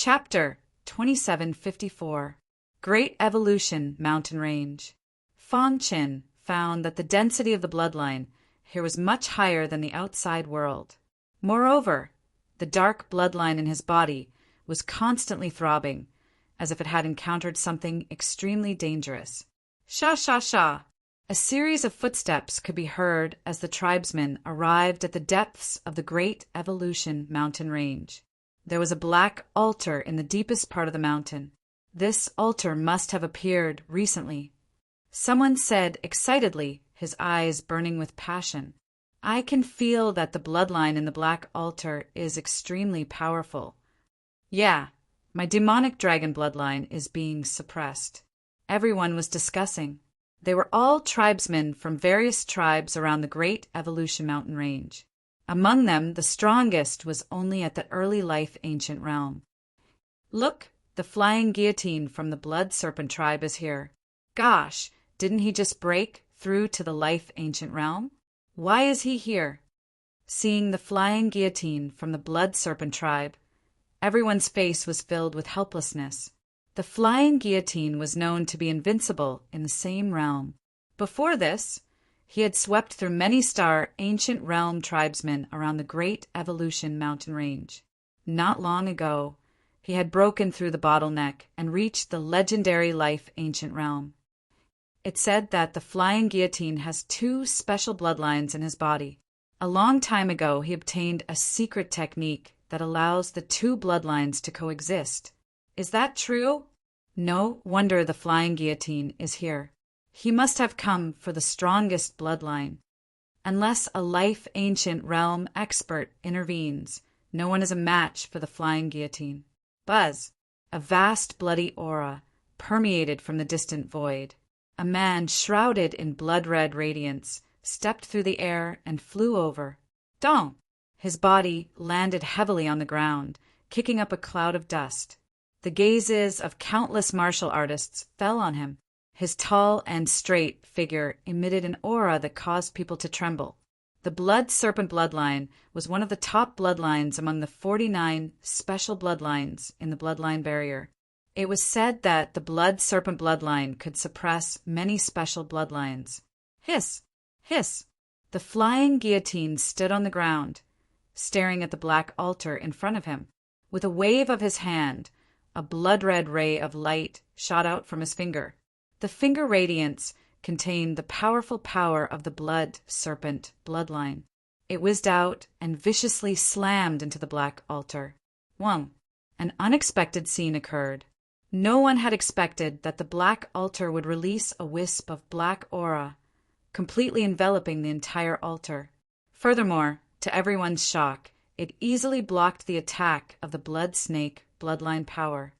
Chapter 2754 Great Evolution Mountain Range. Fong Qin found that the density of the bloodline here was much higher than the outside world. Moreover, the dark bloodline in his body was constantly throbbing, as if it had encountered something extremely dangerous. Sha sha sha! A series of footsteps could be heard as the tribesmen arrived at the depths of the Great Evolution Mountain Range. There was a black altar in the deepest part of the mountain. This altar must have appeared recently. Someone said excitedly, his eyes burning with passion, "I can feel that the bloodline in the black altar is extremely powerful. Yeah, my demonic dragon bloodline is being suppressed." Everyone was discussing. They were all tribesmen from various tribes around the Great Evolution Mountain Range. Among them, the strongest was only at the early life ancient realm. "Look, the flying guillotine from the blood serpent tribe is here. Gosh, didn't he just break through to the life ancient realm? Why is he here?" Seeing the flying guillotine from the blood serpent tribe, everyone's face was filled with helplessness. The flying guillotine was known to be invincible in the same realm. Before this, he had swept through many star ancient realm tribesmen around the Great Evolution Mountain Range. Not long ago, he had broken through the bottleneck and reached the legendary life ancient realm. It said that the flying guillotine has two special bloodlines in his body. A long time ago, he obtained a secret technique that allows the two bloodlines to coexist. Is that true? No wonder the flying guillotine is here. He must have come for the strongest bloodline. Unless a life ancient realm expert intervenes, no one is a match for the flying guillotine. Buzz! A vast bloody aura permeated from the distant void. A man shrouded in blood-red radiance stepped through the air and flew over. Dong! His body landed heavily on the ground, kicking up a cloud of dust. The gazes of countless martial artists fell on him. His tall and straight figure emitted an aura that caused people to tremble. The blood serpent bloodline was one of the top bloodlines among the 49 special bloodlines in the bloodline barrier. It was said that the blood serpent bloodline could suppress many special bloodlines. Hiss! Hiss! The flying guillotine stood on the ground, staring at the black altar in front of him. With a wave of his hand, a blood-red ray of light shot out from his finger. The finger radiance contained the powerful power of the blood serpent bloodline. It whizzed out and viciously slammed into the black altar. An unexpected scene occurred. No one had expected that the black altar would release a wisp of black aura, completely enveloping the entire altar. Furthermore, to everyone's shock, it easily blocked the attack of the blood snake bloodline power.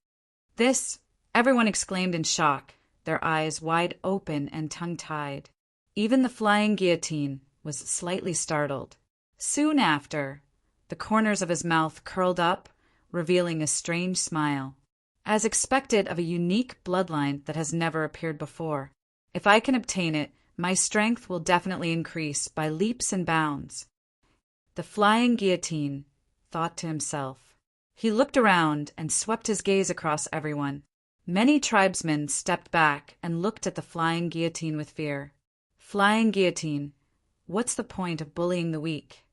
This, everyone exclaimed in shock, their eyes wide open and tongue-tied. Even the flying guillotine was slightly startled. Soon after, the corners of his mouth curled up, revealing a strange smile. As expected of a unique bloodline that has never appeared before. If I can obtain it, my strength will definitely increase by leaps and bounds. The flying guillotine thought to himself. He looked around and swept his gaze across everyone. Many tribesmen stepped back and looked at the flying guillotine with fear. Flying guillotine, what's the point of bullying the weak?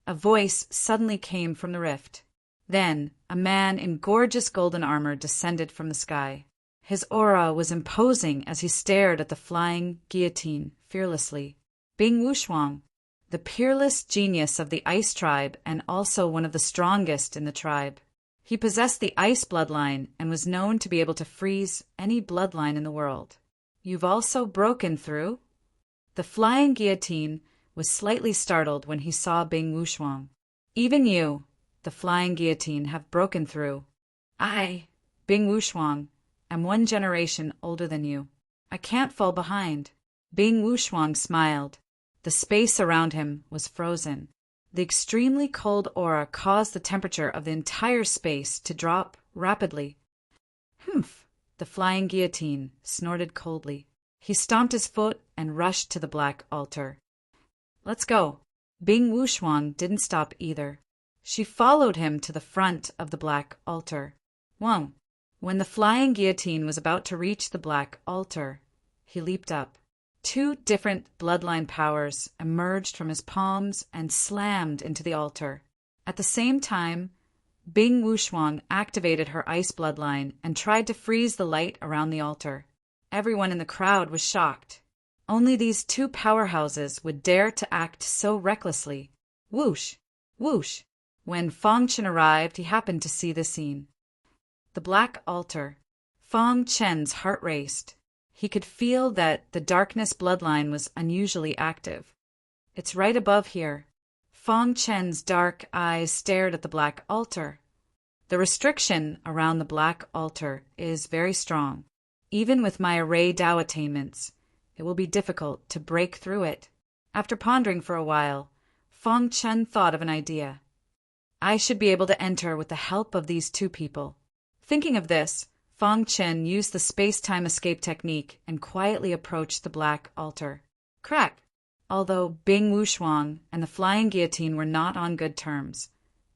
A voice suddenly came from the rift. Then, a man in gorgeous golden armor descended from the sky. His aura was imposing as he stared at the flying guillotine fearlessly. Bing Wushuang, the peerless genius of the Ice tribe and also one of the strongest in the tribe. He possessed the ice bloodline and was known to be able to freeze any bloodline in the world. You've also broken through? The flying guillotine was slightly startled when he saw Bing Wushuang. Even you, the flying guillotine, have broken through. I, Bing Wushuang, am 1 generation older than you. I can't fall behind. Bing Wushuang smiled. The space around him was frozen. The extremely cold aura caused the temperature of the entire space to drop rapidly. Humph! The flying guillotine snorted coldly. He stomped his foot and rushed to the black altar. Let's go. Bing Wushuang didn't stop either. She followed him to the front of the black altar. Wong. When the flying guillotine was about to reach the black altar, he leaped up. Two different bloodline powers emerged from his palms and slammed into the altar. At the same time, Bing Wuxuang activated her ice bloodline and tried to freeze the light around the altar. Everyone in the crowd was shocked. Only these two powerhouses would dare to act so recklessly. Whoosh! Whoosh! When Fong Chen arrived, he happened to see the scene. The black altar. Fong Chen's heart raced. He could feel that the darkness bloodline was unusually active. It's right above here. Fong Chen's dark eyes stared at the black altar. The restriction around the black altar is very strong. Even with my array Dao attainments, it will be difficult to break through it. After pondering for a while, Fong Chen thought of an idea. I should be able to enter with the help of these two people. Thinking of this, Fong Chen used the space-time escape technique and quietly approached the black altar. Crack! Although Bing Wuxuang and the flying guillotine were not on good terms,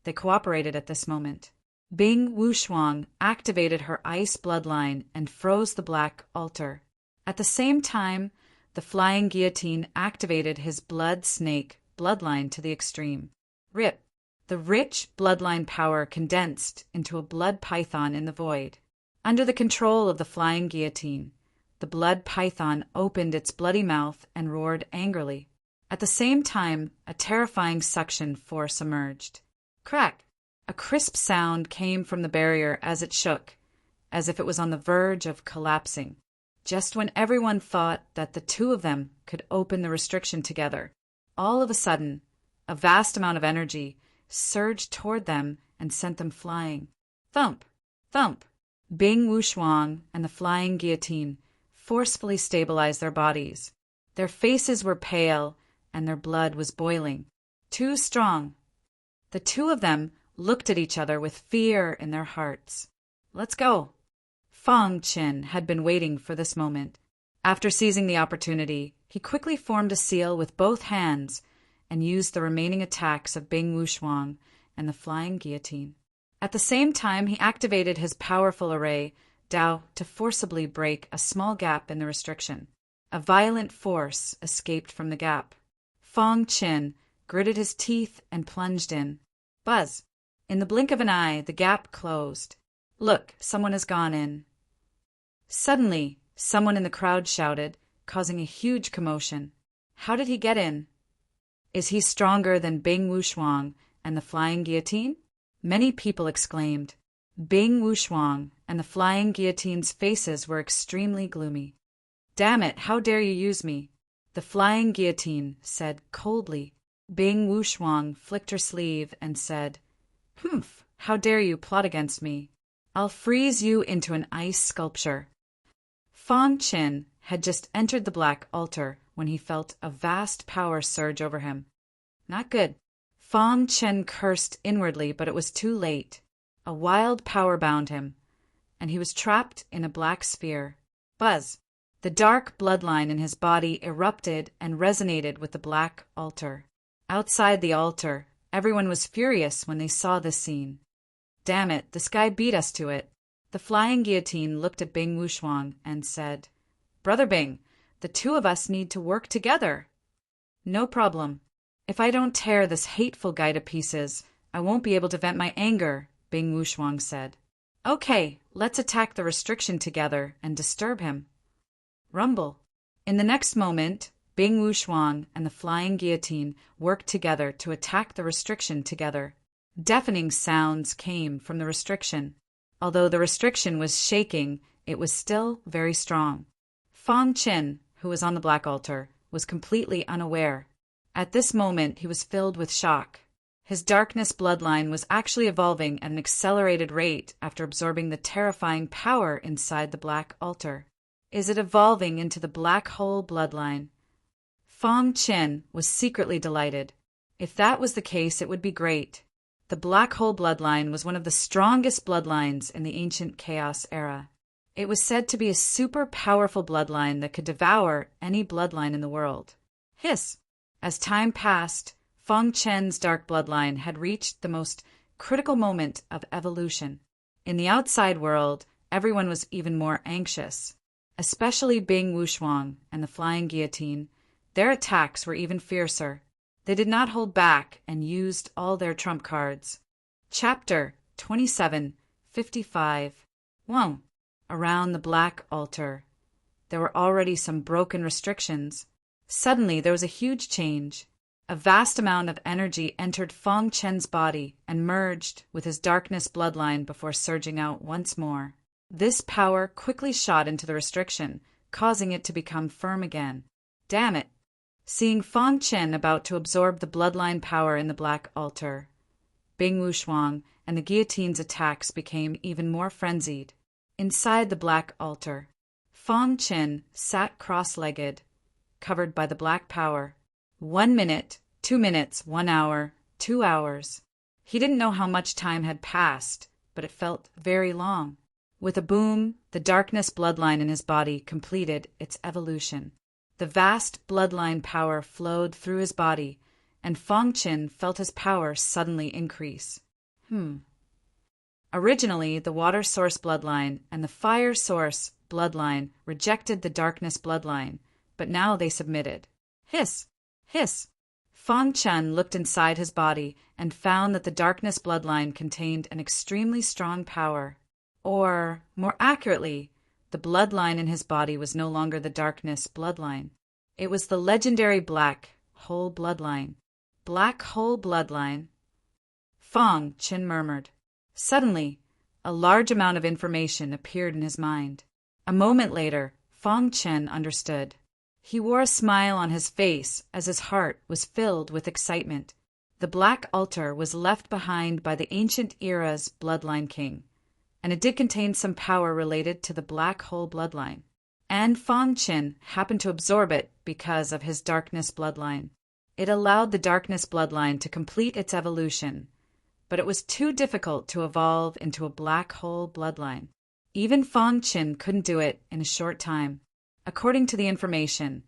they cooperated at this moment. Bing Wuxuang activated her ice bloodline and froze the black altar. At the same time, the flying guillotine activated his blood snake bloodline to the extreme. Rip! The rich bloodline power condensed into a blood python in the void. Under the control of the flying guillotine, the blood python opened its bloody mouth and roared angrily. At the same time, a terrifying suction force emerged. Crack! A crisp sound came from the barrier as it shook, as if it was on the verge of collapsing. Just when everyone thought that the two of them could open the restriction together, all of a sudden, a vast amount of energy surged toward them and sent them flying. Thump! Thump! Bing Wuxuang and the flying guillotine forcefully stabilized their bodies. Their faces were pale, and their blood was boiling. Too strong. The two of them looked at each other with fear in their hearts. Let's go. Fong Chen had been waiting for this moment. After seizing the opportunity, he quickly formed a seal with both hands and used the remaining attacks of Bing Wuxuang and the flying guillotine. At the same time, he activated his powerful array, Dao, to forcibly break a small gap in the restriction. A violent force escaped from the gap. Fong Chen gritted his teeth and plunged in. Buzz! In the blink of an eye, the gap closed. Look, someone has gone in. Suddenly, someone in the crowd shouted, causing a huge commotion. How did he get in? Is he stronger than Bing Wuxuang and the flying guillotine? Many people exclaimed. Bing Wuxuang and the flying guillotine's faces were extremely gloomy. Damn it, how dare you use me? The flying guillotine said coldly. Bing Wuxuang flicked her sleeve and said, Humph, how dare you plot against me? I'll freeze you into an ice sculpture. Fong Chen had just entered the black altar when he felt a vast power surge over him. Not good. Fong Chen cursed inwardly, but it was too late. A wild power bound him, and he was trapped in a black sphere. Buzz! The dark bloodline in his body erupted and resonated with the black altar. Outside the altar, everyone was furious when they saw this scene. Damn it, this guy beat us to it. The flying guillotine looked at Bing Wuxuang and said, Brother Bing, the two of us need to work together. No problem. If I don't tear this hateful guy to pieces, I won't be able to vent my anger, Bing Wuxuang said. Okay, let's attack the restriction together and disturb him. Rumble. In the next moment, Bing Wuxuang and the flying guillotine worked together to attack the restriction together. Deafening sounds came from the restriction. Although the restriction was shaking, it was still very strong. Fong Chen, who was on the black altar, was completely unaware. At this moment, he was filled with shock. His darkness bloodline was actually evolving at an accelerated rate after absorbing the terrifying power inside the black altar. Is it evolving into the black hole bloodline? Fong Chen was secretly delighted. If that was the case, it would be great. The black hole bloodline was one of the strongest bloodlines in the ancient chaos era. It was said to be a super powerful bloodline that could devour any bloodline in the world. Hiss! As time passed, Fong Chen's dark bloodline had reached the most critical moment of evolution. In the outside world, everyone was even more anxious, especially Bing Wushuang and the Flying Guillotine. Their attacks were even fiercer. They did not hold back and used all their trump cards. Chapter 27:55. 1. Around the Black Altar. There were already some broken restrictions. Suddenly there was a huge change. A vast amount of energy entered Fong Chen's body and merged with his darkness bloodline before surging out once more. This power quickly shot into the restriction, causing it to become firm again. Damn it! Seeing Fong Chen about to absorb the bloodline power in the Black Altar, Bing Wushuang and the guillotine's attacks became even more frenzied. Inside the Black Altar, Fong Chen sat cross-legged, covered by the black power. 1 minute, 2 minutes, 1 hour, 2 hours. He didn't know how much time had passed, but it felt very long. With a boom, the darkness bloodline in his body completed its evolution. The vast bloodline power flowed through his body, and Fong Chen felt his power suddenly increase. Originally, the water source bloodline and the fire source bloodline rejected the darkness bloodline, but now they submitted. Hiss! Hiss! Fong Chen looked inside his body and found that the darkness bloodline contained an extremely strong power. Or, more accurately, the bloodline in his body was no longer the darkness bloodline. It was the legendary Black Hole bloodline. Black Hole bloodline? Fong Chen murmured. Suddenly, a large amount of information appeared in his mind. A moment later, Fong Chen understood. He wore a smile on his face as his heart was filled with excitement. The Black Altar was left behind by the ancient era's bloodline king, and it did contain some power related to the Black Hole bloodline. And Fong Chen happened to absorb it because of his darkness bloodline. It allowed the darkness bloodline to complete its evolution, but it was too difficult to evolve into a Black Hole bloodline. Even Fong Chen couldn't do it in a short time. According to the information,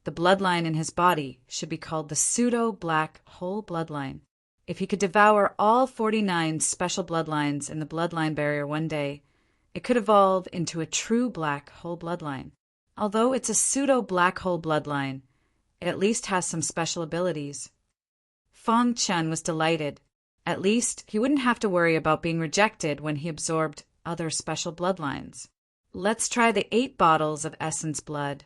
the bloodline in his body should be called the pseudo-Black Hole bloodline. If he could devour all 49 special bloodlines in the bloodline barrier one day, it could evolve into a true Black Hole bloodline. Although it's a pseudo-Black Hole bloodline, it at least has some special abilities. Fong Chen was delighted. At least he wouldn't have to worry about being rejected when he absorbed other special bloodlines. Let's try the 8 bottles of essence blood.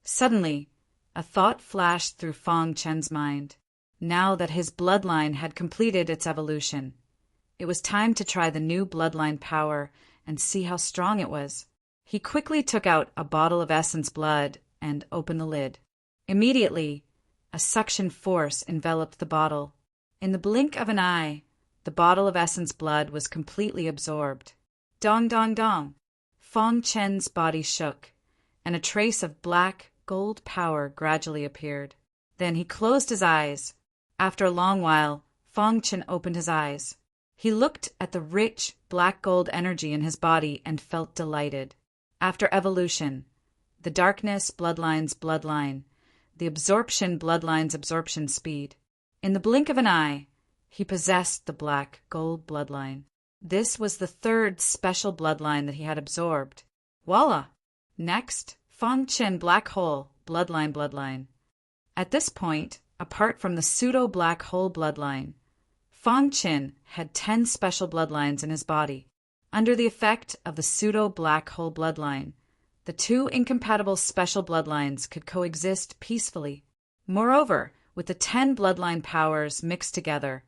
Suddenly, a thought flashed through Fong Chen's mind. Now that his bloodline had completed its evolution, it was time to try the new bloodline power and see how strong it was. He quickly took out a bottle of essence blood and opened the lid. Immediately, a suction force enveloped the bottle. In the blink of an eye, the bottle of essence blood was completely absorbed. Dong dong dong! Fong Chen's body shook, and a trace of black gold power gradually appeared. Then he closed his eyes. After a long while, Fong Chen opened his eyes. He looked at the rich black gold energy in his body and felt delighted. After evolution, the darkness bloodline's bloodline, the absorption bloodline's absorption speed. In the blink of an eye, he possessed the black gold bloodline. This was the 3rd special bloodline that he had absorbed. Voila! Next, Fong Chen Black Hole bloodline. At this point, apart from the pseudo-Black Hole bloodline, Fong Chen had 10 special bloodlines in his body. Under the effect of the pseudo-Black Hole bloodline, the 2 incompatible special bloodlines could coexist peacefully. Moreover, with the 10 bloodline powers mixed together,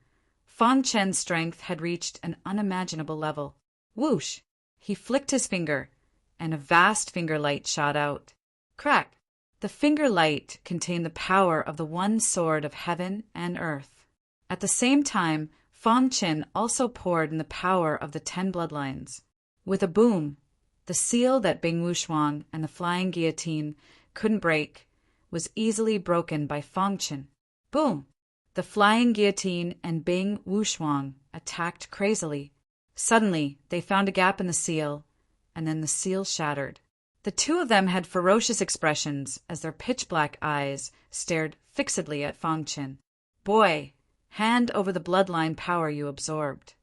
Fong Chen's strength had reached an unimaginable level. Whoosh! He flicked his finger, and a vast finger light shot out. Crack! The finger light contained the power of the one sword of heaven and earth. At the same time, Fong Chen also poured in the power of the 10 bloodlines. With a boom, the seal that Bing Wushuang and the Flying Guillotine couldn't break was easily broken by Fong Chen. Boom! The Flying Guillotine and Bing Wushuang attacked crazily. Suddenly, they found a gap in the seal, and then the seal shattered. The 2 of them had ferocious expressions as their pitch-black eyes stared fixedly at Fong Chen. Boy, hand over the bloodline power you absorbed.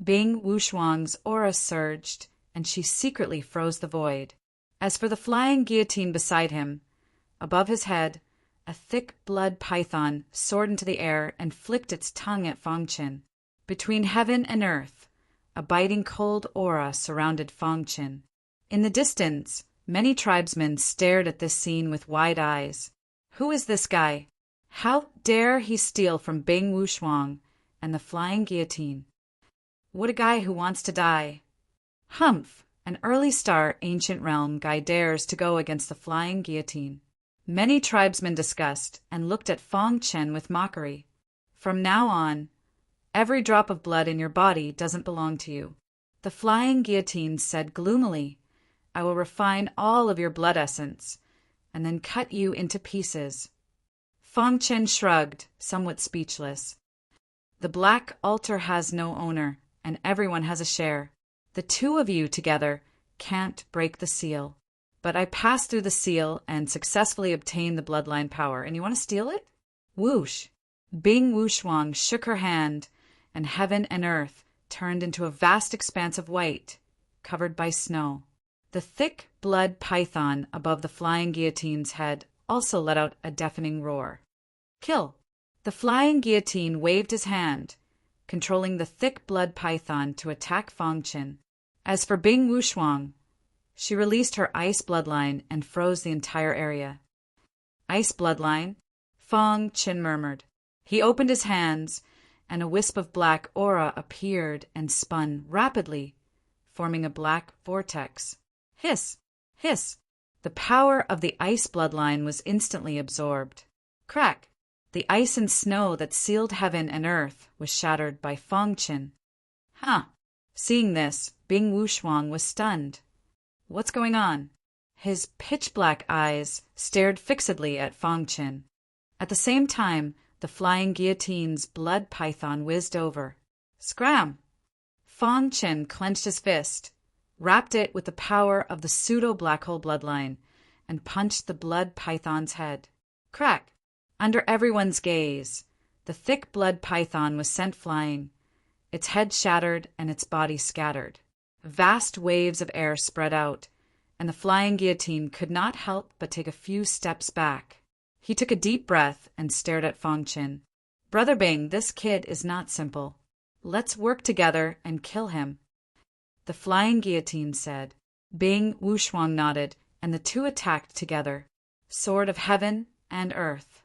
Bing Wushuang's aura surged, and she secretly froze the void. As for the flying guillotine beside him, above his head, a thick blood python soared into the air and flicked its tongue at Fang Qin. Between heaven and earth, a biting cold aura surrounded Fang Qin. In the distance, many tribesmen stared at this scene with wide eyes. Who is this guy? How dare he steal from Bing Wushuang and the flying guillotine? What a guy who wants to die. Humph! An early star ancient realm guy dares to go against the flying guillotine. Many tribesmen discussed and looked at Fang Qin with mockery. From now on, every drop of blood in your body doesn't belong to you. The flying guillotine said gloomily, I will refine all of your blood essence, and then cut you into pieces. Fang Qin shrugged, somewhat speechless. The black altar has no owner, and everyone has a share. The two of you together can't break the seal. But I passed through the seal and successfully obtained the bloodline power, and you want to steal it? Whoosh! Bing Wushuang shook her hand, and heaven and earth turned into a vast expanse of white, covered by snow. The thick blood python above the flying guillotine's head also let out a deafening roar. Kill! The flying guillotine waved his hand, controlling the thick blood python to attack Fang Qin. As for Bing Wushuang, she released her ice bloodline and froze the entire area. Ice bloodline? Fang Qin murmured. He opened his hands, and a wisp of black aura appeared and spun rapidly, forming a black vortex. Hiss! Hiss! The power of the ice bloodline was instantly absorbed. Crack! The ice and snow that sealed heaven and earth was shattered by Fang Qin. Huh! Seeing this, Bing Wushuang was stunned. What's going on? His pitch-black eyes stared fixedly at Fang Qin. At the same time, the flying guillotine's blood python whizzed over. Scram! Fang Qin clenched his fist, wrapped it with the power of the pseudo-black hole bloodline, and punched the blood python's head. Crack! Under everyone's gaze, the thick blood python was sent flying, its head shattered and its body scattered. Vast waves of air spread out, and the flying guillotine could not help but take a few steps back. He took a deep breath and stared at Fang Qin. Brother Bing, this kid is not simple. Let's work together and kill him. The flying guillotine said. Bing Wushuang nodded, and the two attacked together, sword of heaven and earth.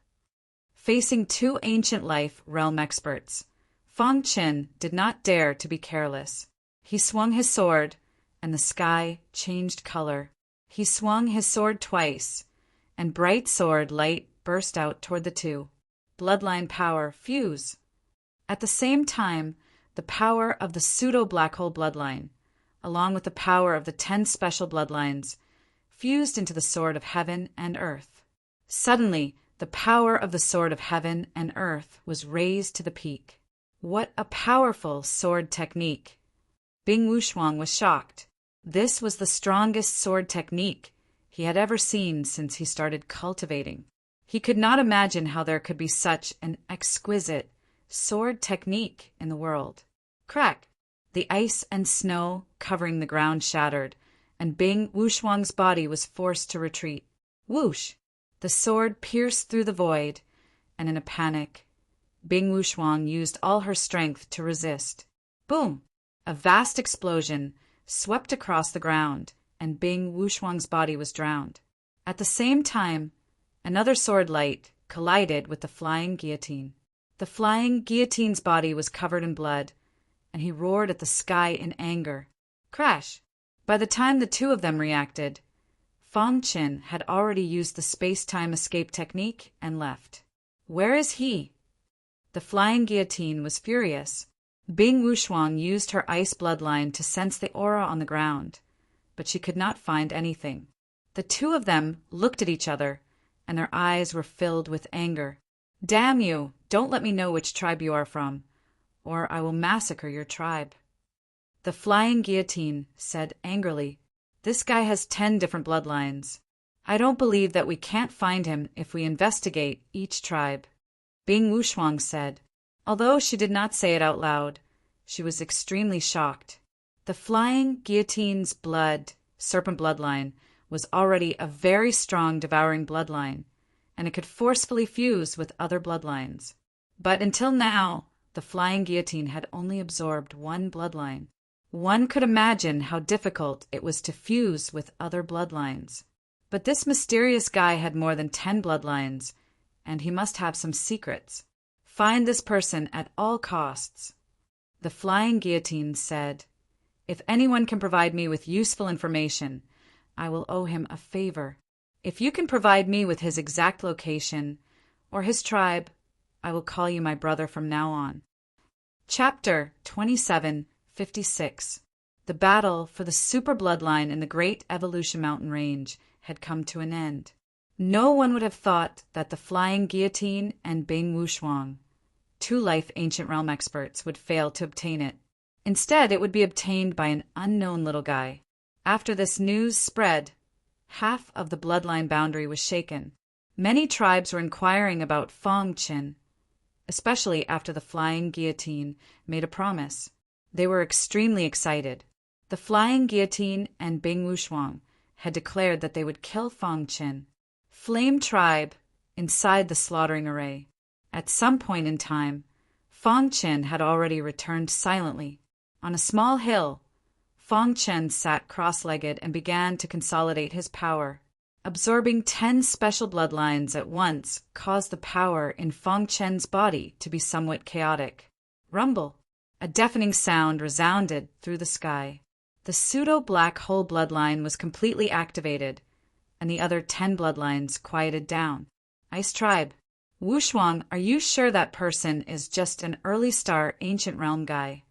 Facing two ancient life realm experts, Fang Qin did not dare to be careless. He swung his sword, and the sky changed color. He swung his sword twice, and bright sword light burst out toward the two. Bloodline power fuse. At the same time, the power of the pseudo-black hole bloodline, along with the power of the 10 special bloodlines, fused into the sword of heaven and earth. Suddenly, the power of the sword of heaven and earth was raised to the peak. What a powerful sword technique! Bing Wushuang was shocked. This was the strongest sword technique he had ever seen since he started cultivating. He could not imagine how there could be such an exquisite sword technique in the world. Crack! The ice and snow covering the ground shattered, and Bing Wushuang's body was forced to retreat. Whoosh! The sword pierced through the void, and in a panic, Bing Wushuang used all her strength to resist. Boom! A vast explosion swept across the ground, and Bing Wushuang's body was drowned. At the same time, another sword light collided with the flying guillotine. The flying guillotine's body was covered in blood, and he roared at the sky in anger. Crash! By the time the two of them reacted, Fang Qin had already used the space-time escape technique and left. Where is he? The flying guillotine was furious. Bing Wushuang used her ice bloodline to sense the aura on the ground, but she could not find anything. The two of them looked at each other, and their eyes were filled with anger. Damn you! Don't let me know which tribe you are from, or I will massacre your tribe. The flying guillotine said angrily, This guy has 10 different bloodlines. I don't believe that we can't find him if we investigate each tribe. Bing Wushuang said. Although she did not say it out loud, She was extremely shocked. The flying guillotine's serpent bloodline, was already a very strong devouring bloodline, and it could forcefully fuse with other bloodlines. But until now, the flying guillotine had only absorbed one bloodline. One could imagine how difficult it was to fuse with other bloodlines. But this mysterious guy had more than 10 bloodlines, and he must have some secrets. Find this person at all costs. The flying guillotine said, "If anyone can provide me with useful information, I will owe him a favor. If you can provide me with his exact location, or his tribe, I will call you my brother from now on." Chapter 2756. The battle for the super bloodline in the Great Evolution Mountain Range had come to an end. No one would have thought that the flying guillotine and Bing Wuxuang, two life ancient realm experts, would fail to obtain it. Instead, it would be obtained by an unknown little guy. After this news spread, half of the bloodline boundary was shaken. Many tribes were inquiring about Fong Qin, especially after the flying guillotine made a promise. They were extremely excited. The flying guillotine and Bing Wuxuang had declared that they would kill Fong Qin. Flame tribe inside the slaughtering array. At some point in time, Fong Qin had already returned silently. On a small hill, Fong Qin sat cross-legged and began to consolidate his power. Absorbing 10 special bloodlines at once caused the power in Fong Qin's body to be somewhat chaotic. Rumble! A deafening sound resounded through the sky. The pseudo-black hole bloodline was completely activated, and the other 10 bloodlines quieted down. Ice tribe. Wuxuang, are you sure that person is just an early star ancient realm guy?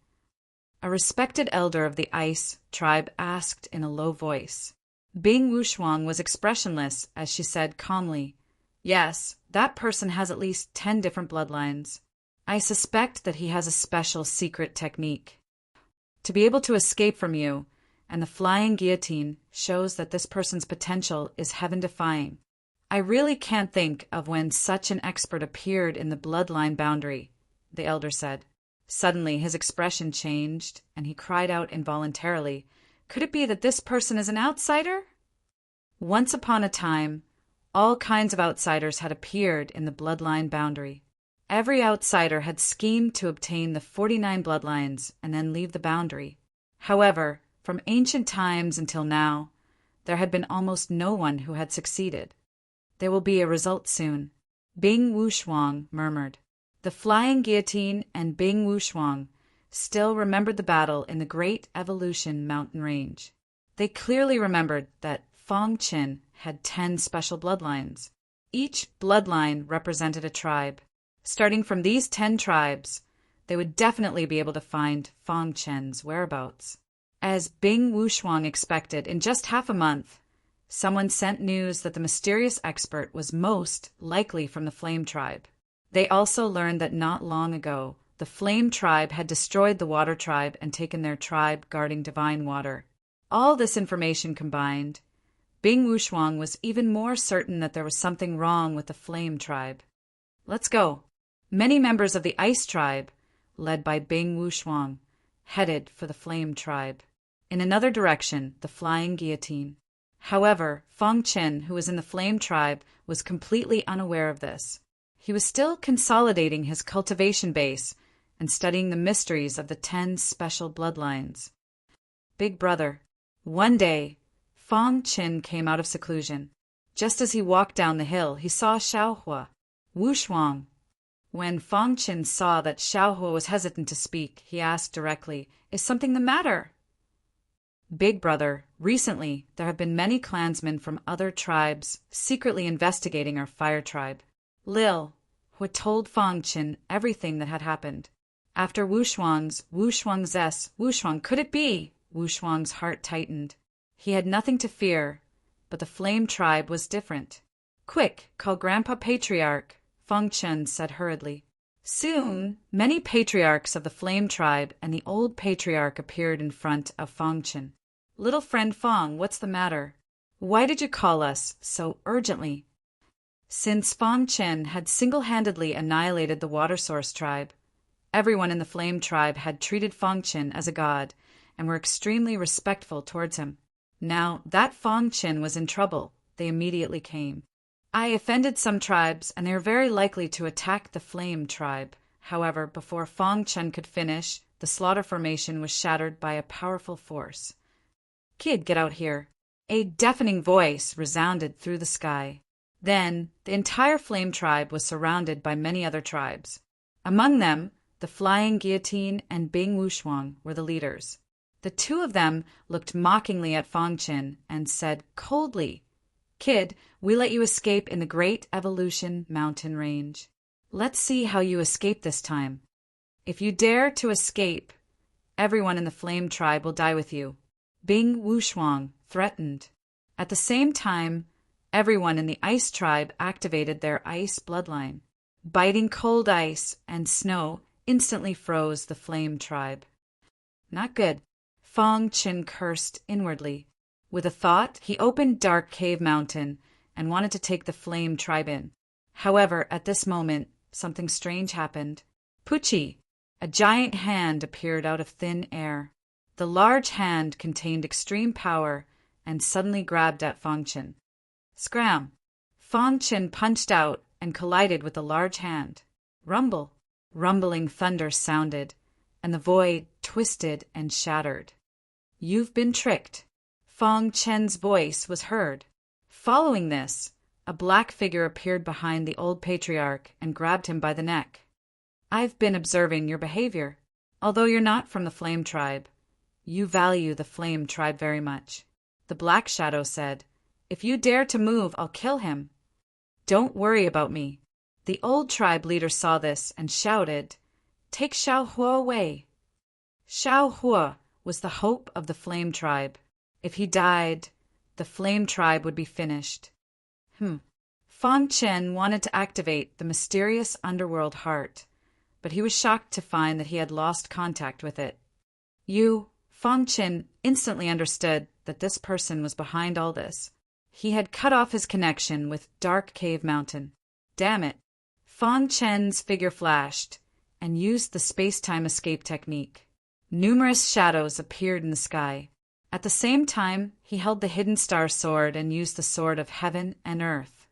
A respected elder of the Ice tribe asked in a low voice. Bing Wuxuang was expressionless as she said calmly, "Yes, that person has at least 10 different bloodlines. I suspect that he has a special secret technique to be able to escape from you, and the flying guillotine shows that this person's potential is heaven-defying. I really can't think of when such an expert appeared in the bloodline boundary," the elder said. Suddenly his expression changed, and he cried out involuntarily, "Could it be that this person is an outsider?" Once upon a time, all kinds of outsiders had appeared in the bloodline boundary. Every outsider had schemed to obtain the 49 bloodlines and then leave the boundary. However, from ancient times until now, there had been almost no one who had succeeded. "There will be a result soon," Bing Wuxuang murmured. The flying guillotine and Bing Wuxuang still remembered the battle in the Great Evolution Mountain Range. They clearly remembered that Fong Qin had 10 special bloodlines. Each bloodline represented a tribe. Starting from these 10 tribes, they would definitely be able to find Fong Qin's whereabouts. As Bing Wuxuang expected, in just half a month, someone sent news that the mysterious expert was most likely from the Flame tribe. They also learned that not long ago, the Flame tribe had destroyed the Water tribe and taken their tribe guarding divine water. All this information combined, Bing Wuxuang was even more certain that there was something wrong with the Flame tribe. "Let's go." Many members of the Ice tribe, led by Bing Wuxuang, headed for the Flame tribe. In another direction, the flying guillotine. However, Fong Qin, who was in the Flame tribe, was completely unaware of this. He was still consolidating his cultivation base and studying the mysteries of the 10 special bloodlines. Big brother. One day, Fong Qin came out of seclusion. Just as he walked down the hill, he saw Xiaohua. "Wuxuang." When Fong Qin saw that Xiaohua was hesitant to speak, he asked directly, "Is something the matter?" "Big brother, recently there have been many clansmen from other tribes secretly investigating our fire tribe." Lil, who had told Fong Qin everything that had happened. After Wuxuang, could it be? Wuxuang's heart tightened. He had nothing to fear, but the Flame tribe was different. "Quick, call Grandpa Patriarch," Fong Qin said hurriedly. Soon, many patriarchs of the Flame tribe and the old patriarch appeared in front of Fong Qin. "Little friend Fong, what's the matter? Why did you call us so urgently?" Since Fong Qin had single-handedly annihilated the Water Source tribe, Everyone in the Flame tribe had treated Fong Qin as a god and were extremely respectful towards him. Now that Fong Qin was in trouble, they immediately came. I offended some tribes, and they are very likely to attack the Flame tribe. However, before Fong Qin could finish, the slaughter formation was shattered by a powerful force. "Kid, get out here!" A deafening voice resounded through the sky. Then, the entire Flame tribe was surrounded by many other tribes. Among them, the Flying Guillotine and Bing Wuxuang were the leaders. The two of them looked mockingly at Fong Qin and said coldly, "Kid, we let you escape in the Great Evolution mountain range. Let's see how you escape this time. If you dare to escape, everyone in the Flame tribe will die with you," Bing Wuxuang threatened. At the same time, everyone in the Ice tribe activated their ice bloodline. Biting cold ice and snow instantly froze the Flame tribe. Not good. Fong Qin cursed inwardly. With a thought, he opened Dark Cave Mountain and wanted to take the Flame tribe in. However, at this moment, something strange happened. Pucci, a giant hand appeared out of thin air. The large hand contained extreme power and suddenly grabbed at Fong Qin. Scram! Fong Qin punched out and collided with the large hand. Rumble! Rumbling thunder sounded, and the void twisted and shattered. "You've been tricked." Fong Qin's voice was heard. Following this, a black figure appeared behind the old patriarch and grabbed him by the neck. "I've been observing your behavior. Although you're not from the Flame tribe, you value the Flame tribe very much." The Black Shadow said, "If you dare to move, I'll kill him." "Don't worry about me." The old tribe leader saw this and shouted, "Take Xiao Hua away." Xiao Hua was the hope of the Flame tribe. If he died, the Flame tribe would be finished. Fong Qin wanted to activate the mysterious underworld heart, but he was shocked to find that he had lost contact with it. Fong Qin instantly understood that this person was behind all this. He had cut off his connection with Dark Cave Mountain. Damn it! Fong Qin's figure flashed and used the space-time escape technique. Numerous shadows appeared in the sky. At the same time, he held the Hidden Star Sword and used the Sword of Heaven and Earth.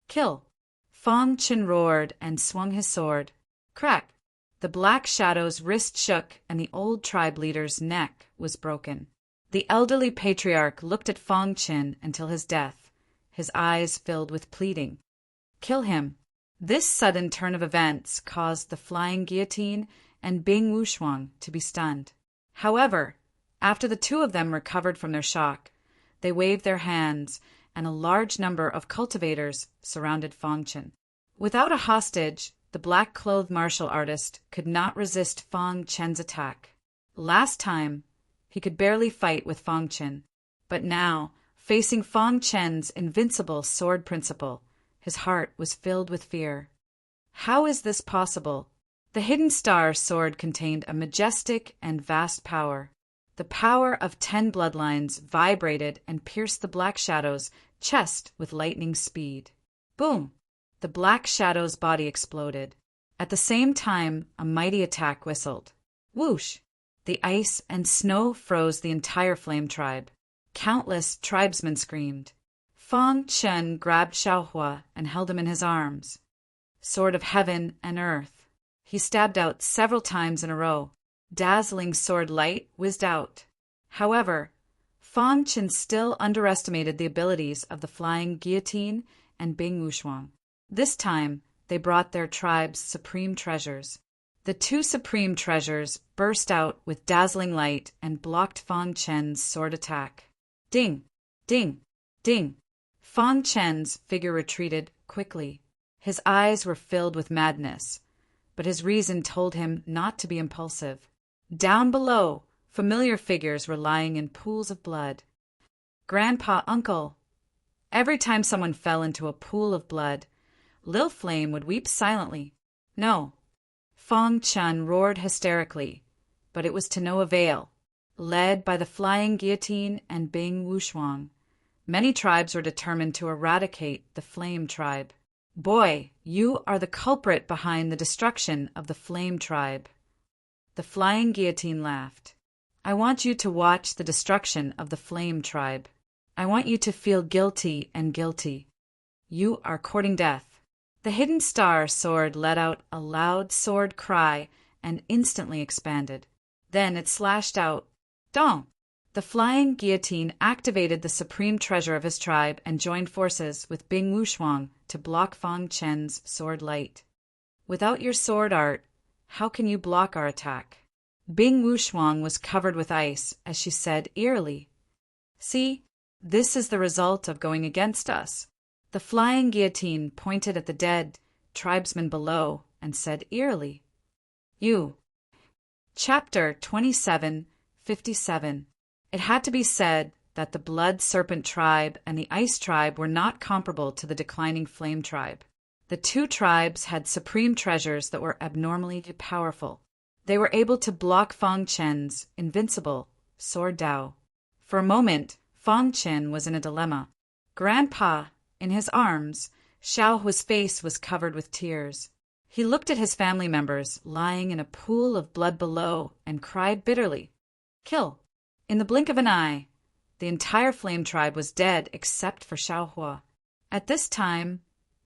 "Kill!" Fong Qin roared and swung his sword. Crack! The Black Shadow's wrist shook and the old tribe leader's neck was broken. The elderly patriarch looked at Fong Qin until his death, his eyes filled with pleading. "Kill him!" This sudden turn of events caused the Flying Guillotine and Bing Wuxuang to be stunned. However, after the two of them recovered from their shock, they waved their hands, and a large number of cultivators surrounded Fong Qin. Without a hostage, the black-clothed martial artist could not resist Fong Qin's attack. Last time, he could barely fight with Fong Qin, but now, facing Fong Qin's invincible sword principle, his heart was filled with fear. How is this possible? The Hidden Star Sword contained a majestic and vast power. The power of 10 bloodlines vibrated and pierced the Black Shadow's chest with lightning speed. Boom! The Black Shadow's body exploded. At the same time, a mighty attack whistled. Whoosh! The ice and snow froze the entire Flame tribe. Countless tribesmen screamed. Fong Qin grabbed Xiaohua and held him in his arms. Sword of Heaven and Earth. He stabbed out several times in a row. Dazzling sword light whizzed out. However, Fong Qin still underestimated the abilities of the Flying Guillotine and Bing Wuxuang. This time, they brought their tribe's supreme treasures. The two supreme treasures burst out with dazzling light and blocked Fong Qin's sword attack. Ding! Ding! Ding! Fong Qin's figure retreated quickly. His eyes were filled with madness, but his reason told him not to be impulsive. Down below, familiar figures were lying in pools of blood. Grandpa, uncle. Every time someone fell into a pool of blood, Lil Flame would weep silently. No. Fong Qin roared hysterically, but it was to no avail. Led by the Flying Guillotine and Bing Wuxuang, many tribes were determined to eradicate the Flame tribe. Boy, you are the culprit behind the destruction of the Flame tribe. The flying guillotine laughed. I want you to watch the destruction of the Flame Tribe. I want you to feel guilty and guilty. You are courting death. The hidden star sword let out a loud sword cry and instantly expanded. Then it slashed out. Dong! The flying guillotine activated the supreme treasure of his tribe and joined forces with Bing Wuxuang to block Fang Chen's sword light. Without your sword art, how can you block our attack? Bing Wuxuang was covered with ice as she said eerily. See, this is the result of going against us. The flying guillotine pointed at the dead tribesman below and said eerily. You. Chapter 27:57. It had to be said that the Blood Serpent tribe and the Ice tribe were not comparable to the declining Flame tribe. The two tribes had supreme treasures that were abnormally powerful. They were able to block Fang Chen's invincible sword Dao. For a moment, Fang Chen was in a dilemma. Grandpa, in his arms, Xiaohua's face was covered with tears. He looked at his family members lying in a pool of blood below and cried bitterly. Kill! In the blink of an eye, the entire Flame tribe was dead except for Xiaohua. At this time,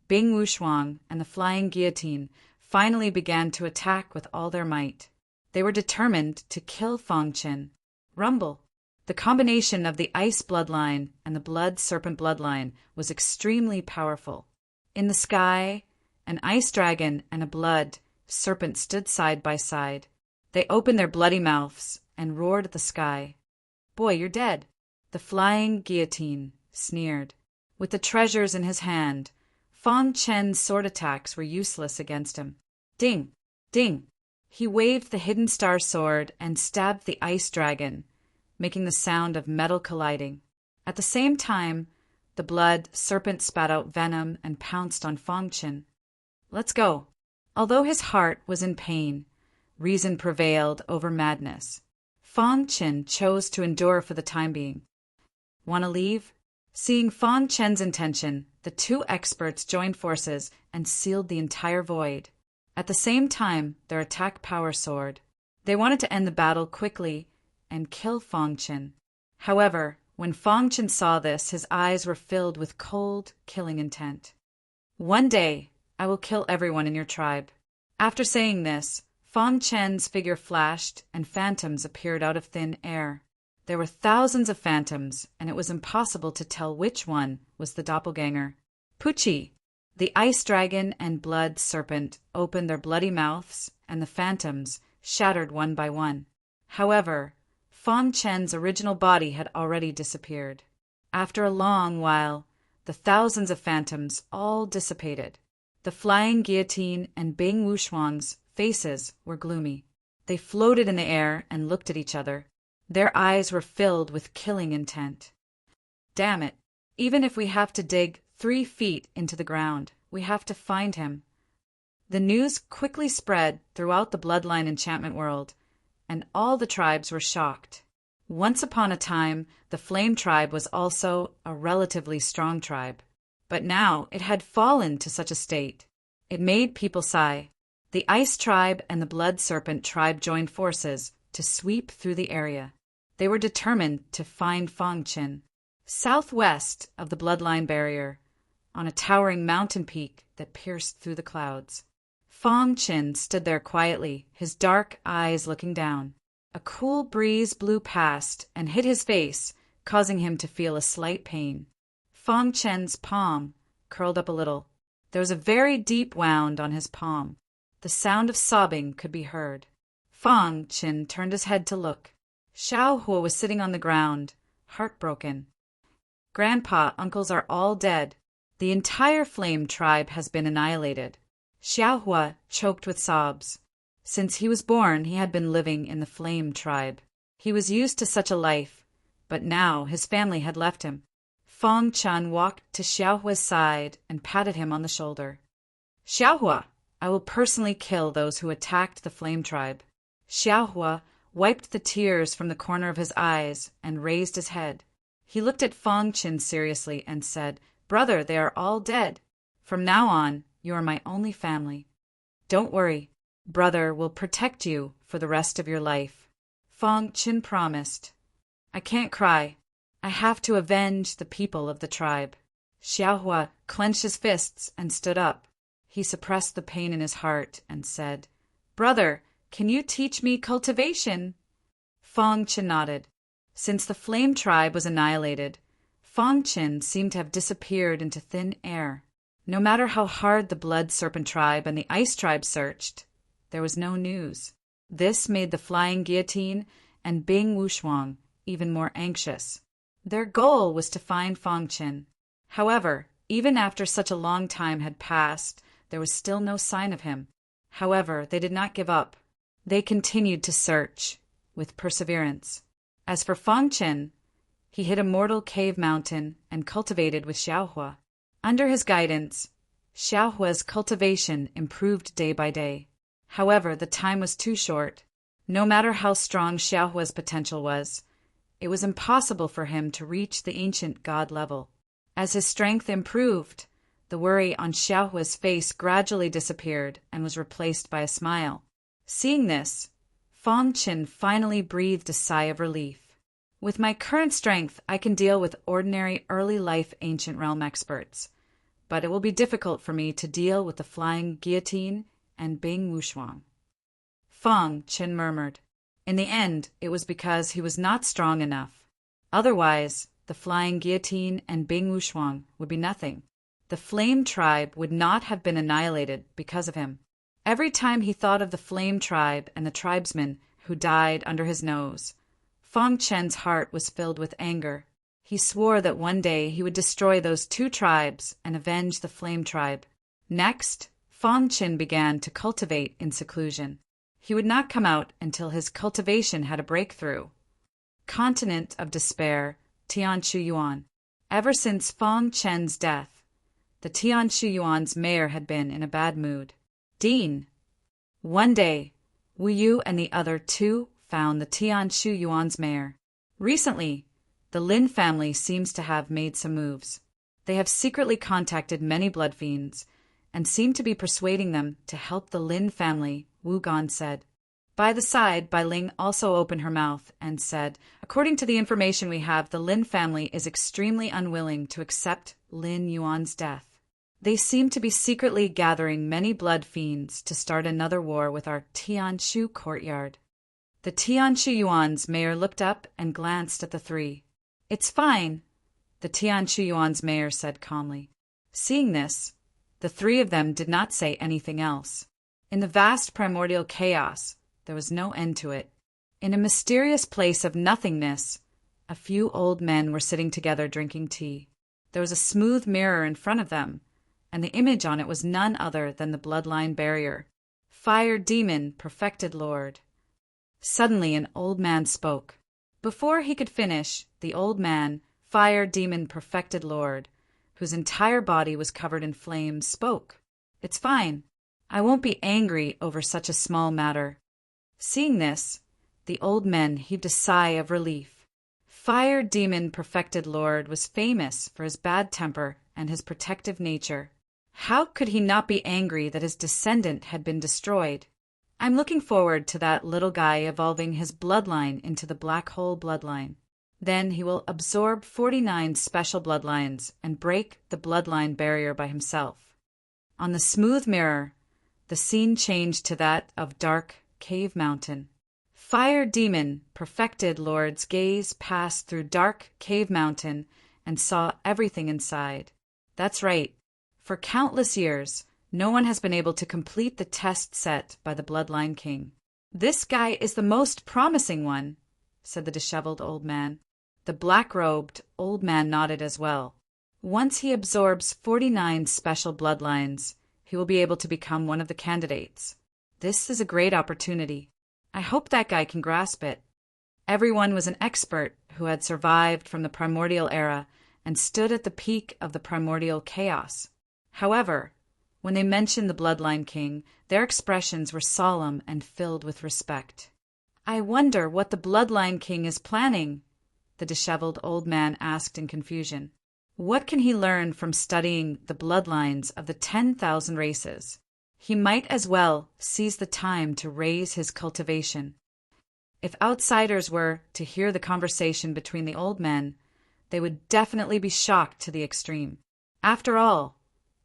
Bing Wuxuang and the flying guillotine finally began to attack with all their might. They were determined to kill Fang Chen. Rumble! The combination of the ice bloodline and the blood serpent bloodline was extremely powerful. In the sky, an ice dragon and a blood serpent stood side by side. They opened their bloody mouths and roared at the sky. Boy, you're dead. The flying guillotine sneered. With the treasures in his hand, Fang Chen's sword attacks were useless against him. Ding! Ding! He waved the hidden star sword and stabbed the ice dragon, making the sound of metal colliding. At the same time, the blood serpent spat out venom and pounced on Fang Chen. Let's go. Although his heart was in pain, reason prevailed over madness. Fang Chen chose to endure for the time being. Want to leave? Seeing Fang Chen's intention, the two experts joined forces and sealed the entire void. At the same time, their attack power soared. They wanted to end the battle quickly and kill Fang Chen. However, when Fang Chen saw this, his eyes were filled with cold, killing intent. One day, I will kill everyone in your tribe. After saying this, Fang Chen's figure flashed and phantoms appeared out of thin air. There were thousands of phantoms, and it was impossible to tell which one was the doppelganger. Pucci! The ice dragon and blood serpent opened their bloody mouths, and the phantoms shattered one by one. However, Fang Chen's original body had already disappeared. After a long while, the thousands of phantoms all dissipated. The flying guillotine and Bing Wuxuang's faces were gloomy. They floated in the air and looked at each other. Their eyes were filled with killing intent. Damn it! Even if we have to dig 3 feet into the ground, we have to find him. The news quickly spread throughout the bloodline enchantment world, and all the tribes were shocked. Once upon a time, the Flame tribe was also a relatively strong tribe, but now it had fallen to such a state. It made people sigh. The Ice tribe and the Blood Serpent tribe joined forces to sweep through the area. They were determined to find Fang Chen. Southwest of the bloodline barrier, on a towering mountain peak that pierced through the clouds, Fang Chen stood there quietly, his dark eyes looking down. A cool breeze blew past and hit his face, causing him to feel a slight pain. Fang Chen's palm curled up a little. There was a very deep wound on his palm. The sound of sobbing could be heard. Fang Chen turned his head to look. Xiaohua was sitting on the ground, heartbroken. Grandpa, uncles are all dead. The entire Flame tribe has been annihilated. Xiaohua choked with sobs. Since he was born, he had been living in the Flame tribe. He was used to such a life, but now his family had left him. Fang Chen walked to Xiaohua's side and patted him on the shoulder. Xiaohua, I will personally kill those who attacked the Flame tribe. Xiaohua wiped the tears from the corner of his eyes and raised his head. He looked at Fang Chen seriously and said, Brother, they are all dead. From now on, you are my only family. Don't worry. brother will protect you for the rest of your life. Fong Qin promised. I can't cry. I have to avenge the people of the tribe. Xiaohua clenched his fists and stood up. He suppressed the pain in his heart and said, Brother, can you teach me cultivation? Fong Qin nodded. Since the Flame tribe was annihilated, Fong Qin seemed to have disappeared into thin air. No matter how hard the Blood Serpent tribe and the Ice tribe searched, there was no news. This made the Flying Guillotine and Bing Wushuang even more anxious. Their goal was to find Fong Qin. However, even after such a long time had passed, there was still no sign of him. However, they did not give up. They continued to search, with perseverance. As for Fong Qin, he hit a mortal cave mountain and cultivated with Xiaohua. Under his guidance, Xiaohua's cultivation improved day by day. However, the time was too short. No matter how strong Xiaohua's potential was, it was impossible for him to reach the ancient god level. As his strength improved, the worry on Xiaohua's face gradually disappeared and was replaced by a smile. Seeing this, Fong Qin finally breathed a sigh of relief. With my current strength, I can deal with ordinary early life ancient realm experts, but it will be difficult for me to deal with the Flying Guillotine and Bing Wushuang. Fong Qin murmured. In the end, it was because he was not strong enough. Otherwise, the Flying Guillotine and Bing Wushuang would be nothing. The Flame tribe would not have been annihilated because of him. Every time he thought of the Flame tribe and the tribesmen who died under his nose, Fong Qin's heart was filled with anger. He swore that one day he would destroy those two tribes and avenge the Flame tribe. Next, Fong Qin began to cultivate in seclusion. He would not come out until his cultivation had a breakthrough. Continent of Despair, Tianshu Yuan. Ever since Fong Qin's death, the Tianshu Yuan's mayor had been in a bad mood. Dean. One day, Wu Yu and the other two found the Tianshu Yuan's mayor. Recently, the Lin family seems to have made some moves. They have secretly contacted many blood fiends and seem to be persuading them to help the Lin family, Wu Gan said. By the side, Bai Ling also opened her mouth and said, according to the information we have, the Lin family is extremely unwilling to accept Lin Yuan's death. They seem to be secretly gathering many blood fiends to start another war with our Tianshu courtyard. The Tianshu Yuan's mayor looked up and glanced at the three. It's fine, the Tianshu Yuan's mayor said calmly. Seeing this, the three of them did not say anything else. In the vast primordial chaos, there was no end to it. In a mysterious place of nothingness, a few old men were sitting together drinking tea. There was a smooth mirror in front of them, and the image on it was none other than the bloodline barrier. Fire Demon, Perfected Lord. Suddenly an old man spoke. Before he could finish, the old man, Fire Demon, Perfected Lord, whose entire body was covered in flames, spoke. It's fine. I won't be angry over such a small matter. Seeing this, the old men heaved a sigh of relief. Fire Demon Perfected Lord was famous for his bad temper and his protective nature. How could he not be angry that his descendant had been destroyed? I'm looking forward to that little guy evolving his bloodline into the black hole bloodline. Then he will absorb 49 special bloodlines and break the bloodline barrier by himself. On the smooth mirror, the scene changed to that of dark cave mountain. Fire Demon, Perfected Lord's gaze passed through dark cave mountain and saw everything inside. That's right. For countless years, no one has been able to complete the test set by the Bloodline King. This guy is the most promising one, said the disheveled old man. The black-robed old man nodded as well. Once he absorbs 49 special bloodlines, he will be able to become one of the candidates. This is a great opportunity. I hope that guy can grasp it. Everyone was an expert who had survived from the primordial era and stood at the peak of the primordial chaos. However, when they mentioned the Bloodline King, their expressions were solemn and filled with respect. I wonder what the Bloodline King is planning, the disheveled old man asked in confusion. What can he learn from studying the bloodlines of the 10,000 races? He might as well seize the time to raise his cultivation. If outsiders were to hear the conversation between the old men, they would definitely be shocked to the extreme. After all,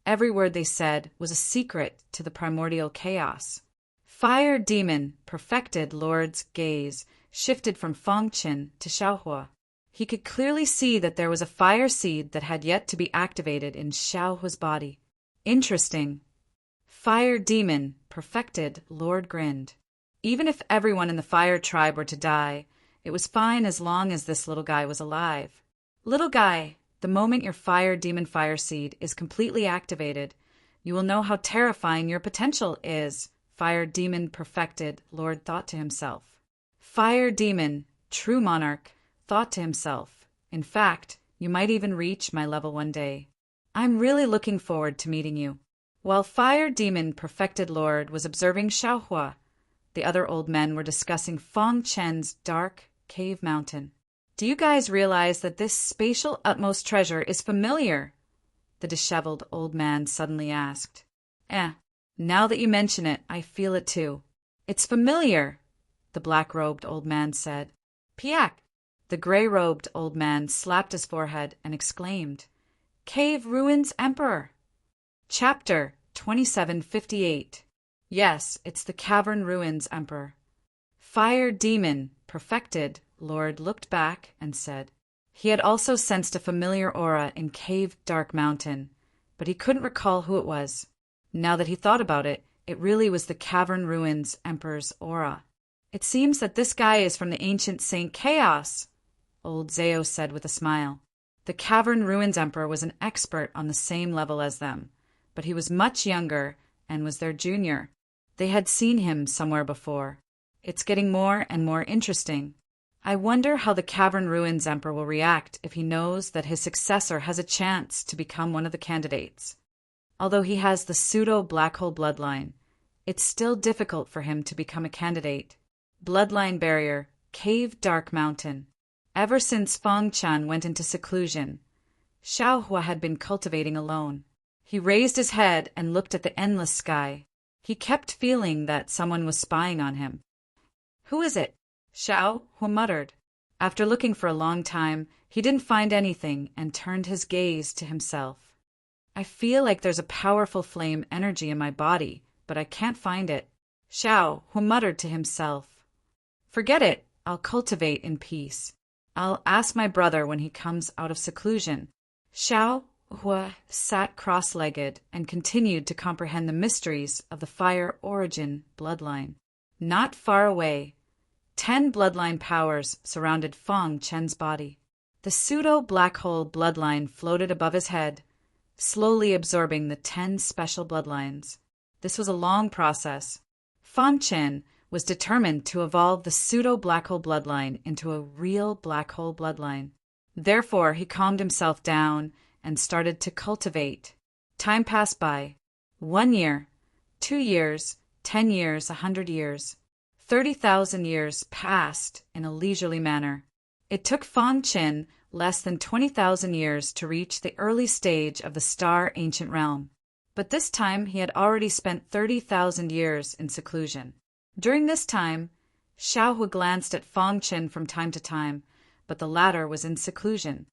every word they said was a secret to the primordial chaos. Fire Demon Perfected Lord's gaze shifted from Feng Qin to Xiaohua. He could clearly see that there was a fire seed that had yet to be activated in Xiaohua's body. Interesting. Fire Demon Perfected Lord grinned. Even if everyone in the fire tribe were to die, it was fine as long as this little guy was alive. Little guy, the moment your fire demon fire seed is completely activated, you will know how terrifying your potential is, Fire Demon Perfected Lord thought to himself. Fire Demon, true monarch, thought to himself, in fact, you might even reach my level one day. I'm really looking forward to meeting you. While Fire Demon Perfected Lord was observing Xiaohua, the other old men were discussing Feng Chen's dark cave mountain. Do you guys realize that this spatial utmost treasure is familiar? The disheveled old man suddenly asked. Now that you mention it, I feel it too. It's familiar, the black-robed old man said. Piak! The gray-robed old man slapped his forehead and exclaimed, Cave Ruins Emperor! Chapter 2758. Yes, it's the Cavern Ruins Emperor. Fire Demon Perfected Lord looked back and said. He had also sensed a familiar aura in Cave Dark Mountain, but he couldn't recall who it was. Now that he thought about it, it really was the Cavern Ruins Emperor's aura. It seems that this guy is from the ancient Saint Chaos, old Zeo said with a smile. The Cavern Ruins Emperor was an expert on the same level as them, but he was much younger and was their junior. They had seen him somewhere before. It's getting more and more interesting. I wonder how the Cavern Ruins Emperor will react if he knows that his successor has a chance to become one of the candidates. Although he has the pseudo-black hole bloodline, it's still difficult for him to become a candidate. Bloodline barrier, Cave Dark Mountain. Ever since Feng Chan went into seclusion, Xiaohua had been cultivating alone. He raised his head and looked at the endless sky. He kept feeling that someone was spying on him. Who is it? Xiaohua muttered. After looking for a long time, he didn't find anything and turned his gaze to himself. I feel like there's a powerful flame energy in my body, but I can't find it. Xiaohua muttered to himself. Forget it, I'll cultivate in peace. I'll ask my brother when he comes out of seclusion. Xiaohua sat cross-legged and continued to comprehend the mysteries of the fire origin bloodline. Not far away, 10 bloodline powers surrounded Feng Chen's body. The pseudo-black hole bloodline floated above his head, slowly absorbing the 10 special bloodlines. This was a long process. Feng Chen was determined to evolve the pseudo-black hole bloodline into a real black hole bloodline. Therefore, he calmed himself down and started to cultivate. Time passed by. 1 year, 2 years, 10 years, 100 years. 30,000 years passed in a leisurely manner. It took Feng Chen less than 20,000 years to reach the early stage of the Star Ancient Realm. But this time he had already spent 30,000 years in seclusion. During this time, Xiaohua glanced at Feng Chen from time to time, but the latter was in seclusion.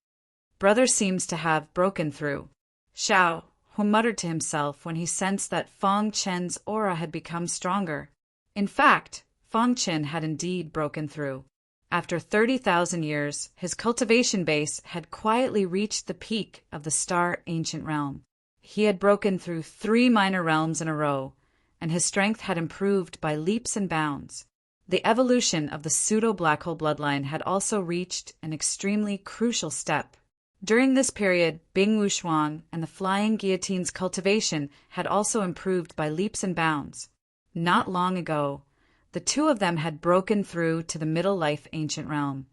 Brother seems to have broken through. Xiaohua muttered to himself when he sensed that Feng Chen's aura had become stronger. In fact, Feng Chen had indeed broken through. After 30,000 years, his cultivation base had quietly reached the peak of the Star Ancient Realm. He had broken through 3 minor realms in a row, and his strength had improved by leaps and bounds. The evolution of the pseudo-black hole bloodline had also reached an extremely crucial step. During this period, Bing Wuxuan and the Flying Guillotine's cultivation had also improved by leaps and bounds. Not long ago, the two of them had broken through to the Middle Life Ancient Realm,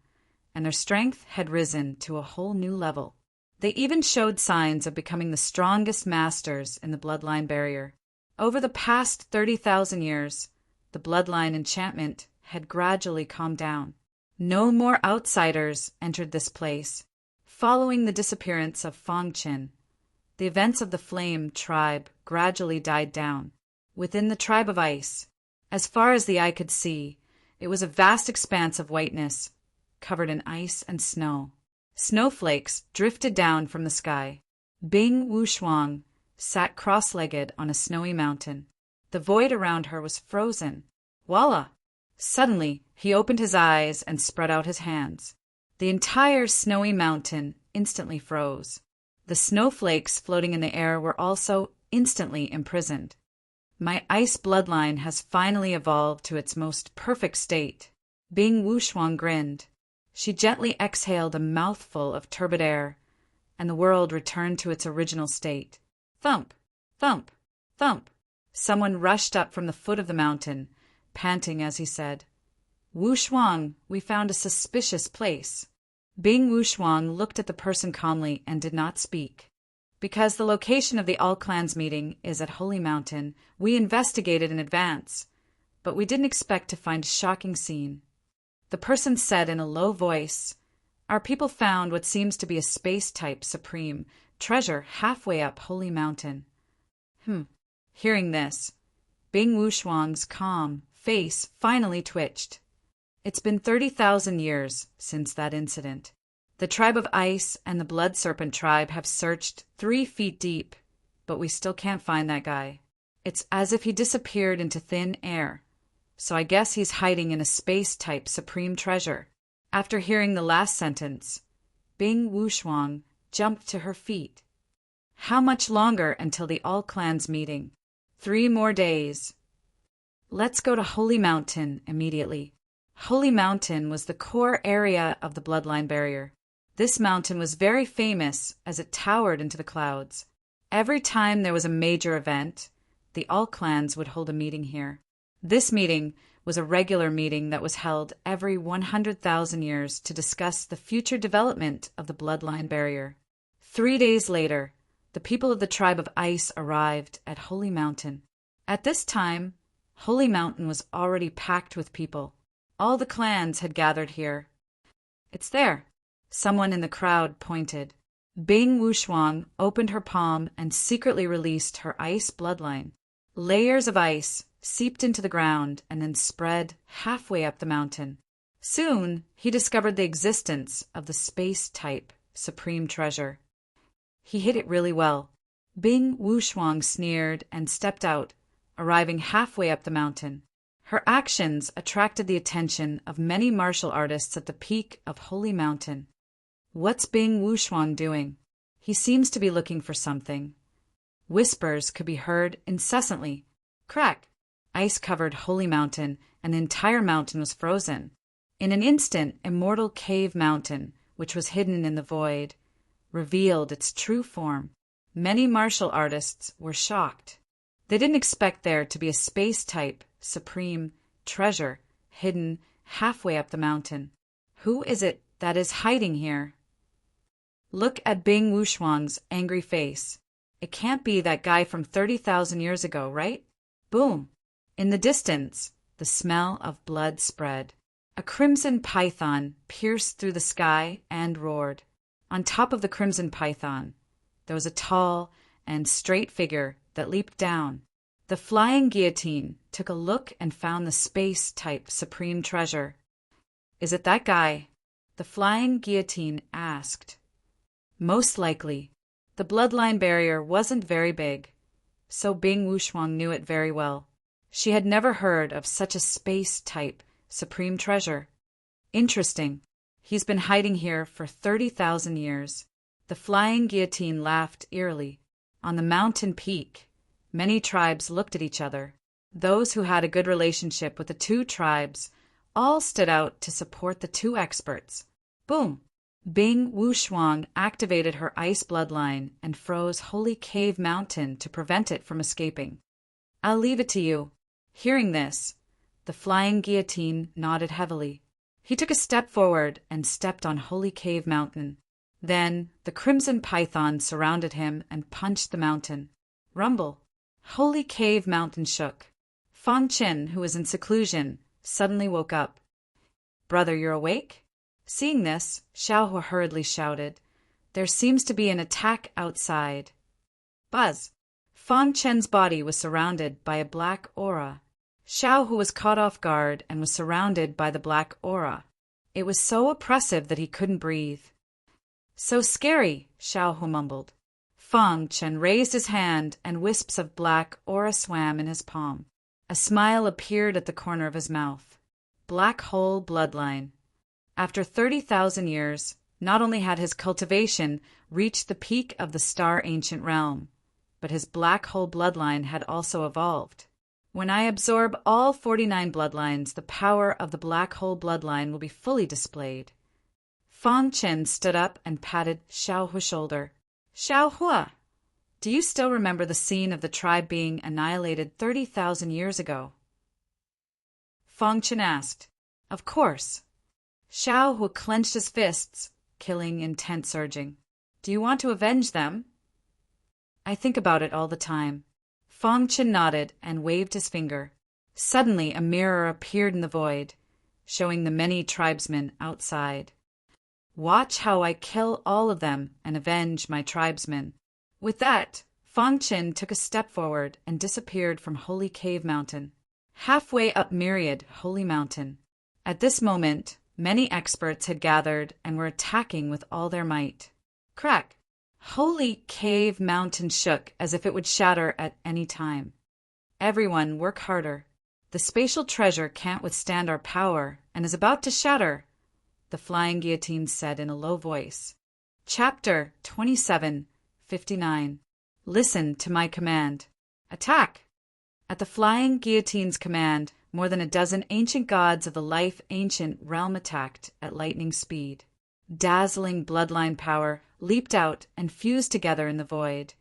and their strength had risen to a whole new level. They even showed signs of becoming the strongest masters in the bloodline barrier. Over the past 30,000 years, the bloodline enchantment had gradually calmed down. No more outsiders entered this place. Following the disappearance of Feng Chen, the events of the Flame tribe gradually died down. within the tribe of ice. As far as the eye could see, it was a vast expanse of whiteness, covered in ice and snow. Snowflakes drifted down from the sky. Bing Wushuang sat cross-legged on a snowy mountain. The void around her was frozen. Voila! Suddenly, he opened his eyes and spread out his hands. The entire snowy mountain instantly froze. The snowflakes floating in the air were also instantly imprisoned. My ice bloodline has finally evolved to its most perfect state. Bing Wushuang grinned. She gently exhaled a mouthful of turbid air, and the world returned to its original state. Thump! Thump! Thump! Someone rushed up from the foot of the mountain, panting as he said, "Wushuang, we found a suspicious place." Bing Wushuang looked at the person calmly and did not speak. Because the location of the All Clans meeting is at Holy Mountain, we investigated in advance, but we didn't expect to find a shocking scene. The person said in a low voice, "Our people found what seems to be a space-type supreme treasure halfway up Holy Mountain." Hearing this, Bing Wushuang's calm face finally twitched. It's been 30,000 years since that incident. The tribe of ice and the blood serpent tribe have searched 3 feet deep, but we still can't find that guy. It's as if he disappeared into thin air. So I guess he's hiding in a space-type supreme treasure. After hearing the last sentence, Bing Wushuang jumped to her feet. How much longer until the All Clans meeting? 3 more days. Let's go to Holy Mountain immediately. Holy Mountain was the core area of the bloodline barrier. This mountain was very famous as it towered into the clouds. Every time there was a major event, the All Clans would hold a meeting here. This meeting was a regular meeting that was held every 100,000 years to discuss the future development of the bloodline barrier. 3 days later, the people of the tribe of ice arrived at Holy Mountain. At this time, Holy Mountain was already packed with people. All the clans had gathered here. "It's there," someone in the crowd pointed. Bing Wushuang opened her palm and secretly released her ice bloodline. Layers of ice seeped into the ground and then spread halfway up the mountain. Soon, he discovered the existence of the space-type supreme treasure. He hid it really well. Bing Wushuang sneered and stepped out, arriving halfway up the mountain. Her actions attracted the attention of many martial artists at the peak of Holy Mountain. What's Bing Wushuang doing? He seems to be looking for something. Whispers could be heard incessantly. Crack! Ice covered Holy Mountain, and the entire mountain was frozen. In an instant, Immortal Cave Mountain, which was hidden in the void, revealed its true form. Many martial artists were shocked. They didn't expect there to be a space-type supreme treasure hidden halfway up the mountain. Who is it that is hiding here? Look at Bing Wushuang's angry face. It can't be that guy from 30,000 years ago, right? Boom! In the distance, the smell of blood spread. A crimson python pierced through the sky and roared. On top of the crimson python, there was a tall and straight figure that leaped down. The flying guillotine took a look and found the space-type supreme treasure. "Is it that guy?" the flying guillotine asked. Most likely. The bloodline barrier wasn't very big, so Bing Wushuang knew it very well. She had never heard of such a space-type supreme treasure. Interesting. He's been hiding here for 30,000 years. The flying guillotine laughed eerily. On the mountain peak, many tribes looked at each other. Those who had a good relationship with the 2 tribes all stood out to support the 2 experts. Boom! Bing Wushuang activated her ice bloodline and froze Holy Cave Mountain to prevent it from escaping. "I'll leave it to you." Hearing this, the flying guillotine nodded heavily. He took a step forward and stepped on Holy Cave Mountain. Then the crimson python surrounded him and punched the mountain. Rumble! Holy Cave Mountain shook. Fang Qin, who was in seclusion, suddenly woke up. "Brother, you're awake?" Seeing this, Xiaohu hurriedly shouted, "There seems to be an attack outside." Buzz! Fang Chen's body was surrounded by a black aura. Xiao Hu was caught off guard and was surrounded by the black aura. It was so oppressive that he couldn't breathe. So scary, Xiao Hu mumbled. Fang Chen raised his hand and wisps of black aura swam in his palm. A smile appeared at the corner of his mouth. Black hole bloodline. After 30,000 years, not only had his cultivation reached the peak of the star ancient realm, but his black hole bloodline had also evolved. When I absorb all 49 bloodlines, the power of the black hole bloodline will be fully displayed. Fang Chen stood up and patted Xiao Hu's shoulder. Xiao Hua, do you still remember the scene of the tribe being annihilated 30,000 years ago? Fang Chen asked. Of course. Xiao Hu clenched his fists, killing intent surging. Do you want to avenge them? I think about it all the time. Fang Chen nodded and waved his finger. Suddenly a mirror appeared in the void, showing the many tribesmen outside. Watch how I kill all of them and avenge my tribesmen. With that, Fang Chen took a step forward and disappeared from Holy Cave Mountain, halfway up Myriad Holy Mountain. At this moment, many experts had gathered and were attacking with all their might. Crack! Holy Cave Mountain shook as if it would shatter at any time. Everyone, work harder. The spatial treasure can't withstand our power and is about to shatter, the flying guillotine said in a low voice. Chapter 27:59. Listen to my command. Attack! At the flying guillotine's command, more than a dozen ancient gods of the life ancient realm attacked at lightning speed. Dazzling bloodline power leaped out and fused together in the void,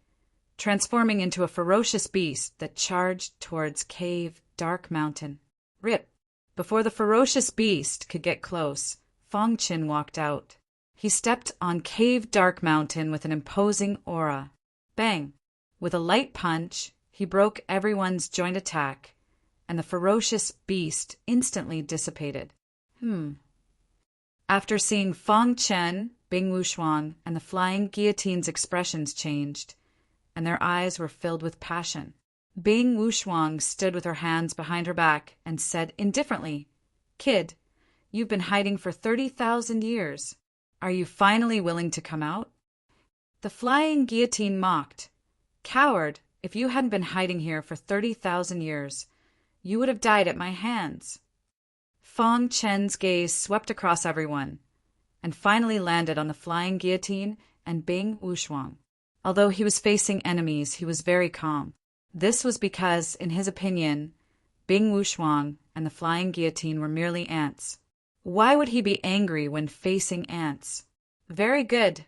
transforming into a ferocious beast that charged towards Cave Dark Mountain. Rip! Before the ferocious beast could get close, Fang Chen walked out. He stepped on Cave Dark Mountain with an imposing aura. Bang! With a light punch, he broke everyone's joint attack, and the ferocious beast instantly dissipated. After seeing Fang Chen, Bing Wushuang, and the flying guillotine's expressions changed, and their eyes were filled with passion. Bing Wushuang stood with her hands behind her back and said indifferently, Kid, you've been hiding for 30,000 years. Are you finally willing to come out? The flying guillotine mocked. Coward, if you hadn't been hiding here for 30,000 years, you would have died at my hands. Fang Chen's gaze swept across everyone, and finally landed on the flying guillotine and Bing Wushuang. Although he was facing enemies, he was very calm. This was because, in his opinion, Bing Wushuang and the flying guillotine were merely ants. Why would he be angry when facing ants? Very good.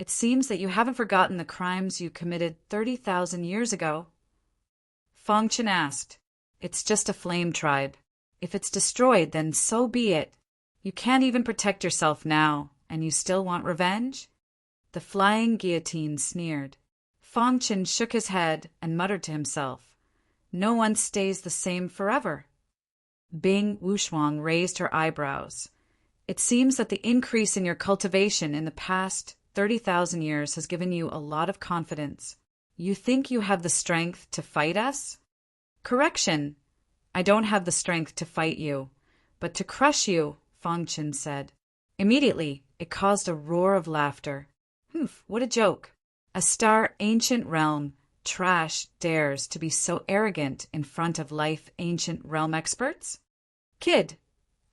It seems that you haven't forgotten the crimes you committed 30,000 years ago. Fang Chen asked. It's just a flame tribe. If it's destroyed, then so be it. You can't even protect yourself now, and you still want revenge? The flying guillotine sneered. Fang Chen shook his head and muttered to himself, No one stays the same forever. Bing Wushuang raised her eyebrows. It seems that the increase in your cultivation in the past 30,000 years has given you a lot of confidence. You think you have the strength to fight us? Correction. I don't have the strength to fight you, but to crush you, Fang Chen said. Immediately, it caused a roar of laughter. What a joke. A star ancient realm trash dares to be so arrogant in front of life ancient realm experts? Kid,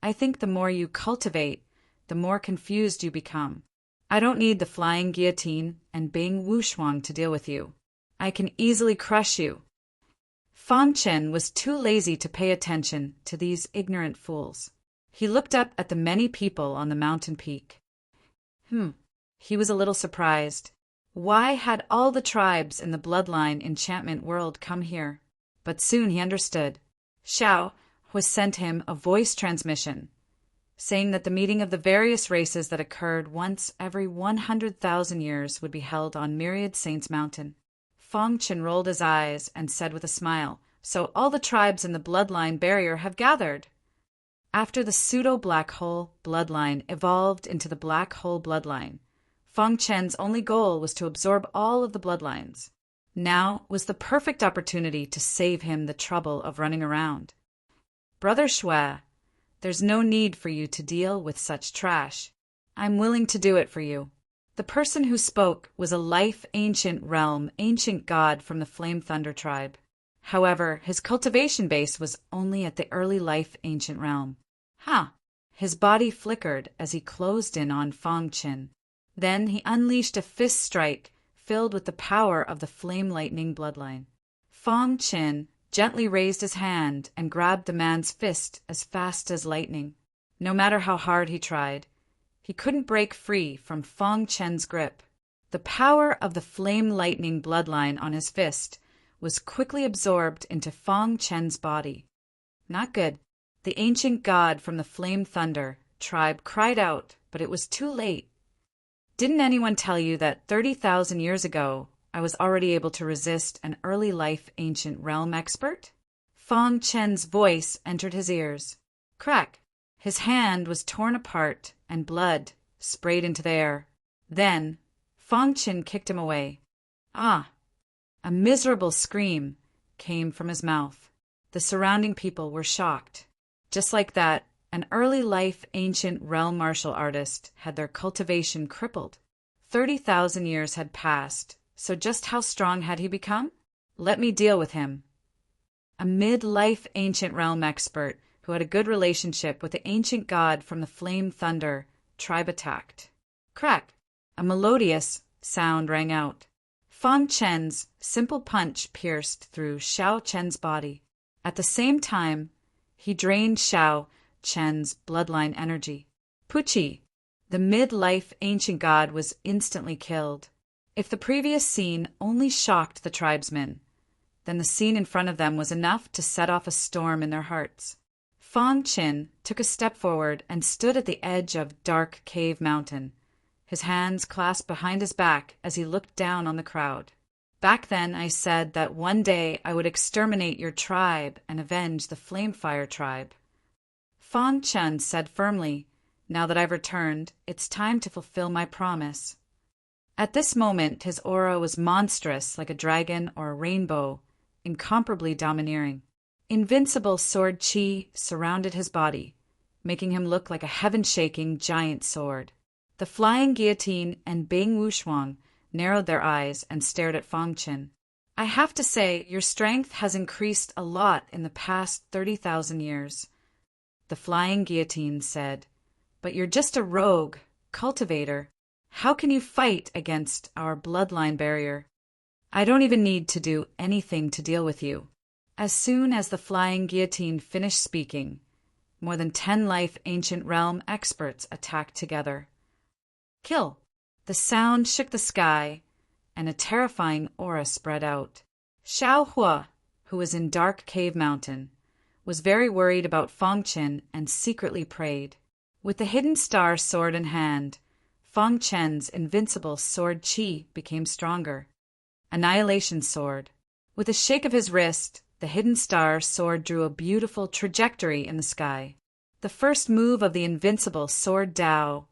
I think the more you cultivate, the more confused you become. I don't need the flying guillotine and Bing Wushuang to deal with you. I can easily crush you. Fang Chen was too lazy to pay attention to these ignorant fools. He looked up at the many people on the mountain peak. He was a little surprised. Why had all the tribes in the bloodline enchantment world come here? But soon he understood. Xiao was sent him a voice transmission, saying that the meeting of the various races that occurred once every 100,000 years would be held on Myriad Saints Mountain. Fang Chen rolled his eyes and said with a smile, So all the tribes in the bloodline barrier have gathered. After the pseudo-black hole bloodline evolved into the black hole bloodline, Fang Chen's only goal was to absorb all of the bloodlines. Now was the perfect opportunity to save him the trouble of running around. Brother Shui, there's no need for you to deal with such trash. I'm willing to do it for you. The person who spoke was a life ancient realm, ancient god from the Flame Thunder tribe. However, his cultivation base was only at the early life ancient realm. His body flickered as he closed in on Fang Qin. Then he unleashed a fist strike filled with the power of the flame lightning bloodline. Fang Qin gently raised his hand and grabbed the man's fist as fast as lightning. No matter how hard he tried, he couldn't break free from Fang Qin's grip. The power of the flame lightning bloodline on his fist was quickly absorbed into Fang Qin's body. Not good. The ancient god from the Flame Thunder tribe cried out, but it was too late. Didn't anyone tell you that 30,000 years ago I was already able to resist an early life ancient realm expert? Fang Qin's voice entered his ears. Crack! His hand was torn apart and blood sprayed into the air. Then Fang Qin kicked him away. A miserable scream came from his mouth. The surrounding people were shocked. Just like that, an early life ancient realm martial artist had their cultivation crippled. 30,000 years had passed, so just how strong had he become? Let me deal with him. A mid-life ancient realm expert who had a good relationship with the ancient god from the Flame Thunder tribe attacked. Crack! A melodious sound rang out. Fang Qin's simple punch pierced through Xiao Chen's body. At the same time, he drained Xiao Chen's bloodline energy. Puchi, the mid-life ancient god, was instantly killed. If the previous scene only shocked the tribesmen, then the scene in front of them was enough to set off a storm in their hearts. Fang Qin took a step forward and stood at the edge of Dark Cave Mountain, his hands clasped behind his back as he looked down on the crowd. Back then I said that one day I would exterminate your tribe and avenge the Flamefire tribe. Fang Qin said firmly, now that I've returned, it's time to fulfill my promise. At this moment his aura was monstrous like a dragon or a rainbow, incomparably domineering. Invincible sword qi surrounded his body, making him look like a heaven-shaking giant sword. The flying guillotine and Bing Wushuang narrowed their eyes and stared at Fang Qin. I have to say, your strength has increased a lot in the past 30,000 years. The flying guillotine said, but you're just a rogue, cultivator. How can you fight against our bloodline barrier? I don't even need to do anything to deal with you. As soon as the flying guillotine finished speaking, more than 10 life ancient realm experts attacked together. Kill! The sound shook the sky, and a terrifying aura spread out. Xiao Hua, who was in Dark Cave Mountain, was very worried about Fang Qin and secretly prayed. With the hidden star sword in hand, Fang Qin's invincible sword qi became stronger. Annihilation sword. With a shake of his wrist, the hidden star sword drew a beautiful trajectory in the sky. The first move of the invincible sword Dao,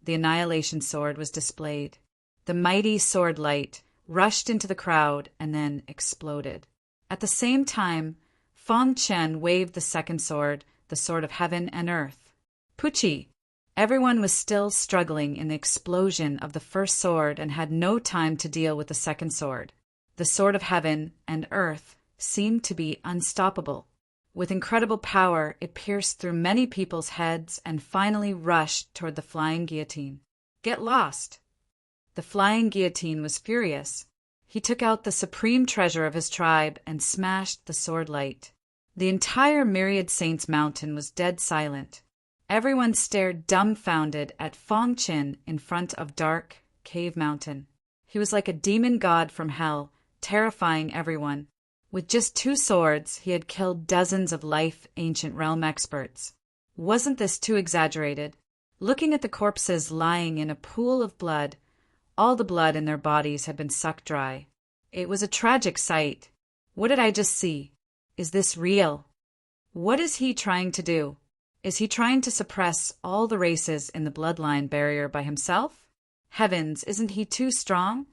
the annihilation sword, was displayed. The mighty sword light rushed into the crowd and then exploded. At the same time, Fang Qin waved the second sword, the sword of heaven and earth. Puchi! Everyone was still struggling in the explosion of the first sword and had no time to deal with the second sword. The sword of heaven and earth seemed to be unstoppable. With incredible power, it pierced through many people's heads and finally rushed toward the flying guillotine. Get lost! The flying guillotine was furious. He took out the supreme treasure of his tribe and smashed the sword light. The entire Myriad Saints Mountain was dead silent. Everyone stared dumbfounded at Fang Qin in front of Dark Cave Mountain. He was like a demon god from hell, terrifying everyone. With just 2 swords, he had killed dozens of life ancient realm experts. Wasn't this too exaggerated? Looking at the corpses lying in a pool of blood, all the blood in their bodies had been sucked dry. It was a tragic sight. What did I just see? Is this real? What is he trying to do? Is he trying to suppress all the races in the bloodline barrier by himself? Heavens, isn't he too strong?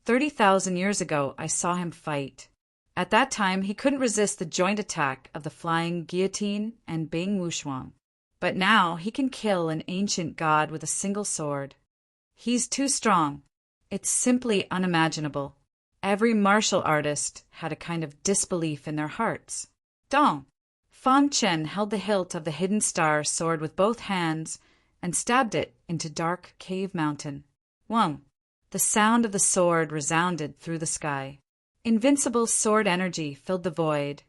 30,000 years ago, I saw him fight. At that time, he couldn't resist the joint attack of the flying guillotine and Bing Wuxuang. But now he can kill an ancient god with a single sword. He's too strong. It's simply unimaginable. Every martial artist had a kind of disbelief in their hearts. Dong! Fang Chen held the hilt of the hidden star sword with both hands and stabbed it into dark cave mountain. Wang! The sound of the sword resounded through the sky. Invincible sword energy filled the void,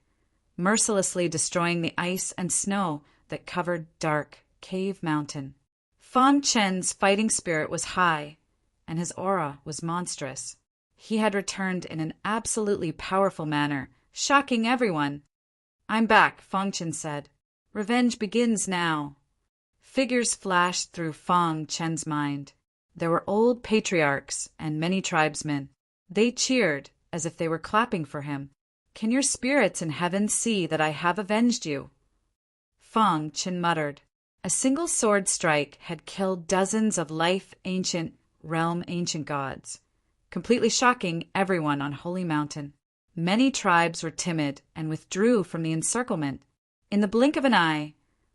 mercilessly destroying the ice and snow that covered dark cave mountain. Fang Chen's fighting spirit was high, and his aura was monstrous. He had returned in an absolutely powerful manner, shocking everyone. "I'm back," Fang Chen said. "Revenge begins now." Figures flashed through Fang Chen's mind. There were old patriarchs and many tribesmen. They cheered as if they were clapping for him. "Can your spirits in heaven see that I have avenged you?" Fang Chen muttered. A single sword strike had killed dozens of ancient gods, completely shocking everyone on Holy Mountain. Many tribes were timid and withdrew from the encirclement. In the blink of an eye,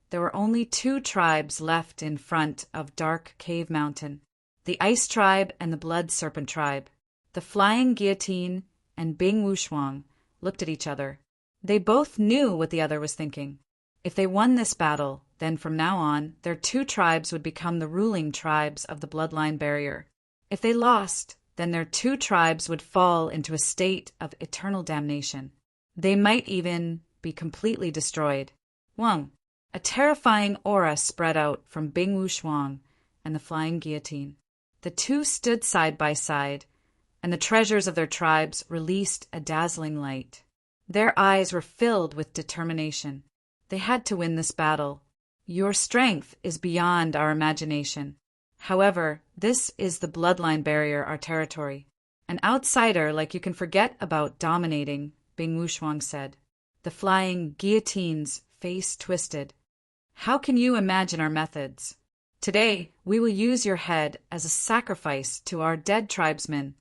there were only 2 tribes left in front of Dark Cave Mountain: the Ice Tribe and the Blood Serpent Tribe. The Flying Guillotine and Bing Wuxuang looked at each other. They both knew what the other was thinking. If they won this battle, then from now on, their 2 tribes would become the ruling tribes of the bloodline barrier. If they lost, then their 2 tribes would fall into a state of eternal damnation. They might even be completely destroyed. Wang! A terrifying aura spread out from Bing Wuxuang and the Flying Guillotine. The 2 stood side by side, and the treasures of their tribes released a dazzling light. Their eyes were filled with determination. They had to win this battle. "Your strength is beyond our imagination. However, this is the bloodline barrier, our territory. An outsider like you can forget about dominating," Bing Wuxuang said. The Flying Guillotine's face twisted. "How can you imagine our methods? Today, we will use your head as a sacrifice to our dead tribesmen."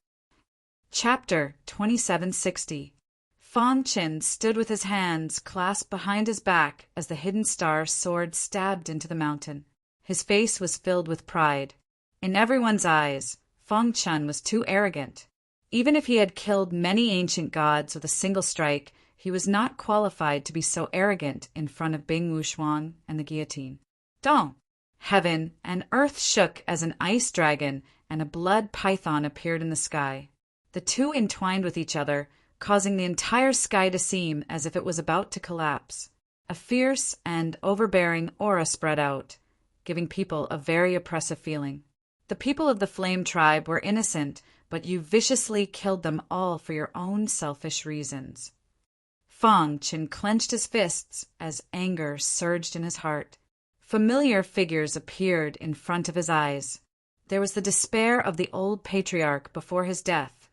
Chapter 2760. Fang Chen stood with his hands clasped behind his back as the hidden star sword stabbed into the mountain. His face was filled with pride. In everyone's eyes, Fang Chen was too arrogant. Even if he had killed many ancient gods with a single strike, he was not qualified to be so arrogant in front of Bing Wuxuang and the guillotine. Dong! Heaven and earth shook as an ice dragon and a blood python appeared in the sky. The 2 entwined with each other, causing the entire sky to seem as if it was about to collapse. A fierce and overbearing aura spread out, giving people a very oppressive feeling. The people of the Flame Tribe were innocent, but you viciously killed them all for your own selfish reasons. Fang Chen clenched his fists as anger surged in his heart. Familiar figures appeared in front of his eyes. There was the despair of the old patriarch before his death,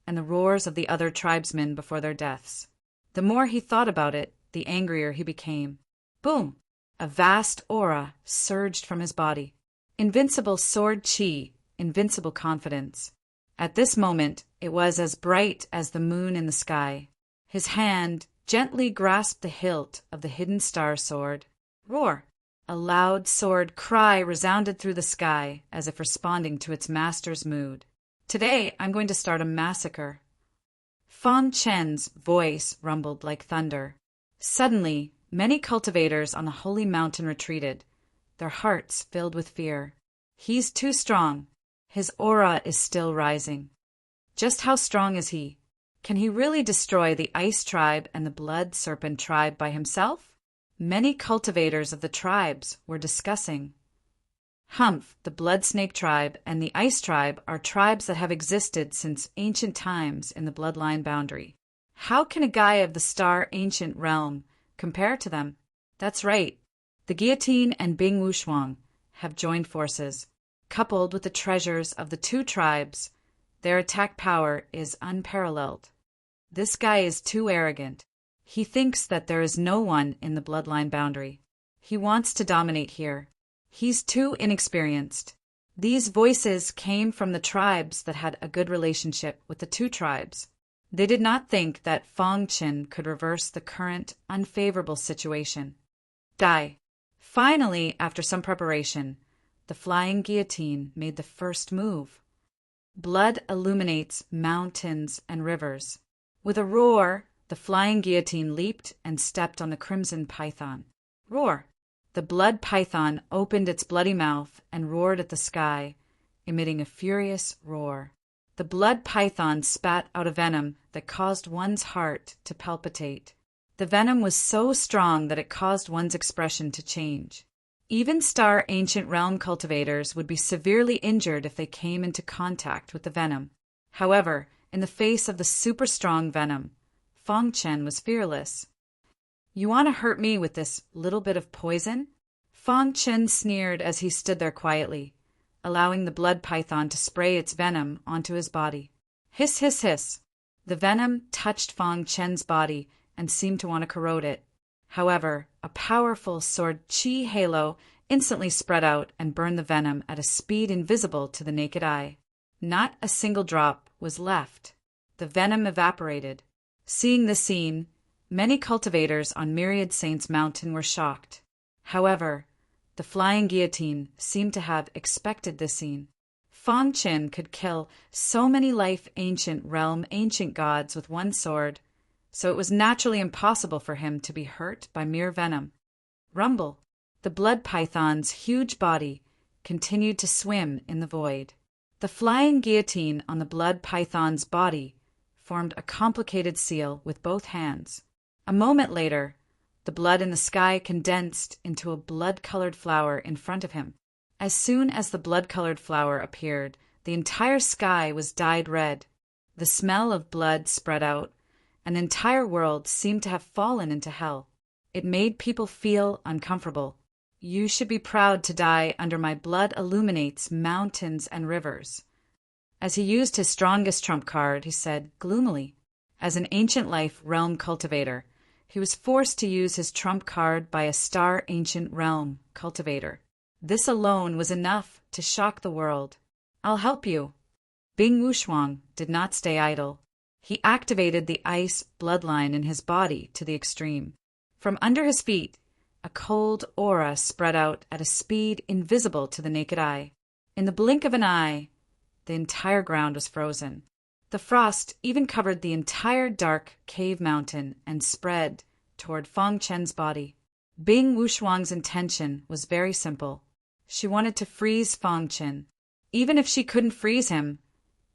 and the roars of the other tribesmen before their deaths. The more he thought about it, the angrier he became. Boom! A vast aura surged from his body. Invincible sword chi, invincible confidence. At this moment, it was as bright as the moon in the sky. His hand gently grasped the hilt of the hidden star sword. Roar! A loud sword cry resounded through the sky as if responding to its master's mood. "Today, I'm going to start a massacre." Fang Chen's voice rumbled like thunder. Suddenly, many cultivators on the holy mountain retreated, their hearts filled with fear. He's too strong. His aura is still rising. Just how strong is he? Can he really destroy the Ice Tribe and the Blood Serpent Tribe by himself? Many cultivators of the tribes were discussing. Humph, the Blood Snake Tribe, and the Ice Tribe are tribes that have existed since ancient times in the bloodline boundary. How can a guy of the Star Ancient Realm compare to them? That's right. The Guillotine and Bing Wuxuang have joined forces. Coupled with the treasures of the 2 tribes, their attack power is unparalleled. This guy is too arrogant. He thinks that there is no one in the bloodline boundary. He wants to dominate here. He's too inexperienced. These voices came from the tribes that had a good relationship with the two tribes. They did not think that Fong Qin could reverse the current unfavorable situation. Die. Finally, after some preparation, the flying guillotine made the first move. Blood illuminates mountains and rivers. With a roar, the flying guillotine leaped and stepped on the crimson python. Roar! The blood python opened its bloody mouth and roared at the sky, emitting a furious roar. The blood python spat out a venom that caused one's heart to palpitate. The venom was so strong that it caused one's expression to change. Even Star Ancient Realm cultivators would be severely injured if they came into contact with the venom. However, in the face of the super strong venom, Fong Chen was fearless. You want to hurt me with this little bit of poison? Fong Chen sneered as he stood there quietly, allowing the blood python to spray its venom onto his body. Hiss, hiss, hiss. The venom touched Fong Chen's body and seemed to want to corrode it. However, a powerful sword chi halo instantly spread out and burned the venom at a speed invisible to the naked eye. Not a single drop was left. The venom evaporated. Seeing this scene, many cultivators on Myriad Saints Mountain were shocked. However, the flying guillotine seemed to have expected this scene. Fong Qin could kill so many life ancient realm ancient gods with one sword, so it was naturally impossible for him to be hurt by mere venom. Rumble! The blood python's huge body continued to swim in the void. The flying guillotine on the blood python's body formed a complicated seal with both hands. A moment later, the blood in the sky condensed into a blood-colored flower in front of him. As soon as the blood-colored flower appeared, the entire sky was dyed red. The smell of blood spread out, and the entire world seemed to have fallen into hell. It made people feel uncomfortable. You should be proud to die under my blood illuminates mountains and rivers. As he used his strongest trump card, he said gloomily. As an ancient life realm cultivator, he was forced to use his trump card by a star ancient realm cultivator. This alone was enough to shock the world. I'll help you. Bing Wuxuang did not stay idle. He activated the ice bloodline in his body to the extreme. From under his feet, a cold aura spread out at a speed invisible to the naked eye. In the blink of an eye, the entire ground was frozen. The frost even covered the entire dark cave mountain and spread toward Fong Chen's body. Bing Wuxuang's intention was very simple. She wanted to freeze Fong Chen. Even if she couldn't freeze him,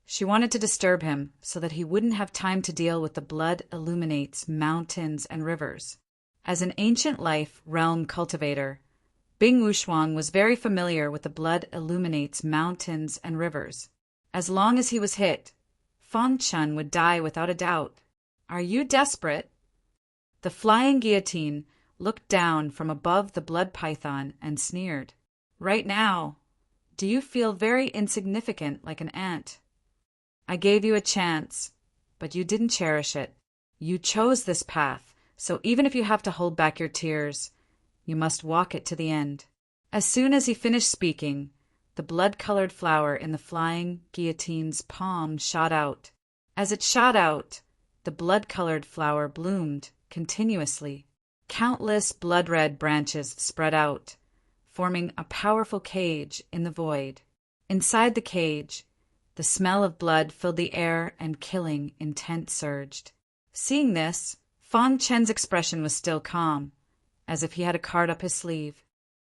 she wanted to disturb him so that he wouldn't have time to deal with the blood illuminates mountains and rivers. As an ancient life realm cultivator, Bing Wuxuang was very familiar with the blood illuminates mountains and rivers. As long as he was hit, Fong Chen would die without a doubt. Are you desperate? The flying guillotine looked down from above the blood python and sneered. Right now, do you feel very insignificant like an ant? I gave you a chance, but you didn't cherish it. You chose this path, so even if you have to hold back your tears, you must walk it to the end. As soon as he finished speaking, the blood-colored flower in the flying guillotine's palm shot out. As it shot out, the blood-colored flower bloomed continuously. Countless blood-red branches spread out, forming a powerful cage in the void. Inside the cage, the smell of blood filled the air and killing intent surged. Seeing this, Fong Chen's expression was still calm, as if he had a card up his sleeve.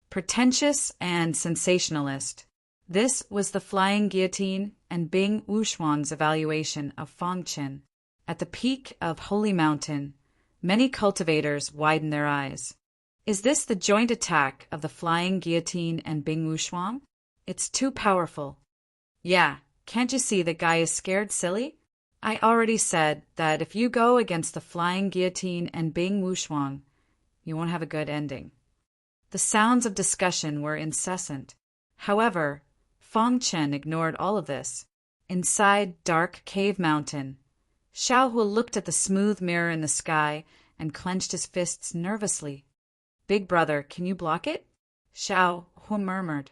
Pretentious and sensationalist. This was the flying guillotine and Bing Wuxuang's evaluation of Fong Chen. At the peak of Holy Mountain, many cultivators widened their eyes. Is this the joint attack of the flying guillotine and Bing Wuxuang? It's too powerful. Yeah, can't you see the guy is scared silly? I already said that if you go against the flying guillotine and Bing Wuxuang, you won't have a good ending. The sounds of discussion were incessant. However, Fong Chen ignored all of this. Inside Dark Cave Mountain, Xiaohu looked at the smooth mirror in the sky and clenched his fists nervously. Big brother, can you block it? Xiaohu murmured.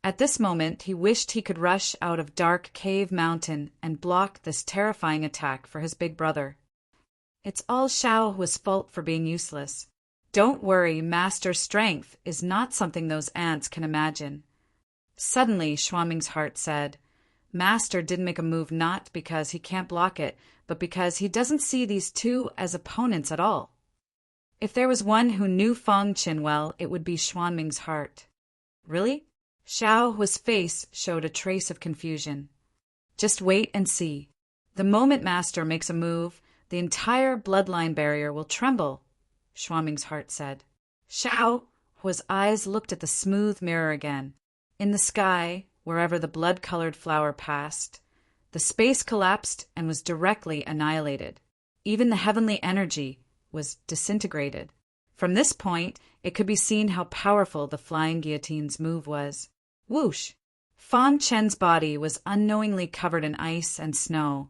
At this moment, he wished he could rush out of dark cave mountain and block this terrifying attack for his big brother. It's all Xiaohu's fault for being useless. Don't worry, Master Strength is not something those ants can imagine. Suddenly, Xuanming's heart said, Master didn't make a move not because he can't block it, but because he doesn't see these two as opponents at all. If there was one who knew Fang Qin well, it would be Xuanming's heart. Really? Xiaohu's face showed a trace of confusion. Just wait and see. The moment Master makes a move, the entire bloodline barrier will tremble, Xuanming's heart said. Xiaohu's eyes looked at the smooth mirror again. In the sky, wherever the blood-colored flower passed, the space collapsed and was directly annihilated. Even the heavenly energy was disintegrated. From this point, it could be seen how powerful the flying guillotine's move was. Whoosh! Fang Chen's body was unknowingly covered in ice and snow,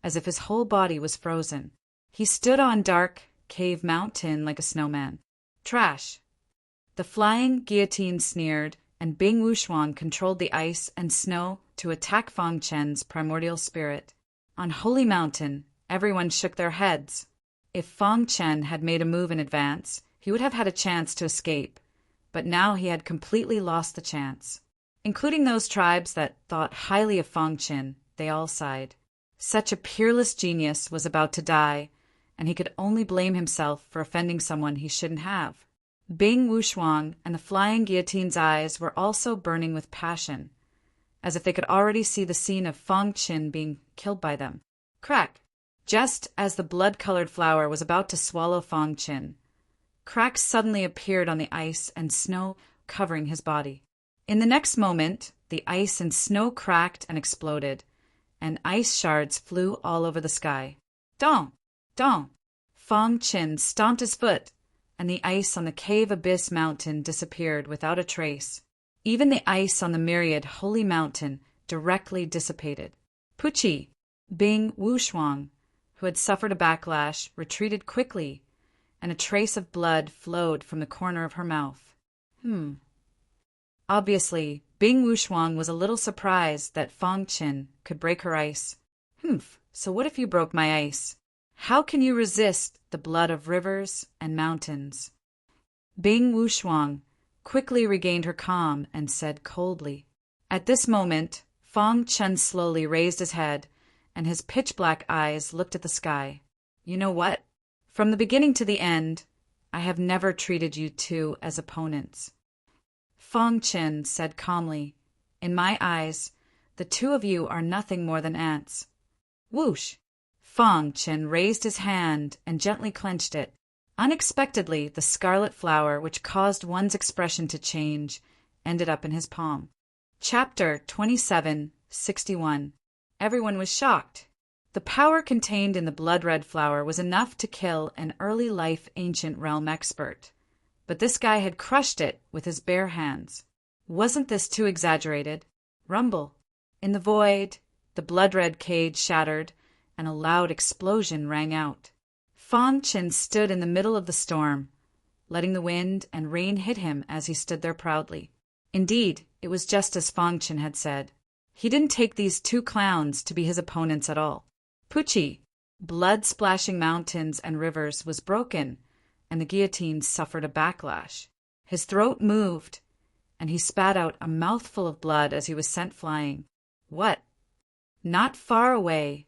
as if his whole body was frozen. He stood on dark cave mountain like a snowman. Trash! The flying guillotine sneered, and Bing Wuxuang controlled the ice and snow to attack Fang Chen's primordial spirit. On Holy Mountain, everyone shook their heads. If Fang Chen had made a move in advance, he would have had a chance to escape, but now he had completely lost the chance. Including those tribes that thought highly of Fang Chen, they all sighed. Such a peerless genius was about to die, and he could only blame himself for offending someone he shouldn't have. Bing Wuxuang and the flying guillotine's eyes were also burning with passion, as if they could already see the scene of Fang Chen being killed by them. Crack! Just as the blood-colored flower was about to swallow Fang Chen, cracks suddenly appeared on the ice and snow covering his body. In the next moment, the ice and snow cracked and exploded, and ice shards flew all over the sky. Dong! Dong! Fang Chen stomped his foot, and the ice on the cave abyss mountain disappeared without a trace. Even the ice on the myriad holy mountain directly dissipated. Puchi, Bing Wuxuang, who had suffered a backlash, retreated quickly, and a trace of blood flowed from the corner of her mouth. Obviously, Bing Wuxuang was a little surprised that Fang Chen could break her ice. So what if you broke my ice? How can you resist the blood of rivers and mountains? Bing Wuxuang quickly regained her calm and said coldly. At this moment, Fang Chen slowly raised his head, and his pitch-black eyes looked at the sky. You know what? From the beginning to the end, I have never treated you two as opponents. Fang Chen said calmly, In my eyes, the two of you are nothing more than ants. Whoosh! Fang Chen raised his hand and gently clenched it. Unexpectedly, the scarlet flower, which caused one's expression to change, ended up in his palm. Chapter 2761. Everyone was shocked. The power contained in the blood-red flower was enough to kill an early-life ancient realm expert. But this guy had crushed it with his bare hands. Wasn't this too exaggerated? Rumble. In the void, the blood-red cage shattered, and a loud explosion rang out. Fang Chen stood in the middle of the storm, letting the wind and rain hit him as he stood there proudly. Indeed, it was just as Fang Chen had said. He didn't take these two clowns to be his opponents at all. Puchi, blood-splashing mountains and rivers, was broken, and the guillotine suffered a backlash. His throat moved, and he spat out a mouthful of blood as he was sent flying. What? Not far away,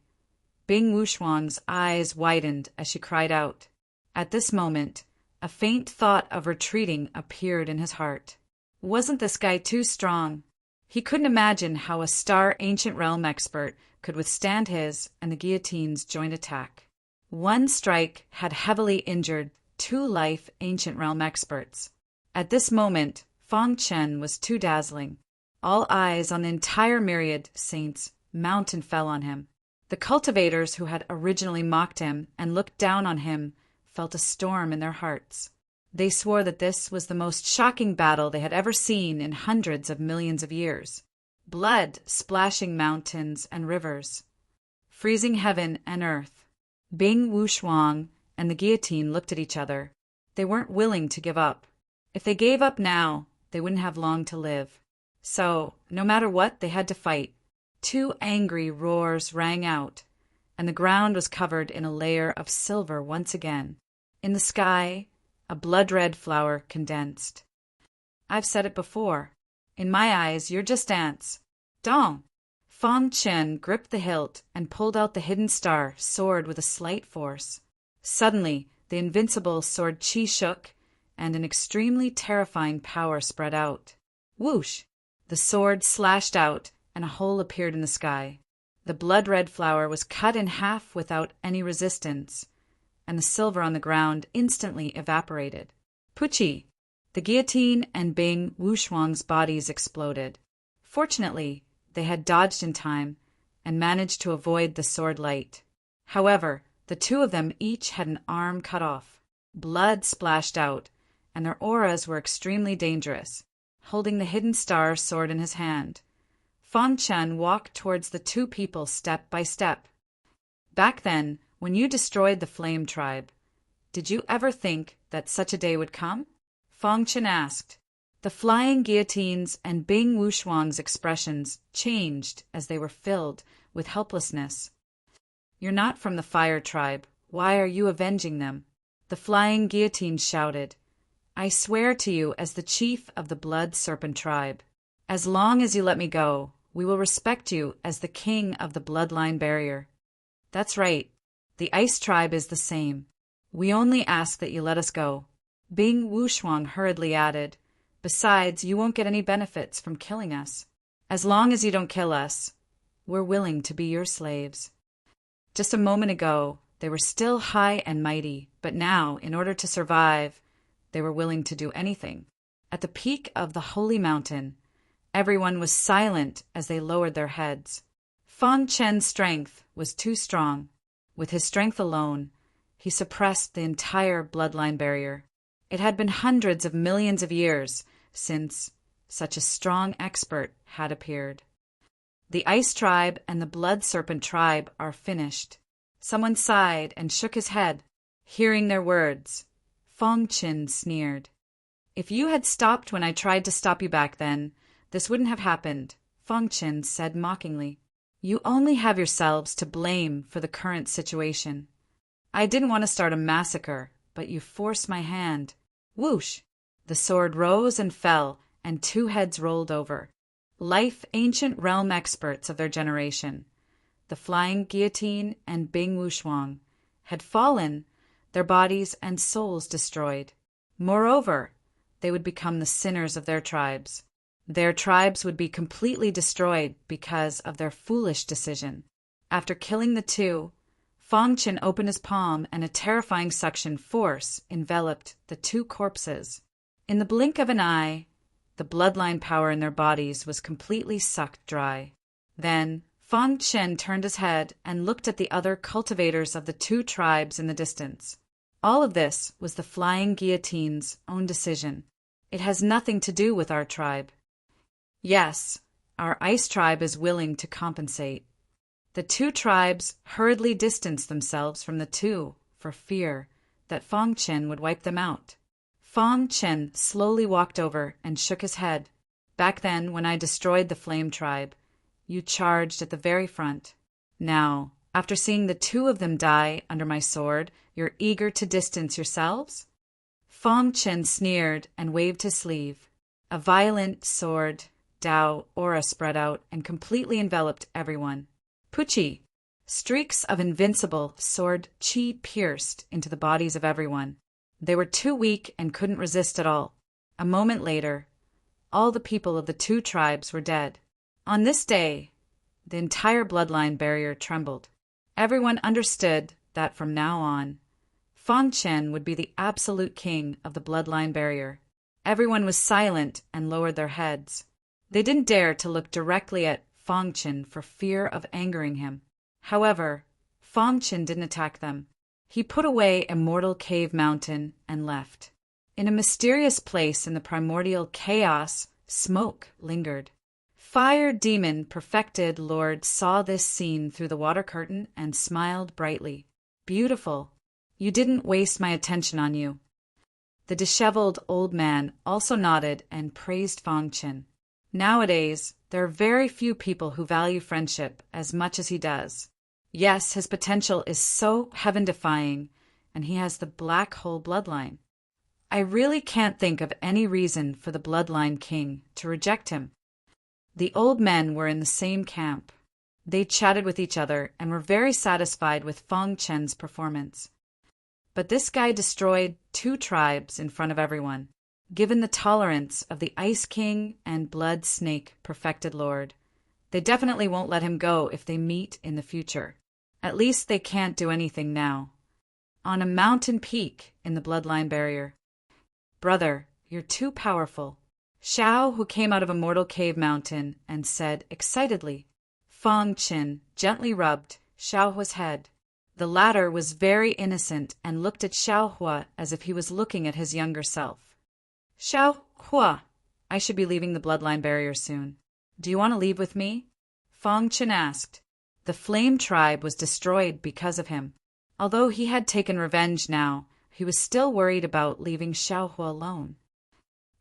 Bing Wuxuang's eyes widened as she cried out. At this moment, a faint thought of retreating appeared in his heart. Wasn't this guy too strong? He couldn't imagine how a star ancient realm expert could withstand his and the guillotine's joint attack. One strike had heavily injured two life ancient realm experts. At this moment, Fang Chen was too dazzling. All eyes on the entire myriad saints mountain fell on him. The cultivators who had originally mocked him and looked down on him felt a storm in their hearts. They swore that this was the most shocking battle they had ever seen in hundreds of millions of years. Blood splashing mountains and rivers, freezing heaven and earth. Bing Wuxuang and the guillotine looked at each other. They weren't willing to give up. If they gave up now, they wouldn't have long to live. So, no matter what, they had to fight. Two angry roars rang out, and the ground was covered in a layer of silver once again. In the sky, a blood-red flower condensed. I've said it before. In my eyes, you're just ants. Dong! Fang Chen gripped the hilt and pulled out the hidden star sword with a slight force. Suddenly, the invincible sword chi shook, and an extremely terrifying power spread out. Whoosh! The sword slashed out, and a hole appeared in the sky. The blood-red flower was cut in half without any resistance, and the silver on the ground instantly evaporated. Puchi! The guillotine and Bing Wushuang's bodies exploded. Fortunately, they had dodged in time and managed to avoid the sword light. However, the two of them each had an arm cut off. Blood splashed out, and their auras were extremely dangerous. Holding the hidden star sword in his hand, Fang Chen walked towards the two people step by step. Back then, when you destroyed the Flame Tribe, did you ever think that such a day would come? Fang Chen asked. The flying guillotines and Bing Wushuang's expressions changed as they were filled with helplessness. You're not from the Fire Tribe. Why are you avenging them? The flying guillotine shouted. I swear to you as the chief of the Blood Serpent Tribe. As long as you let me go, we will respect you as the king of the bloodline barrier. That's right. The Ice Tribe is the same. We only ask that you let us go. Bing Wushuang hurriedly added. Besides, you won't get any benefits from killing us. As long as you don't kill us, we're willing to be your slaves. Just a moment ago, they were still high and mighty, but now, in order to survive, they were willing to do anything. At the peak of the holy mountain, everyone was silent as they lowered their heads. Fang Chen's strength was too strong. With his strength alone, he suppressed the entire bloodline barrier. It had been hundreds of millions of years since such a strong expert had appeared. The Ice Tribe and the Blood Serpent Tribe are finished. Someone sighed and shook his head. Hearing their words, Fang Chen sneered. If you had stopped when I tried to stop you back then, this wouldn't have happened, Fang Chen said mockingly. You only have yourselves to blame for the current situation. I didn't want to start a massacre, but you forced my hand. Whoosh! The sword rose and fell, and two heads rolled over. Life ancient realm experts of their generation, the flying guillotine and Bing Wushuang, had fallen, their bodies and souls destroyed. Moreover, they would become the sinners of their tribes. Their tribes would be completely destroyed because of their foolish decision. After killing the two, Fang Chen opened his palm and a terrifying suction force enveloped the two corpses. In the blink of an eye, the bloodline power in their bodies was completely sucked dry. Then, Fang Chen turned his head and looked at the other cultivators of the two tribes in the distance. All of this was the flying guillotine's own decision. It has nothing to do with our tribe. Yes, our Ice Tribe is willing to compensate. The two tribes hurriedly distanced themselves from the two for fear that Fang Chen would wipe them out. Fang Chen slowly walked over and shook his head. Back then, when I destroyed the Flame Tribe, you charged at the very front. Now, after seeing the two of them die under my sword, you're eager to distance yourselves? Fang Chen sneered and waved his sleeve. A violent sword Dao aura spread out and completely enveloped everyone. Puchi! Streaks of invincible sword chi pierced into the bodies of everyone. They were too weak and couldn't resist at all. A moment later, all the people of the two tribes were dead. On this day, the entire bloodline barrier trembled. Everyone understood that from now on, Fang Chen would be the absolute king of the bloodline barrier. Everyone was silent and lowered their heads. They didn't dare to look directly at Fang Chen for fear of angering him. However, Fang Chen didn't attack them. He put away Immortal Cave Mountain and left. In a mysterious place in the primordial chaos, smoke lingered. Fire Demon Perfected Lord saw this scene through the water curtain and smiled brightly. Beautiful. You didn't waste my attention on you. The disheveled old man also nodded and praised Fang Chen. Nowadays, there are very few people who value friendship as much as he does. Yes, his potential is so heaven-defying, and he has the black hole bloodline. I really can't think of any reason for the bloodline king to reject him. The old men were in the same camp. They chatted with each other and were very satisfied with Fang Chen's performance. But this guy destroyed 2 tribes in front of everyone. Given the tolerance of the Ice King and Blood Snake Perfected Lord, they definitely won't let him go if they meet in the future. At least they can't do anything now. On a mountain peak in the bloodline barrier. Brother, you're too powerful. Xiao, who came out of a mortal cave mountain and said excitedly. Fang Chen gently rubbed Xiaohua's head. The latter was very innocent and looked at Xiaohua as if he was looking at his younger self. Xiaohua, I should be leaving the bloodline barrier soon. Do you want to leave with me? Fang Chen asked. The Flame tribe was destroyed because of him. Although he had taken revenge now, he was still worried about leaving Xiaohua alone.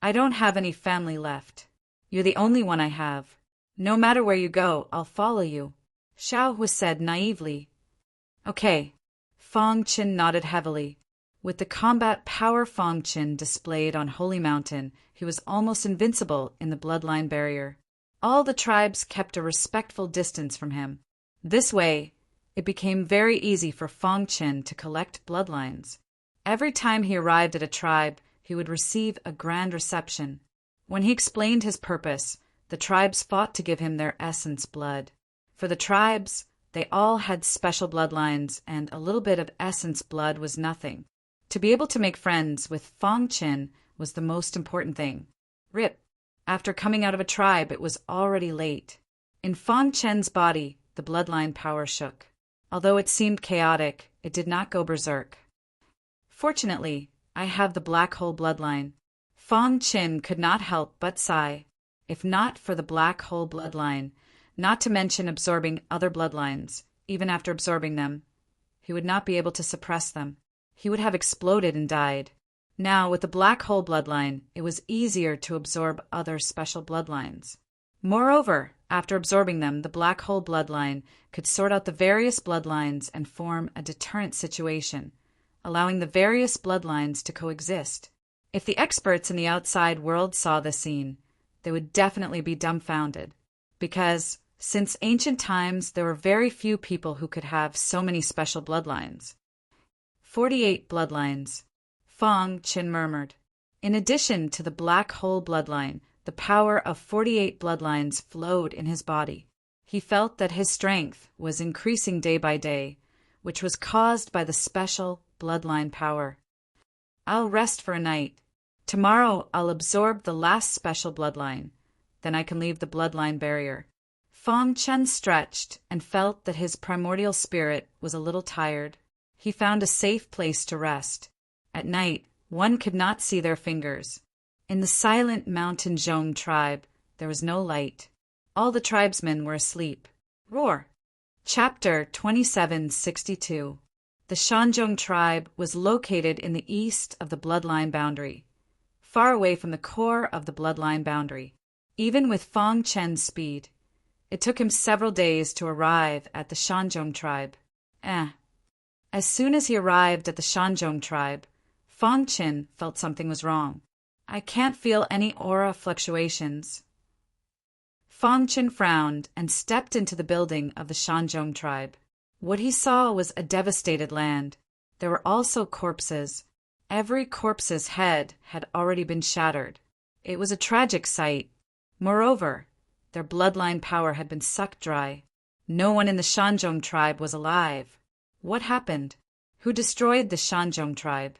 I don't have any family left. You're the only one I have. No matter where you go, I'll follow you, Xiaohua said naively. Okay. Fang Chen nodded heavily. With the combat power Fang Chen displayed on Holy Mountain, he was almost invincible in the bloodline barrier. All the tribes kept a respectful distance from him. This way, it became very easy for Fang Chen to collect bloodlines. Every time he arrived at a tribe, he would receive a grand reception. When he explained his purpose, the tribes fought to give him their essence blood. For the tribes, they all had special bloodlines, and a little bit of essence blood was nothing. To be able to make friends with Fang Chen was the most important thing. Rip. After coming out of a tribe, it was already late. In Fang Chen's body, the bloodline power shook. Although it seemed chaotic, it did not go berserk. Fortunately, I have the black hole bloodline. Fang Chen could not help but sigh. If not for the black hole bloodline, not to mention absorbing other bloodlines, even after absorbing them, he would not be able to suppress them. He would have exploded and died. Now, with the black hole bloodline, it was easier to absorb other special bloodlines. Moreover, after absorbing them, the black hole bloodline could sort out the various bloodlines and form a deterrent situation, allowing the various bloodlines to coexist. If the experts in the outside world saw this scene, they would definitely be dumbfounded, because since ancient times there were very few people who could have so many special bloodlines. 48 bloodlines, Fang Chen murmured. In addition to the black hole bloodline, the power of 48 bloodlines flowed in his body. He felt that his strength was increasing day by day, which was caused by the special bloodline power. I'll rest for a night. Tomorrow I'll absorb the last special bloodline. Then I can leave the bloodline barrier. Fang Chen stretched and felt that his primordial spirit was a little tired. He found a safe place to rest. At night, one could not see their fingers. In the silent mountain Zhong tribe, there was no light. All the tribesmen were asleep. Roar! Chapter 2762. The Shanzhong tribe was located in the east of the bloodline boundary, far away from the core of the bloodline boundary. Even with Fang Chen's speed, it took him several days to arrive at the Shanzhong tribe. As soon as he arrived at the Shanzhong tribe, Fang Chen felt something was wrong. I can't feel any aura fluctuations. Fang Chen frowned and stepped into the building of the Shanzhong tribe. What he saw was a devastated land. There were also corpses. Every corpse's head had already been shattered. It was a tragic sight. Moreover, their bloodline power had been sucked dry. No one in the Shanzhong tribe was alive. What happened? Who destroyed the Shanzhong tribe?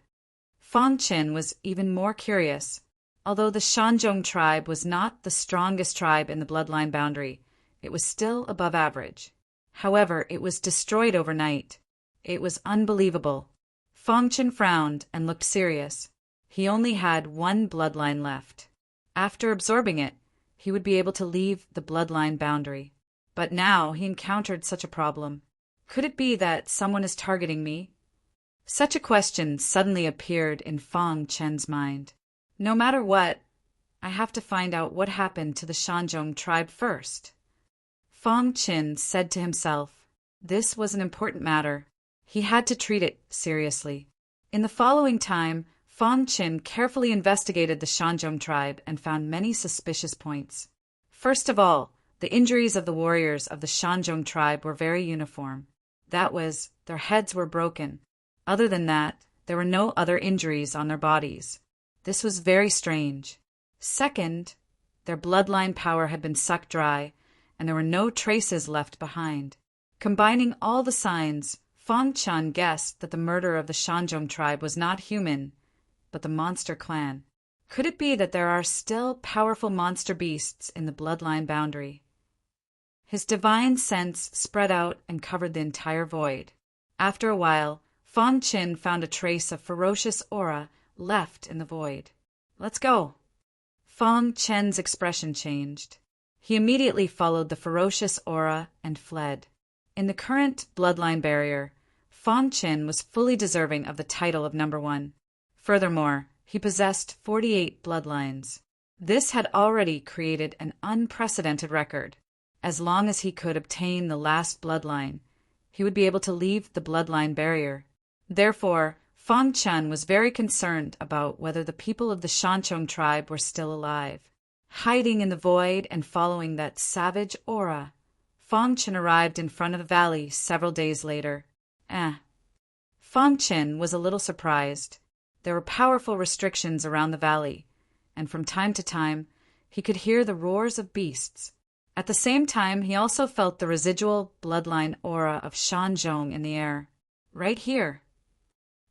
Fang Chen was even more curious. Although the Shanzhong tribe was not the strongest tribe in the bloodline boundary, it was still above average. However, it was destroyed overnight. It was unbelievable. Fang Chen frowned and looked serious. He only had one bloodline left. After absorbing it, he would be able to leave the bloodline boundary. But now he encountered such a problem. Could it be that someone is targeting me? Such a question suddenly appeared in Fang Chen's mind. No matter what, I have to find out what happened to the Shanzhong tribe first. Fang Qin said to himself. This was an important matter. He had to treat it seriously. In the following time, Fang Qin carefully investigated the Shanzhong tribe and found many suspicious points. First of all, the injuries of the warriors of the Shanzhong tribe were very uniform. That was, their heads were broken. Other than that, there were no other injuries on their bodies. This was very strange. Second, their bloodline power had been sucked dry, and there were no traces left behind. Combining all the signs, Fang Qian guessed that the murder of the Shanzhong tribe was not human, but the monster clan. Could it be that there are still powerful monster beasts in the bloodline boundary? His divine sense spread out and covered the entire void. After a while, Fang Qin found a trace of ferocious aura left in the void. Let's go. Fang Qian's expression changed. He immediately followed the ferocious aura and fled. In the current bloodline barrier, Fang Qin was fully deserving of the title of number 1. Furthermore, he possessed 48 bloodlines. This had already created an unprecedented record. As long as he could obtain the last bloodline, he would be able to leave the bloodline barrier. Therefore, Fang Qian was very concerned about whether the people of the Shanzhong tribe were still alive. Hiding in the void and following that savage aura, Fang Qian arrived in front of the valley several days later. Fang Qian was a little surprised. There were powerful restrictions around the valley, and from time to time, he could hear the roars of beasts. At the same time, he also felt the residual bloodline aura of Shanzhong in the air. Right here.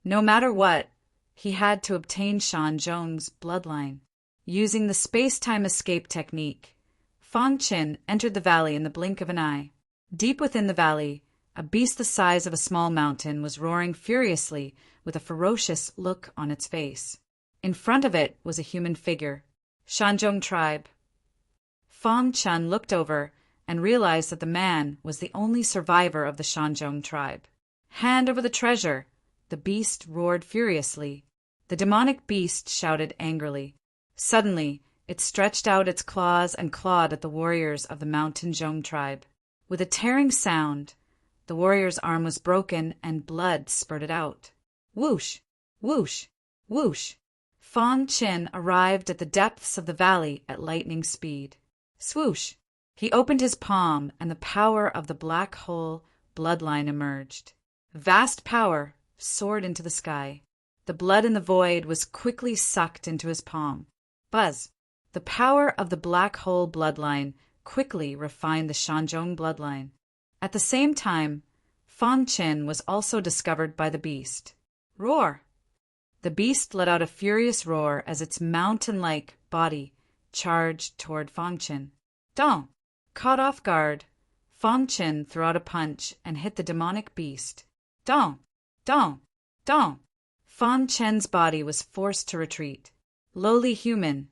No matter what, he had to obtain Shanzhong's bloodline. Using the space-time escape technique, Fang Qian entered the valley in the blink of an eye. Deep within the valley, a beast the size of a small mountain was roaring furiously with a ferocious look on its face. In front of it was a human figure. Shanzhong tribe. Fang Qian looked over and realized that the man was the only survivor of the Shanzhong tribe. Hand over the treasure! The beast roared furiously. The demonic beast shouted angrily. Suddenly, it stretched out its claws and clawed at the warriors of the Mountain Zhong tribe. With a tearing sound, the warrior's arm was broken and blood spurted out. Whoosh! Whoosh! Whoosh! Fang Qian arrived at the depths of the valley at lightning speed. Swoosh! He opened his palm, and the power of the black hole bloodline emerged. Vast power soared into the sky. The blood in the void was quickly sucked into his palm. Buzz! The power of the black hole bloodline quickly refined the Shanzhong bloodline. At the same time, Fang Qian was also discovered by the beast. Roar! The beast let out a furious roar as its mountain-like body charged toward Fang Qian. Dong! Caught off guard, Fang Qian threw out a punch and hit the demonic beast. Dong! Dong! Dong! Fang Qian's body was forced to retreat. Lowly human.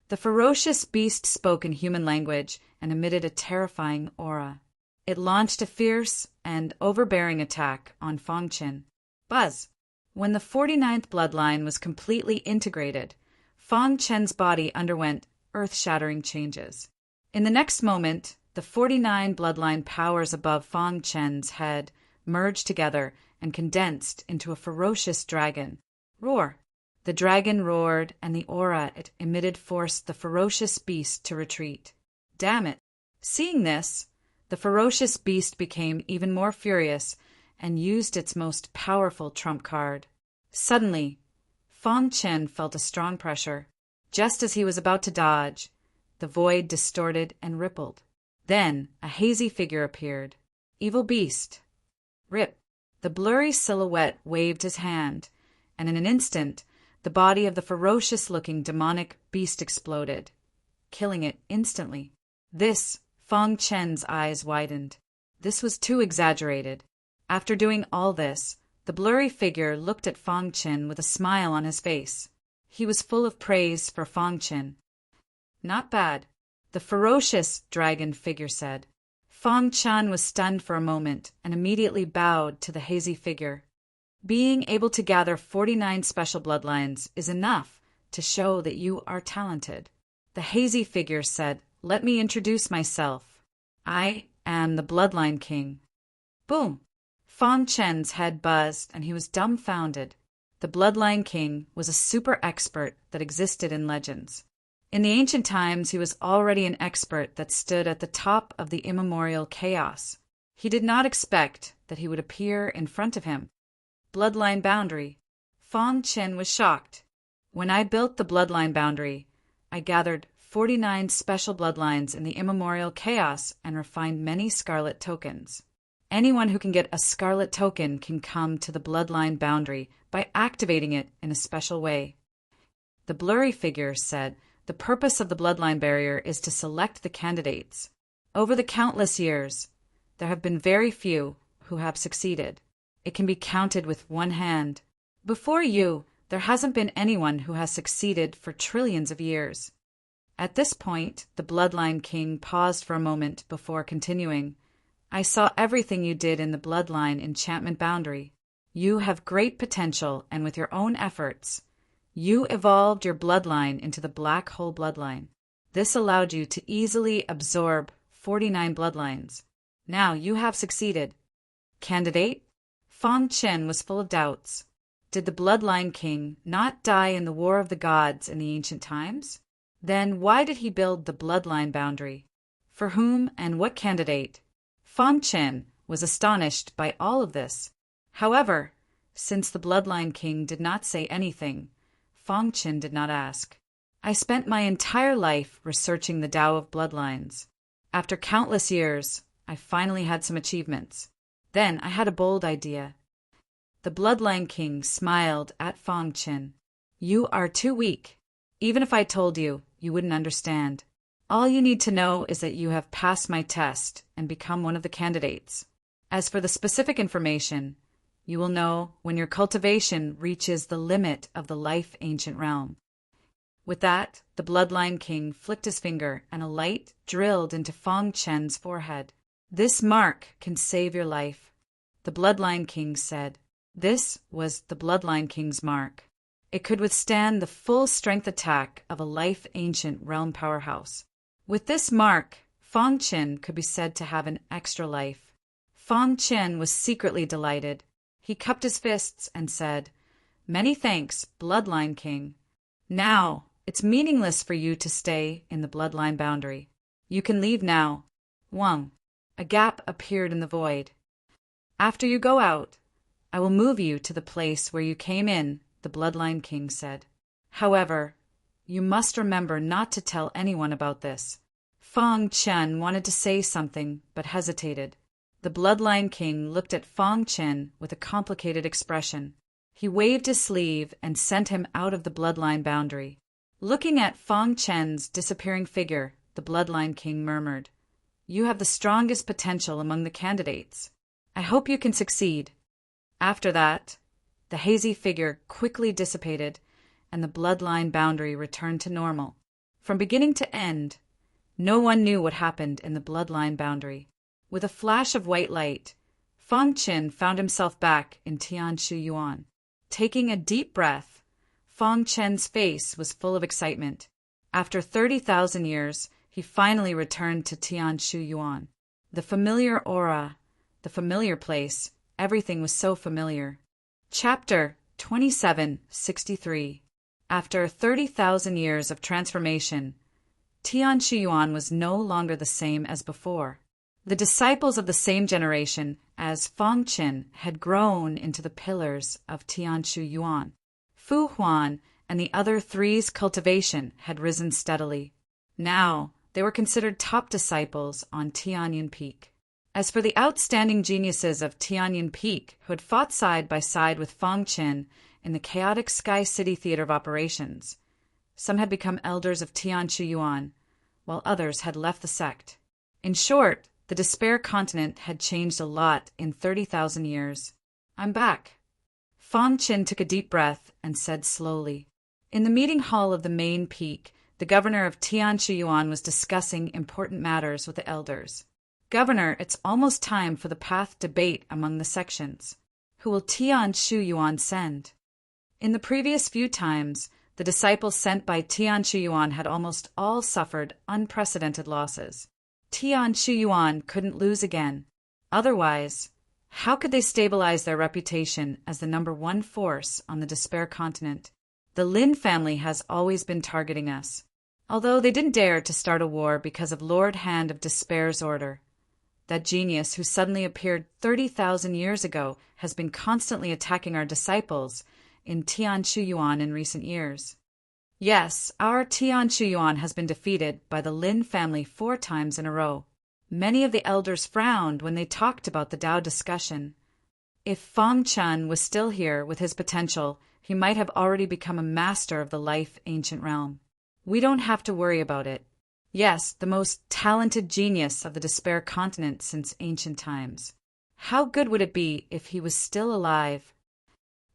The ferocious beast spoke in human language and emitted a terrifying aura. It launched a fierce and overbearing attack on Fang Qian. Buzz! When the 49th bloodline was completely integrated, Fang Qian's body underwent earth-shattering changes. In the next moment, the 49 bloodline powers above Fang Qian's head merged together and condensed into a ferocious dragon. Roar! The dragon roared, and the aura it emitted forced the ferocious beast to retreat. Damn it! Seeing this, the ferocious beast became even more furious and used its most powerful trump card. Suddenly, Fang Qian felt a strong pressure. Just as he was about to dodge, the void distorted and rippled. Then a hazy figure appeared. Evil beast. Rip. The blurry silhouette waved his hand, and in an instant, the body of the ferocious-looking demonic beast exploded, killing it instantly. Fang Qian's eyes widened. This was too exaggerated. After doing all this, the blurry figure looked at Fang Qian with a smile on his face. He was full of praise for Fang Qian. Not bad, the ferocious dragon figure said. Fang Qian was stunned for a moment and immediately bowed to the hazy figure. Being able to gather 49 special bloodlines is enough to show that you are talented. The hazy figure said, "Let me introduce myself. I am the Bloodline King." Boom! Fang Chen's head buzzed and he was dumbfounded. The Bloodline King was a super expert that existed in legends. In the ancient times, he was already an expert that stood at the top of the immemorial chaos. He did not expect that he would appear in front of him. Bloodline boundary. Fang Chen was shocked. When I built the bloodline boundary, I gathered 49 special bloodlines in the immemorial chaos and refined many scarlet tokens. Anyone who can get a scarlet token can come to the bloodline boundary by activating it in a special way. The blurry figure said, "The purpose of the bloodline barrier is to select the candidates. Over the countless years, there have been very few who have succeeded. It can be counted with one hand. Before you, there hasn't been anyone who has succeeded for trillions of years." At this point, the Bloodline King paused for a moment before continuing. "I saw everything you did in the Bloodline Enchantment Boundary. You have great potential, and with your own efforts, you evolved your bloodline into the Black Hole Bloodline. This allowed you to easily absorb 49 bloodlines. Now you have succeeded." Candidate? Fang Chen was full of doubts. Did the Bloodline King not die in the War of the Gods in the ancient times? Then why did he build the Bloodline Boundary? For whom and what candidate? Fang Chen was astonished by all of this. However, since the Bloodline King did not say anything, Fang Chen did not ask. "I spent my entire life researching the Tao of Bloodlines. After countless years, I finally had some achievements. Then I had a bold idea." The Bloodline King smiled at Fang Chen. "You are too weak. Even if I told you, you wouldn't understand. All you need to know is that you have passed my test and become one of the candidates. As for the specific information, you will know when your cultivation reaches the limit of the life ancient realm." With that, the Bloodline King flicked his finger and a light drilled into Fang Chen's forehead. "This mark can save your life," the Bloodline King said. This was the Bloodline King's mark. It could withstand the full strength attack of a life ancient realm powerhouse. With this mark, Fang Chen could be said to have an extra life. Fang Chen was secretly delighted. He cupped his fists and said, "Many thanks, Bloodline King. Now, it's meaningless for you to stay in the bloodline boundary. You can leave now." Wang. A gap appeared in the void. "After you go out, I will move you to the place where you came in," the Bloodline King said. "However, you must remember not to tell anyone about this." Fang Chen wanted to say something, but hesitated. The Bloodline King looked at Fang Chen with a complicated expression. He waved his sleeve and sent him out of the bloodline boundary. Looking at Fang Chen's disappearing figure, the Bloodline King murmured, "You have the strongest potential among the candidates. I hope you can succeed." After that, the hazy figure quickly dissipated, and the bloodline boundary returned to normal. From beginning to end, no one knew what happened in the bloodline boundary. With a flash of white light, Fang Chen found himself back in Tianshu Yuan. Taking a deep breath, Fang Chen's face was full of excitement. After 30,000 years, he finally returned to Tianshu Yuan. The familiar aura, the familiar place, everything was so familiar. Chapter 2763. After 30,000 years of transformation, Tianshu Yuan was no longer the same as before. The disciples of the same generation as Fang Chen had grown into the pillars of Tianshu Yuan. Fu Huan and the other three's cultivation had risen steadily. Now they were considered top disciples on Tianyan Peak. As for the outstanding geniuses of Tianyan Peak who had fought side by side with Fang Chen in the chaotic Sky City Theater of Operations, some had become elders of Tianshu Yuan, while others had left the sect. In short, the Despair Continent had changed a lot in 30,000 years. "I'm back." Fang Chen took a deep breath and said slowly. In the meeting hall of the main peak, the governor of Tianshu Yuan was discussing important matters with the elders. "Governor, it's almost time for the path debate among the sections. Who will Tianshu Yuan send?" In the previous few times, The disciples sent by Tian Shuyuan had almost all suffered unprecedented losses. Tian Shuyuan couldn't lose again. Otherwise, how could they stabilize their reputation as the #1 force on the Despair continent? The Lin family has always been targeting us, although they didn't dare to start a war because of Lord Hand of Despair's order. That genius who suddenly appeared 30,000 years ago has been constantly attacking our disciples in Tian Shuyuan in recent years. Yes, our Tian Shuyuan has been defeated by the Lin family 4 times in a row. Many of the elders frowned when they talked about the Tao discussion. If Fang Chen was still here with his potential, he might have already become a master of the life ancient realm. We don't have to worry about it. Yes, the most talented genius of the Despair continent since ancient times. How good would it be if he was still alive?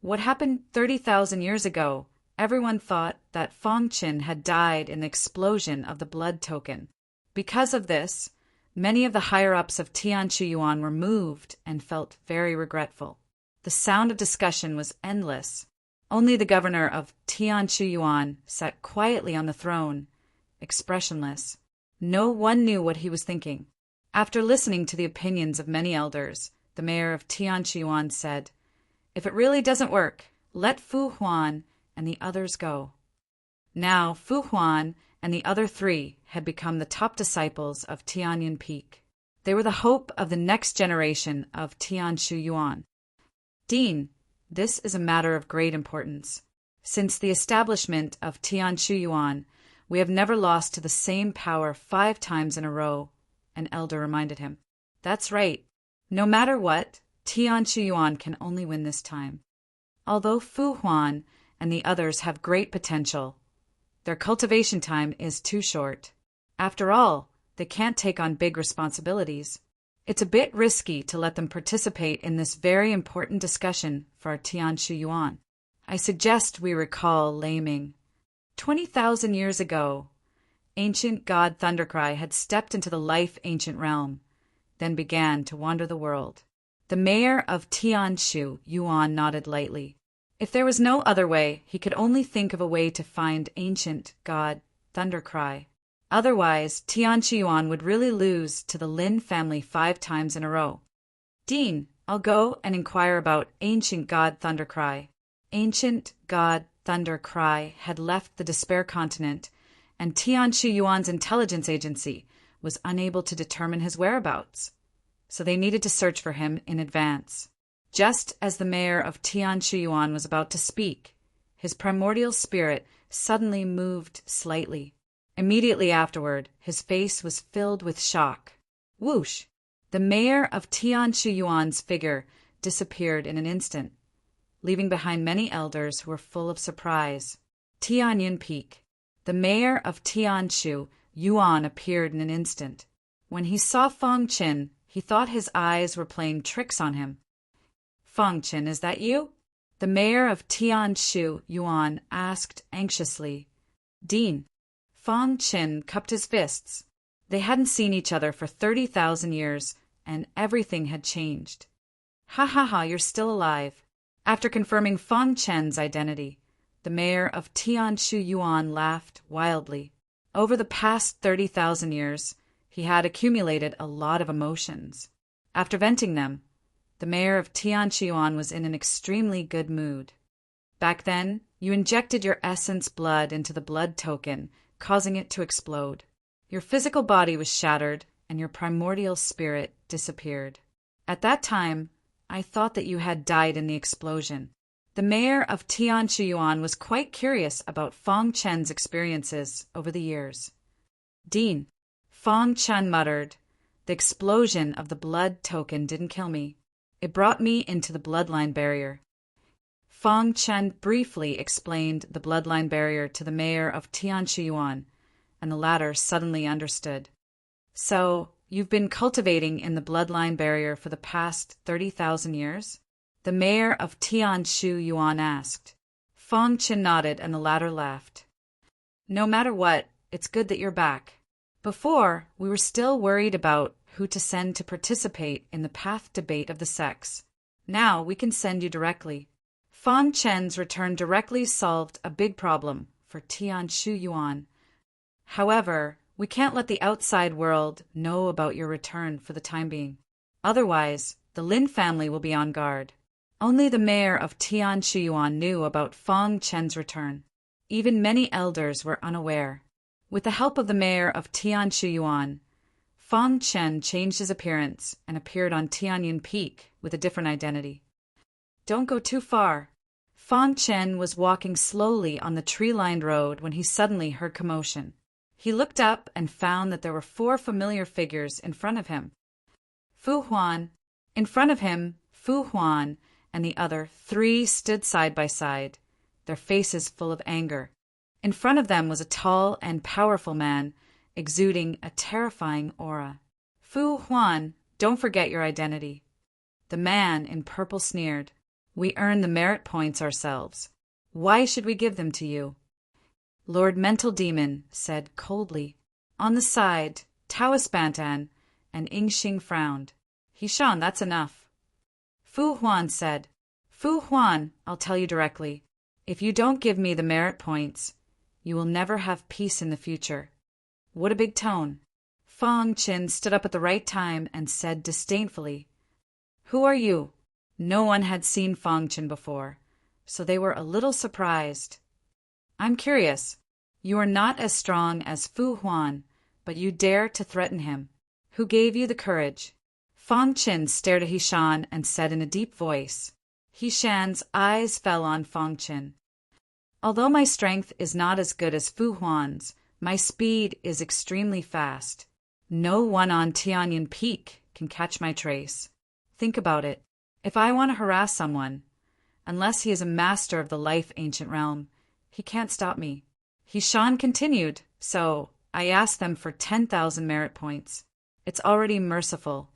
What happened 30,000 years ago? Everyone thought that Fang Chen had died in the explosion of the blood token. Because of this, many of the higher-ups of Tian Shuyuan were moved and felt very regretful. The sound of discussion was endless. Only the governor of Tian Shuyuan sat quietly on the throne, expressionless. No one knew what he was thinking. After listening to the opinions of many elders, the mayor of Tian Shuyuan said, "If it really doesn't work, let Fu Huan and the others go." Now, Fu Huan and the other 3 had become the top disciples of Tianyan Peak. They were the hope of the next generation of Tian Shuyuan. Dean, this is a matter of great importance. Since the establishment of Tian Shuyuan, we have never lost to the same power 5 times in a row, an elder reminded him. That's right. No matter what, Tian Shuyuan can only win this time. Although Fu Huan and the others have great potential, their cultivation time is too short. After all, they can't take on big responsibilities. It's a bit risky to let them participate in this very important discussion for our Tian Shuyuan. I suggest we recall Laming. 20,000 years ago, ancient god Thundercry had stepped into the life ancient realm, then began to wander the world. The mayor of Tian Shuyuan nodded lightly. If there was no other way, he could only think of a way to find ancient god Thundercry. Otherwise, Tian Shuyuan would really lose to the Lin family 5 times in a row. Dean, I'll go and inquire about ancient god Thundercry. Ancient god Thundercry had left the Despair continent, and Tian Shuyuan's intelligence agency was unable to determine his whereabouts, so they needed to search for him in advance. Just as the mayor of Tian Shuyuan was about to speak, his primordial spirit suddenly moved slightly. Immediately afterward, his face was filled with shock. Whoosh! The mayor of Tian Shuyuan's figure disappeared in an instant, leaving behind many elders who were full of surprise. Tianyan Peak. The mayor of Tian Shuyuan appeared in an instant. When he saw Fang Chen, he thought his eyes were playing tricks on him. "Fang Chen, is that you?" The mayor of Tian Shuyuan asked anxiously. "Dean." Fang Chen cupped his fists. They hadn't seen each other for 30,000 years, and everything had changed. "Ha ha ha, you're still alive." After confirming Fang Chen's identity, the mayor of Tian Shuyuan laughed wildly. Over the past 30,000 years, he had accumulated a lot of emotions. After venting them, the mayor of Tian Shuyuan was in an extremely good mood. Back then, you injected your essence blood into the blood token, causing it to explode. Your physical body was shattered, and your primordial spirit disappeared. At that time, I thought that you had died in the explosion. The mayor of Tian Shuyuan was quite curious about Fang Chen's experiences over the years. "Dean," Fang Chen muttered, "the explosion of the blood token didn't kill me. It brought me into the bloodline barrier." Fang Chen briefly explained the bloodline barrier to the mayor of Tian Shuyuan, and the latter suddenly understood. "So, you've been cultivating in the bloodline barrier for the past 30,000 years?" the mayor of Tian Shuyuan asked. Fang Chen nodded, and the latter laughed. "No matter what, it's good that you're back. Before, we were still worried about who to send to participate in the path debate of the sects. Now we can send you directly." Fang Chen's return directly solved a big problem for Tian Shu Yuan. However, we can't let the outside world know about your return for the time being. Otherwise, the Lin family will be on guard. Only the mayor of Tian Shu Yuan knew about Fang Chen's return. Even many elders were unaware. With the help of the mayor of Tian Shu Yuan, Fang Chen changed his appearance and appeared on Tianyun Peak with a different identity. Don't go too far. Fang Chen was walking slowly on the tree-lined road when he suddenly heard commotion. He looked up and found that there were 4 familiar figures in front of him. Fu Huan. In front of him, Fu Huan and the other 3 stood side by side, their faces full of anger. In front of them was a tall and powerful man, exuding a terrifying aura. Fu Huan, don't forget your identity. The man in purple sneered. We earn the merit points ourselves. Why should we give them to you? Lord Mental Demon said coldly. On the side, Taoist Bantan and Yingxing frowned. Hishan, that's enough. Fu Huan said, Fu Huan, I'll tell you directly. If you don't give me the merit points, you will never have peace in the future. What a big tone. Fang Chen stood up at the right time and said disdainfully, Who are you? No one had seen Fang Chen before, so they were a little surprised. I'm curious. You are not as strong as Fu Huan, but you dare to threaten him. Who gave you the courage? Fang Chen stared at Hishan and said in a deep voice. Hishan's eyes fell on Fang Chen. Although my strength is not as good as Fu Huan's, my speed is extremely fast. No one on Tianyun Peak can catch my trace. Think about it. If I want to harass someone, unless he is a master of the life ancient realm, he can't stop me. Hishan continued, so I asked them for 10,000 merit points. It's already merciful.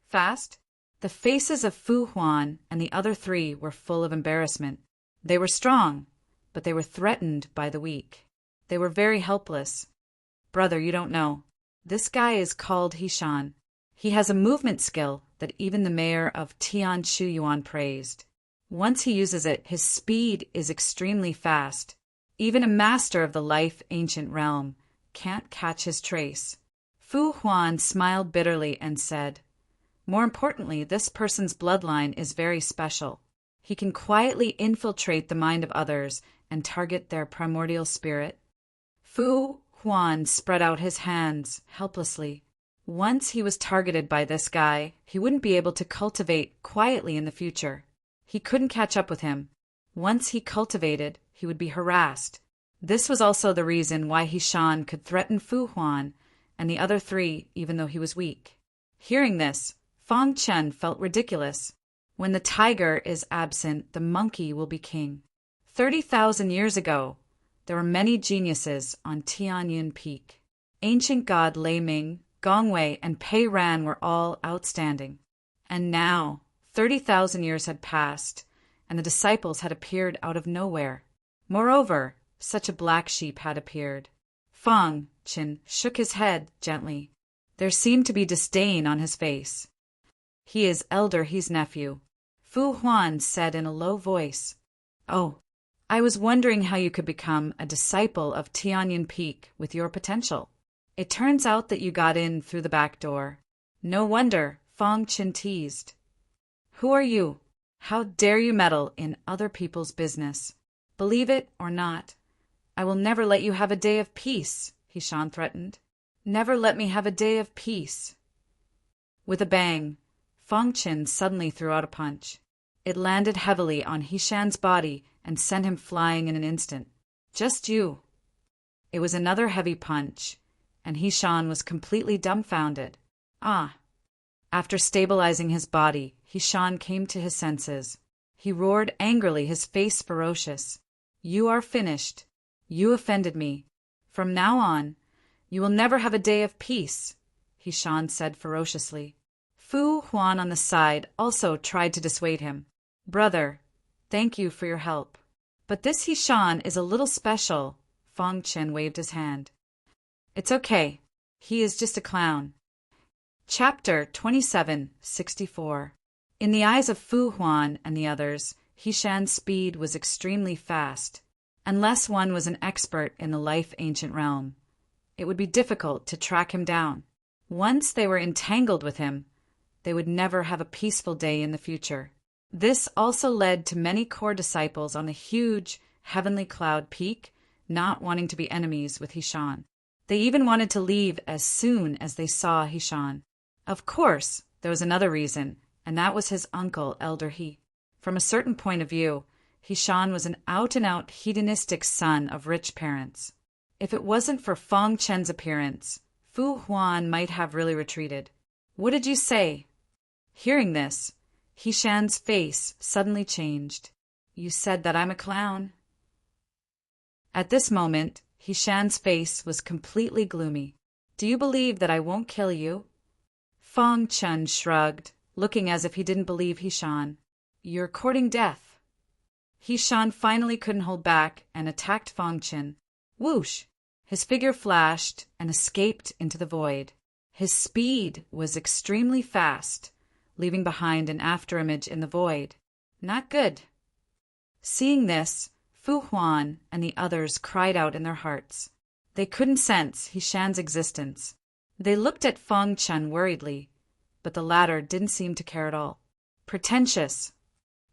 Fast? The faces of Fu Huan and the other 3 were full of embarrassment. They were strong, but they were threatened by the weak. They were very helpless. Brother, you don't know. This guy is called Hishan. He has a movement skill that even the mayor of Tian Shu Yuan praised. Once he uses it, his speed is extremely fast. Even a master of the life ancient realm can't catch his trace. Fu Huan smiled bitterly and said, More importantly, this person's bloodline is very special. He can quietly infiltrate the mind of others and target their primordial spirit. Fu Huan spread out his hands helplessly. Once he was targeted by this guy, he wouldn't be able to cultivate quietly in the future. He couldn't catch up with him. Once he cultivated, he would be harassed. This was also the reason why Hishan could threaten Fu Huan and the other 3 even though he was weak. Hearing this, Fang Chen felt ridiculous. When the tiger is absent, the monkey will be king. 30,000 years ago, there were many geniuses on Tianyun Peak. Ancient god Lei Ming, Gong Wei, and Pei Ran were all outstanding. And now, 30,000 years had passed, and the disciples had appeared out of nowhere. Moreover, such a black sheep had appeared. Fang Chen shook his head gently. There seemed to be disdain on his face. He is elder, he's nephew. Fu Huan said in a low voice. Oh, I was wondering how you could become a disciple of Tianyun Peak with your potential. It turns out that you got in through the back door. No wonder, Fang Chen teased. Who are you? How dare you meddle in other people's business? Believe it or not, I will never let you have a day of peace, Hishan threatened. Never let me have a day of peace. With a bang, Fang Chen suddenly threw out a punch. It landed heavily on Hishan's body and sent him flying in an instant. Just you. It was another heavy punch, and Hishan was completely dumbfounded. Ah! After stabilizing his body, Hishan came to his senses. He roared angrily, his face ferocious. You are finished. You offended me. From now on, you will never have a day of peace, Hishan said ferociously. Fu Huan on the side also tried to dissuade him. Brother, thank you for your help. But this Hishan is a little special. Fang Chen waved his hand. It's okay. He is just a clown. Chapter 2764. In the eyes of Fu Huan and the others, Hishan's speed was extremely fast. Unless one was an expert in the life ancient realm, it would be difficult to track him down. Once they were entangled with him, they would never have a peaceful day in the future. This also led to many core disciples on the huge heavenly cloud peak not wanting to be enemies with Hishan. They even wanted to leave as soon as they saw Hishan. Of course, there was another reason, and that was his uncle, Elder He. From a certain point of view, Hishan was an out-and-out hedonistic son of rich parents. If it wasn't for Fong Chen's appearance, Fu Huan might have really retreated. "What did you say?" Hearing this, Hishan's face suddenly changed. "You said that I'm a clown." At this moment, Hishan's face was completely gloomy. "Do you believe that I won't kill you?" Fong Chen shrugged, looking as if he didn't believe Hishan. "You're courting death." Hishan finally couldn't hold back and attacked Fong Chen. Whoosh! His figure flashed and escaped into the void. His speed was extremely fast, leaving behind an afterimage in the void. Not good. Seeing this, Fu Huan and the others cried out in their hearts. They couldn't sense Hishan's existence. They looked at Fong Chen worriedly, but the latter didn't seem to care at all. Pretentious.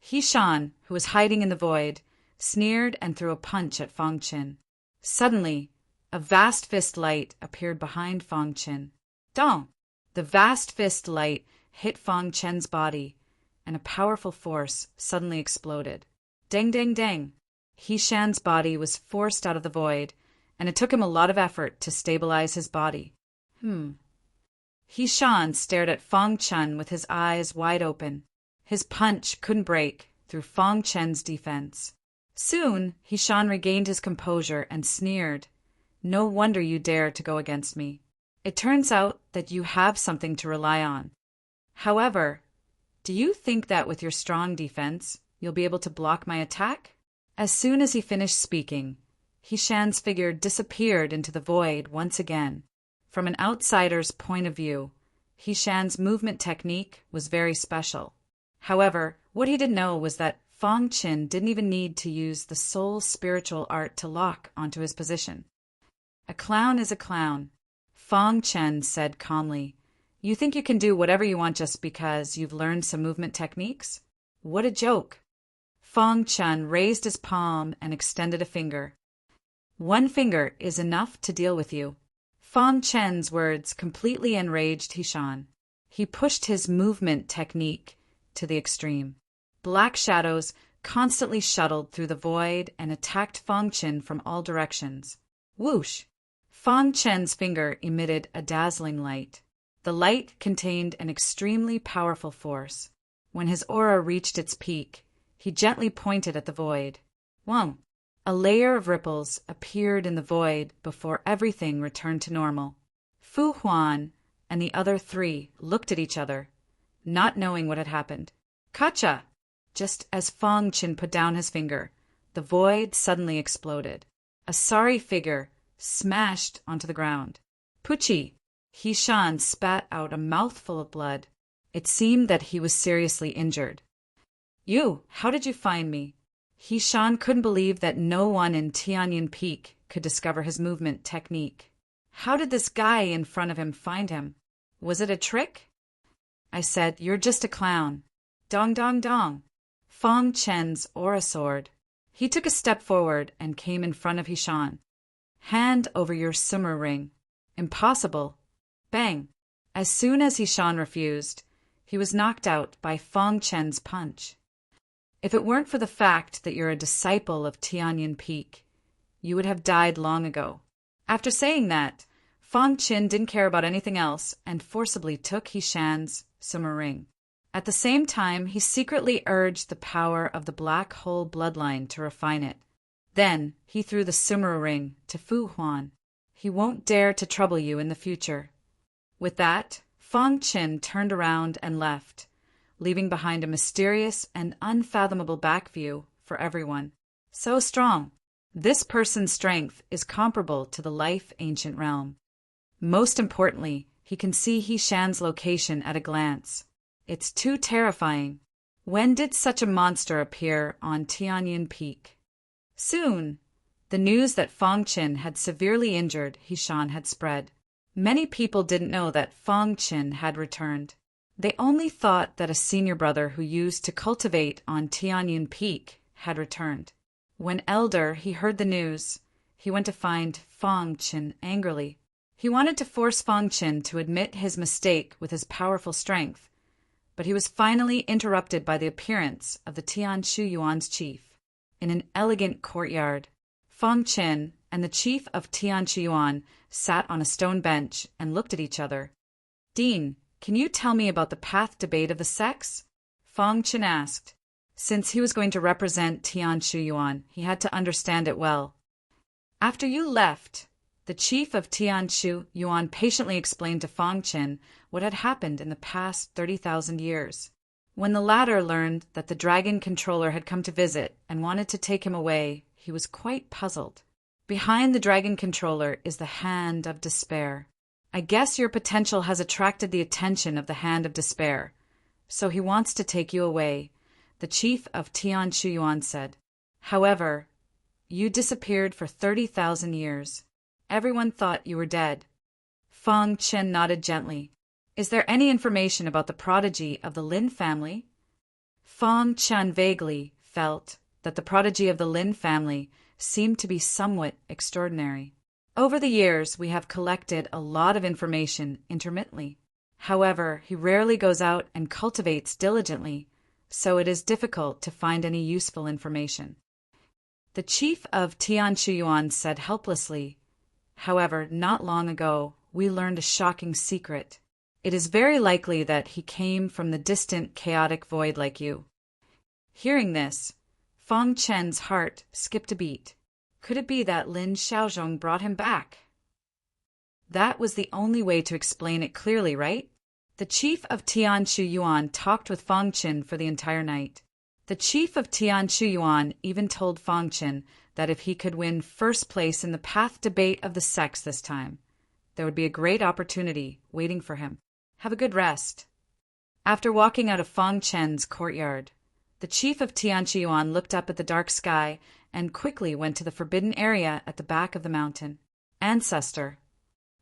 Hishan, who was hiding in the void, sneered and threw a punch at Fong Chen. Suddenly, a vast fist light appeared behind Fong Chen. Dong! The vast fist light hit Fong Chen's body, and a powerful force suddenly exploded. Dang, dang, dang! Hishan's body was forced out of the void, and it took him a lot of effort to stabilize his body. Hishan stared at Fong Chen with his eyes wide open. His punch couldn't break through Fong Chen's defense. Soon, Hishan regained his composure and sneered. "No wonder you dare to go against me. It turns out that you have something to rely on. However, do you think that with your strong defense, you'll be able to block my attack?" As soon as he finished speaking, Hishan's figure disappeared into the void once again. From an outsider's point of view, Hishan's movement technique was very special. However, what he didn't know was that Fong Chen didn't even need to use the soul spiritual art to lock onto his position. "A clown is a clown," Fong Chen said calmly. "You think you can do whatever you want just because you've learned some movement techniques? What a joke." Fong Chen raised his palm and extended a finger. "One finger is enough to deal with you." Fong Chen's words completely enraged Hishan. He pushed his movement technique to the extreme. Black shadows constantly shuttled through the void and attacked Fong Chen from all directions. Whoosh! Fong Chen's finger emitted a dazzling light. The light contained an extremely powerful force. When his aura reached its peak, he gently pointed at the void. Whoa! A layer of ripples appeared in the void before everything returned to normal. Fu Huan and the other three looked at each other, not knowing what had happened. Kacha! Just as Fong Chen put down his finger, the void suddenly exploded. A sorry figure smashed onto the ground. Puchi! Hishan spat out a mouthful of blood. It seemed that he was seriously injured. "You, how did you find me?" Hishan couldn't believe that no one in Tianyin Peak could discover his movement technique. How did this guy in front of him find him? Was it a trick? I said, "You're just a clown." Dong dong dong. Fong Chen's aura sword. He took a step forward and came in front of Hishan. "Hand over your summer ring." "Impossible." Bang. As soon as Hishan refused, he was knocked out by Fong Chen's punch. "If it weren't for the fact that you're a disciple of Tianyin Peak, you would have died long ago." After saying that, Fong Chen didn't care about anything else and forcibly took Hishan's summer ring. At the same time, he secretly urged the power of the black hole bloodline to refine it. Then he threw the summer ring to Fu Huan. "He won't dare to trouble you in the future." With that, Fong Chen turned around and left, leaving behind a mysterious and unfathomable back view for everyone. So strong. This person's strength is comparable to the life ancient realm. Most importantly, he can see Hishan's location at a glance. It's too terrifying. When did such a monster appear on Tianyin Peak? Soon. The news that Fong Qin had severely injured Hishan had spread. Many people didn't know that Fong Qin had returned. They only thought that a senior brother who used to cultivate on Tianyun Peak had returned. When Elder he heard the news, he went to find Fong Qin angrily. He wanted to force Fong Qin to admit his mistake with his powerful strength, but he was finally interrupted by the appearance of the Tian Shu Yuan's chief. In an elegant courtyard, Fong Qin and the chief of Tian Shu Yuan sat on a stone bench and looked at each other. "Dean, can you tell me about the path debate of the sects?" Fong Qin asked. Since he was going to represent Tian Shu Yuan, he had to understand it well. "After you left," the chief of Tian Shu Yuan patiently explained to Fong Qin what had happened in the past 30,000 years. When the latter learned that the dragon controller had come to visit and wanted to take him away, he was quite puzzled. "Behind the dragon controller is the Hand of Despair. I guess your potential has attracted the attention of the Hand of Despair, so he wants to take you away," the chief of Tian Shu Yuan said. "However, you disappeared for 30,000 years. Everyone thought you were dead." Fong Qin nodded gently. "Is there any information about the prodigy of the Lin family?" Fong Qin vaguely felt that the prodigy of the Lin family seemed to be somewhat extraordinary. "Over the years, we have collected a lot of information intermittently. However, he rarely goes out and cultivates diligently, so it is difficult to find any useful information." The chief of Tian Shu Yuan said helplessly, "However, not long ago, we learned a shocking secret. It is very likely that he came from the distant chaotic void like you." Hearing this, Fong Qin's heart skipped a beat. Could it be that Lin Xiaozhong brought him back? That was the only way to explain it clearly, right? The chief of Tian Shu Yuan talked with Fong Qin for the entire night. The chief of Tian Shu Yuan even told Fong Qin that if he could win first place in the path debate of the sects this time, there would be a great opportunity waiting for him. Have a good rest. After walking out of Fong Qin's courtyard, the chief of Tian Shu Yuan looked up at the dark sky and quickly went to the forbidden area at the back of the mountain. "Ancestor,"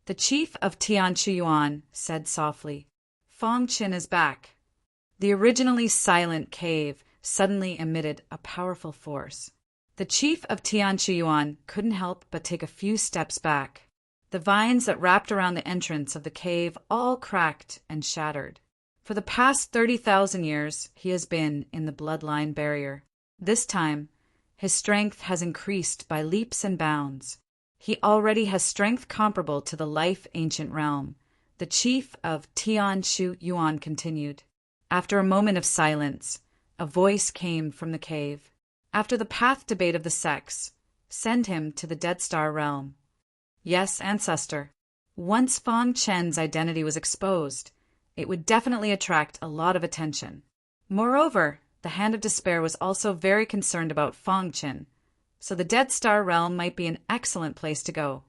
the chief of Tian Shu Yuan said softly, "Fong Qin is back." The originally silent cave suddenly emitted a powerful force. The chief of Tian Shu Yuan couldn't help but take a few steps back. The vines that wrapped around the entrance of the cave all cracked and shattered. For the past 30,000 years, he has been in the bloodline barrier. This time, his strength has increased by leaps and bounds. He already has strength comparable to the life ancient realm. The chief of Tian Shu Yuan continued. After a moment of silence, a voice came from the cave. "After the path debate of the sects, send him to the Dead Star realm." "Yes, ancestor." Once Fong Qin's identity was exposed, it would definitely attract a lot of attention. Moreover, the Hand of Despair was also very concerned about Fong Qin, so the Dead Star realm might be an excellent place to go.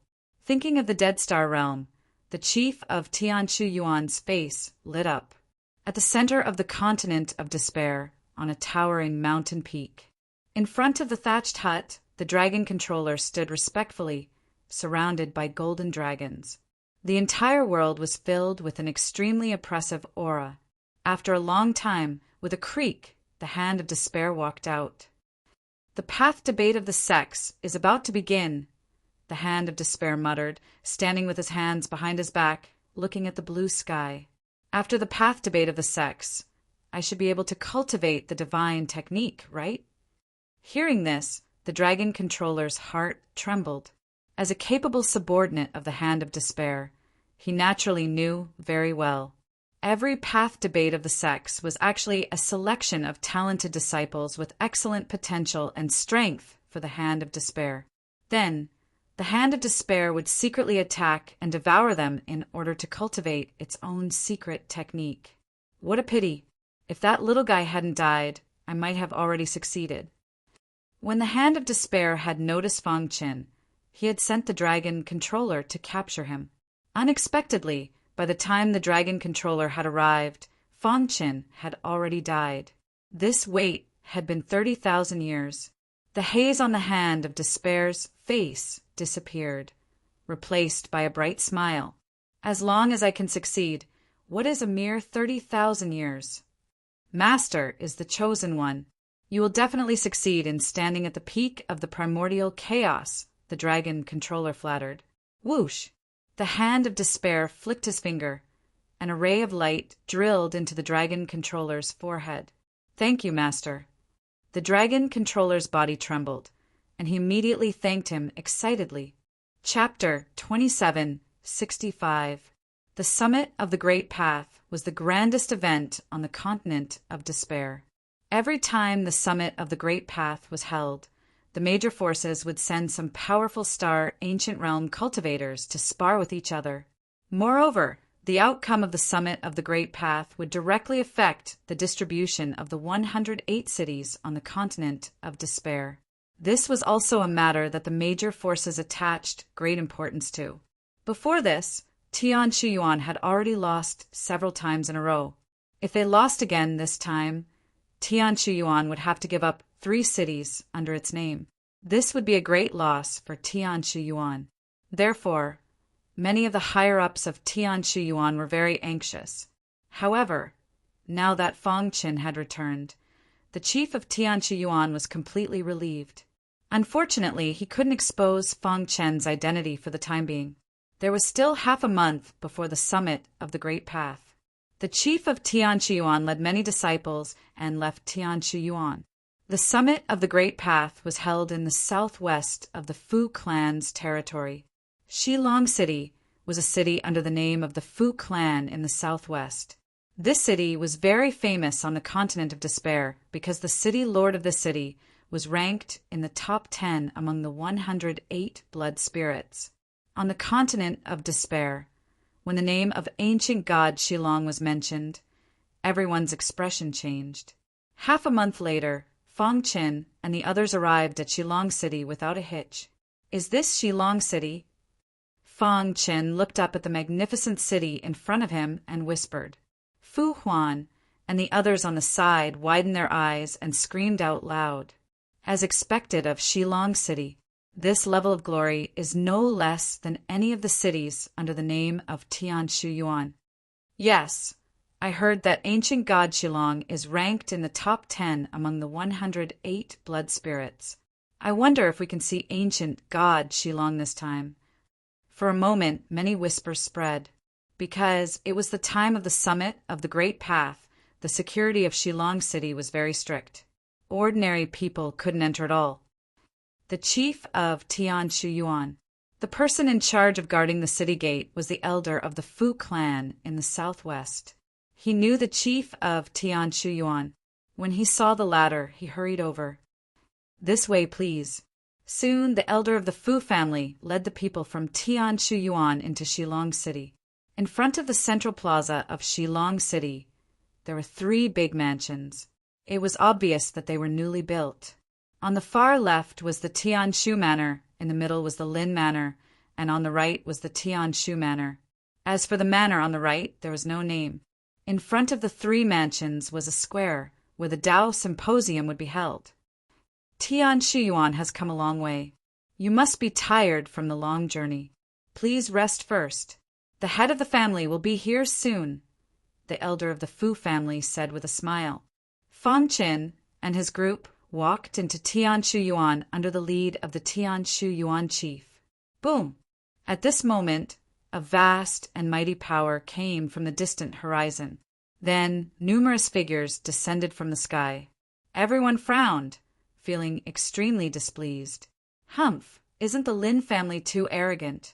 Thinking of the Dead Star realm, the chief of Tian Shu Yuan's face lit up. At the center of the continent of despair, on a towering mountain peak, in front of the thatched hut, the dragon controller stood respectfully, surrounded by golden dragons. The entire world was filled with an extremely oppressive aura. After a long time, with a creak, the Hand of Despair walked out. "The path debate of the sects is about to begin," the Hand of Despair muttered, standing with his hands behind his back, looking at the blue sky. "After the path debate of the sects, I should be able to cultivate the divine technique, right?" Hearing this, the dragon controller's heart trembled. As a capable subordinate of the Hand of Despair, he naturally knew very well. Every path debate of the sects was actually a selection of talented disciples with excellent potential and strength for the Hand of Despair. Then, the Hand of Despair would secretly attack and devour them in order to cultivate its own secret technique. What a pity. If that little guy hadn't died, I might have already succeeded. When the Hand of Despair had noticed Fong Qin, he had sent the dragon controller to capture him. Unexpectedly, by the time the dragon controller had arrived, Fong Qin had already died. This wait had been 30,000 years. The haze on the hand of despair's face disappeared, replaced by a bright smile. As long as I can succeed, what is a mere 30,000 years? Master is the chosen one. You will definitely succeed in standing at the peak of the primordial chaos, the dragon controller flattered. Whoosh! The hand of despair flicked his finger, and a ray of light drilled into the dragon controller's forehead. Thank you, Master. The dragon controller's body trembled, and he immediately thanked him excitedly. Chapter 27:65. The summit of the Great Path was the grandest event on the continent of despair. Every time the summit of the Great Path was held, the major forces would send some powerful star ancient realm cultivators to spar with each other. Moreover, the outcome of the summit of the Great Path would directly affect the distribution of the 108 cities on the continent of despair. This was also a matter that the major forces attached great importance to. Before this, Tian Shuyuan had already lost several times in a row. If they lost again this time, Tian Shuyuan would have to give up 3 cities under its name. This would be a great loss for Tian Shuyuan. Therefore, many of the higher-ups of Tian Shuyuan were very anxious. However, now that Fang Qin had returned, the chief of Tian Shuyuan was completely relieved. Unfortunately, he couldn't expose Fang Chen's identity for the time being. There was still half a month before the summit of the Great Path. The chief of Tian Shuyuan led many disciples and left Tian Shuyuan. The summit of the Great Path was held in the southwest of the Fu clan's territory. Shilong City was a city under the name of the Fu clan in the southwest. This city was very famous on the continent of despair because the city lord of the city was ranked in the top 10 among the 108 blood spirits. On the continent of despair, when the name of ancient god Shilong was mentioned, everyone's expression changed. Half a month later, Fang Qin and the others arrived at Shilong City without a hitch. Is this Shilong City? Fang Qin looked up at the magnificent city in front of him and whispered. Fu Huan and the others on the side widened their eyes and screamed out loud. As expected of Shilong City, this level of glory is no less than any of the cities under the name of Tian Shuyuan. Yes, I heard that ancient god Shilong is ranked in the top 10 among the 108 blood spirits. I wonder if we can see ancient god Shilong this time. For a moment, many whispers spread. Because it was the time of the summit of the Great Path, the security of Shilong City was very strict. Ordinary people couldn't enter at all. The chief of Tian Shuyuan, the person in charge of guarding the city gate, was the elder of the Fu clan in the southwest. He knew the chief of Tian Shuyuan. When he saw the latter, he hurried over. This way, please. Soon, the elder of the Fu family led the people from Tian Shuyuan into Shilong City. In front of the central plaza of Shilong City, there were 3 big mansions. It was obvious that they were newly built. On the far left was the Tian Shu Manor, in the middle was the Lin Manor, and on the right was the Tian Shu Manor. As for the manor on the right, there was no name. In front of the 3 mansions was a square where the Tao Symposium would be held. Tian Shuyuan has come a long way. You must be tired from the long journey. Please rest first. The head of the family will be here soon, the elder of the Fu family said with a smile. Fang Qin and his group walked into Tian Shuyuan under the lead of the Tian Shuyuan chief. Boom! At this moment, a vast and mighty power came from the distant horizon. Then numerous figures descended from the sky. Everyone frowned, feeling extremely displeased. Humph! Isn't the Lin family too arrogant?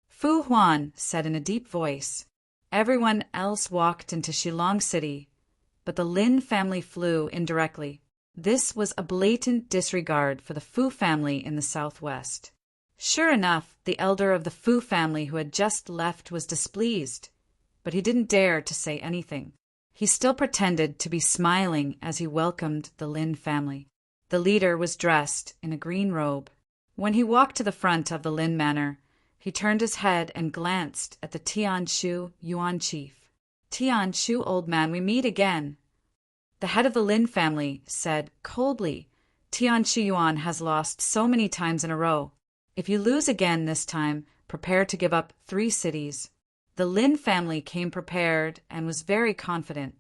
Fu Huan said in a deep voice. Everyone else walked into Shilong City, but the Lin family flew indirectly. This was a blatant disregard for the Fu family in the southwest. Sure enough, the elder of the Fu family who had just left was displeased, but he didn't dare to say anything. He still pretended to be smiling as he welcomed the Lin family. The leader was dressed in a green robe. When he walked to the front of the Lin manor, he turned his head and glanced at the Tian Shu Yuan chief. Tian Shu, old man, we meet again. The head of the Lin family said coldly, Tianxu Yuan has lost so many times in a row. If you lose again this time, prepare to give up 3 cities. The Lin family came prepared and was very confident.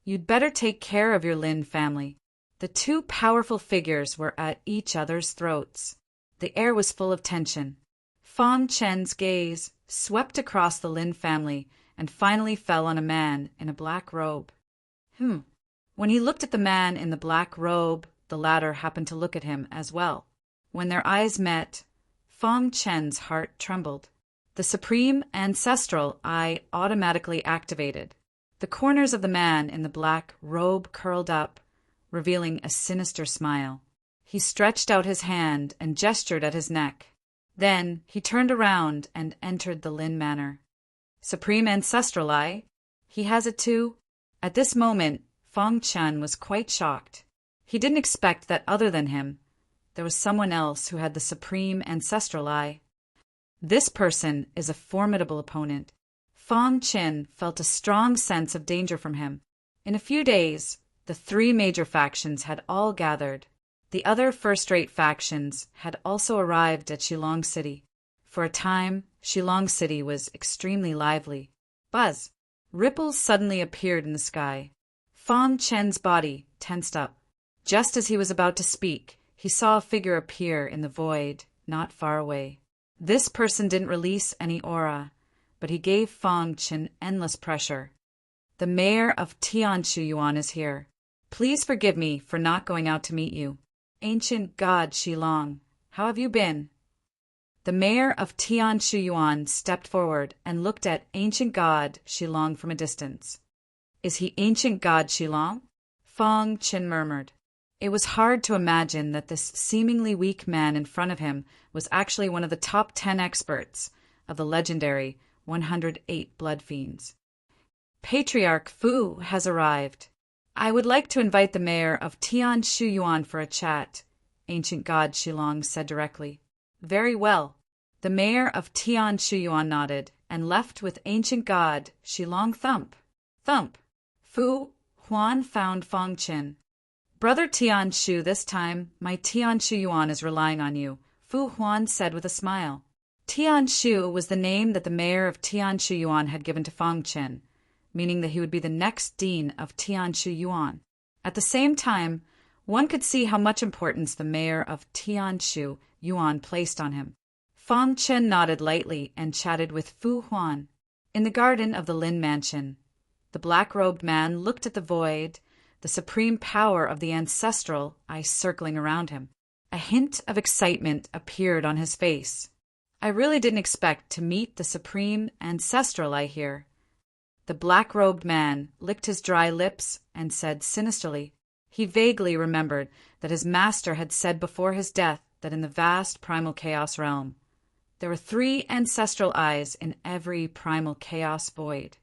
You'd better take care of your Lin family. The 2 powerful figures were at each other's throats. The air was full of tension. Fang Chen's gaze swept across the Lin family and finally fell on a man in a black robe. When he looked at the man in the black robe, the latter happened to look at him as well. When their eyes met, Fang Chen's heart trembled. The supreme ancestral eye automatically activated. The corners of the man in the black robe curled up, revealing a sinister smile. He stretched out his hand and gestured at his neck. Then he turned around and entered the Lin manor. Supreme ancestral eye? He has it too? At this moment, Fang Chen was quite shocked. He didn't expect that other than him, there was someone else who had the supreme ancestral eye. This person is a formidable opponent. Fang Chen felt a strong sense of danger from him. In a few days, the 3 major factions had all gathered. The other first-rate factions had also arrived at Shillong City. For a time, Shillong City was extremely lively. Buzz! Ripples suddenly appeared in the sky. Fang Chen's body tensed up. Just as he was about to speak, he saw a figure appear in the void, not far away. This person didn't release any aura, but he gave Fang Chen endless pressure. The mayor of Tianxu Yuan is here. Please forgive me for not going out to meet you. Ancient God Shilong, how have you been? The mayor of Tianxu Yuan stepped forward and looked at Ancient God Shilong from a distance. Is he Ancient God Shilong? Fang Chen murmured. It was hard to imagine that this seemingly weak man in front of him was actually one of the top 10 experts of the legendary 108 Blood Fiends. Patriarch Fu has arrived. I would like to invite the mayor of Tianxu Yuan for a chat, Ancient God Shilong said directly. Very well. The mayor of Tianxu Yuan nodded and left with Ancient God Shilong thump. Thump. Fu Huan found Fang Chen. Brother Tianxu, this time, my Tianxu Yuan is relying on you, Fu Huan said with a smile. Tianxu was the name that the mayor of Tianxu Yuan had given to Fang Chen, meaning that he would be the next dean of Tianxu Yuan. At the same time, one could see how much importance the mayor of Tianxu Yuan placed on him. Fang Chen nodded lightly and chatted with Fu Huan. In the garden of the Lin mansion, the black-robed man looked at the void, the supreme power of the ancestral eye circling around him. A hint of excitement appeared on his face. I really didn't expect to meet the supreme ancestral eye here. The black-robed man licked his dry lips and said sinisterly. He vaguely remembered that his master had said before his death that in the vast primal chaos realm, there were 3 ancestral eyes in every primal chaos void.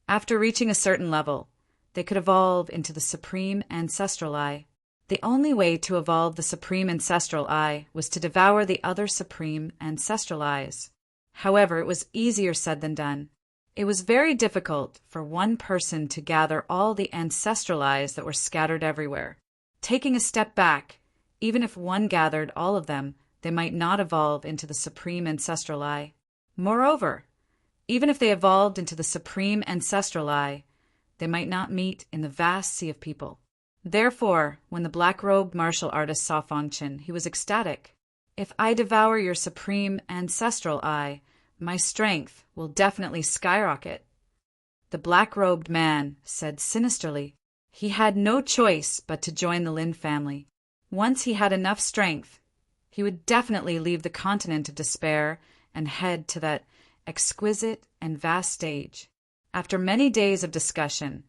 After reaching a certain level, they could evolve into the supreme ancestral eye. The only way to evolve the supreme ancestral eye was to devour the other supreme ancestral eyes. However, it was easier said than done. It was very difficult for one person to gather all the ancestral eyes that were scattered everywhere. Taking a step back, even if one gathered all of them, they might not evolve into the supreme ancestral eye. Moreover, even if they evolved into the supreme ancestral eye, they might not meet in the vast sea of people. Therefore, when the black-robed martial artist saw Fang Chen, he was ecstatic. If I devour your supreme ancestral eye, my strength will definitely skyrocket. The black-robed man said sinisterly. He had no choice but to join the Lin family. Once he had enough strength, he would definitely leave the continent of despair and head to that exquisite and vast stage. After many days of discussion,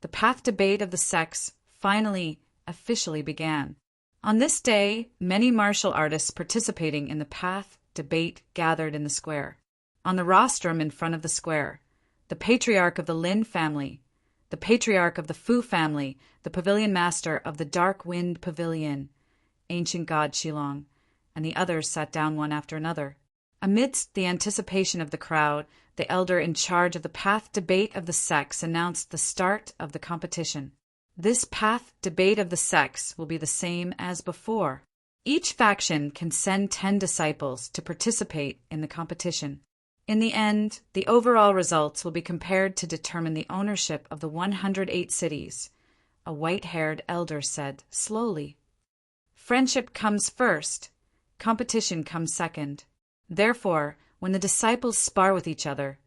the path debate of the sects finally officially began. On this day, many martial artists participating in the path debate gathered in the square. On the rostrum in front of the square, the patriarch of the Lin family, the patriarch of the Fu family, the pavilion master of the Dark Wind Pavilion, Ancient God Shilong, and the others sat down one after another. Amidst the anticipation of the crowd, the elder in charge of the path debate of the sects announced the start of the competition. This path debate of the sects will be the same as before. Each faction can send 10 disciples to participate in the competition. In the end, the overall results will be compared to determine the ownership of the 108 cities, a white-haired elder said slowly. Friendship comes first, competition comes second. Therefore, when the disciples spar with each other,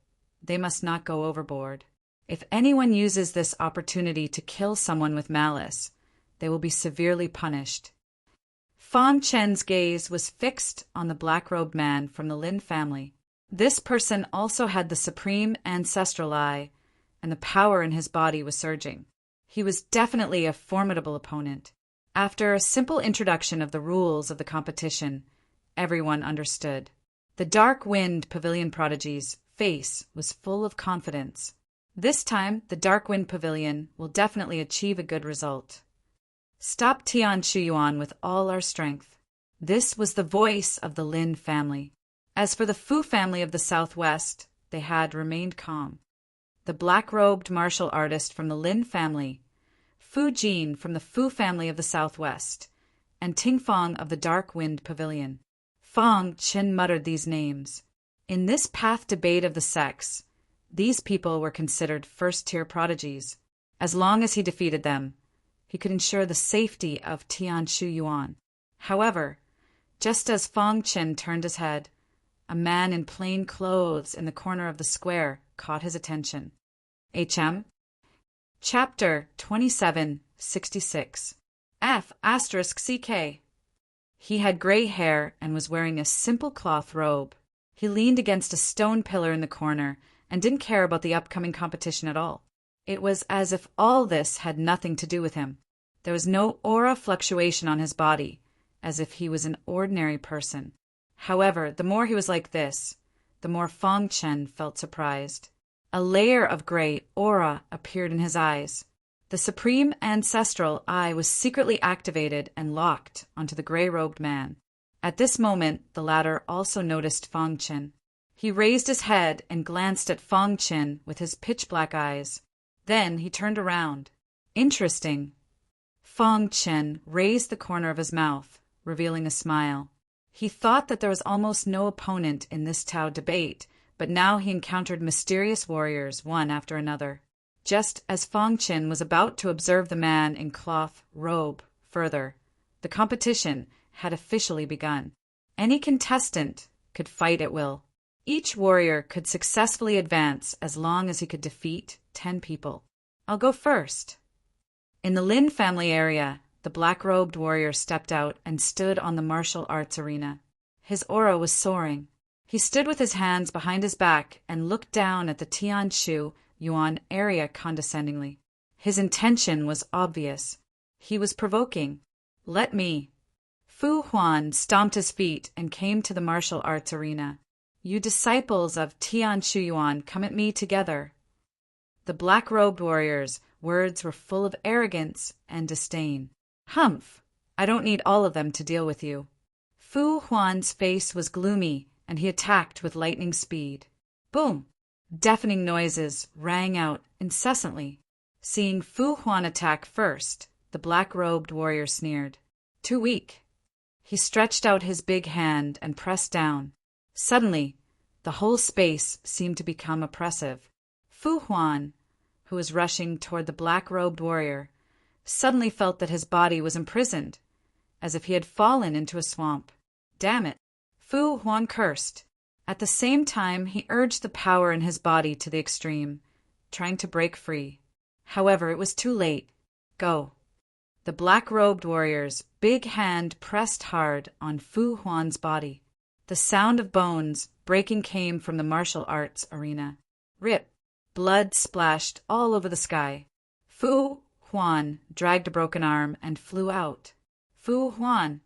they must not go overboard. If anyone uses this opportunity to kill someone with malice, they will be severely punished. Fang Chen's gaze was fixed on the black-robed man from the Lin family. This person also had the supreme ancestral eye, and the power in his body was surging. He was definitely a formidable opponent. After a simple introduction of the rules of the competition, everyone understood. The Dark Wind Pavilion prodigy's face was full of confidence. This time, the Dark Wind Pavilion will definitely achieve a good result. Stop Tian Shuyuan with all our strength. This was the voice of the Lin family. As for the Fu family of the southwest, they had remained calm. The black-robed martial artist from the Lin family, Fu Jin from the Fu family of the southwest, and Ting Fong of the Dark Wind Pavilion. Fang Chen muttered these names. In this path debate of the sects, these people were considered first-tier prodigies. As long as he defeated them, he could ensure the safety of Tian Shuyuan. However, just as Fang Chen turned his head, a man in plain clothes in the corner of the square caught his attention. HM Chapter 2766 F***CK. He had gray hair and was wearing a simple cloth robe. He leaned against a stone pillar in the corner and didn't care about the upcoming competition at all. It was as if all this had nothing to do with him. There was no aura fluctuation on his body, as if he was an ordinary person. However, the more he was like this, the more Fang Chen felt surprised. A layer of gray aura appeared in his eyes. The supreme ancestral eye was secretly activated and locked onto the gray-robed man. At this moment, the latter also noticed Fang Chen. He raised his head and glanced at Fang Chen with his pitch-black eyes. Then he turned around. Interesting. Fang Chen raised the corner of his mouth, revealing a smile. He thought that there was almost no opponent in this Tao debate, but now he encountered mysterious warriors one after another. Just as Fang Chen was about to observe the man in cloth robe further, the competition had officially begun. Any contestant could fight at will. Each warrior could successfully advance as long as he could defeat 10 people. I'll go first. In the Lin family area, the black-robed warrior stepped out and stood on the martial arts arena. His aura was soaring. He stood with his hands behind his back and looked down at the Tian Shuyuan area condescendingly. His intention was obvious. He was provoking. Let me. Fu Huan stomped his feet and came to the martial arts arena. You disciples of Tian Shuyuan, come at me together. The black-robed warrior's words were full of arrogance and disdain. Humph! I don't need all of them to deal with you. Fu Huan's face was gloomy, and he attacked with lightning speed. Boom! Deafening noises rang out incessantly. Seeing Fu Huan attack first, the black-robed warrior sneered. Too weak. He stretched out his big hand and pressed down. Suddenly, the whole space seemed to become oppressive. Fu Huan, who was rushing toward the black-robed warrior, suddenly felt that his body was imprisoned, as if he had fallen into a swamp. Damn it! Fu Huan cursed. At the same time, he urged the power in his body to the extreme, trying to break free. However, it was too late. Go. The black-robed warrior's big hand pressed hard on Fu Huan's body. The sound of bones breaking came from the martial arts arena. Rip! Blood splashed all over the sky. Fu Huan dragged a broken arm and flew out. Fu Huan!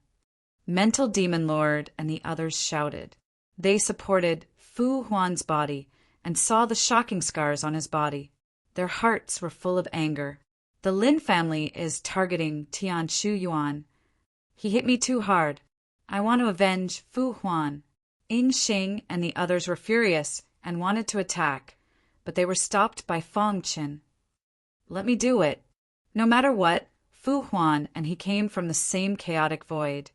Mental Demon Lord and the others shouted. They supported Fu Huan's body and saw the shocking scars on his body. Their hearts were full of anger. The Lin family is targeting Tian Shuyuan. He hit me too hard. I want to avenge Fu Huan. Ying Xing and the others were furious and wanted to attack, but they were stopped by Fang Chen. Let me do it. No matter what, Fu Huan and he came from the same chaotic void,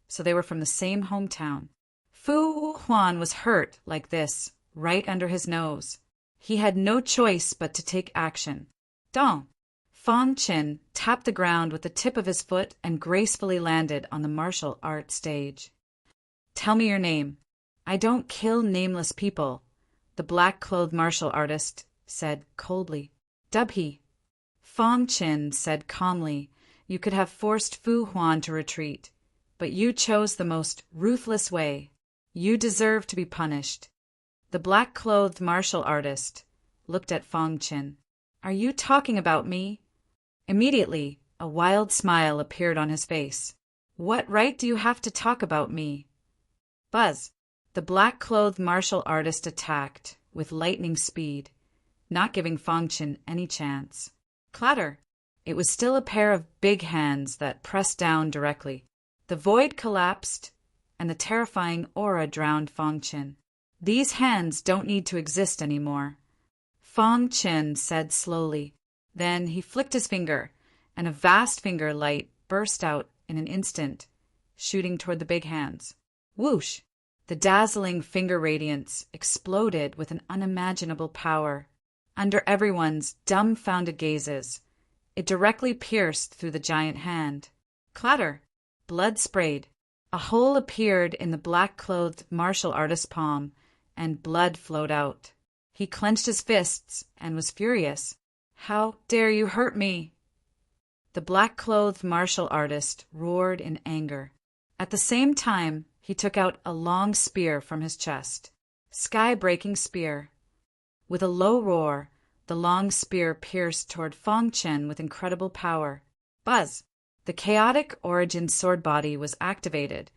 so they were from the same hometown. Fu Huan was hurt like this, right under his nose. He had no choice but to take action. Dong! Fong Qin tapped the ground with the tip of his foot and gracefully landed on the martial art stage. Tell me your name. I don't kill nameless people, the black-clothed martial artist said coldly. Dubhe. Fong Qin said calmly, you could have forced Fu Huan to retreat, but you chose the most ruthless way. You deserve to be punished. The black-clothed martial artist looked at Fong Qin. Are you talking about me? Immediately, a wild smile appeared on his face. What right do you have to talk about me? Buzz. The black-clothed martial artist attacked with lightning speed, not giving Fong Qin any chance. Clatter. It was still a pair of big hands that pressed down directly. The void collapsed, and the terrifying aura drowned Fong Qin. These hands don't need to exist anymore, Fong Qin said slowly. Then he flicked his finger, and a vast finger light burst out in an instant, shooting toward the big hands. Whoosh! The dazzling finger radiance exploded with an unimaginable power. Under everyone's dumbfounded gazes, it directly pierced through the giant hand. Clatter! Blood sprayed. A hole appeared in the black-clothed martial artist's palm, and blood flowed out. He clenched his fists and was furious. How dare you hurt me? The black-clothed martial artist roared in anger. At the same time, he took out a long spear from his chest. Sky-breaking spear. With a low roar, the long spear pierced toward Fong Qin with incredible power. Buzz! The chaotic origin sword body was activated,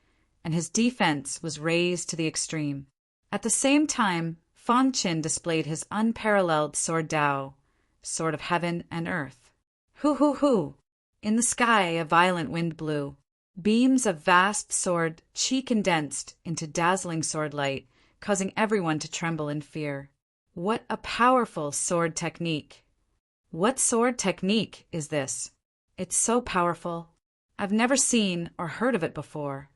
and his defense was raised to the extreme. At the same time, Fong Qin displayed his unparalleled sword Dao, sword of heaven and earth. Hoo hoo hoo! In the sky a violent wind blew. Beams of vast sword qi condensed into dazzling sword light, causing everyone to tremble in fear. What a powerful sword technique! What sword technique is this? It's so powerful. I've never seen or heard of it before.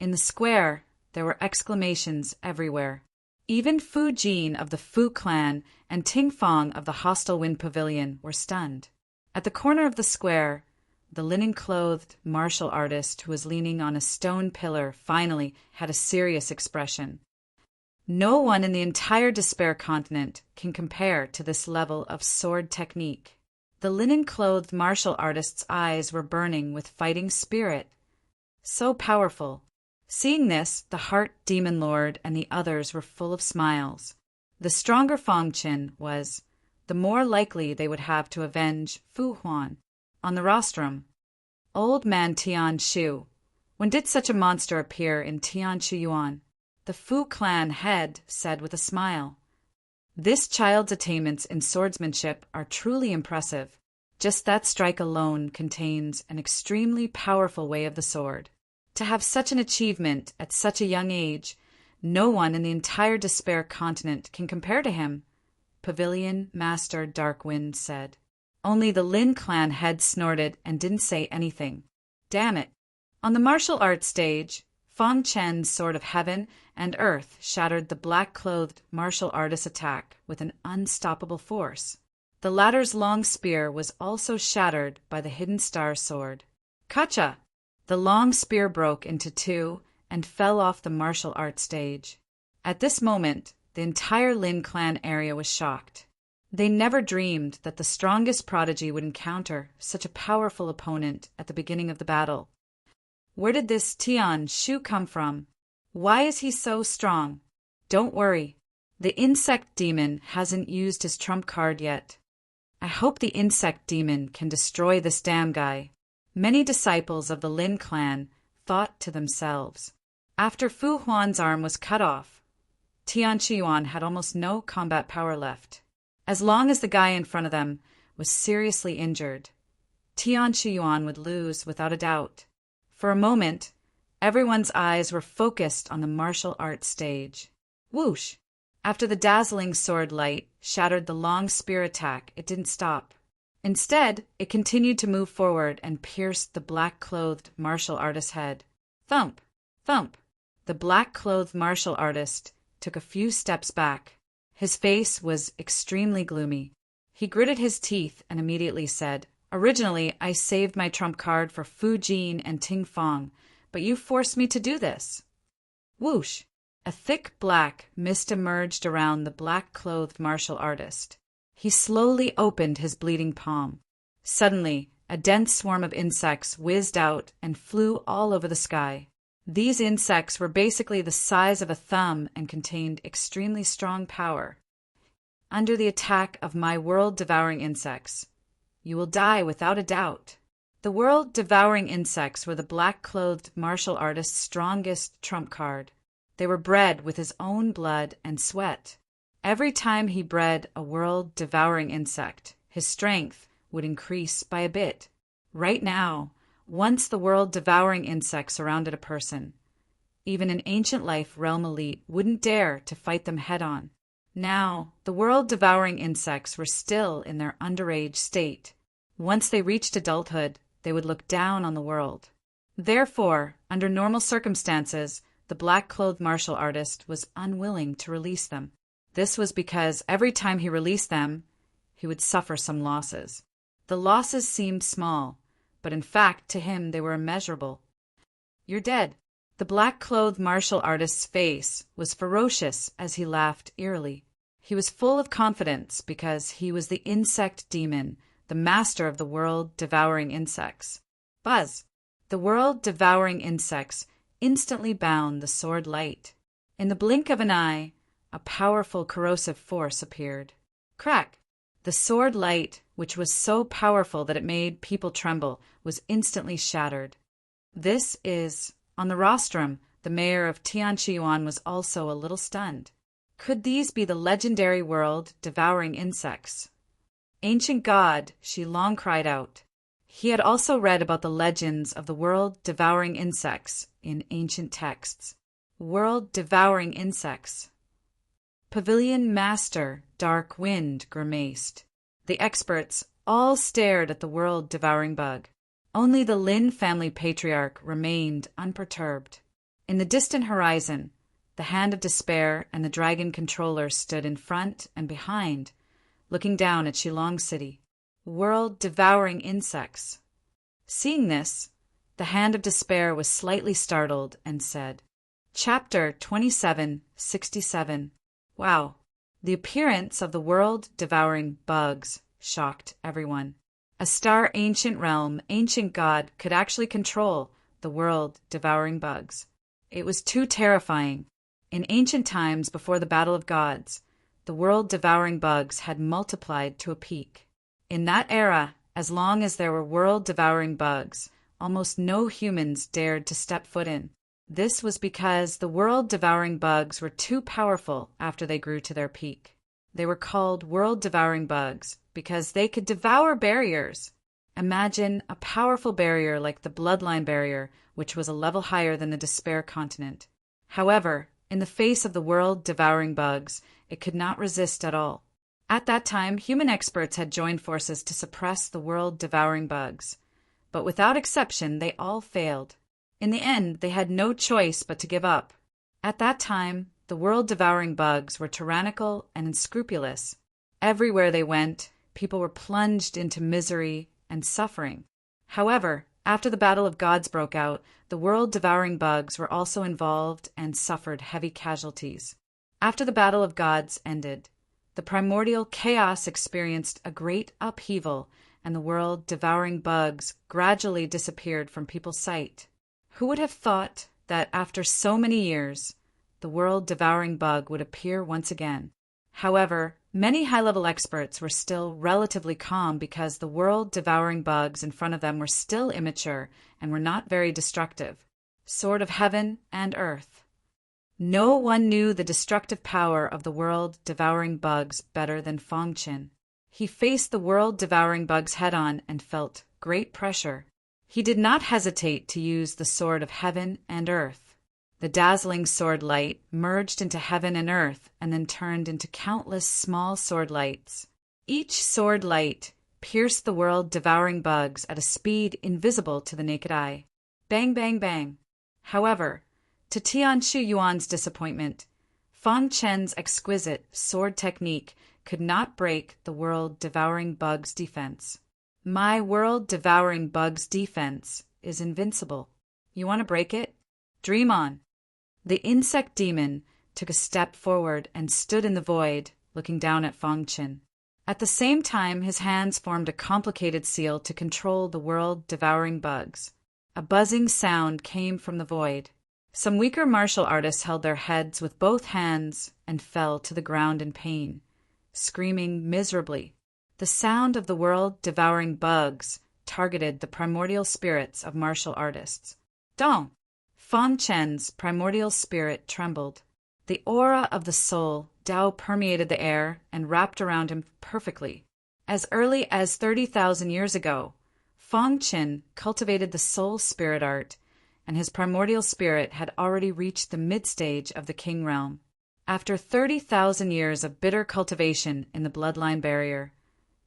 In the square, there were exclamations everywhere. Even Fu Jin of the Fu clan and Ting Fong of the Hostile Wind Pavilion were stunned. At the corner of the square, the linen-clothed martial artist who was leaning on a stone pillar finally had a serious expression. No one in the entire Despair continent can compare to this level of sword technique. The linen-clothed martial artist's eyes were burning with fighting spirit. So powerful. Seeing this, the Heart Demon Lord and the others were full of smiles. The stronger Fong Qin was, the more likely they would have to avenge Fu Huan. On the rostrum, Old Man Tian Shu. When did such a monster appear in Tian Shu Yuan? The Fu clan head said with a smile. This child's attainments in swordsmanship are truly impressive. Just that strike alone contains an extremely powerful way of the sword. To have such an achievement at such a young age, no one in the entire Despair continent can compare to him, Pavilion Master Darkwind said. Only the Lin clan head snorted and didn't say anything. Damn it. On the martial arts stage, Fong Chen's sword of heaven and earth shattered the black-clothed martial artist's attack with an unstoppable force. The latter's long spear was also shattered by the hidden star sword. Kacha! The long spear broke into two and fell off the martial arts stage. At this moment, the entire Lin clan area was shocked. They never dreamed that the strongest prodigy would encounter such a powerful opponent at the beginning of the battle. Where did this Tian Shu come from? Why is he so strong? Don't worry. The insect demon hasn't used his trump card yet. I hope the insect demon can destroy this damn guy. Many disciples of the Lin clan thought to themselves. After Fu Huan's arm was cut off, Tian Yuan had almost no combat power left. As long as the guy in front of them was seriously injured, Tian Yuan would lose without a doubt. For a moment, everyone's eyes were focused on the martial arts stage. Whoosh! After the dazzling sword light shattered the long spear attack, it didn't stop. Instead, it continued to move forward and pierced the black-clothed martial artist's head. Thump! Thump! The black-clothed martial artist took a few steps back. His face was extremely gloomy. He gritted his teeth and immediately said, "Originally, I saved my trump card for Fu Jin and Ting Fong, but you forced me to do this." Whoosh! A thick black mist emerged around the black-clothed martial artist. He slowly opened his bleeding palm. Suddenly, a dense swarm of insects whizzed out and flew all over the sky. These insects were basically the size of a thumb and contained extremely strong power. Under the attack of my world-devouring insects, you will die without a doubt. The world-devouring insects were the black-clothed martial artist's strongest trump card. They were bred with his own blood and sweat. Every time he bred a world-devouring insect, his strength would increase by a bit. Right now, once the world-devouring insect surrounded a person, even an ancient life realm elite wouldn't dare to fight them head-on. Now, the world-devouring insects were still in their underage state. Once they reached adulthood, they would look down on the world. Therefore, under normal circumstances, the black-clothed martial artist was unwilling to release them. This was because every time he released them, he would suffer some losses. The losses seemed small, but in fact to him they were immeasurable. "You're dead." The black-clothed martial artist's face was ferocious as he laughed eerily. He was full of confidence because he was the insect demon, the master of the world-devouring insects. Buzz! The world-devouring insects instantly bound the sword light. In the blink of an eye, a powerful corrosive force appeared. Crack! The sword light, which was so powerful that it made people tremble, was instantly shattered. This is... On the rostrum, the mayor of Tianqiyuan was also a little stunned. Could these be the legendary world-devouring insects? Ancient God, she long cried out. He had also read about the legends of the world-devouring insects in ancient texts. World-devouring insects. Pavilion Master Dark Wind grimaced. The experts all stared at the world-devouring bug. Only the Lin family patriarch remained unperturbed. In the distant horizon, the Hand of Despair and the Dragon Controller stood in front and behind, looking down at Shillong City. World-devouring insects. Seeing this, the Hand of Despair was slightly startled and said, Chapter 2767. Wow. The appearance of the world-devouring bugs shocked everyone. A star ancient realm, ancient god could actually control the world-devouring bugs. It was too terrifying. In ancient times before the Battle of Gods, the world-devouring bugs had multiplied to a peak. In that era, as long as there were world-devouring bugs, almost no humans dared to step foot in. This was because the world-devouring bugs were too powerful after they grew to their peak. They were called world-devouring bugs because they could devour barriers. Imagine a powerful barrier like the Bloodline Barrier, which was a level higher than the Despair Continent. However, in the face of the world-devouring bugs, it could not resist at all. At that time, human experts had joined forces to suppress the world-devouring bugs. But without exception, they all failed. In the end, they had no choice but to give up. At that time, the world-devouring bugs were tyrannical and unscrupulous. Everywhere they went, people were plunged into misery and suffering. However, after the Battle of Gods broke out, the world-devouring bugs were also involved and suffered heavy casualties. After the Battle of Gods ended, the primordial chaos experienced a great upheaval, and the world-devouring bugs gradually disappeared from people's sight. Who would have thought that after so many years, the world-devouring bug would appear once again? However, many high-level experts were still relatively calm because the world-devouring bugs in front of them were still immature and were not very destructive. Sword of Heaven and Earth. No one knew the destructive power of the world-devouring bugs better than Fong Qin. He faced the world-devouring bugs head-on and felt great pressure. He did not hesitate to use the Sword of Heaven and Earth. The dazzling sword light merged into heaven and earth and then turned into countless small sword lights. Each sword light pierced the world-devouring bugs at a speed invisible to the naked eye. Bang, bang, bang. However, to Tianshu Yuan's disappointment, Fang Chen's exquisite sword technique could not break the world-devouring bug's defense. My world-devouring bug's defense is invincible. You want to break it? Dream on. The insect demon took a step forward and stood in the void, looking down at Fang Chen. At the same time, his hands formed a complicated seal to control the world-devouring bugs. A buzzing sound came from the void. Some weaker martial artists held their heads with both hands and fell to the ground in pain, screaming miserably. The sound of the world-devouring bugs targeted the primordial spirits of martial artists. Dong! Fang Chen's primordial spirit trembled. The aura of the soul Dao permeated the air and wrapped around him perfectly. As early as 30,000 years ago, Fang Chen cultivated the soul spirit art, and his primordial spirit had already reached the mid-stage of the king realm. After 30,000 years of bitter cultivation in the bloodline barrier,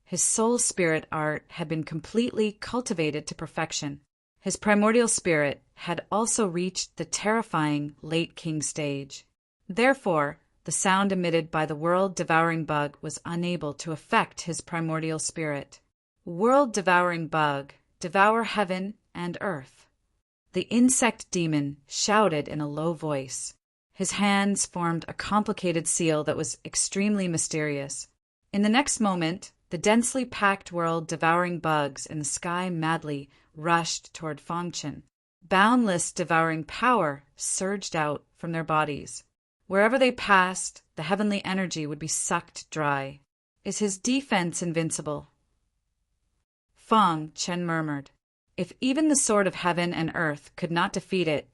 his soul spirit art had been completely cultivated to perfection. His primordial spirit had also reached the terrifying late king stage. Therefore, the sound emitted by the world-devouring bug was unable to affect his primordial spirit. World-devouring bug, devour heaven and earth. The insect demon shouted in a low voice. His hands formed a complicated seal that was extremely mysterious. In the next moment, the densely packed world-devouring bugs in the sky madly rushed toward Fang Chen. Boundless devouring power surged out from their bodies. Wherever they passed, the heavenly energy would be sucked dry. Is his defense invincible? Fang Chen murmured. If even the sword of heaven and earth could not defeat it,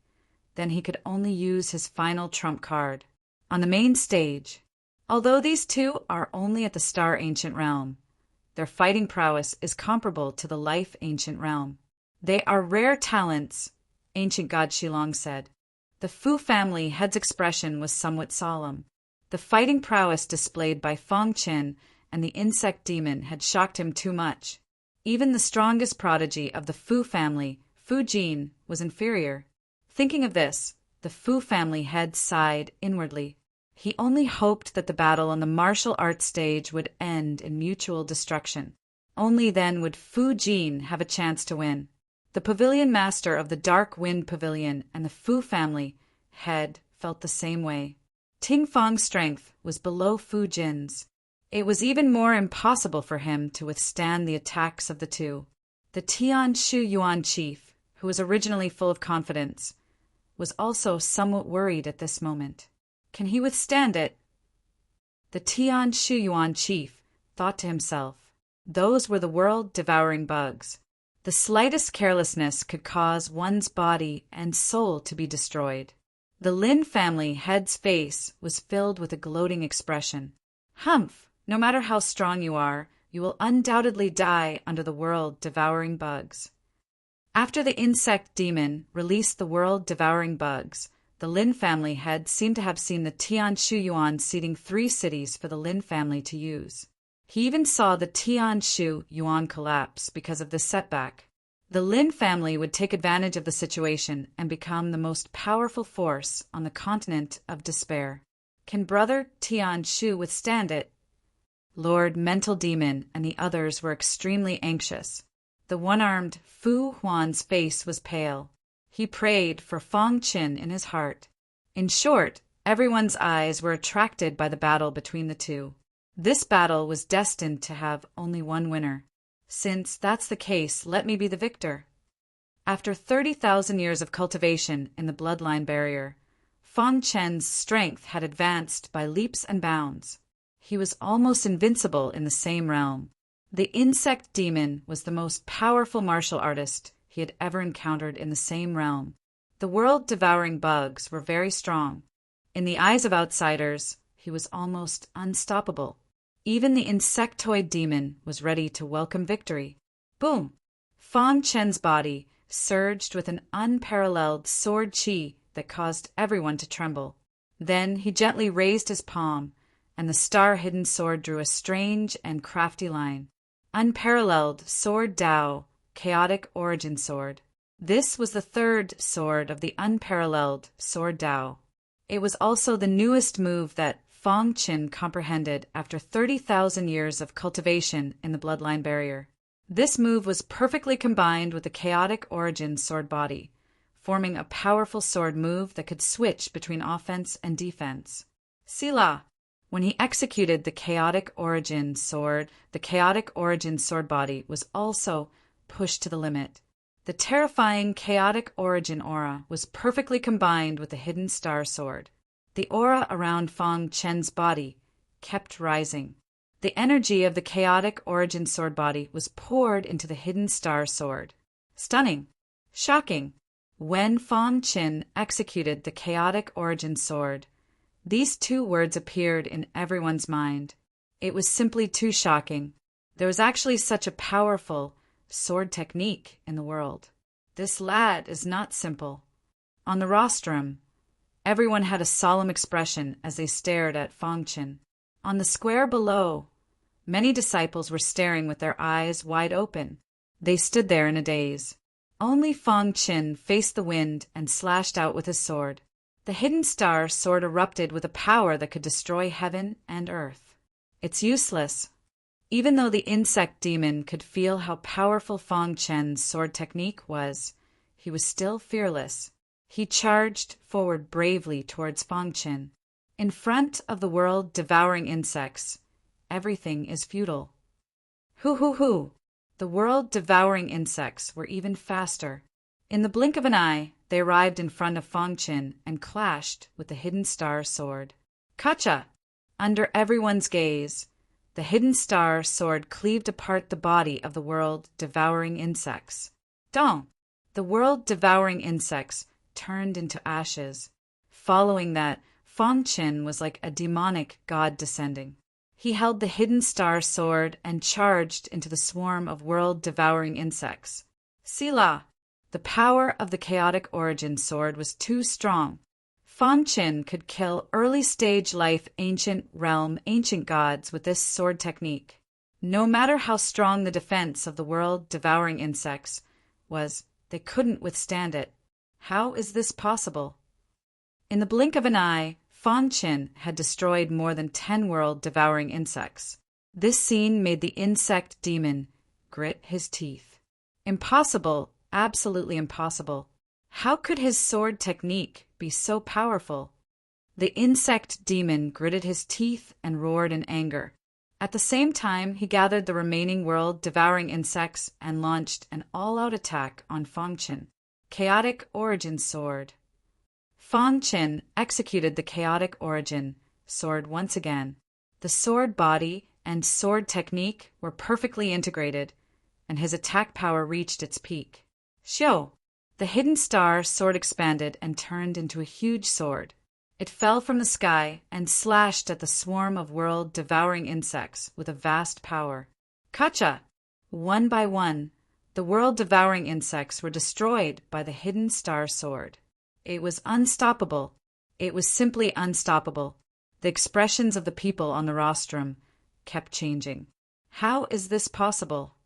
then he could only use his final trump card. On the main stage, although these two are only at the Star Ancient Realm, their fighting prowess is comparable to the Life Ancient Realm. They are rare talents, Ancient God Shilong said. The Fu family head's expression was somewhat solemn. The fighting prowess displayed by Fang Chen and the insect demon had shocked him too much. Even the strongest prodigy of the Fu family, Fu Jin, was inferior. Thinking of this, the Fu family head sighed inwardly. He only hoped that the battle on the martial arts stage would end in mutual destruction. Only then would Fu Jin have a chance to win. The pavilion master of the Dark Wind Pavilion and the Fu family head felt the same way. Ting Fang's strength was below Fu Jin's. It was even more impossible for him to withstand the attacks of the two. The Tianshu Yuan chief, who was originally full of confidence, was also somewhat worried at this moment. Can he withstand it? The Tianshu Yuan chief thought to himself, those were the world-devouring bugs. The slightest carelessness could cause one's body and soul to be destroyed. The Lin family head's face was filled with a gloating expression. Humph! No matter how strong you are, you will undoubtedly die under the world-devouring bugs. After the insect demon released the world-devouring bugs, the Lin family head seemed to have seen the Tianshu Yuan seeding 3 cities for the Lin family to use. He even saw the Tianshu Yuan collapse because of this setback. The Lin family would take advantage of the situation and become the most powerful force on the continent of despair. Can brother Tianshu withstand it? Lord Mental Demon and the others were extremely anxious. The one-armed Fu Huan's face was pale. He prayed for Fang Chen in his heart. In short, everyone's eyes were attracted by the battle between the two. This battle was destined to have only one winner. Since that's the case, let me be the victor. After 30,000 years of cultivation in the bloodline barrier, Fang Chen's strength had advanced by leaps and bounds. He was almost invincible in the same realm. The insect demon was the most powerful martial artist he had ever encountered in the same realm. The world-devouring bugs were very strong. In the eyes of outsiders, he was almost unstoppable. Even the insectoid demon was ready to welcome victory. Boom! Fang Chen's body surged with an unparalleled sword qi that caused everyone to tremble. Then he gently raised his palm, and the star-hidden sword drew a strange and crafty line. Unparalleled Sword Dao, Chaotic Origin Sword. This was the third sword of the Unparalleled Sword Dao. It was also the newest move that Fang Qin comprehended after 30,000 years of cultivation in the bloodline barrier. This move was perfectly combined with the Chaotic Origin sword body, forming a powerful sword move that could switch between offense and defense. Sila. When he executed the Chaotic Origin sword body was also pushed to the limit. The terrifying Chaotic Origin aura was perfectly combined with the Hidden Star sword. The aura around Fang Chen's body kept rising. The energy of the Chaotic Origin sword body was poured into the Hidden Star sword. Stunning. Shocking. When Fang Chen executed the Chaotic Origin sword, these two words appeared in everyone's mind. It was simply too shocking. There was actually such a powerful sword technique in the world. This lad is not simple. On the rostrum, everyone had a solemn expression as they stared at Fang Chen. On the square below, many disciples were staring with their eyes wide open. They stood there in a daze. Only Fang Chen faced the wind and slashed out with his sword. The Hidden Star sword erupted with a power that could destroy heaven and earth. It's useless. Even though the insect demon could feel how powerful Fang Chen's sword technique was, he was still fearless. He charged forward bravely towards Fang Chen. In front of the world-devouring insects, everything is futile. Hoo! The world-devouring insects were even faster. In the blink of an eye, they arrived in front of Fang Chen and clashed with the Hidden Star sword. Kacha! Under everyone's gaze, the Hidden Star sword cleaved apart the body of the world-devouring insects. Dong! The world-devouring insects turned into ashes. Following that, Fang Chen was like a demonic god descending. He held the Hidden Star sword and charged into the swarm of world-devouring insects. Sila! The power of the Chaotic Origin sword was too strong. Fang Chen could kill early-stage life ancient gods with this sword technique. No matter how strong the defense of the world-devouring insects was, they couldn't withstand it. How is this possible? In the blink of an eye, Fang Chen had destroyed more than 10 world-devouring insects. This scene made the insect demon grit his teeth. Impossible, absolutely impossible. How could his sword technique be so powerful? The insect demon gritted his teeth and roared in anger. At the same time, he gathered the remaining world-devouring insects and launched an all-out attack on Fang Chen. Chaotic Origin Sword. Fang Chen executed the Chaotic Origin sword once again. The sword body and sword technique were perfectly integrated, and his attack power reached its peak. Xiu! The Hidden Star sword expanded and turned into a huge sword. It fell from the sky and slashed at the swarm of world-devouring insects with a vast power. Kacha! One by one, the world-devouring insects were destroyed by the Hidden Star sword. It was unstoppable. It was simply unstoppable. The expressions of the people on the rostrum kept changing. How is this possible?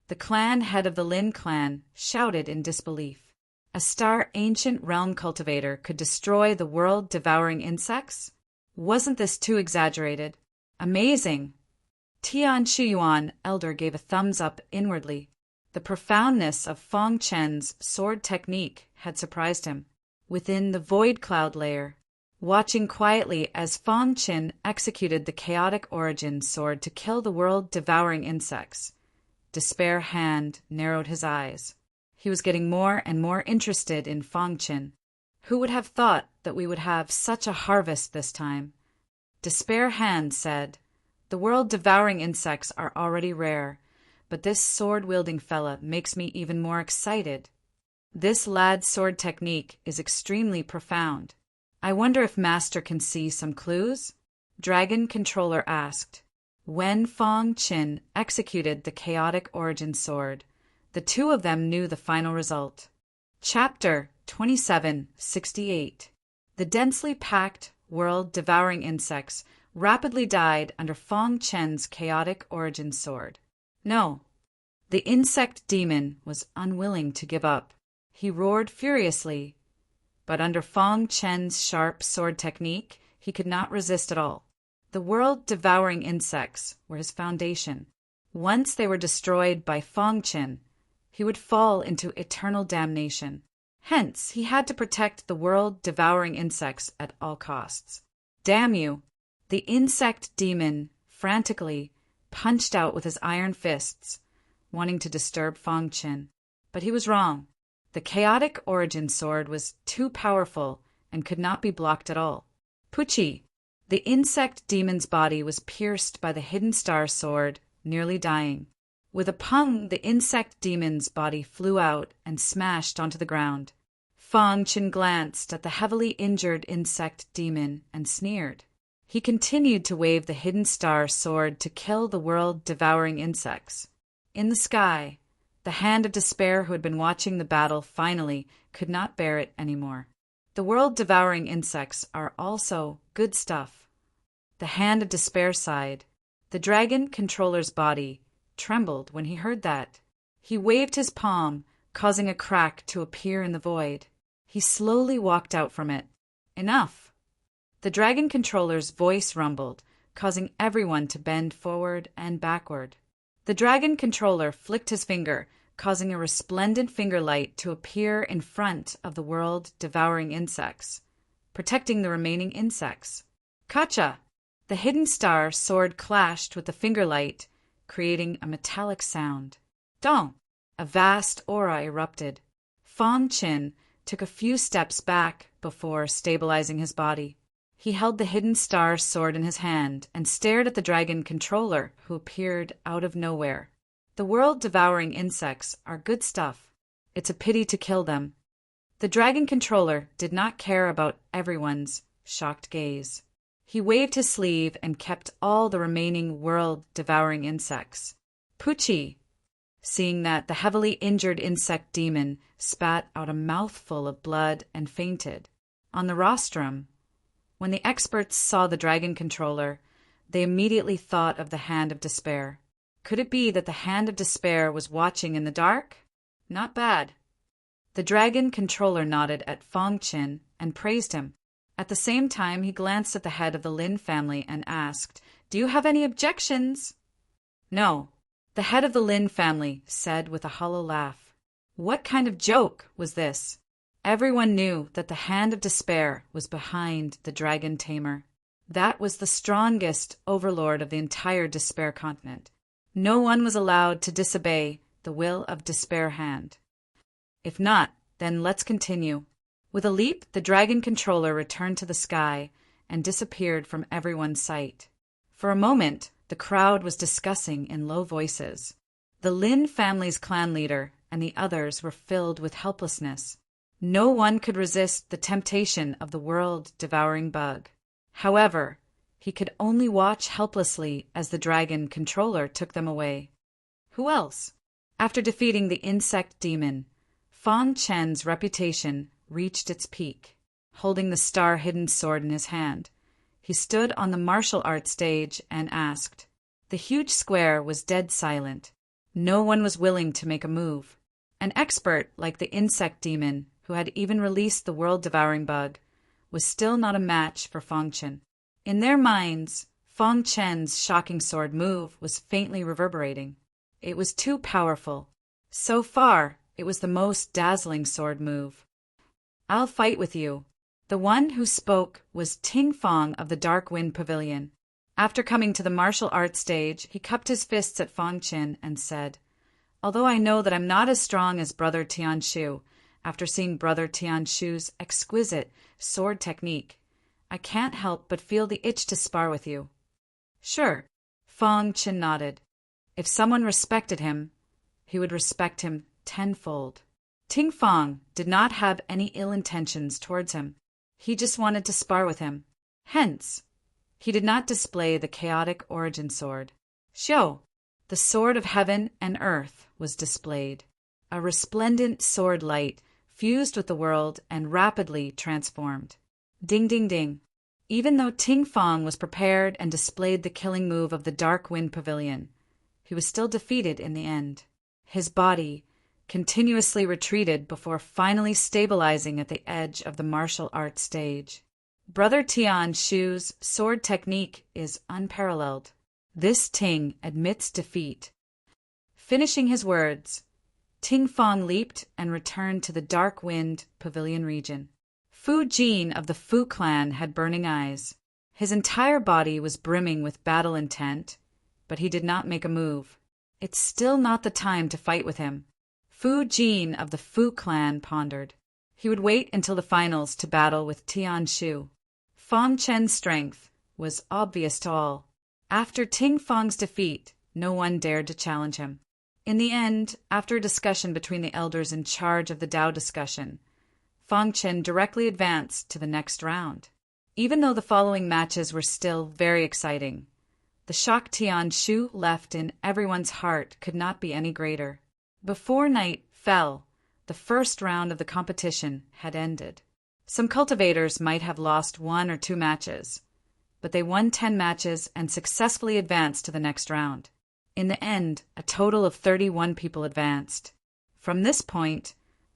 The clan head of the Lin clan shouted in disbelief. A star ancient realm cultivator could destroy the world-devouring insects? Wasn't this too exaggerated? Amazing! Tian Shuyuan, elder, gave a thumbs up inwardly. The profoundness of Fang Chen's sword technique had surprised him. Within the void cloud layer, watching quietly as Fang Chen executed the Chaotic Origin sword to kill the world-devouring insects, Despair Hand narrowed his eyes. He was getting more and more interested in Fang Chen. Who would have thought that we would have such a harvest this time? Despair Hand said, "The world-devouring insects are already rare, but this sword-wielding fella makes me even more excited. This lad's sword technique is extremely profound. I wonder if Master can see some clues?" Dragon Controller asked. When Fang Chen executed the Chaotic Origin sword, the two of them knew the final result. Chapter 2768. The densely packed world-devouring insects rapidly died under Fong Chen's chaotic origin sword. No, the insect demon was unwilling to give up. He roared furiously, but under Fong Chen's sharp sword technique, he could not resist at all. The world-devouring insects were his foundation. Once they were destroyed by Fong Chen, he would fall into eternal damnation. Hence, he had to protect the world-devouring insects at all costs. Damn you! The insect demon frantically punched out with his iron fists, wanting to disturb Fong Chen. But he was wrong. The chaotic origin sword was too powerful and could not be blocked at all. Pucci! The insect demon's body was pierced by the hidden star sword, nearly dying. With a pung, the insect demon's body flew out and smashed onto the ground. Fong Chen glanced at the heavily injured insect demon and sneered. He continued to wave the hidden star sword to kill the world-devouring insects. In the sky, the hand of despair who had been watching the battle finally could not bear it anymore. The world-devouring insects are also good stuff. The hand of despair sighed. The dragon controller's body trembled when he heard that. He waved his palm, causing a crack to appear in the void. He slowly walked out from it. Enough! The dragon controller's voice rumbled, causing everyone to bend forward and backward. The dragon controller flicked his finger, causing a resplendent finger light to appear in front of the world-devouring insects, protecting the remaining insects. Kacha! The hidden star sword clashed with the finger light, creating a metallic sound. Dong! A vast aura erupted. Fong Chen took a few steps back before stabilizing his body. He held the hidden star sword in his hand and stared at the dragon controller, who appeared out of nowhere. The world-devouring insects are good stuff. It's a pity to kill them. The dragon controller did not care about everyone's shocked gaze. He waved his sleeve and kept all the remaining world-devouring insects. Pucci! Seeing that, the heavily injured insect demon spat out a mouthful of blood and fainted. On the rostrum, when the experts saw the dragon controller, they immediately thought of the Hand of Despair. Could it be that the Hand of Despair was watching in the dark? Not bad. The dragon controller nodded at Fong Chen and praised him. At the same time, he glanced at the head of the Lin family and asked, "Do you have any objections?" "No," the head of the Lin family said with a hollow laugh. What kind of joke was this? Everyone knew that the Hand of Despair was behind the dragon tamer. That was the strongest overlord of the entire Despair continent. No one was allowed to disobey the will of Despair Hand. If not, then let's continue. With a leap, the dragon controller returned to the sky and disappeared from everyone's sight. For a moment, the crowd was discussing in low voices. The Lin family's clan leader and the others were filled with helplessness. No one could resist the temptation of the world-devouring bug. However, he could only watch helplessly as the dragon controller took them away. Who else? After defeating the insect demon, Fong Chen's reputation reached its peak. Holding the star-hidden sword in his hand, he stood on the martial arts stage and asked. The huge square was dead silent. No one was willing to make a move. An expert like the insect demon, who had even released the world-devouring bug, was still not a match for Fong Chen. In their minds, Fong Chen's shocking sword move was faintly reverberating. It was too powerful. So far, it was the most dazzling sword move. "I'll fight with you." The one who spoke was Ting Fong of the Dark Wind Pavilion. After coming to the martial arts stage, he cupped his fists at Fong Chen and said, "Although I know that I'm not as strong as Brother Tianshu, after seeing Brother Tianshu's exquisite sword technique, I can't help but feel the itch to spar with you." "Sure," Fong Chen nodded. If someone respected him, he would respect him tenfold. Ting Fong did not have any ill intentions towards him. He just wanted to spar with him. Hence, he did not display the chaotic origin sword. Xiao, the sword of heaven and earth, was displayed. A resplendent sword light fused with the world and rapidly transformed. Ding ding ding. Even though Ting Fong was prepared and displayed the killing move of the Dark Wind Pavilion, he was still defeated in the end. His body continuously retreated before finally stabilizing at the edge of the martial arts stage. Brother Tian Shu's sword technique is unparalleled. This Ting admits defeat. Finishing his words, Ting Fong leaped and returned to the Dark Wind Pavilion region. Fu Jin of the Fu clan had burning eyes. His entire body was brimming with battle intent, but he did not make a move. It's still not the time to fight with him. Fu Jin of the Fu clan pondered. He would wait until the finals to battle with Tian Shu. Fong Chen's strength was obvious to all. After Ting Fong's defeat, no one dared to challenge him. In the end, after a discussion between the elders in charge of the Dao discussion, Fong Chen directly advanced to the next round. Even though the following matches were still very exciting, the shock Tian Shu left in everyone's heart could not be any greater. Before night fell, the first round of the competition had ended. Some cultivators might have lost 1 or 2 matches, but they won 10 matches and successfully advanced to the next round. In the end, a total of 31 people advanced. From this point,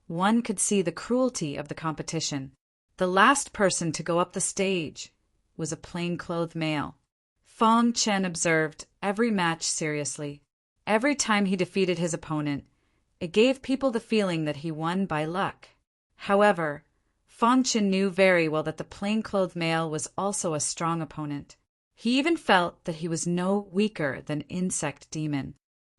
one could see the cruelty of the competition. The last person to go up the stage was a plain-clothed male. Fong Chen observed every match seriously. Every time he defeated his opponent, it gave people the feeling that he won by luck. However, Fong Chen knew very well that the plain-clothed male was also a strong opponent. He even felt that he was no weaker than Insect Demon.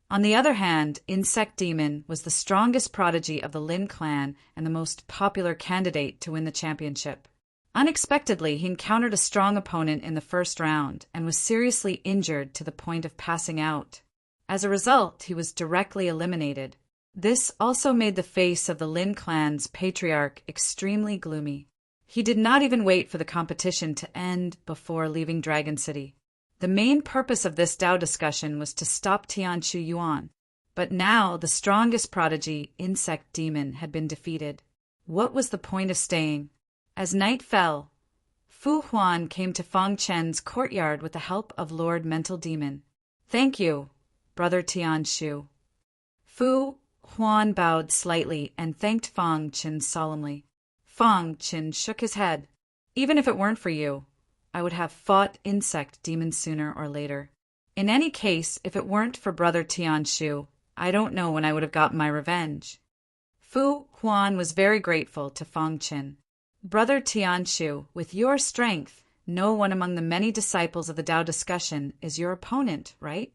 On the other hand, Insect Demon was the strongest prodigy of the Lin clan and the most popular candidate to win the championship. Unexpectedly, he encountered a strong opponent in the first round and was seriously injured to the point of passing out. As a result, he was directly eliminated. This also made the face of the Lin clan's patriarch extremely gloomy. He did not even wait for the competition to end before leaving Dragon City. The main purpose of this Dao discussion was to stop Tianshu Yuan, but now the strongest prodigy, Insect Demon, had been defeated. What was the point of staying? As night fell, Fu Huan came to Fong Chen's courtyard with the help of Lord Mental Demon. "Thank you, Brother Tianshu." Fu Huan bowed slightly and thanked Fong Chen solemnly. Fong Chen shook his head. "Even if it weren't for you, I would have fought Insect Demon sooner or later. In any case, if it weren't for Brother Tianshu, I don't know when I would have gotten my revenge." Fu Huan was very grateful to Fong Chen. "Brother Tianshu, with your strength, no one among the many disciples of the Dao discussion is your opponent, right?"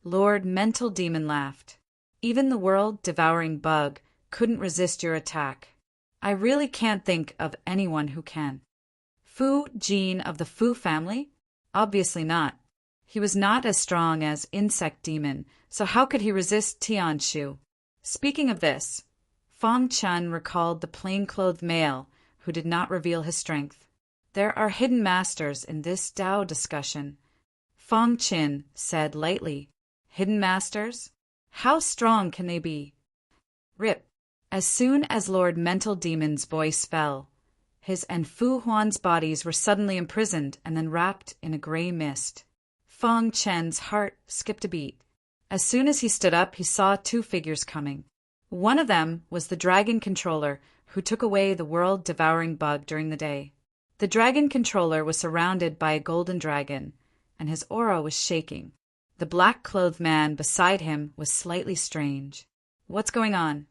Lord Mental Demon laughed. "Even the world-devouring bug couldn't resist your attack. I really can't think of anyone who can." Fu Jin of the Fu family? Obviously not. He was not as strong as Insect Demon, so how could he resist Tianshu? Speaking of this, Fong Chen recalled the plain-clothed male who did not reveal his strength. There are hidden masters in this Dao discussion. Fong Chen said lightly. "Hidden masters? How strong can they be?" Rip. As soon as Lord Mental Demon's voice fell, his and Fu Huan's bodies were suddenly imprisoned and then wrapped in a gray mist. Fong Chen's heart skipped a beat. As soon as he stood up, he saw 2 figures coming. One of them was the Dragon Controller who took away the world-devouring bug during the day. The Dragon Controller was surrounded by a golden dragon, and his aura was shaking. The black-clothed man beside him was slightly strange. "What's going on?"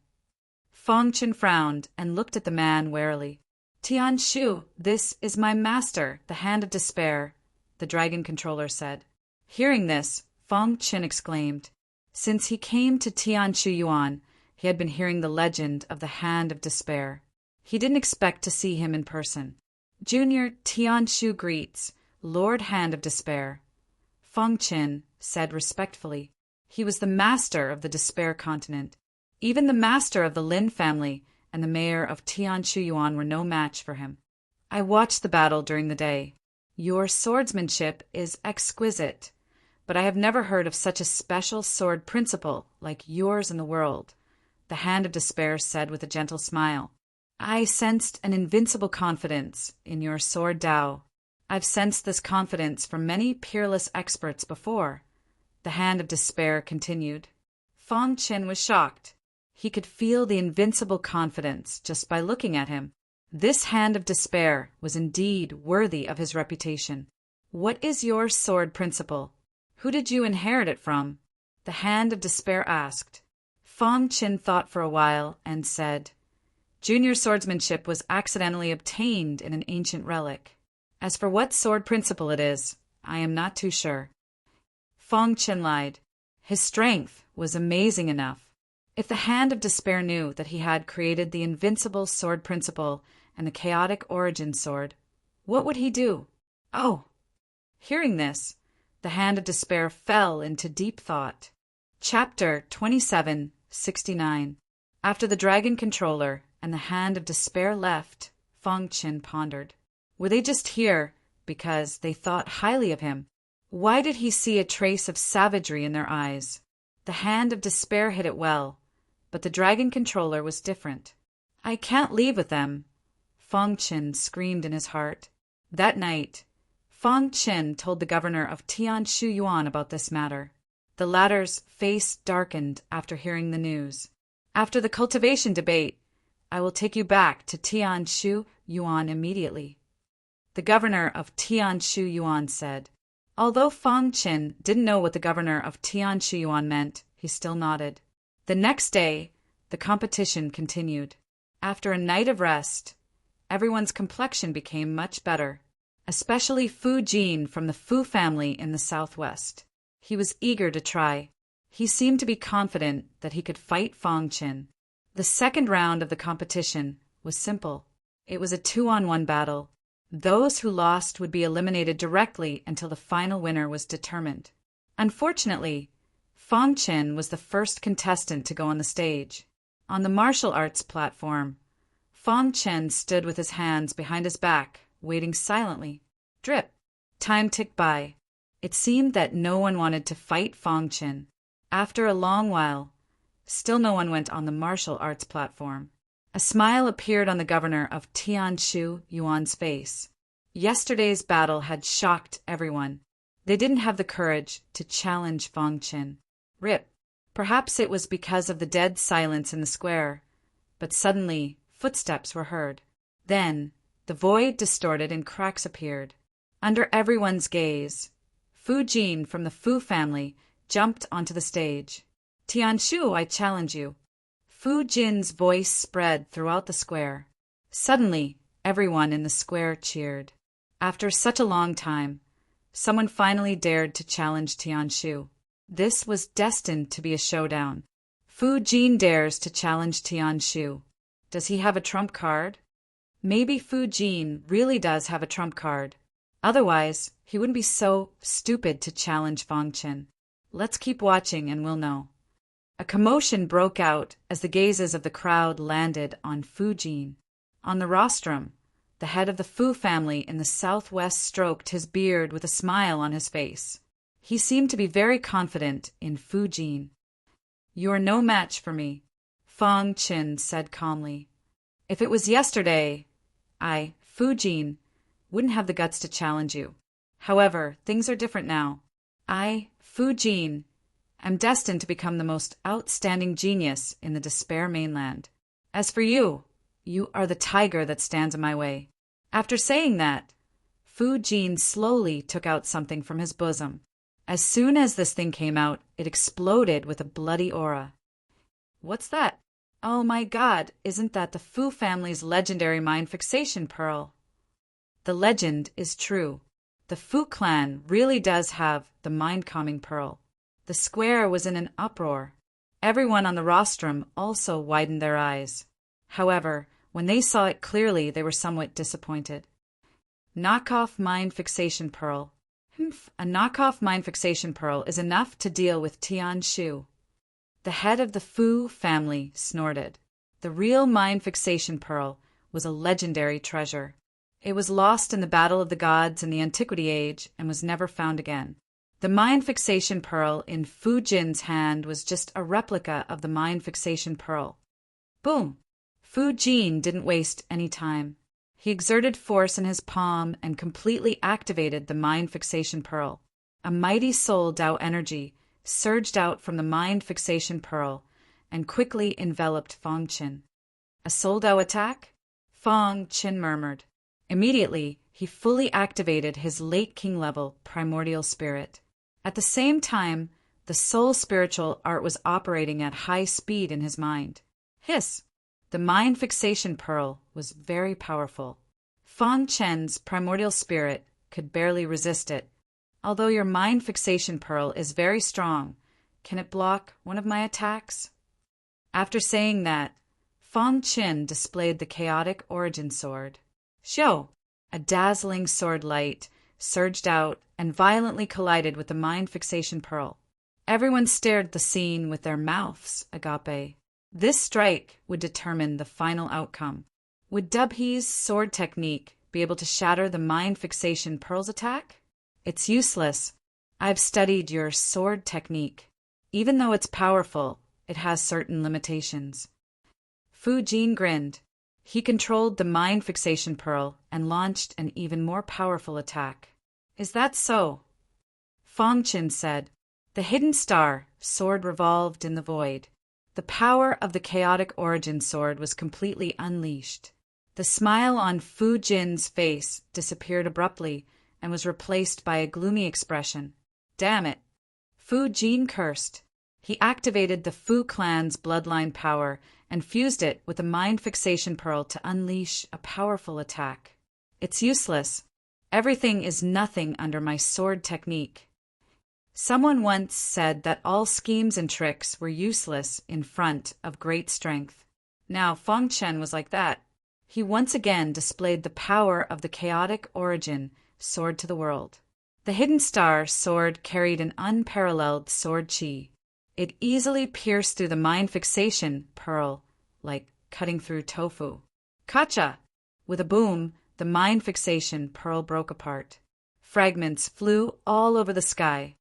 Fong Chen frowned and looked at the man warily. "Tianshu, this is my master, the Hand of Despair," the Dragon Controller said. Hearing this, Fong Chen exclaimed. Since he came to Tianshu Yuan, he had been hearing the legend of the Hand of Despair. He didn't expect to see him in person. "Junior Tianshu greets, Lord Hand of Despair." Fong Chen said respectfully. He was the master of the Despair continent. Even the master of the Lin family and the mayor of Tianshu Yuan were no match for him. "I watched the battle during the day. Your swordsmanship is exquisite, but I have never heard of such a special sword principle like yours in the world," the Hand of Despair said with a gentle smile. "I sensed an invincible confidence in your sword Dao. I've sensed this confidence from many peerless experts before, the Hand of Despair continued. Fang Qin was shocked. He could feel the invincible confidence just by looking at him. This Hand of Despair was indeed worthy of his reputation. What is your sword principle? Who did you inherit it from? The Hand of Despair asked. Fang Qin thought for a while and said, Junior swordsmanship was accidentally obtained in an ancient relic. As for what sword principle it is, I am not too sure. Fang Qin lied. His strength was amazing enough. If the Hand of Despair knew that he had created the invincible sword principle and the chaotic origin sword, what would he do? Oh! Hearing this, the Hand of Despair fell into deep thought. Chapter 2769. After the Dragon Controller and the Hand of Despair left, Fang Qin pondered. Were they just here because they thought highly of him? Why did he see a trace of savagery in their eyes? The Hand of Despair hid it well, but the Dragon Controller was different. I can't leave with them, Fang Qin screamed in his heart. That night, Fang Qin told the governor of Tianshu Yuan about this matter. The latter's face darkened after hearing the news. After the cultivation debate, I will take you back to Tianshu Yuan immediately. The governor of Tianshu Yuan said. Although Fang Qin didn't know what the governor of Tianshu Yuan meant, he still nodded. The next day, the competition continued. After a night of rest, everyone's complexion became much better, especially Fu Jin from the Fu family in the southwest. He was eager to try. He seemed to be confident that he could fight Fang Qin. The second round of the competition was simple. It was a 2-on-1 battle. Those who lost would be eliminated directly until the final winner was determined. Unfortunately, Fang Qin was the first contestant to go on the stage. On the martial arts platform, Fang Qin stood with his hands behind his back, waiting silently. Drip. Time ticked by. It seemed that no one wanted to fight Fang Qin. After a long while, still no one went on the martial arts platform. A smile appeared on the governor of Tianshu Yuan's face. Yesterday's battle had shocked everyone. They didn't have the courage to challenge Fang Qin. Rip. Perhaps it was because of the dead silence in the square, but suddenly footsteps were heard. Then the void distorted and cracks appeared. Under everyone's gaze, Fu Jin from the Fu family jumped onto the stage. Tianshu, I challenge you. Fu Jin's voice spread throughout the square. Suddenly, everyone in the square cheered. After such a long time, someone finally dared to challenge Tianshu. This was destined to be a showdown. Fu Jin dares to challenge Tianshu. Does he have a trump card? Maybe Fu Jin really does have a trump card. Otherwise, he wouldn't be so stupid to challenge Fang Qin. Let's keep watching and we'll know. A commotion broke out as the gazes of the crowd landed on Fu Jin. On the rostrum, the head of the Fu family in the southwest stroked his beard with a smile on his face. He seemed to be very confident in Fu Jin. You are no match for me, Fang Qin said calmly. If it was yesterday, I, Fu Jin, wouldn't have the guts to challenge you. However, things are different now. I, Fu Jin, am destined to become the most outstanding genius in the Despair mainland. As for you, you are the tiger that stands in my way. After saying that, Fu Jin slowly took out something from his bosom. As soon as this thing came out, it exploded with a bloody aura. What's that? Oh my God, isn't that the Fu family's legendary mind fixation pearl? The legend is true. The Fu clan really does have the mind-calming pearl. The square was in an uproar. Everyone on the rostrum also widened their eyes. However, when they saw it clearly, they were somewhat disappointed. Knockoff mind fixation pearl. A knockoff mind fixation pearl is enough to deal with Tianshu. The head of the Fu family snorted. The real mind fixation pearl was a legendary treasure. It was lost in the Battle of the Gods in the Antiquity Age and was never found again. The mind fixation pearl in Fu Jin's hand was just a replica of the mind fixation pearl. Boom! Fu Jin didn't waste any time. He exerted force in his palm and completely activated the mind fixation pearl. A mighty soul Tao energy surged out from the mind fixation pearl and quickly enveloped Fang Qin. A soul Tao attack? Fang Qin murmured. Immediately, he fully activated his late king level primordial spirit. At the same time, the soul spiritual art was operating at high speed in his mind. Hiss! The mind fixation pearl was very powerful. Fang Chen's primordial spirit could barely resist it. Although your mind fixation pearl is very strong, can it block one of my attacks? After saying that, Fang Qin displayed the chaotic origin sword. Xiao! A dazzling sword light surged out and violently collided with the mind fixation pearl. Everyone stared at the scene with their mouths agape. This strike would determine the final outcome. Would Dubhee's sword technique be able to shatter the mind fixation pearl's attack? It's useless. I've studied your sword technique. Even though it's powerful, it has certain limitations. Fu Jin grinned. He controlled the mind fixation pearl and launched an even more powerful attack. Is that so? Fang Qin said. The hidden star sword revolved in the void. The power of the chaotic origin sword was completely unleashed. The smile on Fu Jin's face disappeared abruptly and was replaced by a gloomy expression. Damn it! Fu Jin cursed. He activated the Fu clan's bloodline power and fused it with a mind fixation pearl to unleash a powerful attack. It's useless. Everything is nothing under my sword technique. Someone once said that all schemes and tricks were useless in front of great strength. Now Fang Chen was like that. He once again displayed the power of the chaotic origin sword to the world. The hidden star sword carried an unparalleled sword chi. It easily pierced through the mind fixation pearl, like cutting through tofu. Kacha! With a boom, the mind fixation pearl broke apart. Fragments flew all over the sky.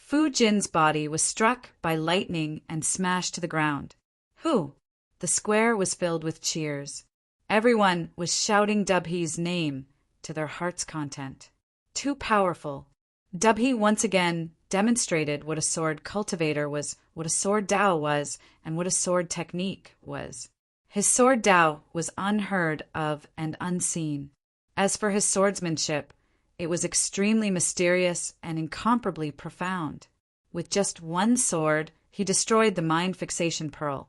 Fu Jin's body was struck by lightning and smashed to the ground. Who? The square was filled with cheers. Everyone was shouting Dubhee's name to their heart's content. Too powerful. Dubhee once again demonstrated what a sword cultivator was, what a sword Tao was, and what a sword technique was. His sword Tao was unheard of and unseen. As for his swordsmanship, it was extremely mysterious and incomparably profound. With just one sword, he destroyed the mind fixation pearl.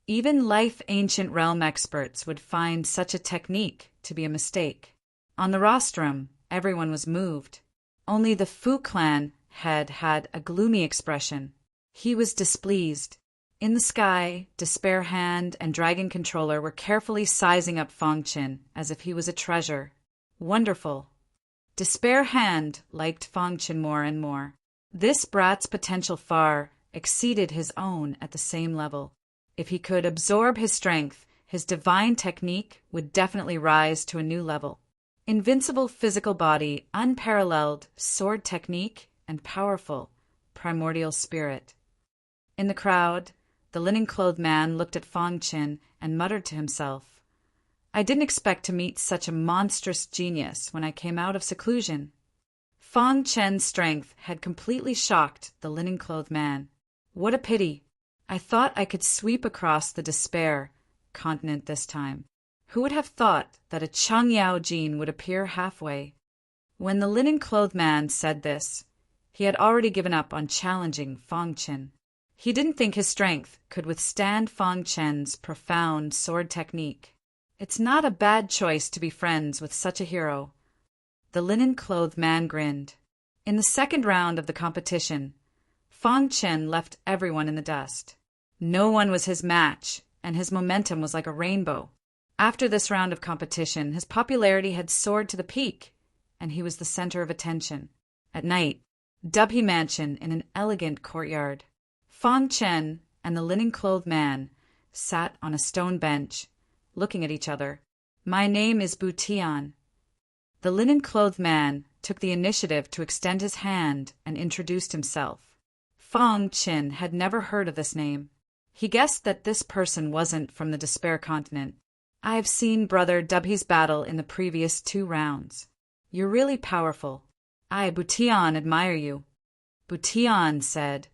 Even life-ancient realm experts would find such a technique to be a mistake. On the rostrum, everyone was moved. Only the Fu clan head had a gloomy expression. He was displeased. In the sky, Despair Hand and Dragon Controller were carefully sizing up Fang Qin as if he was a treasure. Wonderful. Despair Hand liked Fang Qin more and more. This brat's potential far exceeded his own at the same level. If he could absorb his strength, his divine technique would definitely rise to a new level. Invincible physical body, unparalleled sword technique, and powerful primordial spirit. In the crowd, the linen-clothed man looked at Fang Qin and muttered to himself, I didn't expect to meet such a monstrous genius when I came out of seclusion. Fang Chen's strength had completely shocked the linen-clothed man. What a pity. I thought I could sweep across the Despair continent this time. Who would have thought that a Changyao Jin would appear halfway? When the linen-clothed man said this, he had already given up on challenging Fang Qin. He didn't think his strength could withstand Fang Chen's profound sword technique. It's not a bad choice to be friends with such a hero. The linen-clothed man grinned. In the second round of the competition, Fang Qin left everyone in the dust. No one was his match, and his momentum was like a rainbow. After this round of competition, his popularity had soared to the peak, and he was the center of attention. At night, Dubhee Mansion in an elegant courtyard. Fang Qin and the linen-clothed man sat on a stone bench, looking at each other. My name is Butian. The linen-clothed man took the initiative to extend his hand and introduced himself. Fang Qin had never heard of this name. He guessed that this person wasn't from the Despair continent. I've seen Brother Dubhy's battle in the previous 2 rounds. You're really powerful. I, Butian, admire you. Butian said,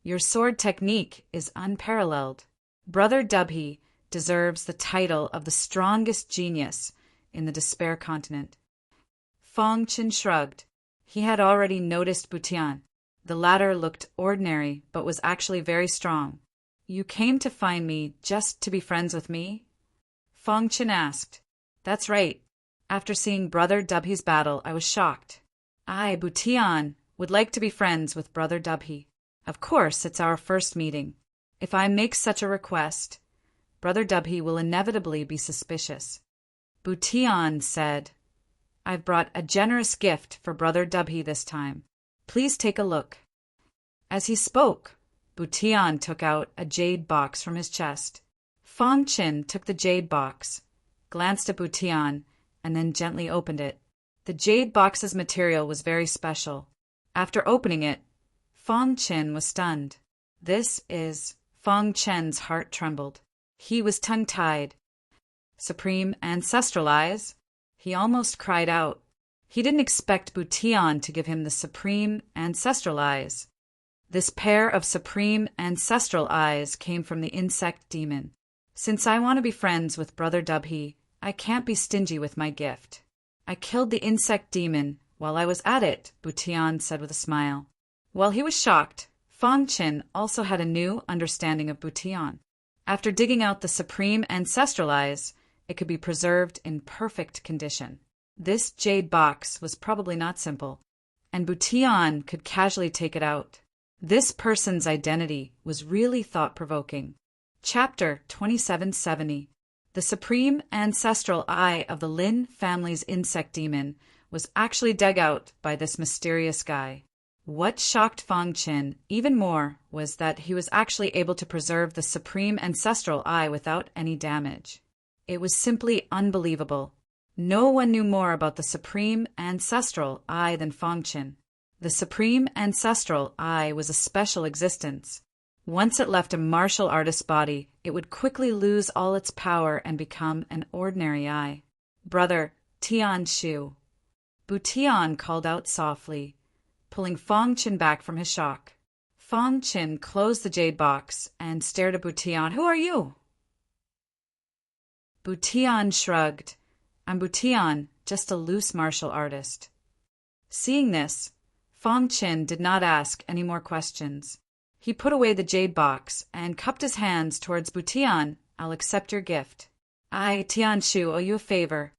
your sword technique is unparalleled. Brother Dubhy deserves the title of the strongest genius in the Despair Continent. Fong Chin shrugged. He had already noticed Butian. The latter looked ordinary, but was actually very strong. You came to find me just to be friends with me? Fong Chin asked. That's right. After seeing Brother Dubhy's battle, I was shocked. I, Butian, would like to be friends with Brother Dubhy. Of course, it's our first meeting. If I make such a request, Brother Dubhy will inevitably be suspicious. Butian said, I've brought a generous gift for Brother Dubhy this time. Please take a look. As he spoke, Butian took out a jade box from his chest. Fong Chin took the jade box, glanced at Butian, and then gently opened it. The jade box's material was very special. After opening it, Fong Chin was stunned. This is... Fong Chen's heart trembled. He was tongue-tied. Supreme Ancestral Eyes? He almost cried out. He didn't expect Butian to give him the Supreme Ancestral Eyes. This pair of Supreme Ancestral Eyes came from the insect demon. Since I want to be friends with Brother Dubhy, I can't be stingy with my gift. I killed the insect demon while I was at it, Butian said with a smile. While he was shocked, Fong Chin also had a new understanding of Butian. After digging out the Supreme Ancestral Eyes, it could be preserved in perfect condition. This jade box was probably not simple, and Butian could casually take it out. This person's identity was really thought-provoking. Chapter 2770. The Supreme Ancestral Eye of the Lin family's insect demon was actually dug out by this mysterious guy. What shocked Fong Chin even more was that he was actually able to preserve the Supreme Ancestral Eye without any damage. It was simply unbelievable. No one knew more about the Supreme Ancestral Eye than Fong Chin. The Supreme Ancestral Eye was a special existence. Once it left a martial artist's body, it would quickly lose all its power and become an ordinary eye. Brother Tian Shu. Butian called out softly, pulling Fong Chin back from his shock. Fong Chin closed the jade box and stared at Butian. Who are you? Butian shrugged. I'm Butian, just a loose martial artist. Seeing this, Fong Chin did not ask any more questions. He put away the jade box and cupped his hands towards Butian. I'll accept your gift. I, Tian Shu, owe you a favor.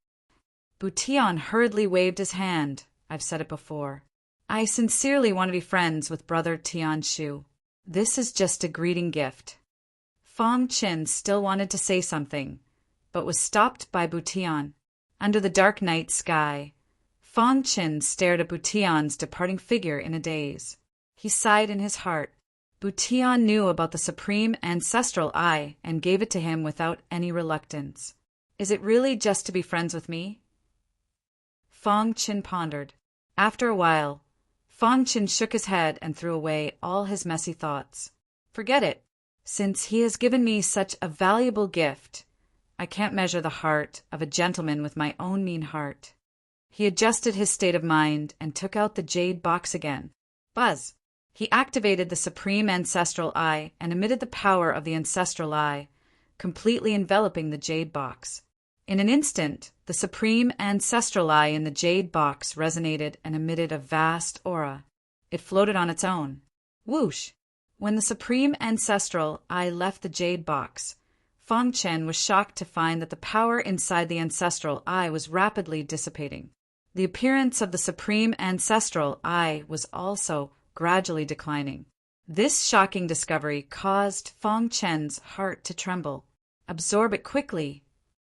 Butian hurriedly waved his hand. I've said it before. I sincerely want to be friends with Brother Tian Shu. This is just a greeting gift. Fong Chin still wanted to say something, but was stopped by Butian. Under the dark night sky, Fong Chin stared at Butian's departing figure in a daze. He sighed in his heart. Butian knew about the Supreme Ancestral Eye and gave it to him without any reluctance. Is it really just to be friends with me? Fong Chin pondered. After a while, Fong Chin shook his head and threw away all his messy thoughts. Forget it. Since he has given me such a valuable gift, I can't measure the heart of a gentleman with my own mean heart. He adjusted his state of mind and took out the jade box again. Buzz! He activated the Supreme Ancestral Eye and emitted the power of the Ancestral Eye, completely enveloping the jade box. In an instant, the Supreme Ancestral Eye in the jade box resonated and emitted a vast aura. It floated on its own. Whoosh! When the Supreme Ancestral Eye left the jade box, Fong Chin was shocked to find that the power inside the Ancestral Eye was rapidly dissipating. The appearance of the Supreme Ancestral Eye was also gradually declining. This shocking discovery caused Fong Chen's heart to tremble. Absorb it quickly.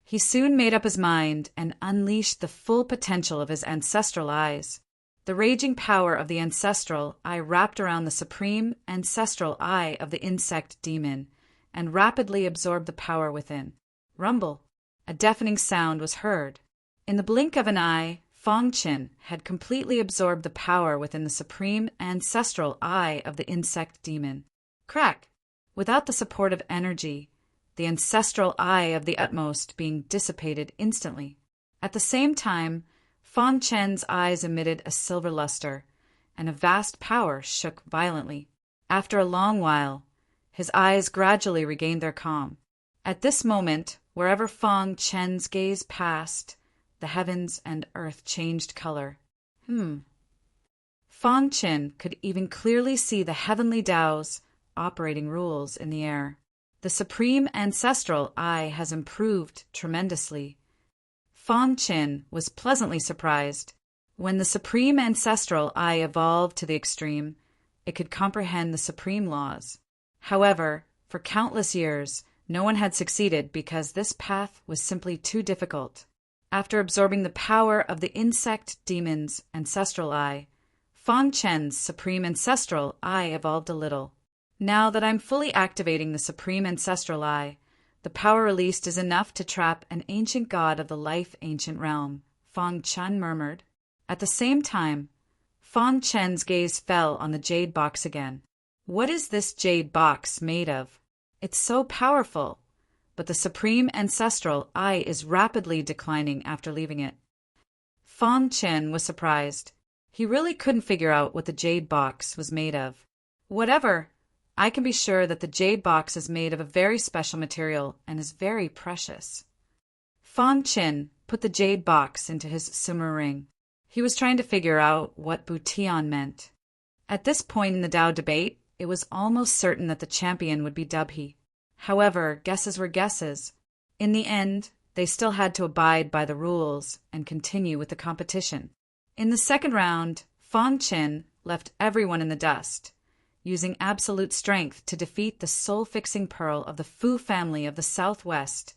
He soon made up his mind and unleashed the full potential of his ancestral eyes. The raging power of the ancestral eye wrapped around the Supreme Ancestral Eye of the insect demon and rapidly absorbed the power within. Rumble! A deafening sound was heard. In the blink of an eye, Fong Chin had completely absorbed the power within the Supreme Ancestral Eye of the insect demon. Crack! Without the support of energy, the ancestral eye of the utmost being dissipated instantly. At the same time, Fan Chen's eyes emitted a silver luster, and a vast power shook violently. After a long while, his eyes gradually regained their calm. At this moment, wherever Fan Chen's gaze passed, the heavens and earth changed color. Fan Chen could even clearly see the heavenly Tao's operating rules in the air. The supreme ancestral eye has improved tremendously. Fan Chen was pleasantly surprised. When the supreme ancestral eye evolved to the extreme, it could comprehend the supreme laws. However, for countless years, no one had succeeded because this path was simply too difficult. After absorbing the power of the insect demon's ancestral eye, Fan Chen's supreme ancestral eye evolved a little. Now that I'm fully activating the supreme ancestral eye, the power released is enough to trap an ancient god of the life-ancient realm, Fan Chen murmured. At the same time, Fan Chen's gaze fell on the jade box again. What is this jade box made of? It's so powerful, but the supreme ancestral eye is rapidly declining after leaving it. Fan Chen was surprised. He really couldn't figure out what the jade box was made of. Whatever, I can be sure that the jade box is made of a very special material and is very precious. Fan Chen put the jade box into his summer ring. He was trying to figure out what Butian meant. At this point in the Tao debate, it was almost certain that the champion would be Dubhe. However, guesses were guesses. In the end, they still had to abide by the rules and continue with the competition. In the second round, Fan Chen left everyone in the dust, using absolute strength to defeat the soul-fixing pearl of the Fu family of the Southwest,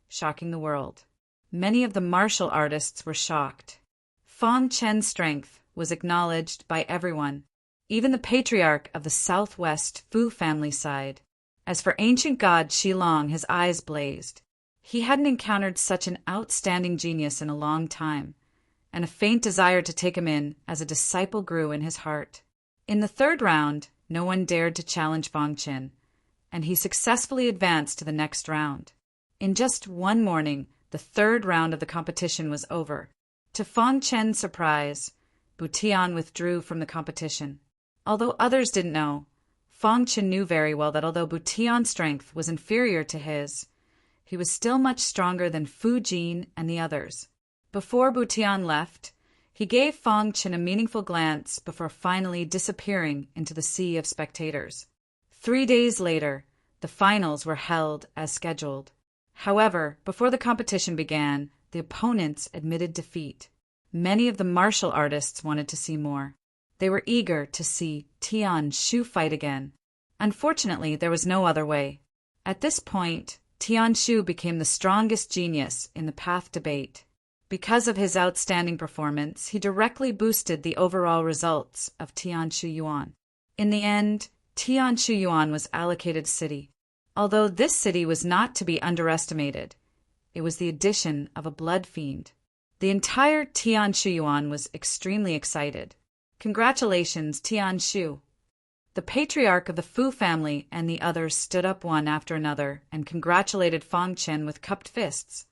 shocking the world. Many of the martial artists were shocked. Fan Chen's strength was acknowledged by everyone, even the patriarch of the Southwest Fu family side. As for ancient god Shilong, his eyes blazed. He hadn't encountered such an outstanding genius in a long time, and a faint desire to take him in as a disciple grew in his heart. In the third round, no one dared to challenge Fan Chen, and he successfully advanced to the next round. In just one morning, the third round of the competition was over. To Fan Chen's surprise, Butian withdrew from the competition. Although others didn't know, Fan Chen knew very well that although Butian's strength was inferior to his, he was still much stronger than Fu Jin and the others. Before Butian left, he gave Fan Chen a meaningful glance before finally disappearing into the sea of spectators. 3 days later, the finals were held as scheduled. However, before the competition began, the opponents admitted defeat. Many of the martial artists wanted to see more. They were eager to see Tian Shu fight again. Unfortunately, there was no other way. At this point, Tian Shu became the strongest genius in the path debate. Because of his outstanding performance, he directly boosted the overall results of Tian Shu Yuan. In the end, Tian Shu Yuan was allocated a city. Although this city was not to be underestimated, it was the addition of a blood fiend. The entire Tian Shu Yuan was extremely excited. Congratulations, Tian Shu. The patriarch of the Fu family and the others stood up one after another and congratulated Fan Chen with cupped fists.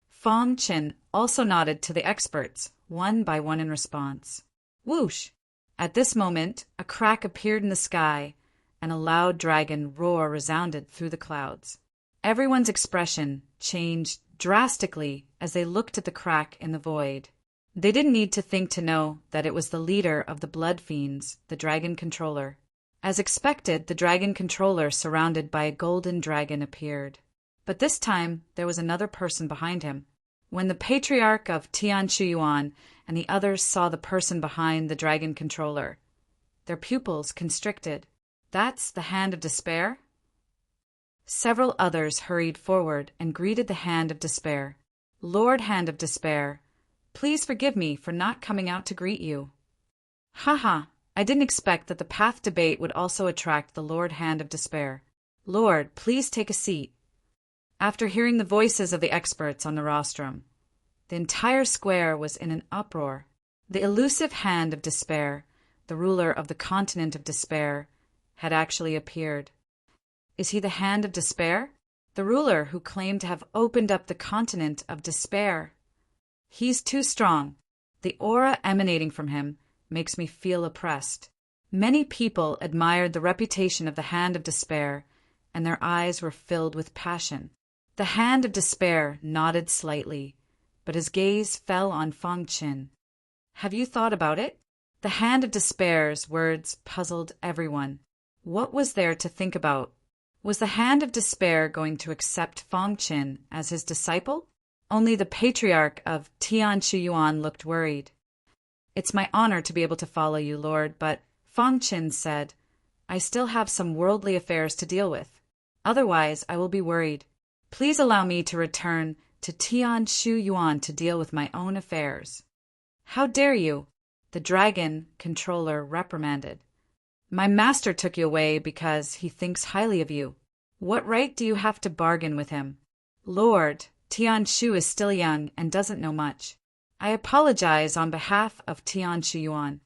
Fan Chen also nodded to the experts, one by one in response. Whoosh! At this moment, a crack appeared in the sky, and a loud dragon roar resounded through the clouds. Everyone's expression changed drastically as they looked at the crack in the void. They didn't need to think to know that it was the leader of the blood fiends, the dragon controller. As expected, the dragon controller surrounded by a golden dragon appeared. But this time, there was another person behind him. When the patriarch of Tian Shu Yuan and the others saw the person behind the dragon controller, their pupils constricted. That's the Hand of Despair? Several others hurried forward and greeted the Hand of Despair. Lord Hand of Despair, please forgive me for not coming out to greet you. Haha, I didn't expect that the path debate would also attract the Lord Hand of Despair. Lord, please take a seat. After hearing the voices of the experts on the rostrum, the entire square was in an uproar. The elusive Hand of Despair, the ruler of the continent of despair, had actually appeared. Is he the Hand of Despair? The ruler who claimed to have opened up the continent of despair. He's too strong. The aura emanating from him makes me feel oppressed. Many people admired the reputation of the Hand of Despair, and their eyes were filled with passion. The Hand of Despair nodded slightly, but his gaze fell on Fang Qin. Have you thought about it? The Hand of Despair's words puzzled everyone. What was there to think about? Was the Hand of Despair going to accept Fang Qin as his disciple? Only the patriarch of Tianshuyuan looked worried. It's my honor to be able to follow you, Lord, but Fang Qin said, I still have some worldly affairs to deal with. Otherwise, I will be worried. Please allow me to return to Tianshuyuan to deal with my own affairs. How dare you? The dragon controller reprimanded. My master took you away because he thinks highly of you. What right do you have to bargain with him? Lord, Tianshu is still young and doesn't know much. I apologize on behalf of Tianshuyuan.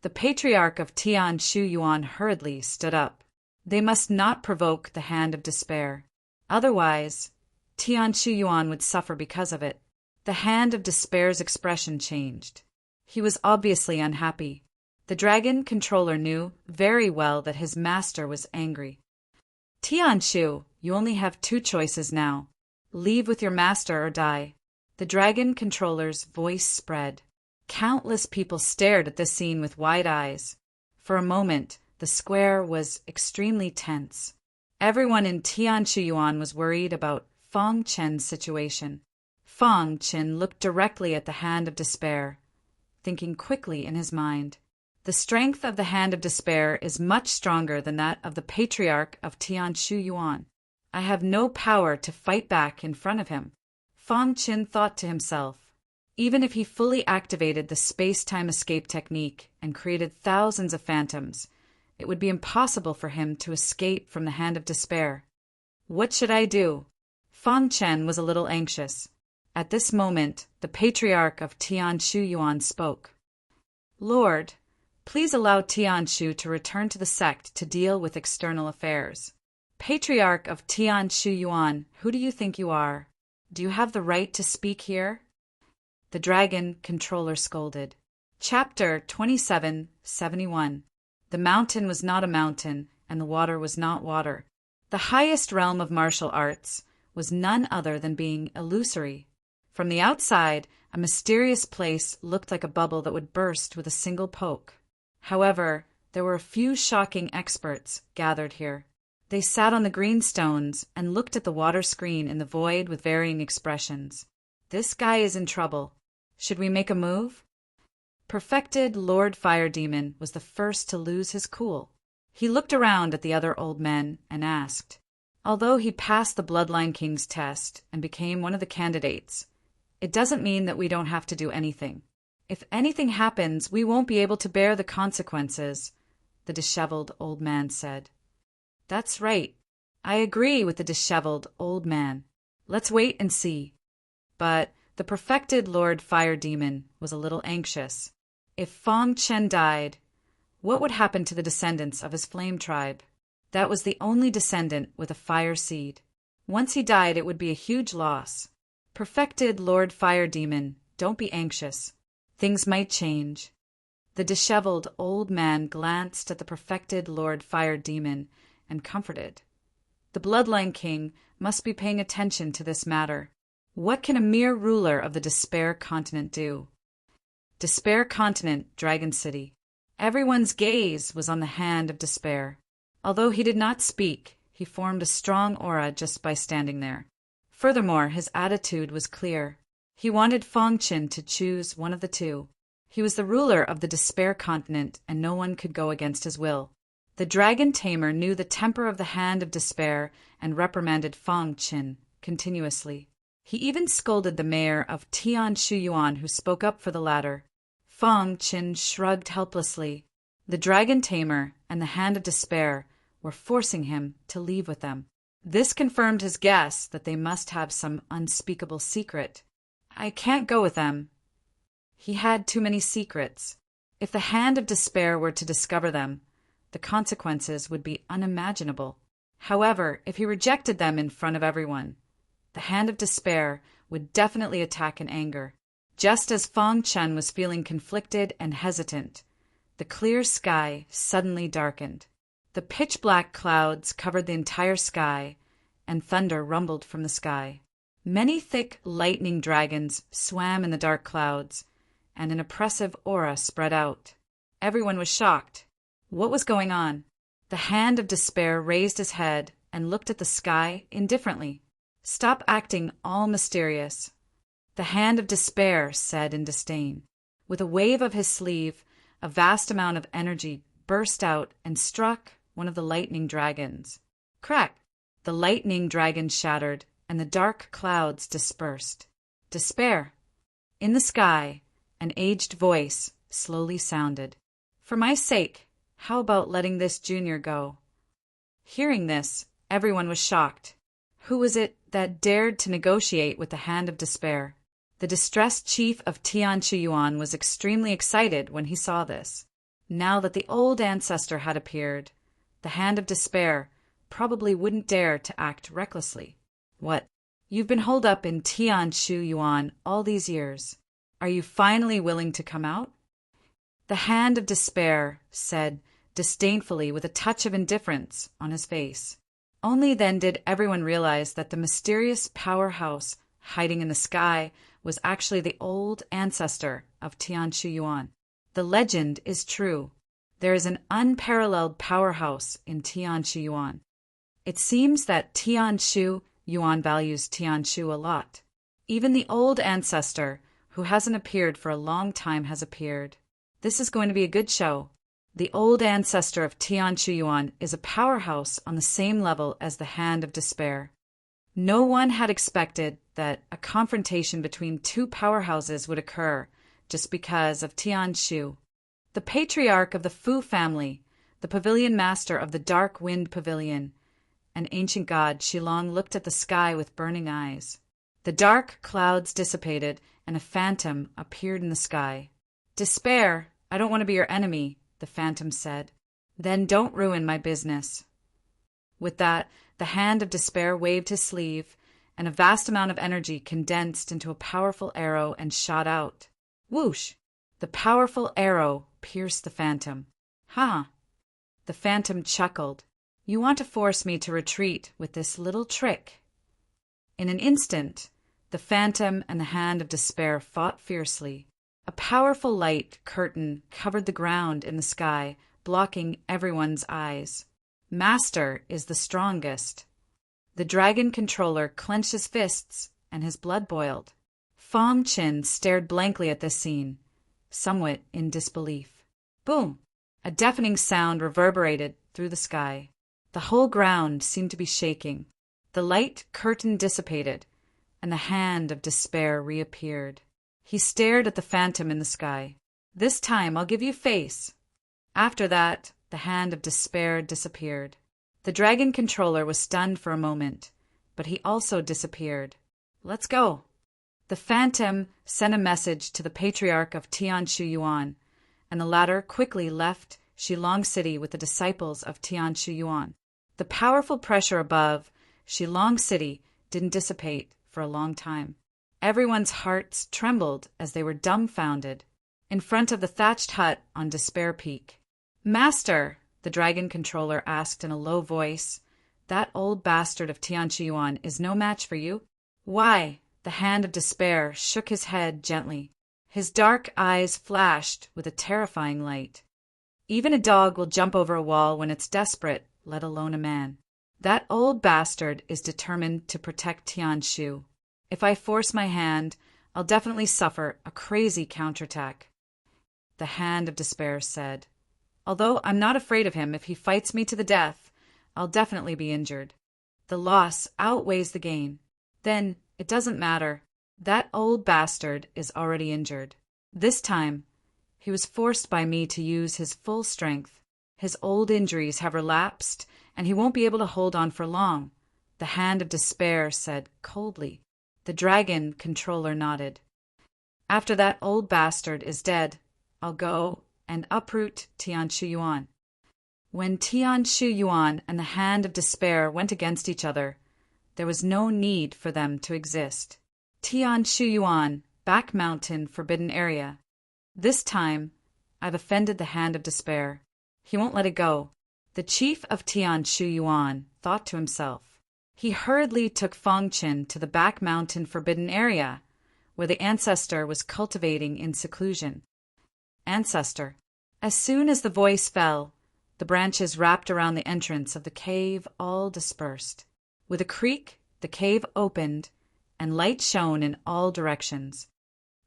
The patriarch of Tianshuyuan hurriedly stood up. They must not provoke the Hand of Despair. Otherwise, Tianshuyuan would suffer because of it. The Hand of Despair's expression changed. He was obviously unhappy. The dragon controller knew very well that his master was angry. Tianshu, you only have two choices now. Leave with your master or die. The dragon controller's voice spread. Countless people stared at this scene with wide eyes. For a moment, the square was extremely tense. Everyone in Tianshuyuan was worried about Fang Qin's situation. Fang Qin looked directly at the Hand of Despair, thinking quickly in his mind. The strength of the Hand of Despair is much stronger than that of the patriarch of Tianshuyuan. I have no power to fight back in front of him. Fang Qin thought to himself. Even if he fully activated the space-time escape technique and created thousands of phantoms, it would be impossible for him to escape from the Hand of Despair. What should I do? Fang Qin was a little anxious. At this moment, the patriarch of Tianshuyuan spoke. Lord, please allow Tianshu to return to the sect to deal with external affairs. Patriarch of Tianshuyuan, who do you think you are? Do you have the right to speak here? The dragon controller scolded. Chapter 2771. The mountain was not a mountain, and the water was not water. The highest realm of martial arts was none other than being illusory. From the outside, a mysterious place looked like a bubble that would burst with a single poke. However, there were a few shocking experts gathered here. They sat on the green stones and looked at the water screen in the void with varying expressions. This guy is in trouble. Should we make a move? Perfected Lord Fire Demon was the first to lose his cool. He looked around at the other old men and asked, although he passed the Bloodline King's test and became one of the candidates, it doesn't mean that we don't have to do anything. If anything happens, we won't be able to bear the consequences, the disheveled old man said. That's right. I agree with the disheveled old man. Let's wait and see. But the perfected Lord Fire Demon was a little anxious. If Fang Qin died, what would happen to the descendants of his flame tribe? That was the only descendant with a fire seed. Once he died, it would be a huge loss. Perfected Lord Fire Demon, don't be anxious. Things might change. The disheveled old man glanced at the perfected Lord Fire Demon and comforted. The Bloodline King must be paying attention to this matter. What can a mere ruler of the Despair Continent do? Despair Continent, Dragon City. Everyone's gaze was on the Hand of Despair. Although he did not speak, he formed a strong aura just by standing there. Furthermore, his attitude was clear. He wanted Fang Qin to choose one of the two. He was the ruler of the Despair Continent, and no one could go against his will. The Dragon Tamer knew the temper of the Hand of Despair and reprimanded Fang Qin continuously. He even scolded the mayor of Tianshuyuan, who spoke up for the latter. Fang Qin shrugged helplessly. The Dragon Tamer and the Hand of Despair were forcing him to leave with them. This confirmed his guess that they must have some unspeakable secret. I can't go with them. He had too many secrets. If the Hand of Despair were to discover them, the consequences would be unimaginable. However, if he rejected them in front of everyone, the Hand of Despair would definitely attack in anger. Just as Fong Chen was feeling conflicted and hesitant, the clear sky suddenly darkened. The pitch-black clouds covered the entire sky, and thunder rumbled from the sky. Many thick lightning dragons swam in the dark clouds, and an oppressive aura spread out. Everyone was shocked. What was going on? The Hand of Despair raised his head and looked at the sky indifferently. "Stop acting all mysterious," the Hand of Despair said in disdain. With a wave of his sleeve, a vast amount of energy burst out and struck one of the lightning dragons. Crack! The lightning dragon shattered, and the dark clouds dispersed. Despair! In the sky, an aged voice slowly sounded. "For my sake, how about letting this junior go?" Hearing this, everyone was shocked. Who was it that dared to negotiate with the Hand of Despair? The distressed chief of Tianshu Yuan was extremely excited when he saw this. Now that the old ancestor had appeared, the Hand of Despair probably wouldn't dare to act recklessly. "What? You've been holed up in Tianshu Yuan all these years. Are you finally willing to come out?" The Hand of Despair said disdainfully with a touch of indifference on his face. Only then did everyone realize that the mysterious powerhouse hiding in the sky was actually the old ancestor of Tianshu Yuan. The legend is true. There is an unparalleled powerhouse in Tianshu Yuan. It seems that Tianshu Yuan values Tianshu a lot. Even the old ancestor, who hasn't appeared for a long time, has appeared. This is going to be a good show. The old ancestor of Tianshu Yuan is a powerhouse on the same level as the Hand of Despair. No one had expected that a confrontation between two powerhouses would occur just because of Tianshu. The patriarch of the Fu family, the pavilion master of the Dark Wind Pavilion, an ancient god, Shilong looked at the sky with burning eyes. The dark clouds dissipated, and a phantom appeared in the sky. "Despair, I don't want to be your enemy," the phantom said. "Then don't ruin my business." With that, the Hand of Despair waved his sleeve, and a vast amount of energy condensed into a powerful arrow and shot out. Whoosh! The powerful arrow pierced the phantom. "Ha!" The phantom chuckled. "You want to force me to retreat with this little trick." In an instant, the phantom and the Hand of Despair fought fiercely. A powerful light curtain covered the ground in the sky, blocking everyone's eyes. Master is the strongest. The dragon controller clenched his fists, and his blood boiled. Fong Chen stared blankly at this scene, somewhat in disbelief. Boom! A deafening sound reverberated through the sky. The whole ground seemed to be shaking. The light curtain dissipated, and the Hand of Despair reappeared. He stared at the phantom in the sky. "This time I'll give you face." After that, the Hand of Despair disappeared. The dragon controller was stunned for a moment, but he also disappeared. "Let's go." The phantom sent a message to the patriarch of Tianshu Yuan, and the latter quickly left Shilong City with the disciples of Tianshu Yuan. The powerful pressure above Shilong City didn't dissipate for a long time. Everyone's hearts trembled as they were dumbfounded in front of the thatched hut on Despair Peak. "Master," the dragon controller asked in a low voice, "that old bastard of Tianshu Yuan is no match for you?" "Why?" The Hand of Despair shook his head gently. His dark eyes flashed with a terrifying light. "Even a dog will jump over a wall when it's desperate, let alone a man. That old bastard is determined to protect Tianshu. If I force my hand, I'll definitely suffer a crazy counterattack," the Hand of Despair said. "Although I'm not afraid of him, if he fights me to the death, I'll definitely be injured. The loss outweighs the gain. Then it doesn't matter. That old bastard is already injured. This time, he was forced by me to use his full strength. His old injuries have relapsed, and he won't be able to hold on for long," the Hand of Despair said coldly. The dragon controller nodded. "After that old bastard is dead, I'll go and uproot Tianshu Yuan." When Tian Shu Yuan and the Hand of Despair went against each other, there was no need for them to exist. Tian Shu Yuan, Back Mountain, Forbidden Area. This time, I've offended the Hand of Despair. He won't let it go. The chief of Tian Shu Yuan thought to himself. He hurriedly took Fong Qin to the Back Mountain Forbidden Area, where the ancestor was cultivating in seclusion. Ancestor. As soon as the voice fell, the branches wrapped around the entrance of the cave all dispersed. With a creak, the cave opened, and light shone in all directions.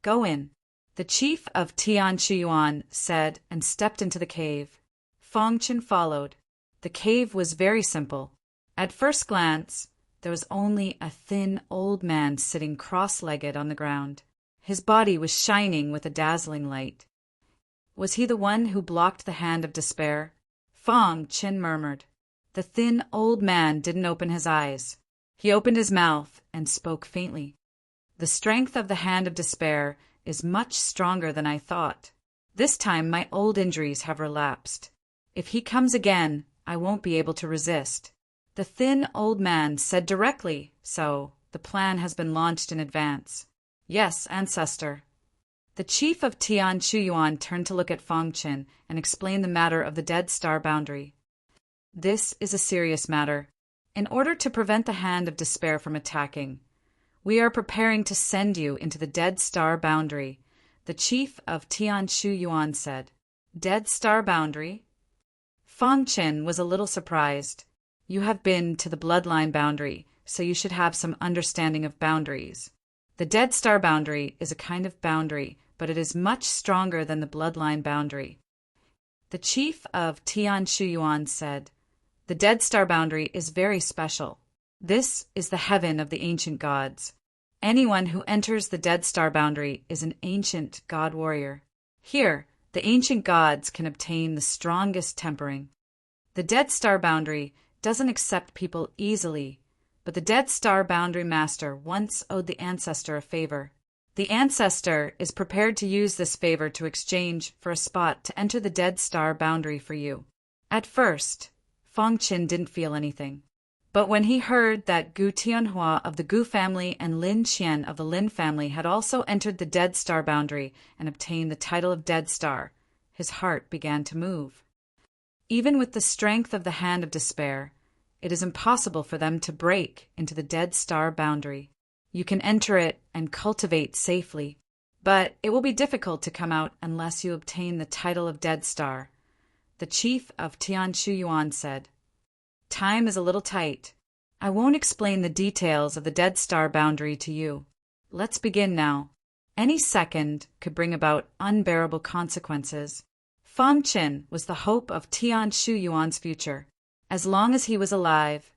Go in, the chief of Tian Shu Yuan said, and stepped into the cave. Fong Qin followed. The cave was very simple. At first glance, there was only a thin old man sitting cross-legged on the ground. His body was shining with a dazzling light. Was he the one who blocked the Hand of Despair? Fong Qin murmured. The thin old man didn't open his eyes. He opened his mouth and spoke faintly. The strength of the Hand of Despair is much stronger than I thought. This time my old injuries have relapsed. If he comes again, I won't be able to resist. The thin old man said directly, so the plan has been launched in advance. Yes, ancestor. The chief of Tian Shu Yuan turned to look at Fong Qin and explained the matter of the Dead Star boundary. This is a serious matter. In order to prevent the Hand of Despair from attacking, we are preparing to send you into the Dead Star boundary, the chief of Tian Shu Yuan said. Dead Star boundary? Fong Qin was a little surprised. You have been to the bloodline boundary, so you should have some understanding of boundaries. The Dead Star boundary is a kind of boundary, but it is much stronger than the bloodline boundary. The chief of Tian Shu Yuan said, the Dead Star boundary is very special. This is the heaven of the ancient gods. Anyone who enters the Dead Star boundary is an ancient god warrior. Here, the ancient gods can obtain the strongest tempering. The Dead Star boundary doesn't accept people easily, but the Dead Star boundary master once owed the ancestor a favor. The ancestor is prepared to use this favor to exchange for a spot to enter the Dead Star boundary for you. At first, Fong Qin didn't feel anything. But when he heard that Gu Tianhua of the Gu family and Lin Qian of the Lin family had also entered the Dead Star boundary and obtained the title of Dead Star, his heart began to move. Even with the strength of the Hand of Despair, it is impossible for them to break into the Dead Star boundary. You can enter it and cultivate safely, but it will be difficult to come out unless you obtain the title of Dead Star, the chief of Tian Shu Yuan said. Time is a little tight. I won't explain the details of the Dead Star boundary to you. Let's begin now. Any second could bring about unbearable consequences. Fong Qin was the hope of Tian Shu Yuan's future. As long as he was alive,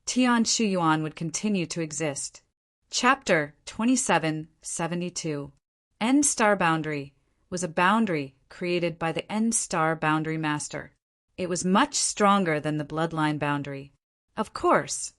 Tian Shu Yuan would continue to exist. Chapter 2772. End Star Boundary was a boundary created by the End Star Boundary Master. It was much stronger than the Bloodline Boundary. Of course,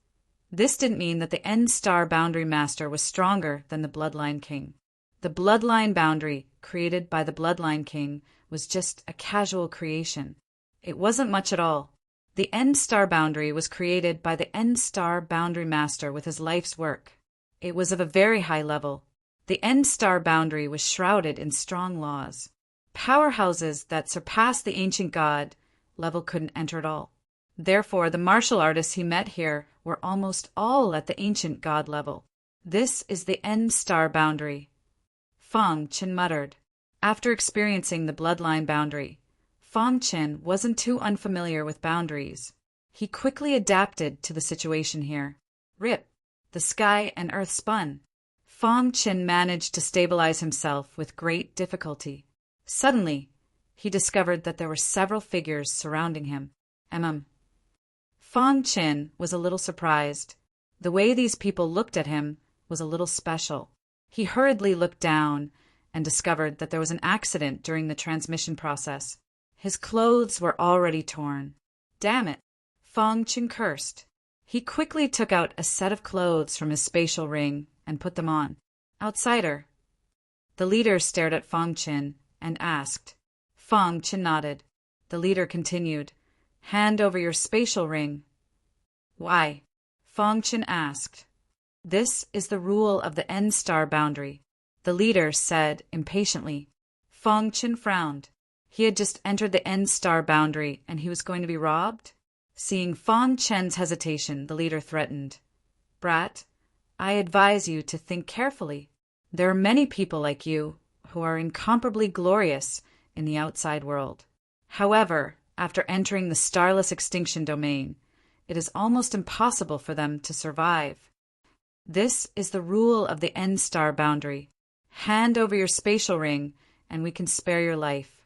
this didn't mean that the End Star Boundary Master was stronger than the Bloodline King. The Bloodline Boundary, created by the Bloodline King, was just a casual creation. It wasn't much at all. The End Star Boundary was created by the End Star Boundary Master with his life's work. It was of a very high level. The End Star Boundary was shrouded in strong laws. Powerhouses that surpassed the ancient god level couldn't enter at all. Therefore, the martial artists he met here were almost all at the ancient god level. This is the End Star Boundary. Fong Qin muttered. After experiencing the Bloodline Boundary, Fong Qin wasn't too unfamiliar with boundaries. He quickly adapted to the situation here. Rip! The sky and earth spun. Fong Qin managed to stabilize himself with great difficulty. Suddenly, he discovered that there were several figures surrounding him. Fong Qin was a little surprised. The way these people looked at him was a little special. He hurriedly looked down and discovered that there was an accident during the transmission process. His clothes were already torn. Damn it! Fong Qin cursed. He quickly took out a set of clothes from his spatial ring and put them on. Outsider. The leader stared at Fong Qin and asked. Fong Qin nodded. The leader continued. Hand over your spatial ring. Why? Fong Chen asked. This is the rule of the N-star boundary, the leader said impatiently. Fong Chen frowned. He had just entered the N-star boundary and he was going to be robbed? Seeing Fong Chen's hesitation, the leader threatened. Brat, I advise you to think carefully. There are many people like you who are incomparably glorious in the outside world. However, after entering the starless extinction domain, it is almost impossible for them to survive. This is the rule of the N-star boundary. Hand over your spatial ring and we can spare your life.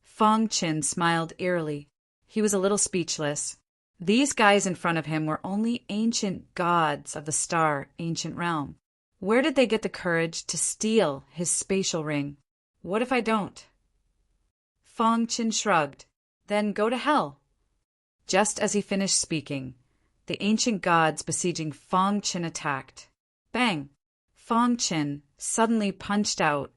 Fong Chen smiled eerily. He was a little speechless. These guys in front of him were only ancient gods of the star ancient realm. Where did they get the courage to steal his spatial ring? What if I don't? Fong Chen shrugged. Then go to hell. Just as he finished speaking, the ancient gods besieging Fong Chen attacked. Bang! Fong Chen suddenly punched out,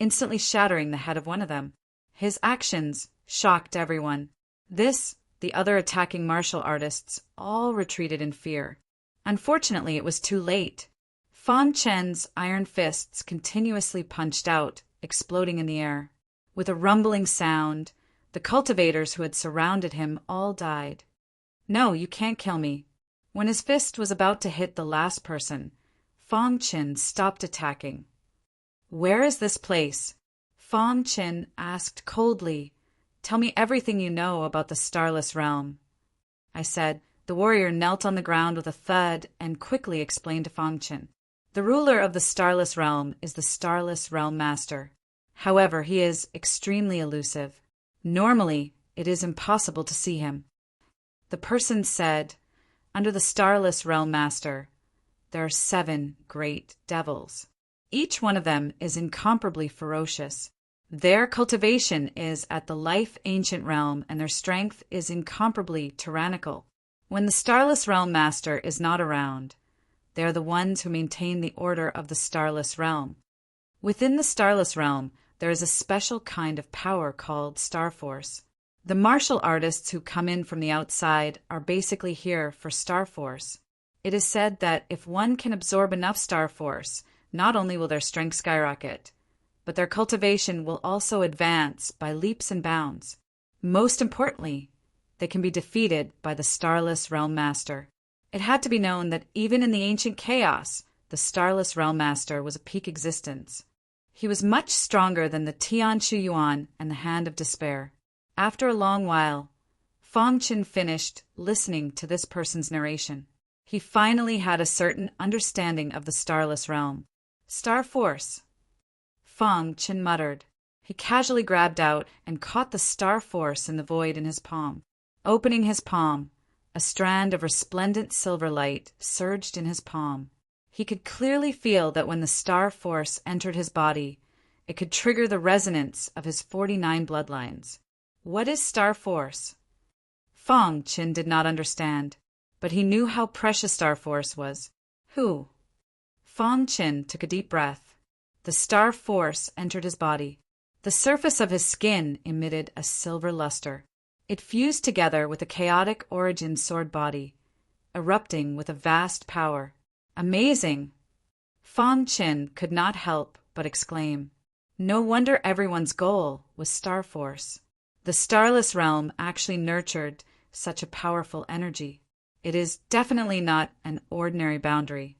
instantly shattering the head of one of them. His actions shocked everyone. The other attacking martial artists all retreated in fear. Unfortunately, it was too late. Fong Chen's iron fists continuously punched out, exploding in the air. With a rumbling sound, the cultivators who had surrounded him all died. No, you can't kill me. When his fist was about to hit the last person, Fong Chen stopped attacking. Where is this place? Fong Chen asked coldly. Tell me everything you know about the starless realm. I said. The warrior knelt on the ground with a thud and quickly explained to Fong Chen. The ruler of the starless realm is the starless realm master. However, he is extremely elusive. Normally, it is impossible to see him. The person said, under the starless realm master, there are 7 great devils. Each one of them is incomparably ferocious. Their cultivation is at the life ancient realm and their strength is incomparably tyrannical. When the starless realm master is not around, they are the ones who maintain the order of the starless realm. Within the starless realm, there is a special kind of power called Star Force. The martial artists who come in from the outside are basically here for Star Force. It is said that if one can absorb enough Star Force, not only will their strength skyrocket, but their cultivation will also advance by leaps and bounds. Most importantly, they can be defeated by the Starless Realm Master. It had to be known that even in the ancient chaos, the Starless Realm Master was a peak existence. He was much stronger than the Tian Shu Yuan and the Hand of Despair. After a long while, Fong Chen finished listening to this person's narration. He finally had a certain understanding of the Starless Realm. Star Force. Fong Chen muttered. He casually grabbed out and caught the Star Force in the void in his palm. Opening his palm, a strand of resplendent silver light surged in his palm. He could clearly feel that when the Star Force entered his body, it could trigger the resonance of his 49 bloodlines. What is Star Force? Fong Chen did not understand, but he knew how precious Star Force was. Who? Fong Chen took a deep breath. The Star Force entered his body. The surface of his skin emitted a silver luster. It fused together with a chaotic origin sword body, erupting with a vast power. Amazing! Fong Chen could not help but exclaim. No wonder everyone's goal was Star Force. The Starless Realm actually nurtured such a powerful energy. It is definitely not an ordinary boundary.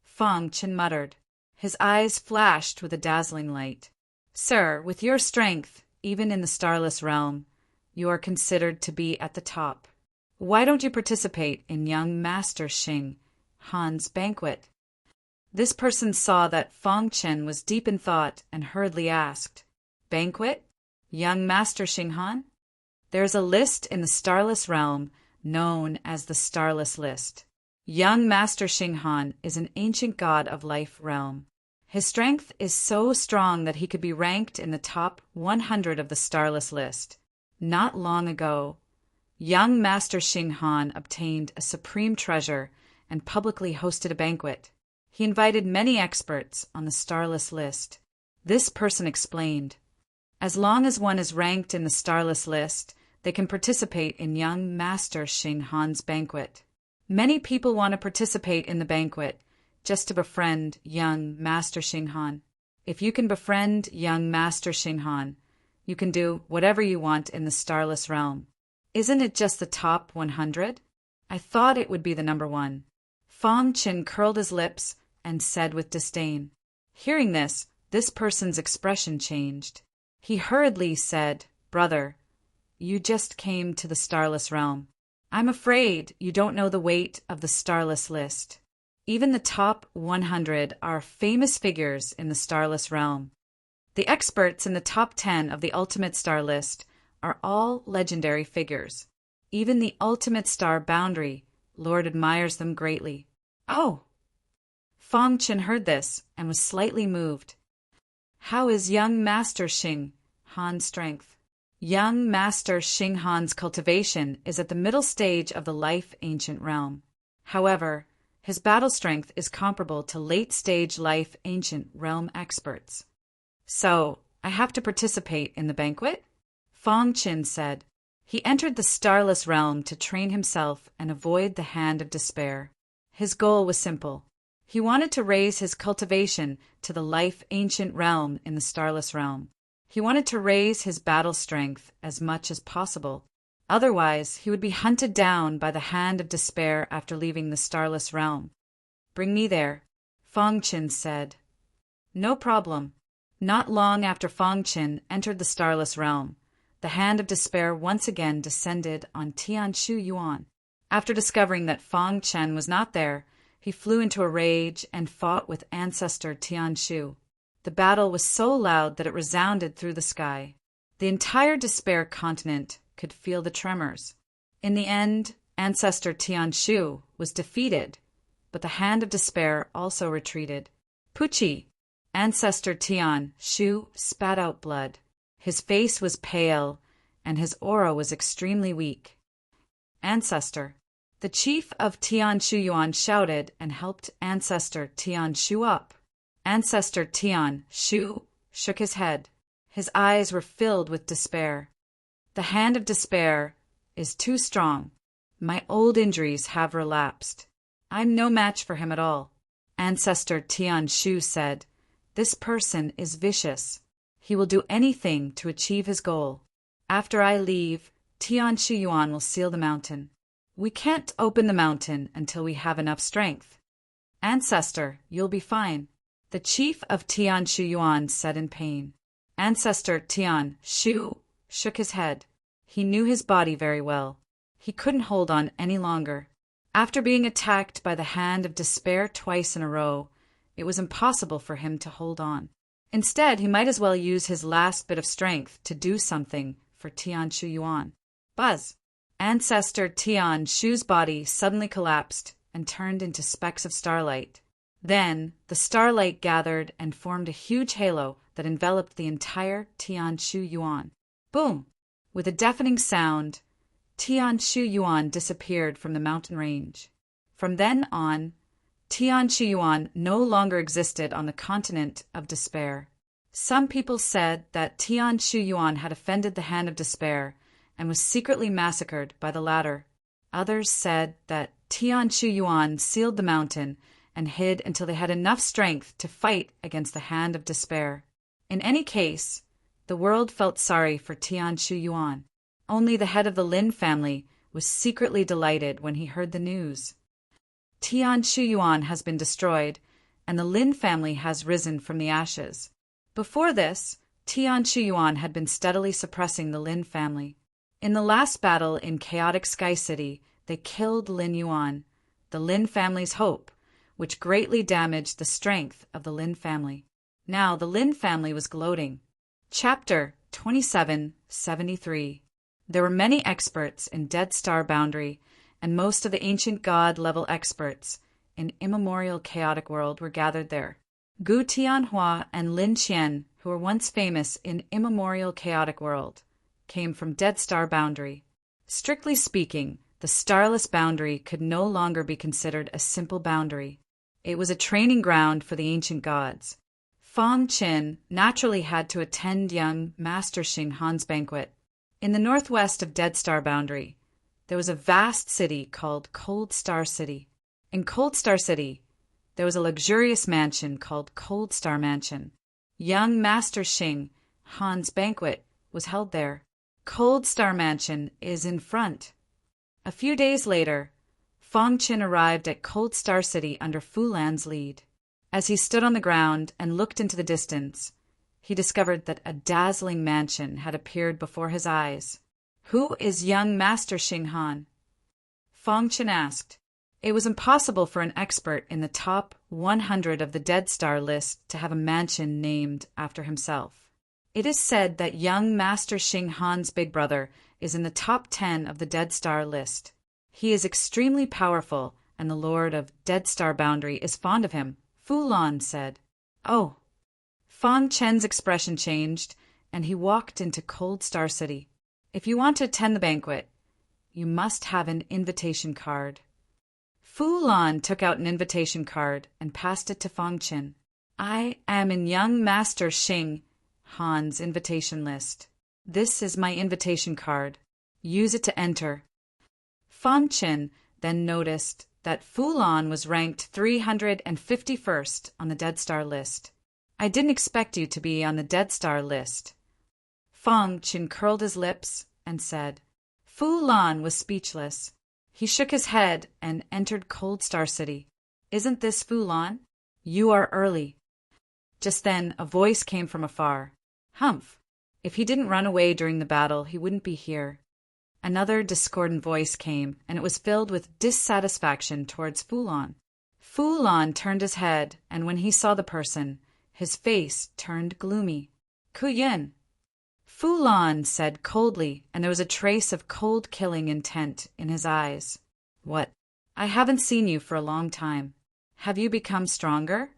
Fong Chen muttered. His eyes flashed with a dazzling light. Sir, with your strength, even in the Starless Realm, you are considered to be at the top. Why don't you participate in young Master Xing Han's banquet? This person saw that Fong Chen was deep in thought and hurriedly asked, Banquet? Young Master Xing Han? There is a list in the Starless Realm known as the Starless List. Young Master Xing Han is an ancient god of life realm. His strength is so strong that he could be ranked in the top 100 of the Starless List. Not long ago, young Master Xing Han obtained a supreme treasure and publicly hosted a banquet. He invited many experts on the Starless List. This person explained, as long as one is ranked in the Starless List, they can participate in young Master Xing Han's banquet. Many people want to participate in the banquet just to befriend young Master Xing Han. If you can befriend young Master Xing Han, you can do whatever you want in the Starless Realm. Isn't it just the top 100? I thought it would be the number one. Fang Qin curled his lips and said with disdain. Hearing this person's expression changed. He hurriedly said, "Brother, you just came to the Starless Realm. I'm afraid you don't know the weight of the Starless list. Even the top 100 are famous figures in the Starless Realm. The experts in the top 10 of the Ultimate Star list are all legendary figures. Even the Ultimate Star Boundary Lord admires them greatly." "Oh!" Fang Qin heard this and was slightly moved. "How is young Master Xing Han's strength?" Young Master Xing Han's cultivation is at the middle stage of the Life Ancient Realm. However, his battle strength is comparable to late-stage Life Ancient Realm experts. "So, I have to participate in the banquet?" Fang Qin said. He entered the Starless Realm to train himself and avoid the Hand of Despair. His goal was simple. He wanted to raise his cultivation to the Life Ancient Realm in the Starless Realm. He wanted to raise his battle strength as much as possible. Otherwise, he would be hunted down by the Hand of Despair after leaving the Starless Realm. "Bring me there," Fang Qin said. "No problem." Not long after Fang Qin entered the Starless Realm, the Hand of Despair once again descended on Tianshu Yuan. After discovering that Fang Qin was not there, he flew into a rage and fought with Ancestor Tianshu. The battle was so loud that it resounded through the sky. The entire Despair continent could feel the tremors. In the end, Ancestor Tianshu was defeated, but the Hand of Despair also retreated. "Puchi!" Ancestor Tianshu spat out blood. His face was pale, and his aura was extremely weak. "Ancestor!" The chief of Tianshu Yuan shouted and helped Ancestor Tianshu up. Ancestor Tianshu shook his head. His eyes were filled with despair. "The Hand of Despair is too strong. My old injuries have relapsed. I'm no match for him at all." Ancestor Tianshu said, "This person is vicious. He will do anything to achieve his goal. After I leave, Tianshu Yuan will seal the mountain. We can't open the mountain until we have enough strength." "Ancestor, you'll be fine," the chief of Tianshu Yuan said in pain. Ancestor Tianshu shook his head. He knew his body very well. He couldn't hold on any longer. After being attacked by the Hand of Despair twice in a row, it was impossible for him to hold on. Instead, he might as well use his last bit of strength to do something for Tianshu Yuan. Buzz! Ancestor Tianshu's body suddenly collapsed and turned into specks of starlight. Then, the starlight gathered and formed a huge halo that enveloped the entire Tianshu Yuan. Boom! With a deafening sound, Tianshu Yuan disappeared from the mountain range. From then on, Tianshu Yuan no longer existed on the continent of despair. Some people said that Tianshu Yuan had offended the Hand of Despair and was secretly massacred by the latter. Others said that Tianshu Yuan sealed the mountain and hid until they had enough strength to fight against the Hand of Despair. In any case, the world felt sorry for Tianshu Yuan. Only the head of the Lin family was secretly delighted when he heard the news. Tianshu Yuan has been destroyed, and the Lin family has risen from the ashes. Before this, Tianshu Yuan had been steadily suppressing the Lin family. In the last battle in Chaotic Sky City, they killed Lin Yuan, the Lin family's hope, which greatly damaged the strength of the Lin family. Now the Lin family was gloating. Chapter 2773. There were many experts in Dead Star Boundary, and most of the ancient god-level experts in Immemorial Chaotic World were gathered there. Gu Tianhua and Lin Qian, who were once famous in Immemorial Chaotic World, came from Dead Star Boundary. Strictly speaking, the Starless Boundary could no longer be considered a simple boundary. It was a training ground for the ancient gods. Fang Qin naturally had to attend young Master Xing Han's banquet. In the northwest of Dead Star Boundary, there was a vast city called Cold Star City. In Cold Star City, there was a luxurious mansion called Cold Star Mansion. Young Master Xing Han's banquet was held there. Cold Star Mansion is in front. A few days later, Fong Qin arrived at Cold Star City under Fu Lan's lead. As he stood on the ground and looked into the distance, he discovered that a dazzling mansion had appeared before his eyes. "Who is young Master Xing Han?" Fong Qin asked. It was impossible for an expert in the top 100 of the Dead Star list to have a mansion named after himself. It is said that young Master Xing Han's big brother is in the top 10 of the Dead Star list. He is extremely powerful, and the Lord of Dead Star Boundary is fond of him, Fu Lan said. "Oh." Fong Chen's expression changed, and he walked into Cold Star City. "If you want to attend the banquet, you must have an invitation card." Fu Lan took out an invitation card and passed it to Fong Qin. "I am in young Master Xing Han's invitation list. This is my invitation card. Use it to enter." Fong Qin then noticed that Fu Lan was ranked 351st on the Dead Star list. "I didn't expect you to be on the Dead Star list." Fong Qin curled his lips and said. Fu Lan was speechless. He shook his head and entered Cold Star City. "Isn't this Fu Lan? You are early." Just then a voice came from afar. "Humph! If he didn't run away during the battle, he wouldn't be here." Another discordant voice came, and it was filled with dissatisfaction towards Fu Lan. Fu Lan turned his head, and when he saw the person, his face turned gloomy. "Ku Yin." Fu Lan said coldly, and there was a trace of cold killing intent in his eyes. "What? I haven't seen you for a long time. Have you become stronger?"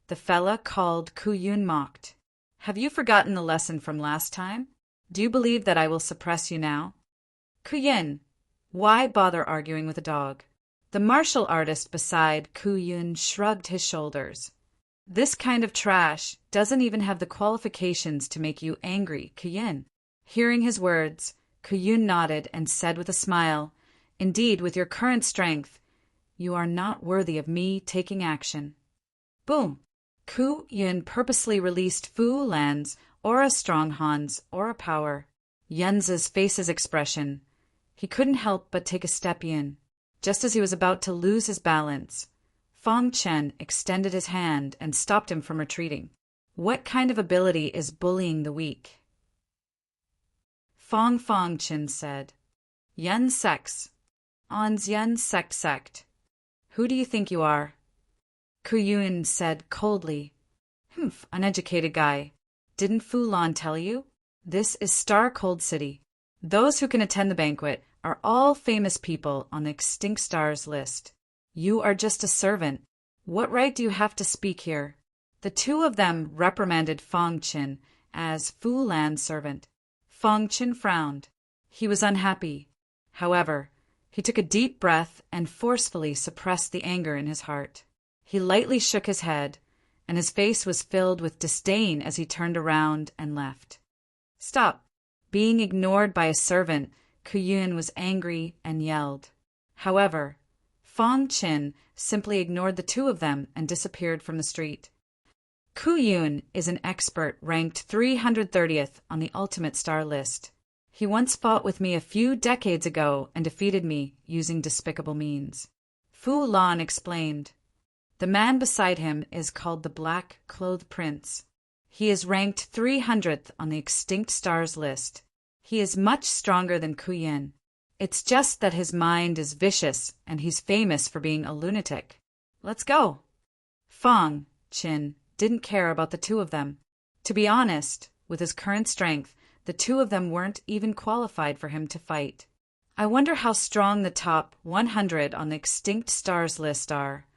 The fella called Ku Yun mocked. "Have you forgotten the lesson from last time? Do you believe that I will suppress you now?" "Ku Yin, why bother arguing with a dog?" The martial artist beside Ku Yun shrugged his shoulders. "This kind of trash doesn't even have the qualifications to make you angry, Ku Yin." Hearing his words, Ku Yun nodded and said with a smile, "Indeed, with your current strength, you are not worthy of me taking action." Boom! Ku Yun purposely released Fu Lan's Aura Strong Han's Aura Power. Yun's face's expression. He couldn't help but take a step in. Just as he was about to lose his balance, Fong Chen extended his hand and stopped him from retreating. "What kind of ability is bullying the weak?" Fong Chen said. "Yun Sex. On's Yun Sect. Who do you think you are?" Ku Yun said coldly. "Humph, uneducated guy. Didn't Fu Lan tell you? This is Star Cold City. Those who can attend the banquet are all famous people on the Extinct Stars list. You are just a servant. What right do you have to speak here?" The two of them reprimanded Fong Qin as Fu Lan's servant. Fong Qin frowned. He was unhappy. However, he took a deep breath and forcefully suppressed the anger in his heart. He lightly shook his head, and his face was filled with disdain as he turned around and left. "Stop!" Being ignored by a servant, Ku Yun was angry and yelled. However, Fong Qin simply ignored the two of them and disappeared from the street. Ku Yun is an expert ranked 330th on the Ultimate Star list. He once fought with me a few decades ago and defeated me using despicable means. Fu Lan explained. The man beside him is called the Black Clothed Prince. He is ranked 300th on the Extinct Stars list. He is much stronger than Ku Yin. It's just that his mind is vicious and he's famous for being a lunatic. Let's go. Fong Qin didn't care about the two of them. To be honest, with his current strength, the two of them weren't even qualified for him to fight. I wonder how strong the top 100 on the Extinct Stars list are.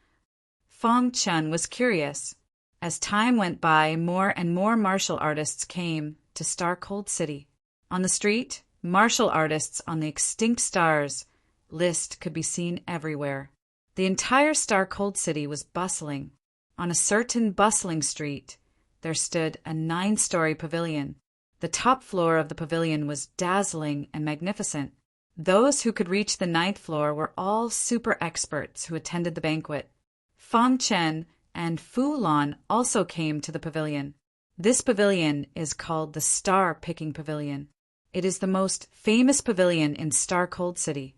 Fong Qin was curious. As time went by, more and more martial artists came to Star Cold City. On the street, martial artists on the Extinct Stars list could be seen everywhere. The entire Star Cold City was bustling. On a certain bustling street, there stood a 9-story pavilion. The top floor of the pavilion was dazzling and magnificent. Those who could reach the ninth floor were all super experts who attended the banquet. Fang Chen and Fu Lan also came to the pavilion. This pavilion is called the Star-Picking Pavilion. It is the most famous pavilion in Star Cold City.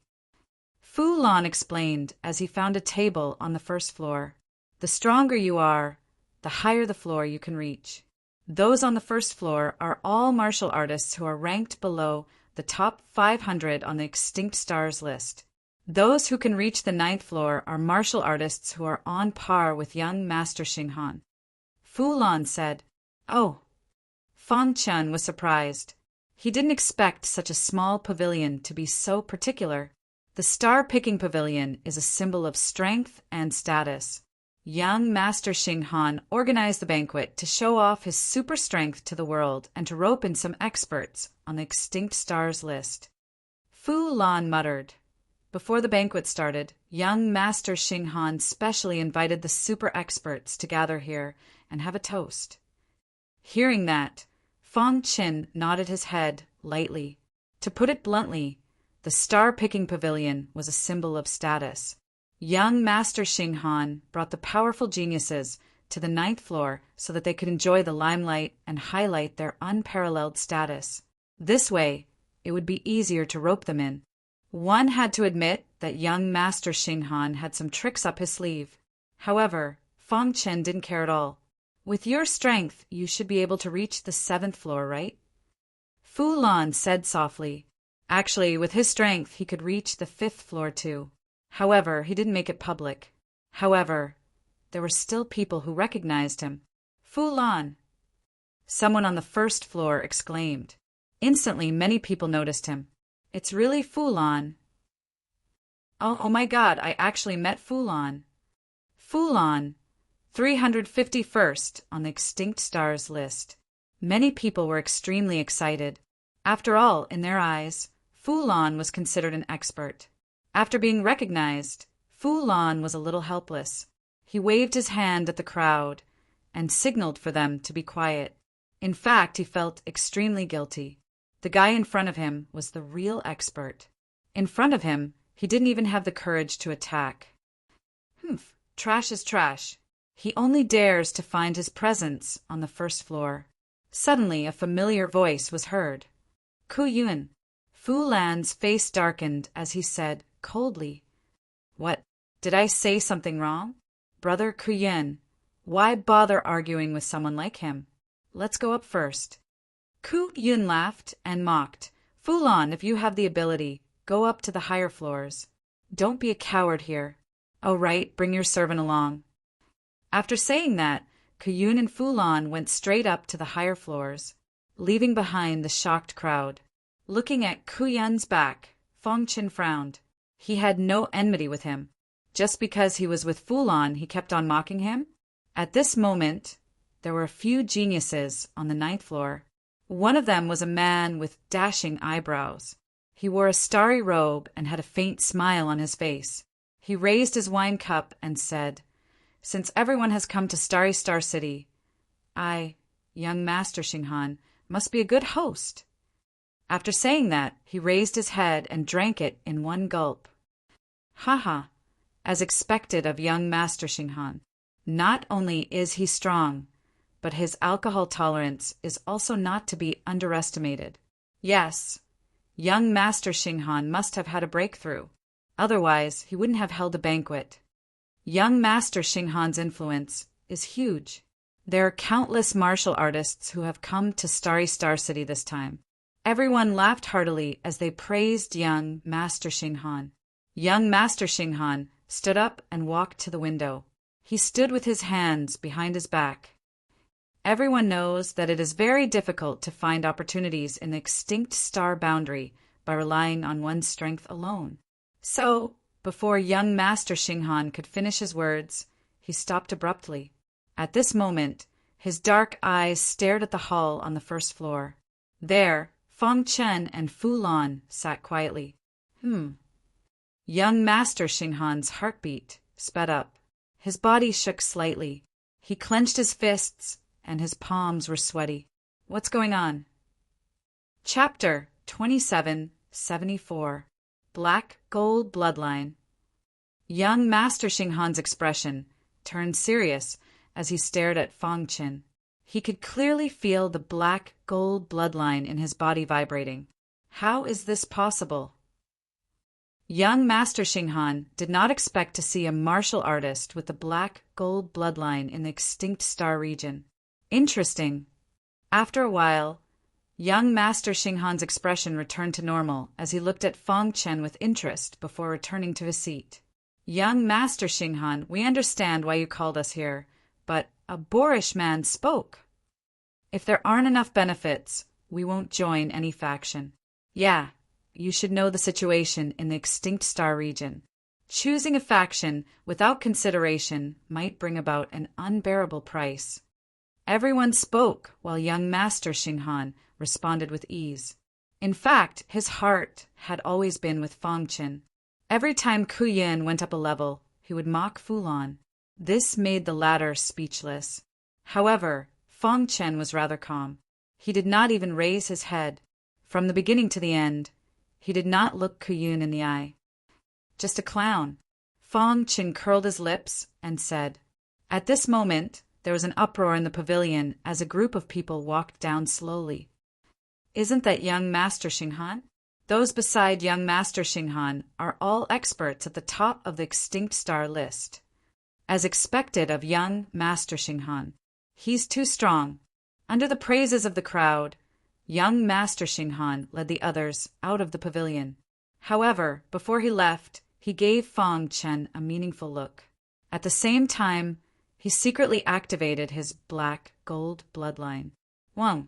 Fu Lan explained as he found a table on the first floor. The stronger you are, the higher the floor you can reach. Those on the first floor are all martial artists who are ranked below the top 500 on the Extinct Stars list. Those who can reach the ninth floor are martial artists who are on par with young Master Xinghan. Fu Lan said, "Oh." Fang Chen was surprised. He didn't expect such a small pavilion to be so particular. The Star-Picking Pavilion is a symbol of strength and status. Young Master Xinghan organized the banquet to show off his super strength to the world and to rope in some experts on the Extinct Stars list. Fu Lan muttered. Before the banquet started, young Master Xinghan specially invited the super experts to gather here and have a toast. Hearing that, Fang Chen nodded his head lightly. To put it bluntly, the Star-Picking Pavilion was a symbol of status. Young Master Xinghan brought the powerful geniuses to the ninth floor so that they could enjoy the limelight and highlight their unparalleled status. This way, it would be easier to rope them in. One had to admit that young Master Xinghan had some tricks up his sleeve. However, Fang Chen didn't care at all. With your strength, you should be able to reach the seventh floor, right? Fu Lan said softly. Actually, with his strength, he could reach the fifth floor too. However, he didn't make it public. However, there were still people who recognized him. Fu Lan! Someone on the first floor exclaimed. Instantly, many people noticed him. It's really Fu Lan. Oh my God, I actually met Fu Lan. Fu Lan, 351st on the Extinct Stars list. Many people were extremely excited. After all, in their eyes, Fu Lan was considered an expert. After being recognized, Fu Lan was a little helpless. He waved his hand at the crowd and signaled for them to be quiet. In fact, he felt extremely guilty. The guy in front of him was the real expert. In front of him, he didn't even have the courage to attack. Trash is trash. He only dares to find his presence on the first floor. Suddenly, a familiar voice was heard. Ku Yun. Fu Lan's face darkened as he said, coldly, "What? Did I say something wrong? Brother Ku Yun, why bother arguing with someone like him? Let's go up first." Ku Yun laughed and mocked. "Fu Lan, if you have the ability, go up to the higher floors. Don't be a coward here. Oh, right, bring your servant along." After saying that, Ku Yun and Fu Lan went straight up to the higher floors, leaving behind the shocked crowd. Looking at Ku Yun's back, Fang Chen frowned. He had no enmity with him. Just because he was with Fu Lan, he kept on mocking him? At this moment, there were a few geniuses on the ninth floor. One of them was a man with dashing eyebrows. He wore a starry robe and had a faint smile on his face. He raised his wine cup and said, "Since everyone has come to Starry Star City, I, young Master Xinghan, must be a good host." After saying that, he raised his head and drank it in one gulp. Haha, as expected of young Master Xinghan. Not only is he strong, but his alcohol tolerance is also not to be underestimated. Yes, young Master Xinghan must have had a breakthrough. Otherwise, he wouldn't have held a banquet. Young Master Xinghan's influence is huge. There are countless martial artists who have come to Starry Star City this time. Everyone laughed heartily as they praised young Master Xinghan. Young Master Xinghan stood up and walked to the window. He stood with his hands behind his back. Everyone knows that it is very difficult to find opportunities in the extinct star boundary by relying on one's strength alone. So, before young Master Xinghan could finish his words, he stopped abruptly. At this moment, his dark eyes stared at the hall on the first floor. There, Fang Chen and Fu Lan sat quietly. Young Master Xinghan's heartbeat sped up. His body shook slightly. He clenched his fists, and his palms were sweaty. "What's going on?" Chapter 2774. Black Gold Bloodline. Young Master Xinghan's expression turned serious as he stared at Fang Qin. He could clearly feel the black gold bloodline in his body vibrating. How is this possible? Young Master Xinghan did not expect to see a martial artist with the black gold bloodline in the extinct star region. Interesting. After a while, young Master Xinghan's expression returned to normal as he looked at Fang Chen with interest before returning to his seat. Young Master Xinghan, we understand why you called us here, but a boorish man spoke. If there aren't enough benefits, we won't join any faction. Yeah, you should know the situation in the extinct star region. Choosing a faction without consideration might bring about an unbearable price. Everyone spoke while young Master Xinghan responded with ease. In fact, his heart had always been with Fang Qin. Every time Ku Yin went up a level, he would mock Fulan. This made the latter speechless. However, Fang Chen was rather calm. He did not even raise his head. From the beginning to the end, he did not look Ku Yin in the eye. Just a clown. Fang Chen curled his lips and said. At this moment, there was an uproar in the pavilion as a group of people walked down slowly. Isn't that young Master Xinghan? Those beside young Master Xinghan are all experts at the top of the extinct star list. As expected of young Master Xinghan, he's too strong. Under the praises of the crowd, young Master Xinghan led the others out of the pavilion. However, before he left, he gave Fang Chen a meaningful look. At the same time, he secretly activated his black gold bloodline. Wang.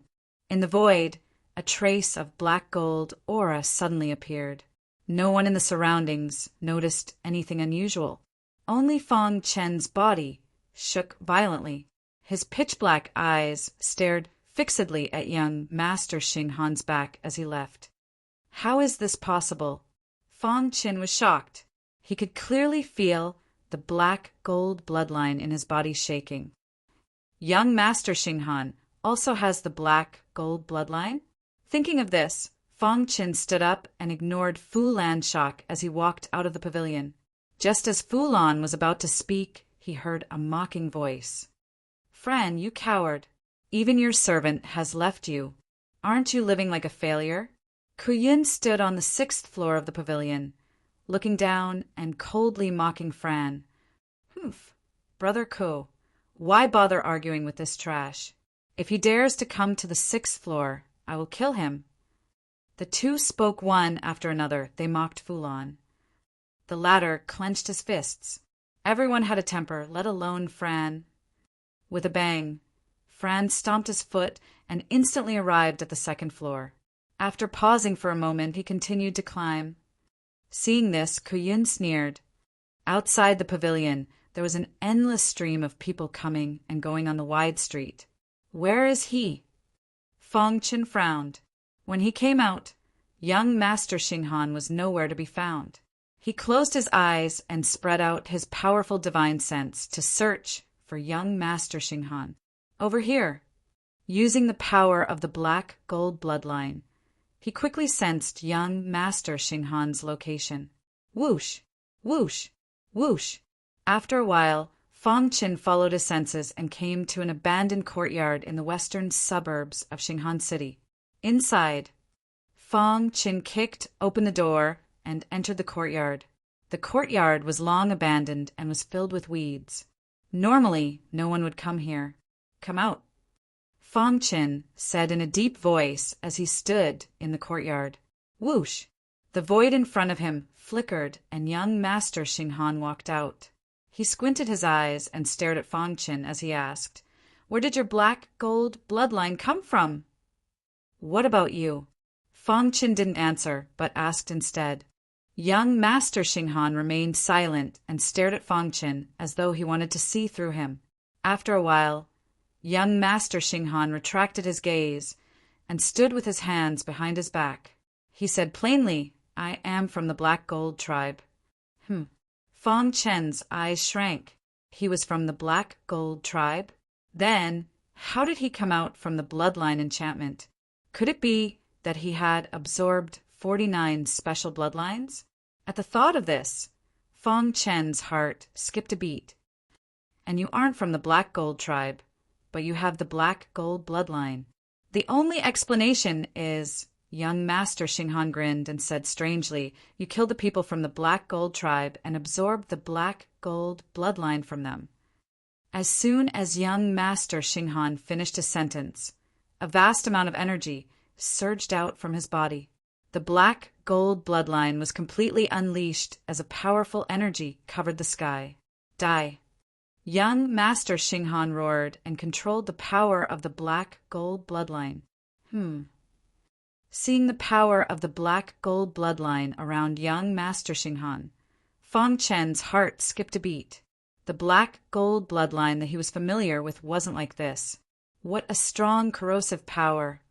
In the void, a trace of black gold aura suddenly appeared. No one in the surroundings noticed anything unusual. Only Fang Chen's body shook violently. His pitch-black eyes stared fixedly at young Master Xinghan's back as he left. How is this possible? Fang Chen was shocked. He could clearly feel the black gold bloodline in his body shaking. Young Master Xinghan also has the black gold bloodline? Thinking of this, Fang Chen stood up and ignored Fu Lan's shock as he walked out of the pavilion. Just as Fu Lan was about to speak, he heard a mocking voice. Fran, you coward. Even your servant has left you. Aren't you living like a failure? Ku Yin stood on the 6th floor of the pavilion, looking down and coldly mocking Fran. Humph, Brother Ku, why bother arguing with this trash? If he dares to come to the 6th floor, I will kill him. The two spoke one after another. They mocked Fulan. The latter clenched his fists. Everyone had a temper, let alone Fran. With a bang, Fran stomped his foot and instantly arrived at the 2nd floor. After pausing for a moment, he continued to climb. Seeing this, Ku Yin sneered. Outside the pavilion, there was an endless stream of people coming and going on the wide street. Where is he? Fang Chen frowned. When he came out, young Master Xinghan was nowhere to be found. He closed his eyes and spread out his powerful divine sense to search for young Master Xinghan. Over here. Using the power of the black gold bloodline, he quickly sensed young Master Xinghan's location. Whoosh, whoosh, whoosh. After a while, Fang Chen followed his senses and came to an abandoned courtyard in the western suburbs of Xinghan City. Inside, Fang Chen kicked open the door and entered the courtyard. The courtyard was long abandoned and was filled with weeds. Normally, no one would come here. Come out, Fang Chen said in a deep voice as he stood in the courtyard. Whoosh! The void in front of him flickered and young Master Xinghan walked out. He squinted his eyes and stared at Fang Chen as he asked, Where did your black gold bloodline come from? What about you? Fang Chen didn't answer, but asked instead. Young Master Xinghan remained silent and stared at Fang Chen as though he wanted to see through him. After a while, young Master Xinghan retracted his gaze and stood with his hands behind his back. He said plainly, I am from the Black Gold tribe. Fang Chen's eyes shrank. He was from the Black Gold tribe? Then, how did he come out from the bloodline enchantment? Could it be that he had absorbed 49 special bloodlines? At the thought of this, Fong Chen's heart skipped a beat. And you aren't from the Black Gold tribe, but you have the Black Gold bloodline. The only explanation is, young Master Xinghan grinned and said strangely, you killed the people from the Black Gold tribe and absorbed the Black Gold bloodline from them. As soon as young Master Xinghan finished his sentence, a vast amount of energy surged out from his body. The Black Gold bloodline was completely unleashed as a powerful energy covered the sky. Die. Young Master Xinghan roared and controlled the power of the Black Gold bloodline. Seeing the power of the Black Gold bloodline around young Master Xinghan, Fong Chen's heart skipped a beat. The Black Gold bloodline that he was familiar with wasn't like this. What a strong corrosive power!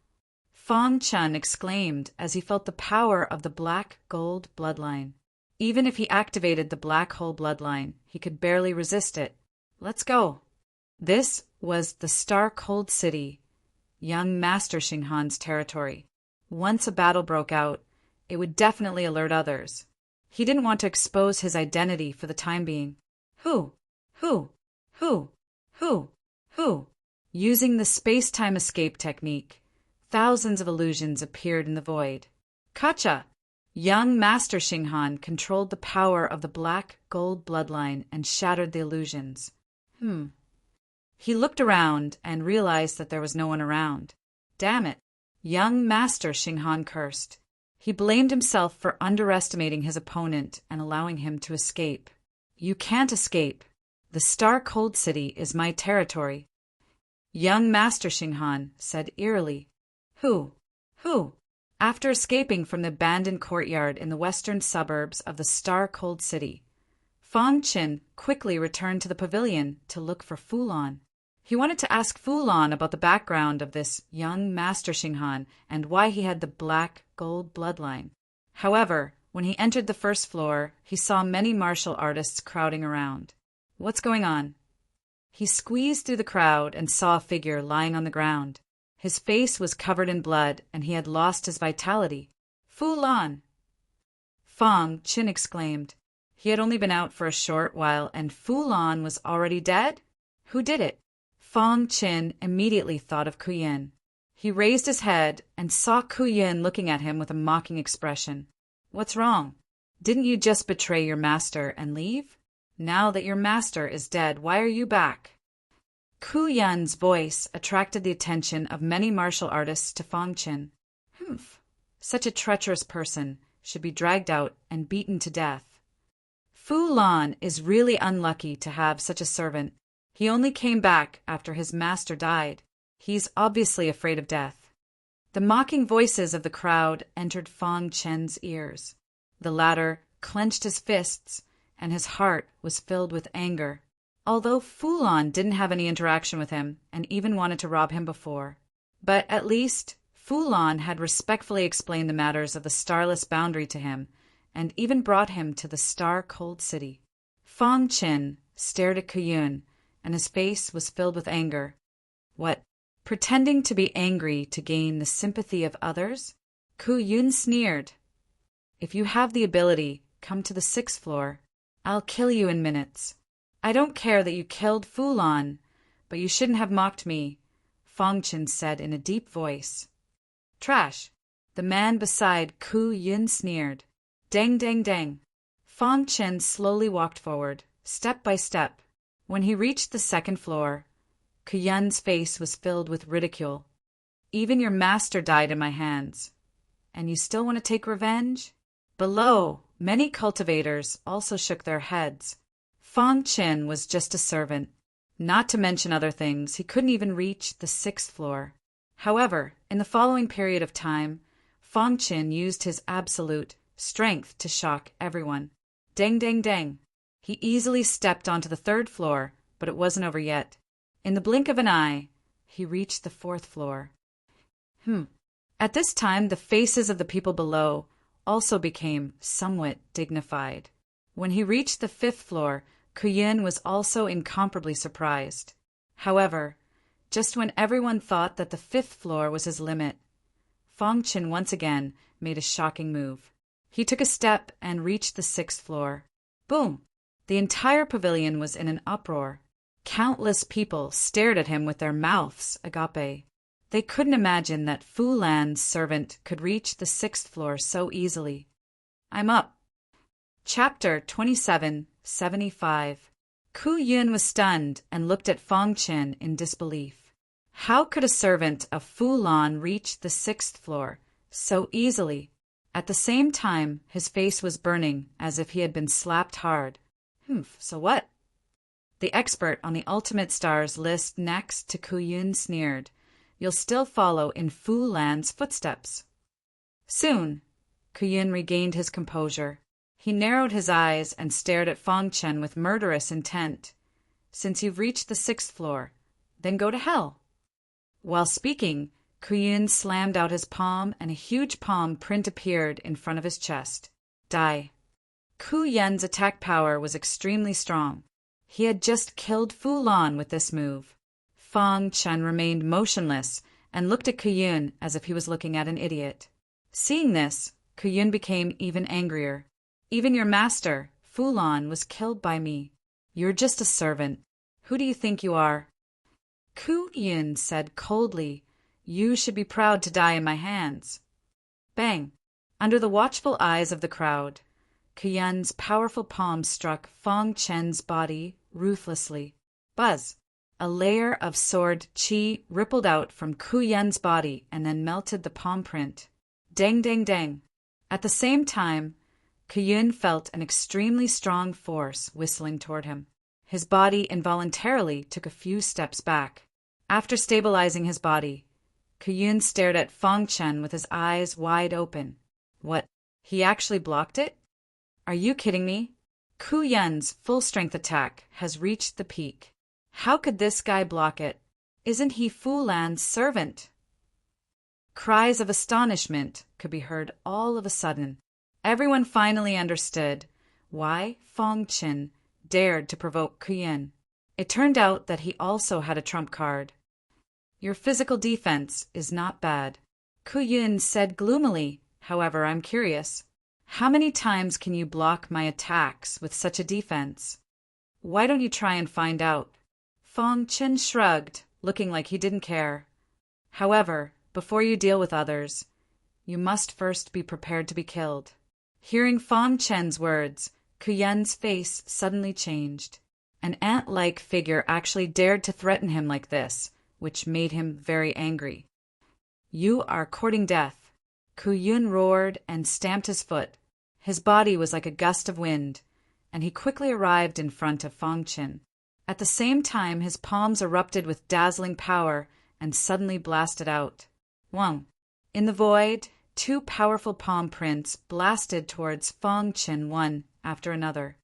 Fong Chen exclaimed as he felt the power of the Black Gold bloodline. Even if he activated the Black Hole bloodline, he could barely resist it. Let's go. This was the Star Cold City, young Master Xinghan's territory. Once a battle broke out, it would definitely alert others. He didn't want to expose his identity for the time being. Who? Using the space-time escape technique, thousands of illusions appeared in the void. Kacha! Young Master Xinghan controlled the power of the Black Gold bloodline and shattered the illusions. He looked around and realized that there was no one around. Damn it! Young Master Xinghan cursed. He blamed himself for underestimating his opponent and allowing him to escape. You can't escape. The Star Cold City is my territory. Young Master Xinghan said eerily. Who? After escaping from the abandoned courtyard in the western suburbs of the Star Cold City, Fong Chen quickly returned to the pavilion to look for Fulon. He wanted to ask Fulon about the background of this young Master Xinghan and why he had the Black Gold bloodline. However, when he entered the first floor, he saw many martial artists crowding around. What's going on? He squeezed through the crowd and saw a figure lying on the ground. His face was covered in blood, and he had lost his vitality. Fulon! Fong Chen exclaimed. He had only been out for a short while, and Fulon was already dead? Who did it? Fong Chen immediately thought of Kuyin. He raised his head and saw Kuyin looking at him with a mocking expression. What's wrong? Didn't you just betray your master and leave? Now that your master is dead, why are you back? Kuyin's voice attracted the attention of many martial artists to Fong Chen. Such a treacherous person should be dragged out and beaten to death. Fulon is really unlucky to have such a servant. He only came back after his master died. He's obviously afraid of death. The mocking voices of the crowd entered Fong Chen's ears. The latter clenched his fists, and his heart was filled with anger. Although Fulon didn't have any interaction with him and even wanted to rob him before. But at least Fulon had respectfully explained the matters of the starless boundary to him and even brought him to the Star Cold City. Fong Chen stared at Kuyin, and his face was filled with anger. What? Pretending to be angry to gain the sympathy of others? Kuyin sneered. If you have the ability, come to the 6th floor. I'll kill you in minutes. I don't care that you killed Fulon, but you shouldn't have mocked me, Fong Chen said in a deep voice. Trash! The man beside Kuyin sneered. Dang, dang, dang. Fong Chen slowly walked forward, step by step. When he reached the 2nd floor, Kuyin's face was filled with ridicule. Even your master died in my hands. And you still want to take revenge? Below, many cultivators also shook their heads. Fong Chen was just a servant. Not to mention other things, he couldn't even reach the 6th floor. However, in the following period of time, Fong Chen used his absolute strength to shock everyone. Dang, dang, dang. He easily stepped onto the 3rd floor, but it wasn't over yet. In the blink of an eye, he reached the 4th floor. At this time, the faces of the people below also became somewhat dignified. When he reached the 5th floor, Kuyin was also incomparably surprised. However, just when everyone thought that the 5th floor was his limit, Fong Qin once again made a shocking move. He took a step and reached the 6th floor. Boom! The entire pavilion was in an uproar. Countless people stared at him with their mouths agape. They couldn't imagine that Fu Lan's servant could reach the 6th floor so easily. I'm up. Chapter 2775. Ku Yun was stunned and looked at Fong Qin in disbelief. How could a servant of Fu Lan reach the 6th floor so easily? At the same time, his face was burning as if he had been slapped hard. So what? The expert on the ultimate stars list next to Ku Yun sneered. You'll still follow in Fu Lan's footsteps. Soon, Ku Yun regained his composure. He narrowed his eyes and stared at Fong Qin with murderous intent. Since you've reached the 6th floor, then go to hell. While speaking, Ku Yun slammed out his palm and a huge palm print appeared in front of his chest. Die. Ku Yun's attack power was extremely strong. He had just killed Fu Lan with this move. Fong Qin remained motionless and looked at Ku Yun as if he was looking at an idiot. Seeing this, Ku Yun became even angrier. Even your master, Fu Lan, was killed by me. You're just a servant. Who do you think you are? Ku Yun said coldly, You should be proud to die in my hands. Bang! Under the watchful eyes of the crowd, Ku Yun's powerful palm struck Fong Qin's body ruthlessly. Buzz! A layer of sword qi rippled out from Ku Yun's body and then melted the palm print. Dang, dang, dang. At the same time, Ku Yun felt an extremely strong force whistling toward him. His body involuntarily took a few steps back. After stabilizing his body, Ku Yun stared at Fong Qin with his eyes wide open. What? He actually blocked it? Are you kidding me? Ku Yun's full-strength attack has reached the peak. How could this guy block it? Isn't he Fu Lan's servant? Cries of astonishment could be heard all of a sudden. Everyone finally understood why Fong Qin dared to provoke Ku Yun. It turned out that he also had a trump card. Your physical defense is not bad, Ku Yun said gloomily. However, I'm curious. How many times can you block my attacks with such a defense? Why don't you try and find out? Fong Qin shrugged, looking like he didn't care. However, before you deal with others, you must first be prepared to be killed. Hearing Fong Qin's words, Ku Yun's face suddenly changed. An ant-like figure actually dared to threaten him like this, which made him very angry. You are courting death. Ku Yun roared and stamped his foot. His body was like a gust of wind, and he quickly arrived in front of Fong Qin. At the same time, his palms erupted with dazzling power and suddenly blasted out. Wang! In the void, two powerful palm prints blasted towards Fong Qin one after another.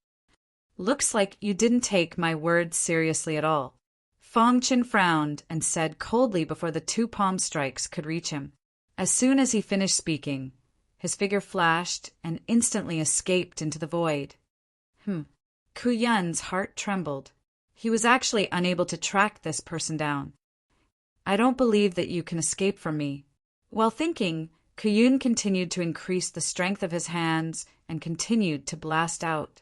Looks like you didn't take my words seriously at all. Fong Qin frowned and said coldly before the two palm strikes could reach him. As soon as he finished speaking, his figure flashed and instantly escaped into the void. Ku Yun's heart trembled. He was actually unable to track this person down. I don't believe that you can escape from me. While thinking, Ku Yun continued to increase the strength of his hands and continued to blast out.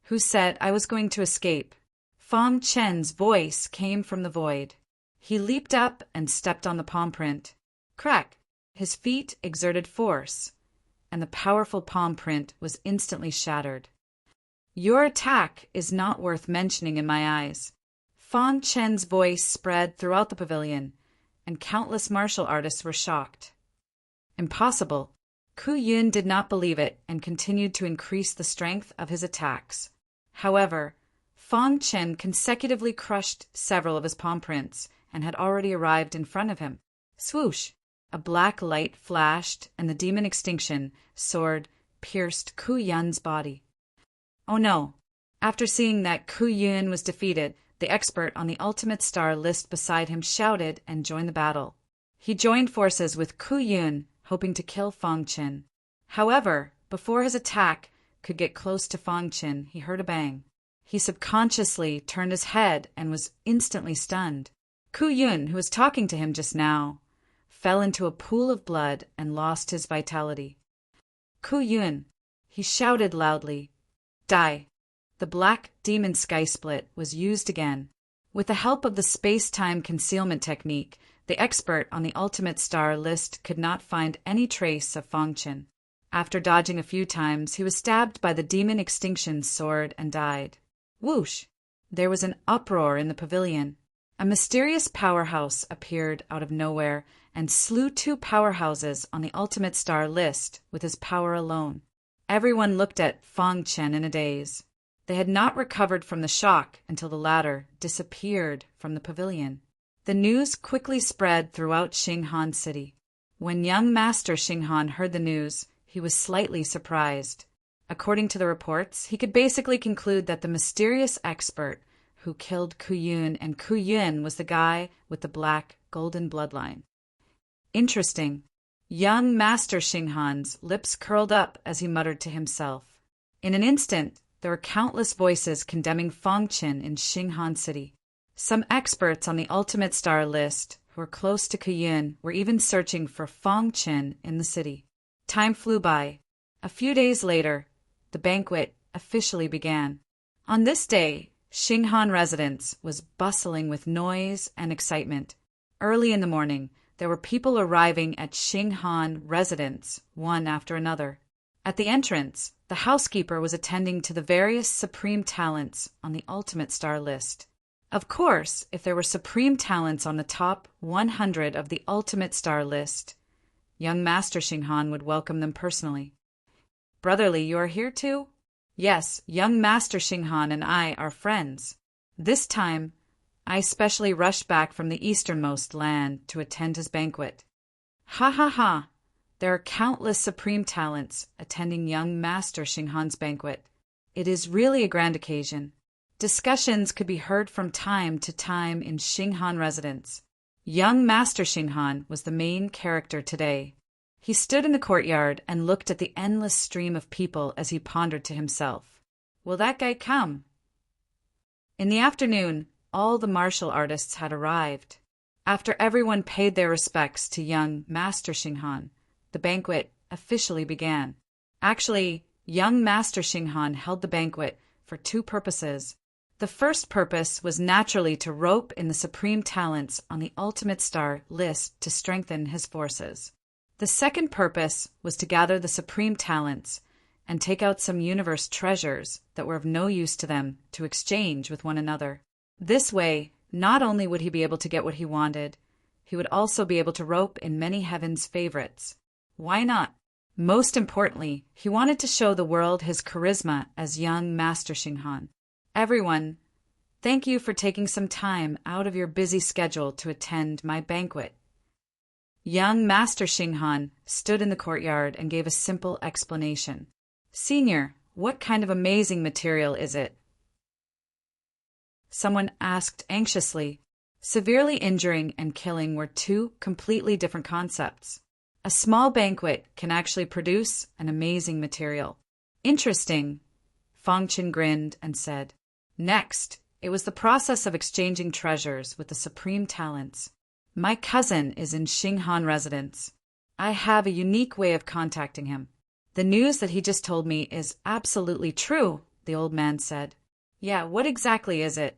Who said I was going to escape? Fong Qin's voice came from the void. He leaped up and stepped on the palm print. Crack! His feet exerted force, and the powerful palm print was instantly shattered. Your attack is not worth mentioning in my eyes. Fong Qin's voice spread throughout the pavilion, and countless martial artists were shocked. Impossible. Ku Yun did not believe it and continued to increase the strength of his attacks. However, Fong Qin consecutively crushed several of his palm prints and had already arrived in front of him. Swoosh! A black light flashed, and the demon extinction sword pierced Ku Yun's body. Oh no! After seeing that Ku Yun was defeated, the expert on the ultimate star list beside him shouted and joined the battle. He joined forces with Ku Yun, hoping to kill Fong Qin. However, before his attack could get close to Fong Qin, he heard a bang. He subconsciously turned his head and was instantly stunned. Ku Yun, who was talking to him just now, fell into a pool of blood and lost his vitality. Ku Yun, he shouted loudly. Die. The black demon sky split was used again. With the help of the space-time concealment technique, the expert on the ultimate star list could not find any trace of Fang Qin. After dodging a few times, he was stabbed by the demon extinction sword and died. Whoosh! There was an uproar in the pavilion. A mysterious powerhouse appeared out of nowhere and slew 2 powerhouses on the ultimate star list with his power alone. Everyone looked at Fang Qin in a daze. They had not recovered from the shock until the latter disappeared from the pavilion. The news quickly spread throughout Xinghan City. When young Master Xinghan heard the news, he was slightly surprised. According to the reports, he could basically conclude that the mysterious expert who killed Ku Yun and Ku Yun was the guy with the black golden bloodline. Interesting. Young Master Xinghan's lips curled up as he muttered to himself. In an instant, there were countless voices condemning Fang Qin in Xinghan City. Some experts on the ultimate star list who were close to Ku Yun were even searching for Fang Qin in the city. Time flew by. A few days later, the banquet officially began. On this day, Xinghan residence was bustling with noise and excitement. Early in the morning, there were people arriving at Xinghan residence, one after another. At the entrance, the housekeeper was attending to the various supreme talents on the ultimate star list. Of course, if there were supreme talents on the top 100 of the ultimate star list, young Master Xinghan would welcome them personally. Brotherly, you are here too? Yes, young Master Xinghan and I are friends. This time, I specially rushed back from the easternmost land to attend his banquet. Ha ha ha! There are countless supreme talents attending young Master Xinghan's banquet. It is really a grand occasion. Discussions could be heard from time to time in Xinghan residence. Young Master Xinghan was the main character today. He stood in the courtyard and looked at the endless stream of people as he pondered to himself. Will that guy come? In the afternoon, all the martial artists had arrived. After everyone paid their respects to young Master Xinghan, the banquet officially began. Actually, young Master Xinghan held the banquet for 2 purposes. The first purpose was naturally to rope in the supreme talents on the ultimate star list to strengthen his forces. The second purpose was to gather the supreme talents and take out some universe treasures that were of no use to them to exchange with one another. This way, not only would he be able to get what he wanted, he would also be able to rope in many heaven's favorites. Why not? Most importantly, he wanted to show the world his charisma as young Master Xinghan. Everyone, thank you for taking some time out of your busy schedule to attend my banquet. Young Master Xinghan stood in the courtyard and gave a simple explanation. Senior, what kind of amazing material is it? Someone asked anxiously. Severely injuring and killing were 2 completely different concepts. A small banquet can actually produce an amazing material. Interesting. Fang Qin grinned and said. Next, it was the process of exchanging treasures with the supreme talents. My cousin is in Xinghan residence. I have a unique way of contacting him. The news that he just told me is absolutely true, the old man said. Yeah, what exactly is it?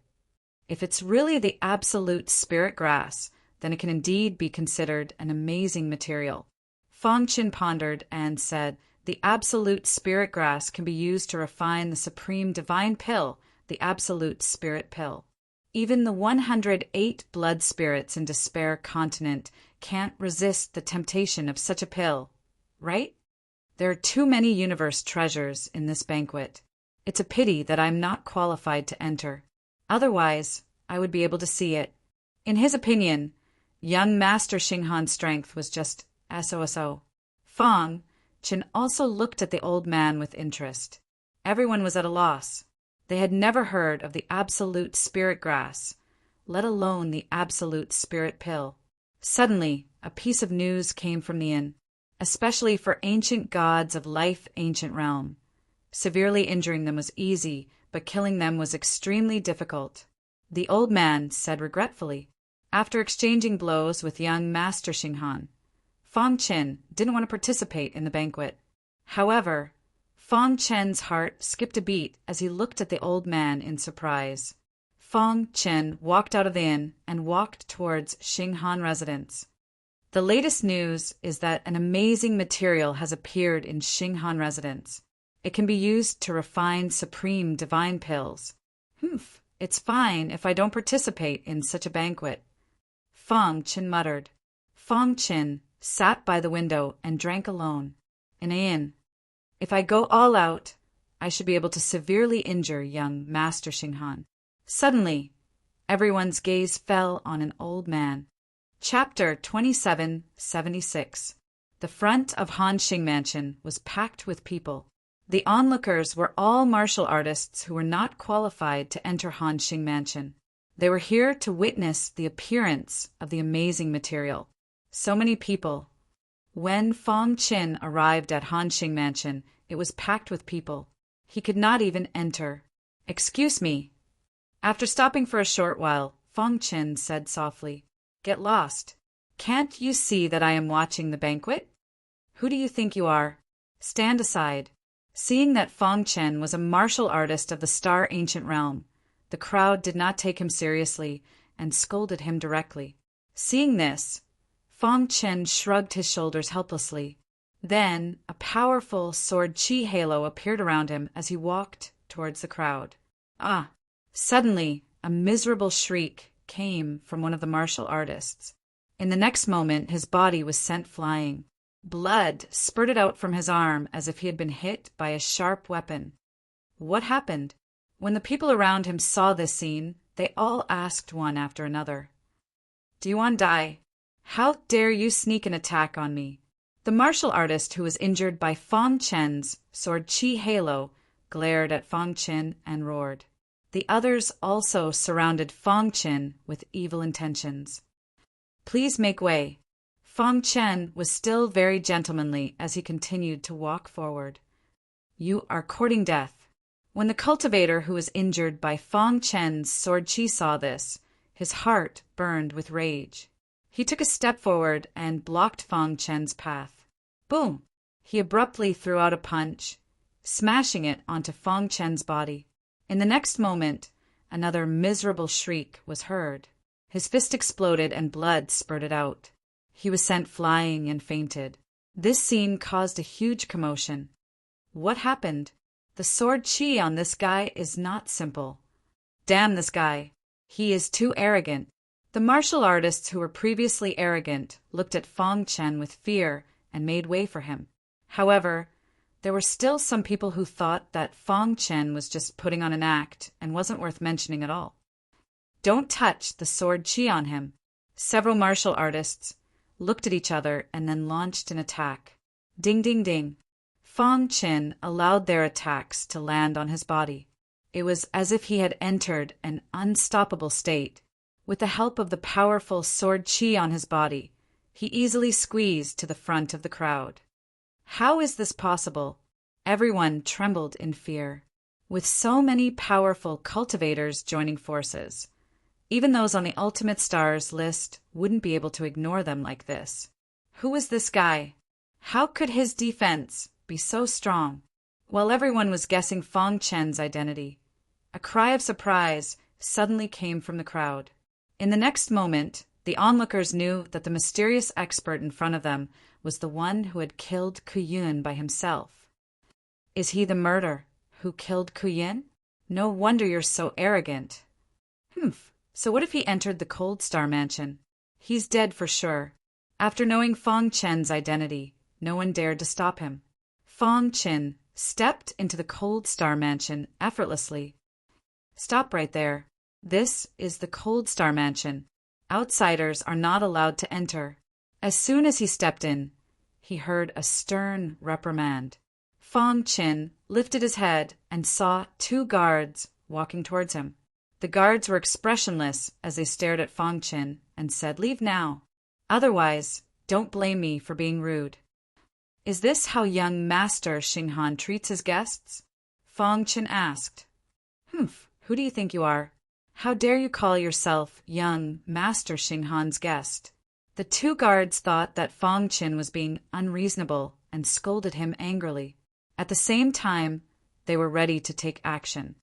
If it's really the absolute spirit grass, then it can indeed be considered an amazing material. Fang Qin pondered and said, the absolute spirit grass can be used to refine the supreme divine pill, the absolute spirit pill. Even the 108 blood spirits in Despair Continent can't resist the temptation of such a pill, right? There are too many universe treasures in this banquet. It's a pity that I'm not qualified to enter. Otherwise, I would be able to see it. In his opinion, young Master Xinghan's strength was just SOSO. Fang Qin also looked at the old man with interest. Everyone was at a loss. They had never heard of the absolute spirit grass, let alone the absolute spirit pill. Suddenly, a piece of news came from the inn, especially for ancient gods of life ancient realm. Severely injuring them was easy, but killing them was extremely difficult. The old man said regretfully, After exchanging blows with young Master Xinghan, Fang Qin didn't want to participate in the banquet. However, Fang Chen's heart skipped a beat as he looked at the old man in surprise. Fang Chen walked out of the inn and walked towards Xinghan residence. The latest news is that an amazing material has appeared in Xinghan residence. It can be used to refine supreme divine pills. It's fine if I don't participate in such a banquet, Fang Chen muttered. Fang Chen sat by the window and drank alone, in an inn. If I go all out, I should be able to severely injure young Master Xinghan. Suddenly, everyone's gaze fell on an old man. Chapter 2776. The front of Hanxing Mansion was packed with people. The onlookers were all martial artists who were not qualified to enter Hanxing Mansion. They were here to witness the appearance of the amazing material. So many people. When Fang Qin arrived at Hanxing Mansion, it was packed with people. He could not even enter. "Excuse me." After stopping for a short while, Fang Qin said softly, "Get lost. Can't you see that I am watching the banquet? Who do you think you are? Stand aside." Seeing that Fang Chen was a martial artist of the Star Ancient Realm, the crowd did not take him seriously and scolded him directly. Seeing this, Fang Chen shrugged his shoulders helplessly. Then a powerful sword chi halo appeared around him as he walked towards the crowd. Suddenly, a miserable shriek came from one of the martial artists. In the next moment, his body was sent flying. Blood spurted out from his arm as if he had been hit by a sharp weapon. What happened? When the people around him saw this scene, they all asked one after another, "Do you want to die? How dare you sneak an attack on me?" The martial artist who was injured by Fang Chen's sword chi halo glared at Fang Chen and roared. The others also surrounded Fang Chen with evil intentions. "Please make way." Fang Chen was still very gentlemanly as he continued to walk forward. "You are courting death." When the cultivator who was injured by Fang Chen's sword chi saw this, his heart burned with rage. He took a step forward and blocked Fang Chen's path. Boom! He abruptly threw out a punch, smashing it onto Fang Chen's body. In the next moment, another miserable shriek was heard. His fist exploded and blood spurted out. He was sent flying and fainted. This scene caused a huge commotion. What happened? The sword chi on this guy is not simple. Damn this guy. He is too arrogant. The martial artists who were previously arrogant looked at Fang Chen with fear and made way for him. However, there were still some people who thought that Fang Chen was just putting on an act and wasn't worth mentioning at all. "Don't touch the sword chi on him." Several martial artists looked at each other and then launched an attack. Ding, ding, ding. Fang Chen allowed their attacks to land on his body. It was as if he had entered an unstoppable state. With the help of the powerful sword chi on his body, he easily squeezed to the front of the crowd. How is this possible? Everyone trembled in fear. With so many powerful cultivators joining forces, even those on the Ultimate Stars list wouldn't be able to ignore them like this. Who was this guy? How could his defense be so strong? While everyone was guessing Fang Chen's identity, a cry of surprise suddenly came from the crowd. In the next moment, the onlookers knew that the mysterious expert in front of them was the one who had killed Kuyun by himself. Is he the murderer who killed Kuyun? No wonder you're so arrogant. So what if he entered the Cold Star Mansion? He's dead for sure. After knowing Fang Chen's identity, no one dared to stop him. Fang Chen stepped into the Cold Star Mansion effortlessly. Stop right there. This is the Cold Star Mansion. Outsiders are not allowed to enter. As soon as he stepped in, he heard a stern reprimand. Fang Chen lifted his head and saw 2 guards walking towards him. The guards were expressionless as they stared at Fang Chen and said, "Leave now. Otherwise, don't blame me for being rude." "Is this how young Master Xinghan treats his guests?" Fang Chen asked. Who do you think you are? How dare you call yourself young Master Xinghan's guest? The two guards thought that Fang Qin was being unreasonable and scolded him angrily. At the same time, they were ready to take action.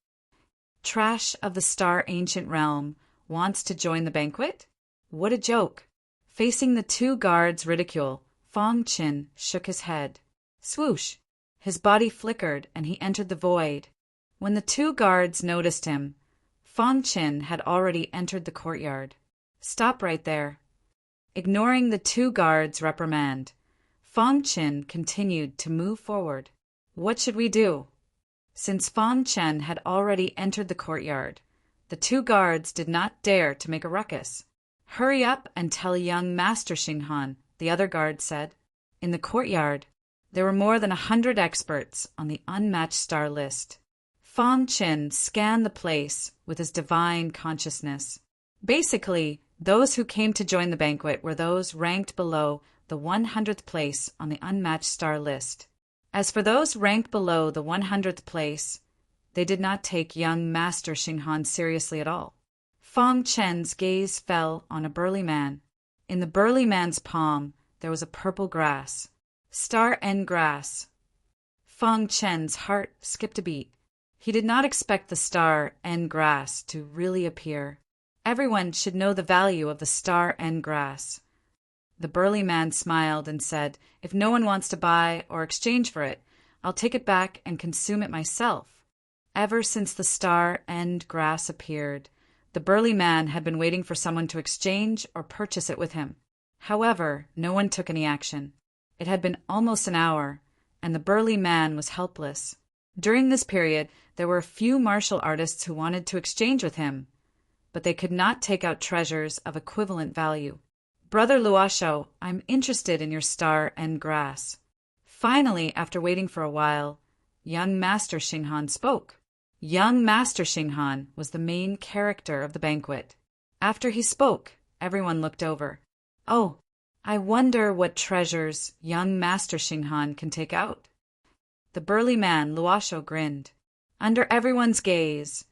Trash of the Star Ancient Realm wants to join the banquet? What a joke! Facing the two guards' ridicule, Fang Qin shook his head. Swoosh! His body flickered and he entered the void. When the two guards noticed him, Fang Qin had already entered the courtyard. Stop right there. Ignoring the two guards' reprimand, Fang Qin continued to move forward. What should we do? Since Fang Qin had already entered the courtyard, the two guards did not dare to make a ruckus. Hurry up and tell young Master Xinghan, the other guard said. In the courtyard, there were more than 100 experts on the unmatched star list. Fang Qin scanned the place with his divine consciousness. Basically, those who came to join the banquet were those ranked below the 100th place on the unmatched star list. As for those ranked below the 100th place, they did not take young Master Xinghan seriously at all. Fang Qin's gaze fell on a burly man. In the burly man's palm, there was a purple grass. Star End grass. Fang Qin's heart skipped a beat. He did not expect the Star End grass to really appear. Everyone should know the value of the Star End grass. The burly man smiled and said, If no one wants to buy or exchange for it, I'll take it back and consume it myself. Ever since the Star End grass appeared, the burly man had been waiting for someone to exchange or purchase it with him. However, no one took any action. It had been almost an hour, and the burly man was helpless. During this period, there were a few martial artists who wanted to exchange with him, but they could not take out treasures of equivalent value. Brother Luosho, I'm interested in your Star End grass. Finally, after waiting for a while, young Master Xinghan spoke. Young Master Xinghan was the main character of the banquet. After he spoke, everyone looked over. Oh, I wonder what treasures young Master Xinghan can take out. The burly man, Luosho, grinned. Under everyone's gaze,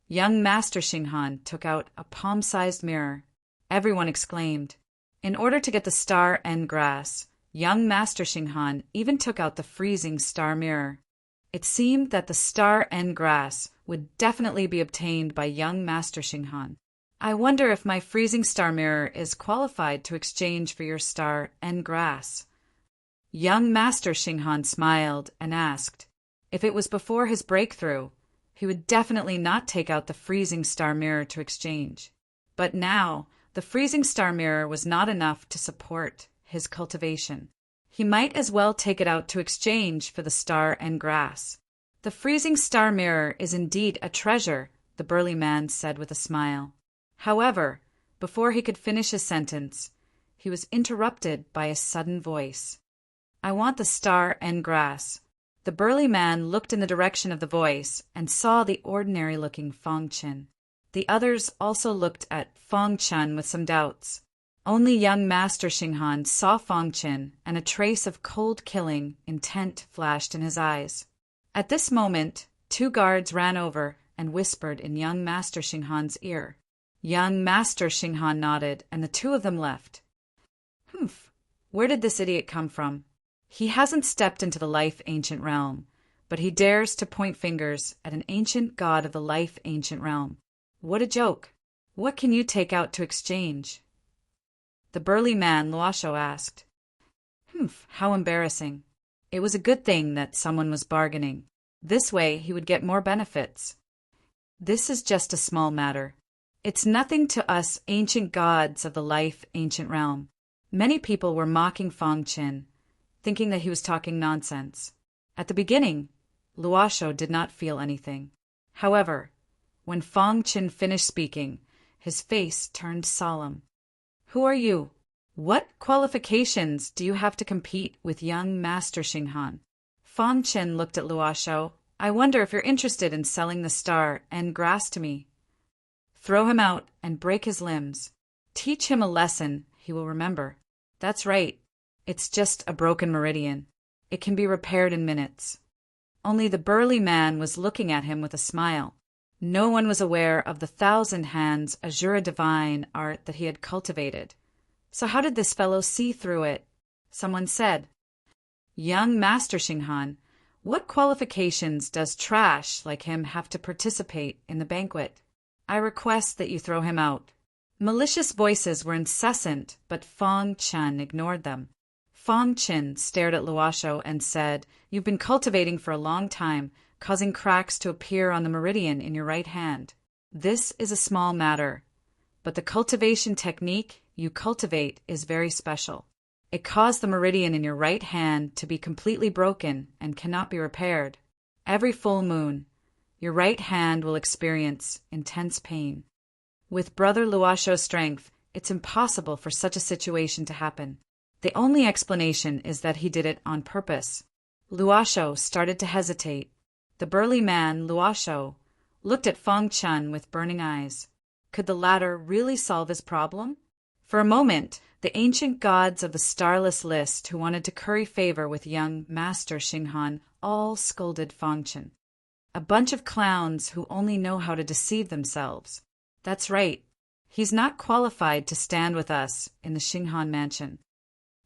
young Master Xinghan took out a palm-sized mirror. Everyone exclaimed. In order to get the Star End grass, young Master Xinghan even took out the freezing star mirror. It seemed that the Star End grass would definitely be obtained by young Master Xinghan. I wonder if my freezing star mirror is qualified to exchange for your Star End grass. Young Master Xinghan smiled and asked. If it was before his breakthrough, he would definitely not take out the freezing star mirror to exchange. But now, the freezing star mirror was not enough to support his cultivation. He might as well take it out to exchange for the Star End grass. The freezing star mirror is indeed a treasure, the burly man said with a smile. However, before he could finish his sentence, he was interrupted by a sudden voice. I want the Star End grass. The burly man looked in the direction of the voice and saw the ordinary-looking Fang Qin. The others also looked at Fang Qin with some doubts. Only young Master Xinghan saw Fang Qin, and a trace of cold-killing intent flashed in his eyes. At this moment, two guards ran over and whispered in young Master Xinghan's ear. Young Master Xinghan nodded, and the two of them left. Humph! Where did this idiot come from? He hasn't stepped into the life ancient realm, but he dares to point fingers at an ancient god of the life ancient realm. What a joke! What can you take out to exchange? The burly man, Luosho, asked. Humph, how embarrassing. It was a good thing that someone was bargaining. This way he would get more benefits. This is just a small matter. It's nothing to us ancient gods of the life ancient realm. Many people were mocking Fang Qin, thinking that he was talking nonsense. At the beginning, Luosho did not feel anything. However, when Fang Qin finished speaking, his face turned solemn. Who are you? What qualifications do you have to compete with young Master Xinghan? Fang Qin looked at Luosho. I wonder if you're interested in selling the Star End grass to me. Throw him out and break his limbs. Teach him a lesson he will remember. That's right. It's just a broken meridian. It can be repaired in minutes. Only the burly man was looking at him with a smile. No one was aware of the thousand hands azure divine art that he had cultivated. So how did this fellow see through it? Someone said, "Young Master Xinghan, what qualifications does trash like him have to participate in the banquet? I request that you throw him out." Malicious voices were incessant, but Fong Chen ignored them. Fong Chen stared at Luosho and said, "You've been cultivating for a long time, causing cracks to appear on the meridian in your right hand. This is a small matter, but the cultivation technique you cultivate is very special. It caused the meridian in your right hand to be completely broken and cannot be repaired. Every full moon, your right hand will experience intense pain. With Brother Luosho's strength, it's impossible for such a situation to happen. The only explanation is that he did it on purpose." Luosho started to hesitate. The burly man, Luosho, looked at Fong Chen with burning eyes. Could the latter really solve his problem? For a moment, the ancient gods of the starless list who wanted to curry favor with young Master Xinghan all scolded Fong Chen. A bunch of clowns who only know how to deceive themselves. That's right. He's not qualified to stand with us in the Xinghan mansion.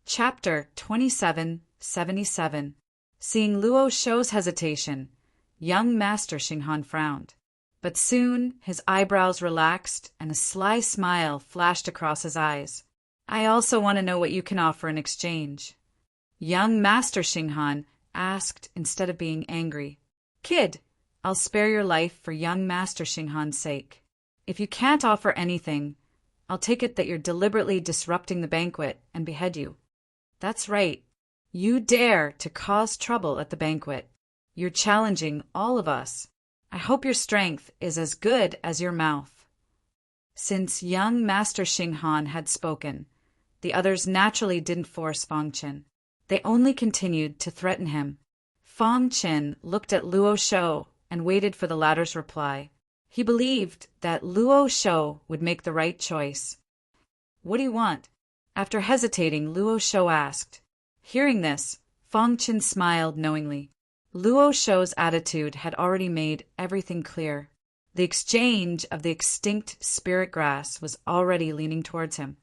Chapter 2777. Seeing Luosho's hesitation, young Master Xinghan frowned. But soon his eyebrows relaxed and a sly smile flashed across his eyes. "I also want to know what you can offer in exchange." Young Master Xinghan asked instead of being angry. "Kid, I'll spare your life for young Master Xinghan's sake. If you can't offer anything, I'll take it that you're deliberately disrupting the banquet and behead you." "That's right. You dare to cause trouble at the banquet. You're challenging all of us. I hope your strength is as good as your mouth." Since young Master Xinghan had spoken, the others naturally didn't force Fong Chen. They only continued to threaten him. Fong Chen looked at Luosho and waited for the latter's reply. He believed that Luosho would make the right choice. "What do you want?" After hesitating, Luosho asked. Hearing this, Fong Chen smiled knowingly. Luosho's attitude had already made everything clear. The exchange of the extinct spirit grass was already leaning towards him.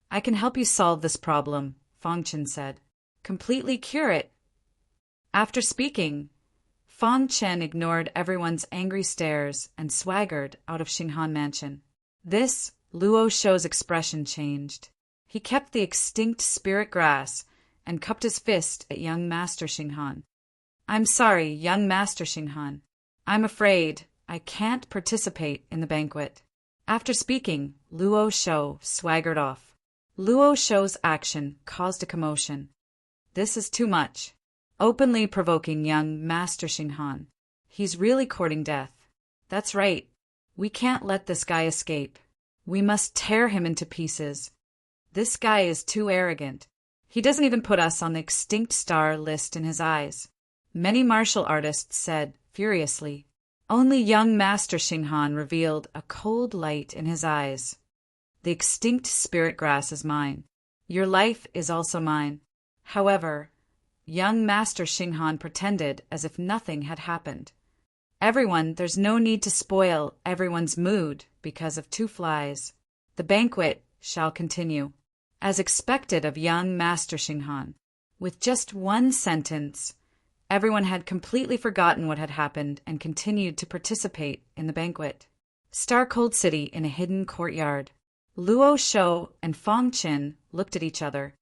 "I can help you solve this problem," Fong Chen said. "Completely cure it." After speaking, Fong Chen ignored everyone's angry stares and swaggered out of Xinghan Mansion. This, Luosho's expression changed. He kept the extinct spirit grass and cupped his fist at young Master Xinghan. "I'm sorry, young Master Xinghan. I'm afraid I can't participate in the banquet." After speaking, Luosho swaggered off. Luosho's action caused a commotion. This is too much. Openly provoking young Master Xinghan. He's really courting death. That's right. We can't let this guy escape. We must tear him into pieces. This guy is too arrogant. He doesn't even put us on the extinct star list in his eyes. Many martial artists said furiously. Only young Master Xinghan revealed a cold light in his eyes. "The extinct spirit grass is mine. Your life is also mine." However, young Master Xinghan pretended as if nothing had happened. "Everyone, there's no need to spoil everyone's mood because of two flies. The banquet shall continue." As expected of young Master Xinghan, with just one sentence, everyone had completely forgotten what had happened and continued to participate in the banquet. Star-Cold City in a hidden courtyard. Luosho and Fong Chen looked at each other.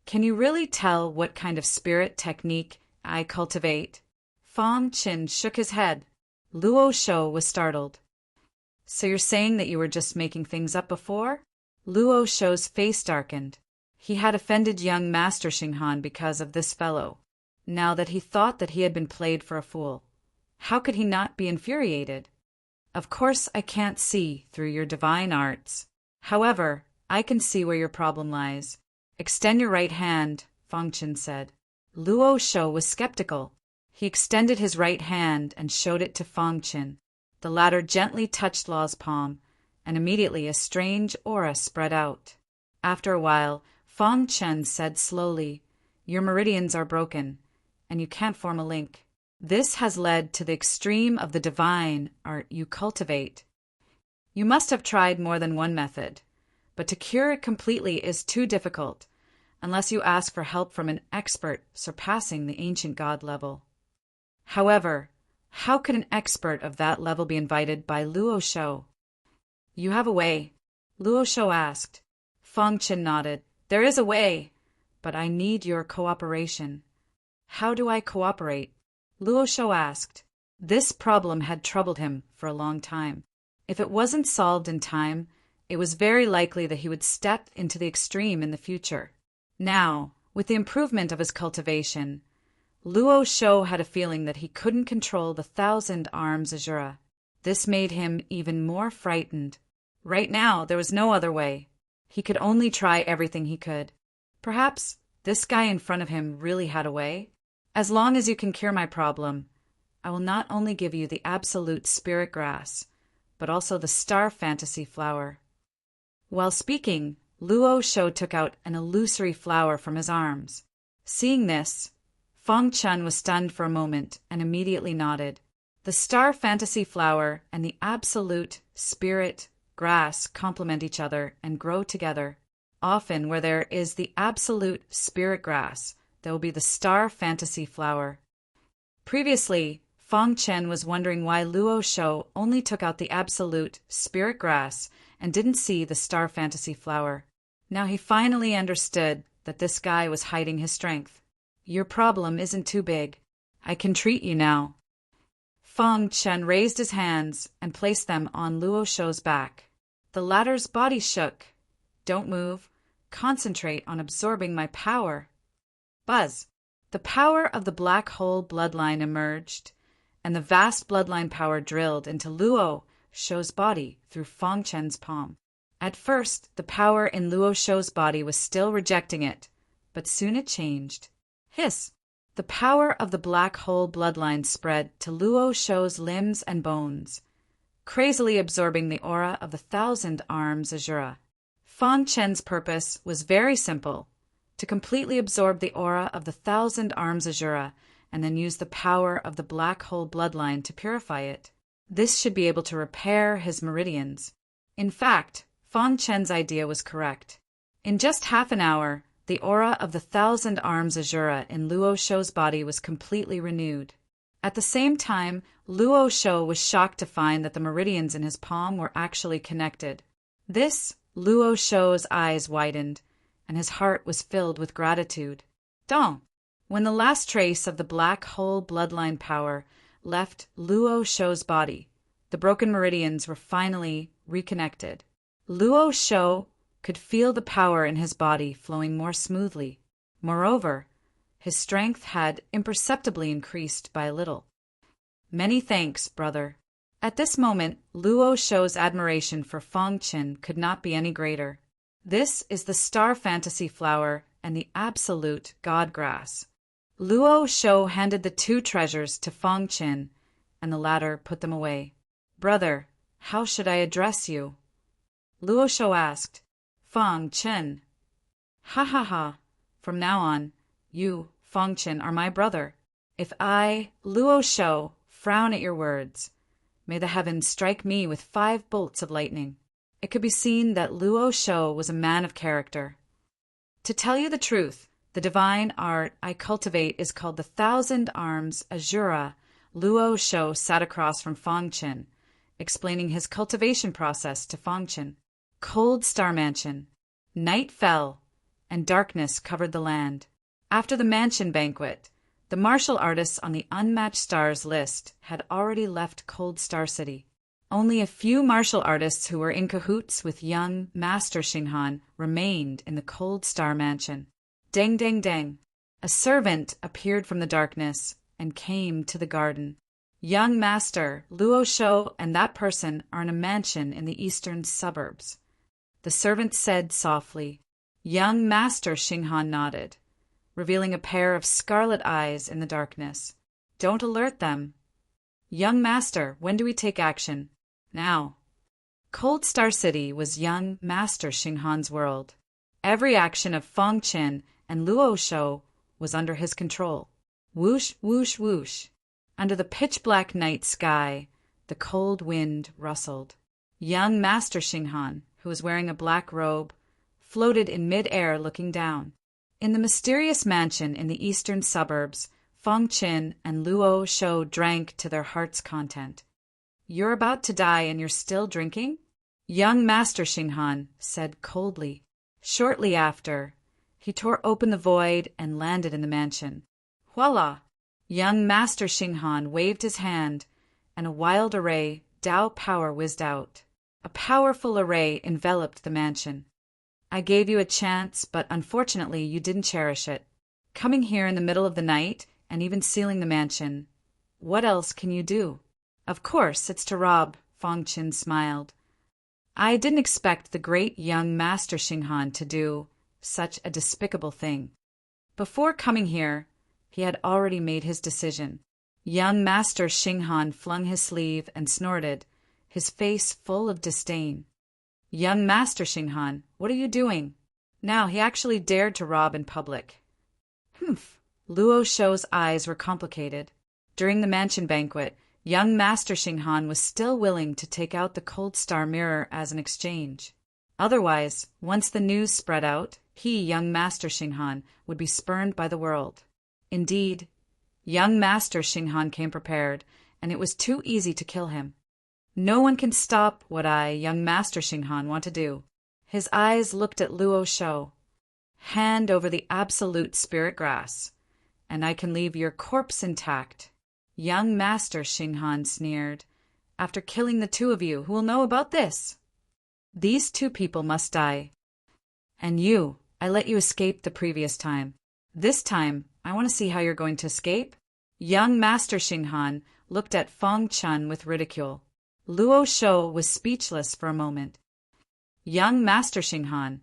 "Can you really tell what kind of spirit technique I cultivate?" Fong Chen shook his head. Luosho was startled. "So you're saying that you were just making things up before?" Luosho's face darkened. He had offended young Master Xinghan because of this fellow. Now that he thought that he had been played for a fool, how could he not be infuriated? "Of course I can't see through your divine arts. However, I can see where your problem lies. Extend your right hand," Fong Chen said. Luosho was skeptical. He extended his right hand and showed it to Fong Chen. The latter gently touched Law's palm, and immediately a strange aura spread out. After a while, Fong Chen said slowly, "Your meridians are broken, and you can't form a link. This has led to the extreme of the divine art you cultivate. You must have tried more than one method, but to cure it completely is too difficult, unless you ask for help from an expert surpassing the ancient god level. However, how could an expert of that level be invited by Luo Shou? You have a way, Luo Shou asked. Feng Qin nodded. There is a way, but I need your cooperation. How do I cooperate? Luo Shou asked. This problem had troubled him for a long time. If it wasn't solved in time, it was very likely that he would step into the extreme in the future. Now, with the improvement of his cultivation, Luo Shou had a feeling that he couldn't control the 1,000 arms Azura. This made him even more frightened. Right now, there was no other way. He could only try everything he could. Perhaps this guy in front of him really had a way? As long as you can cure my problem, I will not only give you the absolute spirit grass, but also the star fantasy flower. While speaking, Luo Shou took out an illusory flower from his arms. Seeing this, Feng Chen was stunned for a moment and immediately nodded. The star fantasy flower and the absolute spirit grass complement each other and grow together. Often where there is the absolute spirit grass, there will be the star fantasy flower. Previously, Feng Chen was wondering why Luo Shou only took out the absolute spirit grass and didn't see the star fantasy flower. Now he finally understood that this guy was hiding his strength. Your problem isn't too big. I can treat you now. Feng Chen raised his hands and placed them on Luo Shou's back. The latter's body shook. Don't move. Concentrate on absorbing my power. Buzz. The power of the black hole bloodline emerged, and the vast bloodline power drilled into Luo Shou's body through Feng Chen's palm. At first, the power in Luo Shou's body was still rejecting it, but soon it changed. Hiss! The power of the black hole bloodline spread to Luo Shou's limbs and bones, crazily absorbing the aura of the 1,000 arms Azura. Feng Chen's purpose was very simple, to completely absorb the aura of the 1,000 arms Azura and then use the power of the black hole bloodline to purify it. This should be able to repair his meridians. In fact, Feng Chen's idea was correct. In just half an hour, the aura of the 1,000 arms Azura in Luo Shou's body was completely renewed. At the same time, Luo Shou was shocked to find that the meridians in his palm were actually connected. Luo Shou's eyes widened, and his heart was filled with gratitude. Dong! When the last trace of the black hole bloodline power left Luo Shou's body, the broken meridians were finally reconnected. Luo Shou could feel the power in his body flowing more smoothly. Moreover, his strength had imperceptibly increased by a little. Many thanks, brother. At this moment, Luo Shou's admiration for Feng Chen could not be any greater. This is the star fantasy flower and the absolute god grass. Luo Shou handed the two treasures to Feng Chen, and the latter put them away. Brother, how should I address you? Luo Shou asked. Feng Chen. Ha ha ha. From now on, you, Feng Chen, are my brother. If I, Luo Shou, frown at your words, may the heavens strike me with 5 bolts of lightning. It could be seen that Luo Shou was a man of character. To tell you the truth, the divine art I cultivate is called the 1,000 Arms Azura. Luo Shou sat across from Feng Chen, explaining his cultivation process to Feng Chen. Cold Star Mansion. Night fell, and darkness covered the land. After the mansion banquet, the martial artists on the Unmatched Stars list had already left Cold Star City. Only a few martial artists who were in cahoots with young Master Xinghan remained in the Cold Star Mansion. Dang, dang, dang. A servant appeared from the darkness and came to the garden. Young Master, Luo Shou and that person are in a mansion in the eastern suburbs. The servant said softly. Young Master Xinghan nodded, revealing a pair of scarlet eyes in the darkness. Don't alert them. Young Master, when do we take action? Now. Cold Star City was young Master Xinghan's world. Every action of Feng Chen and Luo Shou was under his control. Whoosh, whoosh, whoosh. Under the pitch-black night sky, the cold wind rustled. Young Master Xinghan, who was wearing a black robe, floated in mid-air looking down. In the mysterious mansion in the eastern suburbs, Feng Qin and Luo Shou drank to their heart's content. "You're about to die and you're still drinking?" Young Master Xinghan said coldly. Shortly after, he tore open the void and landed in the mansion. Voila! Young Master Xinghan waved his hand, and a wild array Dao power whizzed out. A powerful array enveloped the mansion. "I gave you a chance, but unfortunately you didn't cherish it. Coming here in the middle of the night and even sealing the mansion. What else can you do?" "Of course, it's to rob," Feng Qin smiled. "I didn't expect the great young Master Xinghan to do such a despicable thing." Before coming here, he had already made his decision. Young Master Xinghan flung his sleeve and snorted, his face full of disdain. "Young Master Xinghan, what are you doing?" Now he actually dared to rob in public. Humph! Luo Shou's eyes were complicated. During the mansion banquet, young Master Xinghan was still willing to take out the Cold Star mirror as an exchange. Otherwise, once the news spread out, he, young Master Xinghan, would be spurned by the world. Indeed, young Master Xinghan came prepared, and it was too easy to kill him. "No one can stop what I, young Master Xinghan, want to do." His eyes looked at Luo Shou. "Hand over the absolute spirit grass, and I can leave your corpse intact." Young Master Xinghan sneered. "After killing the two of you, who will know about this? These two people must die. And you, I let you escape the previous time. This time, I want to see how you're going to escape." Young Master Xinghan looked at Feng Qin with ridicule. Luo Shou was speechless for a moment. "Young Master Xinghan,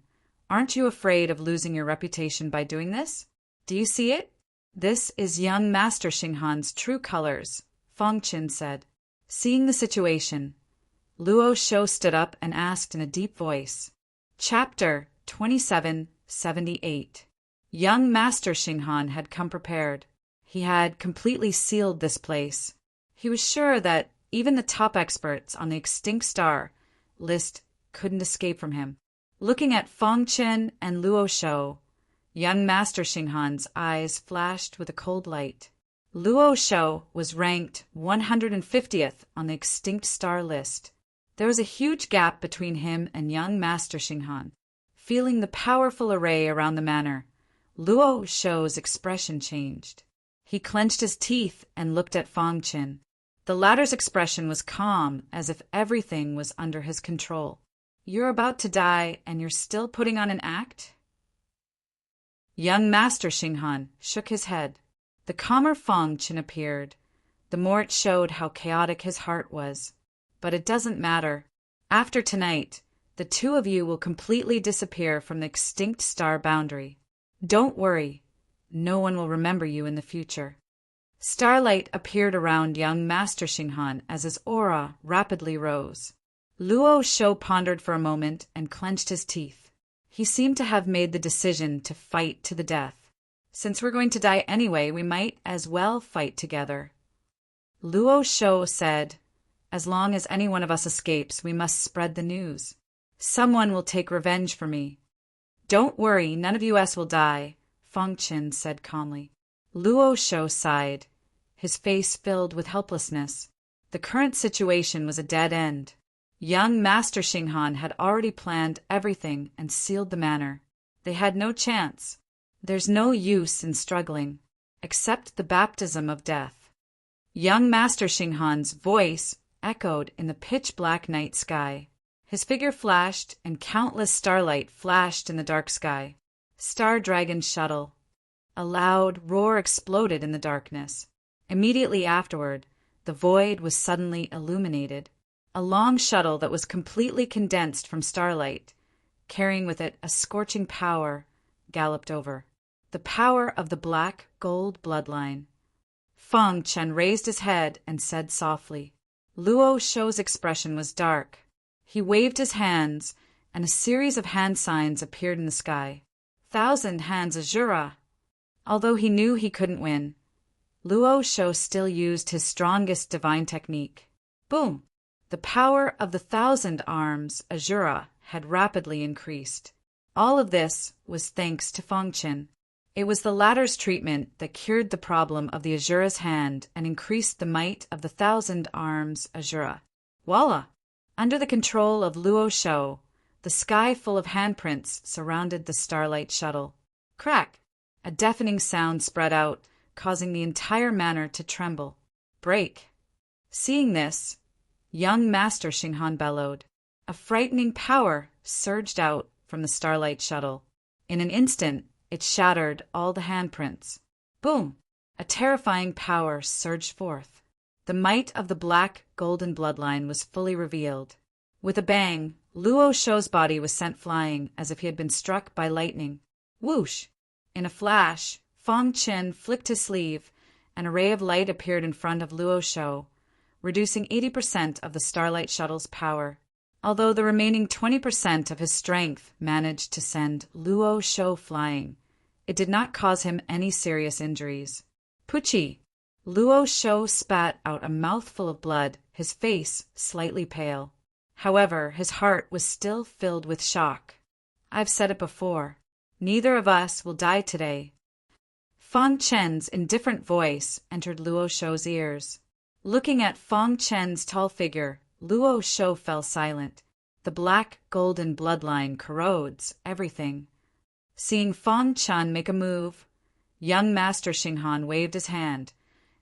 aren't you afraid of losing your reputation by doing this? Do you see it? This is young Master Xinghan's true colors," Feng Qin said. Seeing the situation, Luo Shou stood up and asked in a deep voice. Chapter 2778. Young Master Xinghan had come prepared. He had completely sealed this place. He was sure that even the top experts on the extinct star list couldn't escape from him. Looking at Feng Qin and Luo Shou, young Master Xinghan's eyes flashed with a cold light. Luo Shou was ranked 150th on the extinct star list. There was a huge gap between him and young Master Xinghan. Feeling the powerful array around the manor, Luo Shou's expression changed. He clenched his teeth and looked at Feng Qin. The latter's expression was calm, as if everything was under his control. "You're about to die, and you're still putting on an act?" Young Master Xinghan shook his head. The calmer Feng Qin appeared, the more it showed how chaotic his heart was. "But it doesn't matter. After tonight, the two of you will completely disappear from the extinct star boundary. Don't worry, no one will remember you in the future." Starlight appeared around young Master Xinghan as his aura rapidly rose. Luo Shou pondered for a moment and clenched his teeth. He seemed to have made the decision to fight to the death. "Since we're going to die anyway, we might as well fight together." Luo Shou said, "As long as any one of us escapes, we must spread the news. Someone will take revenge for me." "Don't worry, none of us will die," Feng Qin said calmly. Luo Shou sighed, his face filled with helplessness. The current situation was a dead end. Young Master Xinghan had already planned everything and sealed the manor. They had no chance. There's no use in struggling, except the baptism of death. Young Master Xinghan's voice echoed in the pitch-black night sky. His figure flashed, and countless starlight flashed in the dark sky. Star Dragon Shuttle. A loud roar exploded in the darkness. Immediately afterward, the void was suddenly illuminated. A long shuttle that was completely condensed from starlight, carrying with it a scorching power, galloped over. The power of the black gold bloodline. Feng Qin raised his head and said softly. Luo Shou's expression was dark. He waved his hands, and a series of hand signs appeared in the sky. 1,000 hands Azura. Although he knew he couldn't win, Luo Shou still used his strongest divine technique. Boom! The power of the 1,000 arms, Azura, had rapidly increased. All of this was thanks to Feng Qin. It was the latter's treatment that cured the problem of the Azura's hand and increased the might of the 1,000 arms, Azura. Voila! Under the control of Luo Shou, the sky full of handprints surrounded the Starlight Shuttle. Crack! A deafening sound spread out, causing the entire manor to tremble. Break! Seeing this, young Master Xinghan bellowed. A frightening power surged out from the Starlight Shuttle. In an instant, it shattered all the handprints. Boom! A terrifying power surged forth. The might of the black golden bloodline was fully revealed. With a bang, Luo Shou's body was sent flying as if he had been struck by lightning. Whoosh! In a flash, Feng Qin flicked his sleeve, and a ray of light appeared in front of Luo Shou, reducing 80% of the Starlight Shuttle's power. Although the remaining 20% of his strength managed to send Luo Shou flying, it did not cause him any serious injuries. Pucci! Luo Shou spat out a mouthful of blood, his face slightly pale. However, his heart was still filled with shock. I've said it before. Neither of us will die today. Feng Chen's indifferent voice entered Luo Shou's ears. Looking at Feng Chen's tall figure, Luo Shou fell silent. The black golden bloodline corrodes everything. Seeing Feng Chen make a move, young Master Xinghan waved his hand,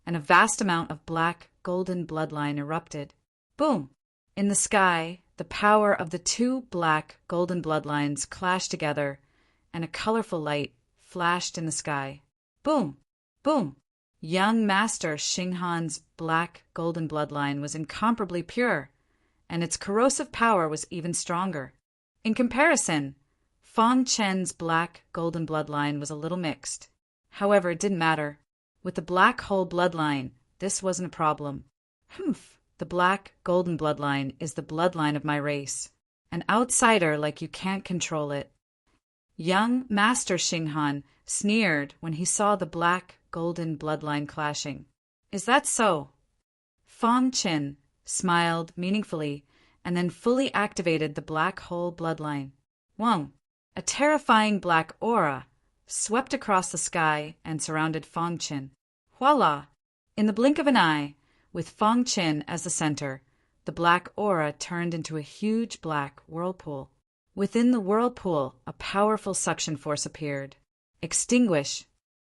and a vast amount of black golden bloodline erupted. Boom! In the sky, the power of the two black golden bloodlines clashed together, and a colorful light flashed in the sky. Boom! Boom! Young Master Xinghan's black golden bloodline was incomparably pure, and its corrosive power was even stronger. In comparison, Feng Chen's black golden bloodline was a little mixed. However, it didn't matter. With the black hole bloodline, this wasn't a problem. Humph! The black golden bloodline is the bloodline of my race. An outsider like you can't control it. Young Master Xinghan sneered when he saw the black golden bloodline clashing. Is that so? Feng Qin smiled meaningfully and then fully activated the black hole bloodline. Whoa! A terrifying black aura swept across the sky and surrounded Feng Qin. Voila! In the blink of an eye, with Feng Qin as the center, the black aura turned into a huge black whirlpool. Within the whirlpool, a powerful suction force appeared. Extinguish!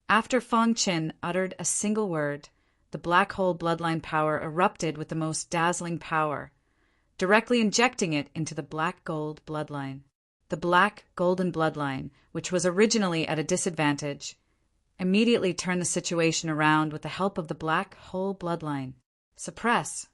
After Feng Qin uttered a single word, the black hole bloodline power erupted with the most dazzling power, directly injecting it into the black gold bloodline. The black golden bloodline, which was originally at a disadvantage, immediately turned the situation around with the help of the black hole bloodline. Suppress!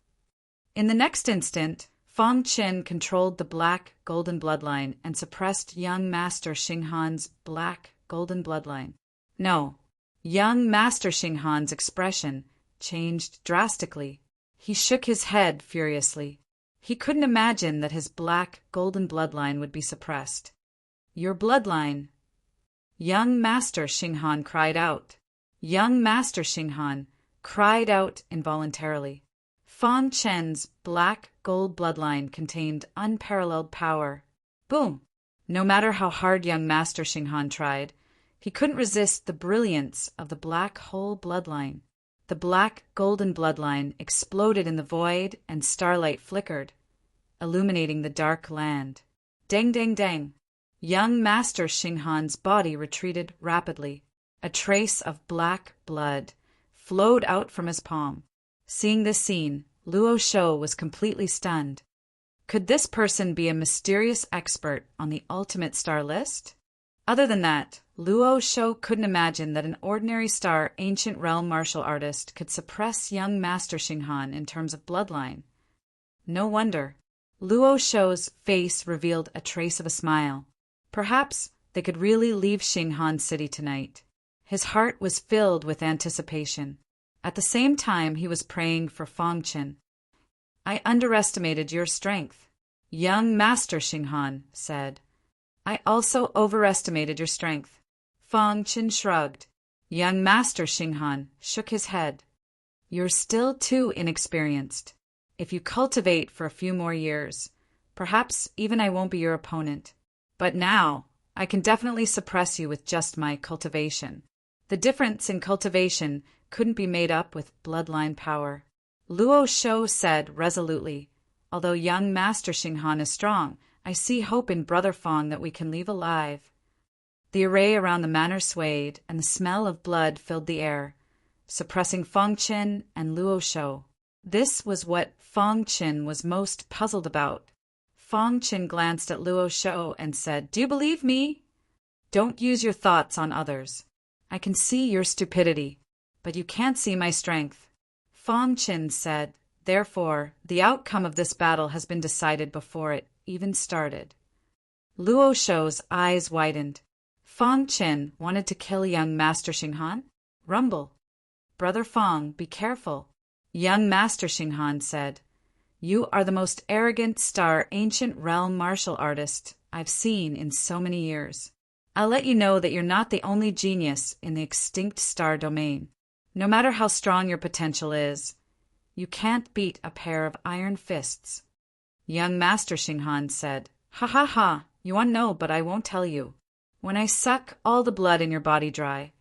In the next instant, Feng Qin controlled the black golden bloodline and suppressed young Master Xinghan's black golden bloodline. No, young Master Xinghan's expression changed drastically. He shook his head furiously. He couldn't imagine that his black golden bloodline would be suppressed. Your bloodline! Young Master Xinghan cried out. Young Master Xinghan cried out involuntarily. Feng Chen's black gold bloodline contained unparalleled power. Boom! No matter how hard young Master Xinghan tried, he couldn't resist the brilliance of the black hole bloodline. The black golden bloodline exploded in the void and starlight flickered, illuminating the dark land. Dang, dang, dang! Young Master Xinghan's body retreated rapidly. A trace of black blood flowed out from his palm. Seeing this scene, Luo Shou was completely stunned. Could this person be a mysterious expert on the ultimate star list? Other than that, Luo Shou couldn't imagine that an ordinary star ancient realm martial artist could suppress young Master Xinghan in terms of bloodline. No wonder. Luo Shou's face revealed a trace of a smile. Perhaps they could really leave Xinghan City tonight. His heart was filled with anticipation. At the same time, he was praying for Feng Qin. I underestimated your strength, young Master Xinghan said. I also overestimated your strength. Feng Qin shrugged. Young Master Xinghan shook his head. You're still too inexperienced. If you cultivate for a few more years, perhaps even I won't be your opponent. But now, I can definitely suppress you with just my cultivation. The difference in cultivation couldn't be made up with bloodline power. Luo Shou said resolutely, although young Master Xinghan is strong, I see hope in Brother Fong that we can leave alive. The array around the manor swayed, and the smell of blood filled the air, suppressing Fong Qin and Luo Shou. This was what Fong Qin was most puzzled about. Fong Qin glanced at Luo Shou and said, Do you believe me? Don't use your thoughts on others. I can see your stupidity, but you can't see my strength. Fong Qin said, Therefore, the outcome of this battle has been decided before it even started. Luo Shou's eyes widened. Fong Qin wanted to kill young Master Xinghan? Rumble. Brother Fong, be careful. Young Master Xinghan said, You are the most arrogant star ancient realm martial artist I've seen in so many years. I'll let you know that you're not the only genius in the extinct star domain. No matter how strong your potential is, you can't beat a pair of iron fists. Young Master Xinghan said, Ha ha ha, you want to know, but I won't tell you. When I suck all the blood in your body dry,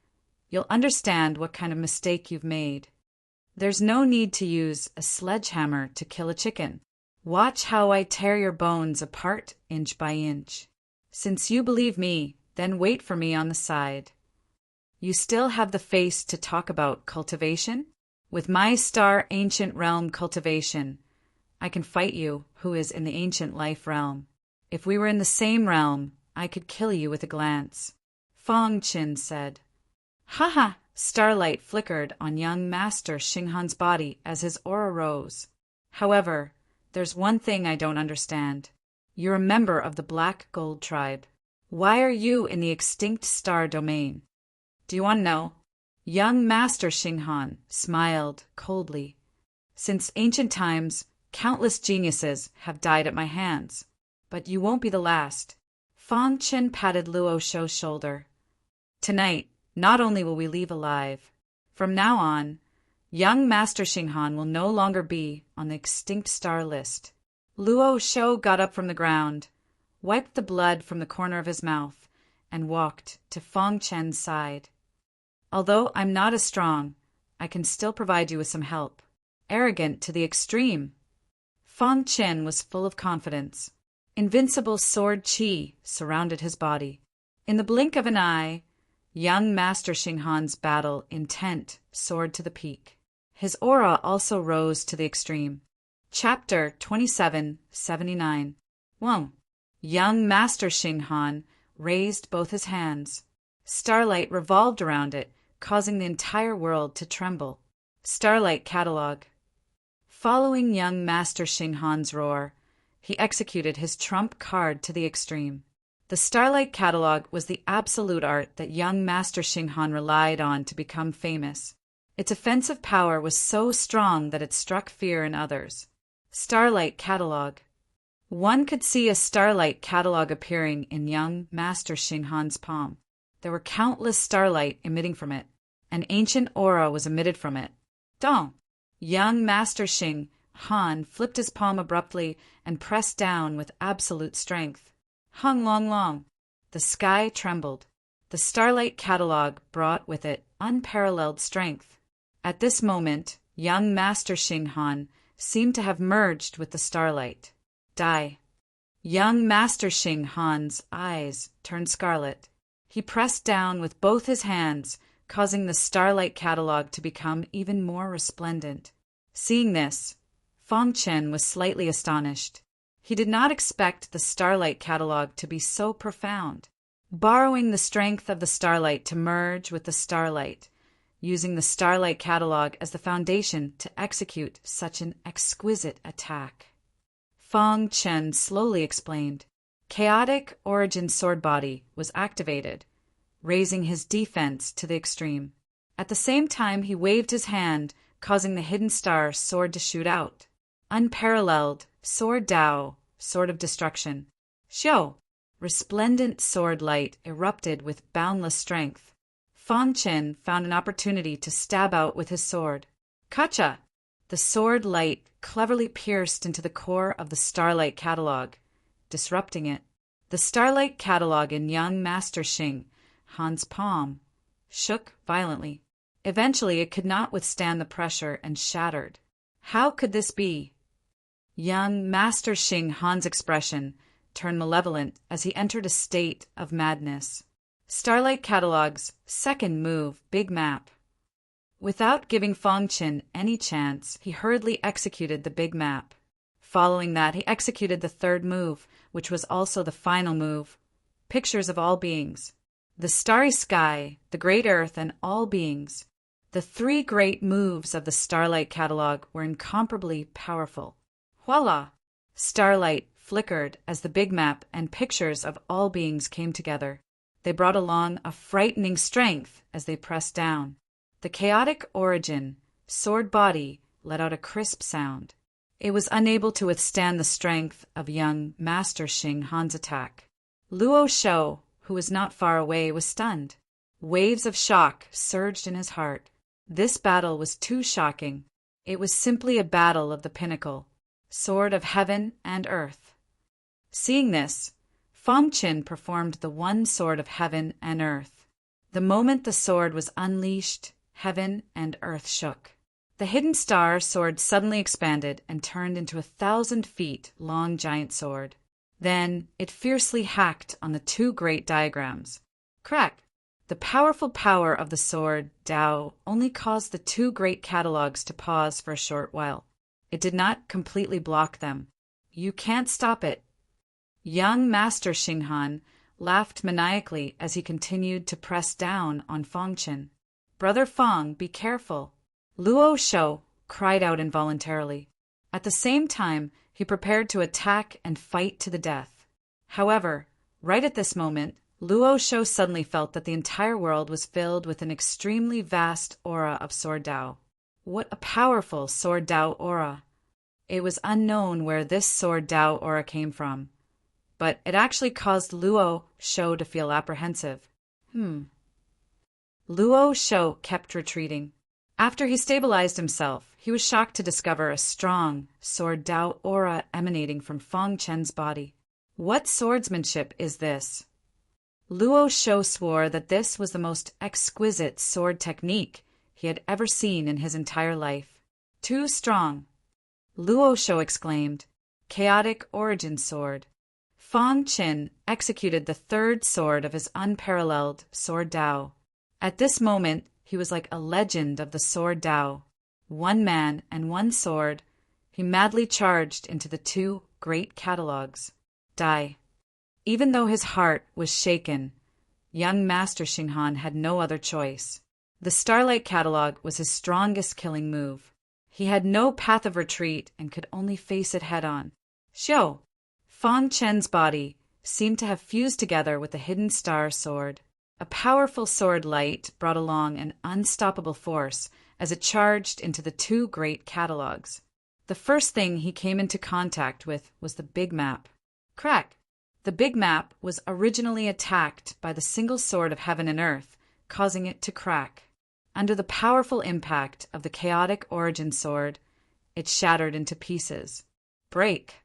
you'll understand what kind of mistake you've made. There's no need to use a sledgehammer to kill a chicken. Watch how I tear your bones apart inch by inch. Since you believe me, then wait for me on the side. You still have the face to talk about cultivation? With my star ancient realm cultivation, I can fight you who is in the ancient life realm. If we were in the same realm, I could kill you with a glance. Fong Qin said. Ha ha! Starlight flickered on young Master Xinghan's body as his aura rose. However, there's one thing I don't understand. You're a member of the Black Gold tribe. Why are you in the extinct star domain? Do you want to know? Young Master Xinghan smiled coldly. Since ancient times, countless geniuses have died at my hands, but you won't be the last. Fong Qin patted Luo Shou's shoulder. Tonight, not only will we leave alive, from now on, young Master Xinghan will no longer be on the extinct star list. Luo Shou got up from the ground, wiped the blood from the corner of his mouth, and walked to Fong Qin's side. Although I'm not as strong, I can still provide you with some help. Arrogant to the extreme. Fong Qin was full of confidence. Invincible sword qi surrounded his body. In the blink of an eye, young Master Xinghan's battle intent soared to the peak. His aura also rose to the extreme. Chapter 2779. 1. Young Master Xinghan raised both his hands. Starlight revolved around it, causing the entire world to tremble. Starlight Catalog. Following young Master Xinghan's roar, he executed his trump card to the extreme. The Starlight Catalog was the absolute art that young Master Xinghan relied on to become famous. Its offensive power was so strong that it struck fear in others. Starlight Catalog. One could see a Starlight Catalog appearing in young Master Xinghan's palm. There were countless starlight emitting from it. An ancient aura was emitted from it. Dong! Young Master Xinghan flipped his palm abruptly and pressed down with absolute strength. Hung long long. The sky trembled. The Starlight Catalog brought with it unparalleled strength. At this moment, young Master Xinghan seemed to have merged with the starlight. Die. Young Master Xinghan's eyes turned scarlet. He pressed down with both his hands, causing the Starlight Catalog to become even more resplendent. Seeing this, Fong Qin was slightly astonished. He did not expect the Starlight Catalog to be so profound. Borrowing the strength of the starlight to merge with the starlight, using the Starlight Catalog as the foundation to execute such an exquisite attack. Fong Qin slowly explained. Chaotic Origin Sword Body was activated, raising his defense to the extreme. At the same time, he waved his hand, causing the hidden star sword to shoot out. Unparalleled, Sword Dao, Sword of Destruction. Xiao, resplendent sword light erupted with boundless strength. Fang Qin found an opportunity to stab out with his sword. Kacha! The sword light cleverly pierced into the core of the Starlight Catalog, disrupting it. The Starlight Catalog in young Master Xing Han's palm shook violently. Eventually it could not withstand the pressure and shattered. How could this be? Young Master Xing Han's expression turned malevolent as he entered a state of madness. Starlight Catalog's second move, Big Map. Without giving Fang Qin any chance, he hurriedly executed the Big Map. Following that, he executed the third move, which was also the final move, Pictures of All Beings. The starry sky, the great earth, and all beings. The three great moves of the Starlight Catalog were incomparably powerful. Voila! Starlight flickered as the Big Map and Pictures of All Beings came together. They brought along a frightening strength as they pressed down. The chaotic origin, sword body, let out a crisp sound. It was unable to withstand the strength of young Master Xing Han's attack. Luo Shou, who was not far away, was stunned. Waves of shock surged in his heart. This battle was too shocking. It was simply a battle of the pinnacle, sword of heaven and earth. Seeing this, Fang Qin performed the one sword of heaven and earth. The moment the sword was unleashed, heaven and earth shook. The hidden star sword suddenly expanded and turned into 1,000 feet long giant sword. Then it fiercely hacked on the two great diagrams. Crack! The powerful power of the sword Dao only caused the two great catalogs to pause for a short while. It did not completely block them. You can't stop it. Young Master Xing Han laughed maniacally as he continued to press down on Fang Qin. Brother Fang, be careful. Luo Shou cried out involuntarily. At the same time, he prepared to attack and fight to the death. However, right at this moment, Luo Shou suddenly felt that the entire world was filled with an extremely vast aura of Sword Dao. What a powerful Sword Dao aura! It was unknown where this Sword Dao aura came from, but it actually caused Luo Shou to feel apprehensive. Luo Shou kept retreating. After he stabilized himself, he was shocked to discover a strong Sword Dao aura emanating from Fang Qin's body. What swordsmanship is this? Luo Shou swore that this was the most exquisite sword technique he had ever seen in his entire life. Too strong. Luo Shou exclaimed, Chaotic Origin Sword. Fang Qin executed the third sword of his unparalleled Sword Dao. At this moment, he was like a legend of the Sword Dao. One man and one sword, he madly charged into the two great catalogs. Die. Even though his heart was shaken, young Master Xing Han had no other choice. The Starlight Catalog was his strongest killing move. He had no path of retreat and could only face it head-on. Xiu! Fang Qin's body seemed to have fused together with the hidden star sword. A powerful sword light brought along an unstoppable force as it charged into the two great catalogs. The first thing he came into contact with was the Big Map. Crack! The Big Map was originally attacked by the single sword of heaven and earth, causing it to crack. Under the powerful impact of the chaotic origin sword, it shattered into pieces. Break!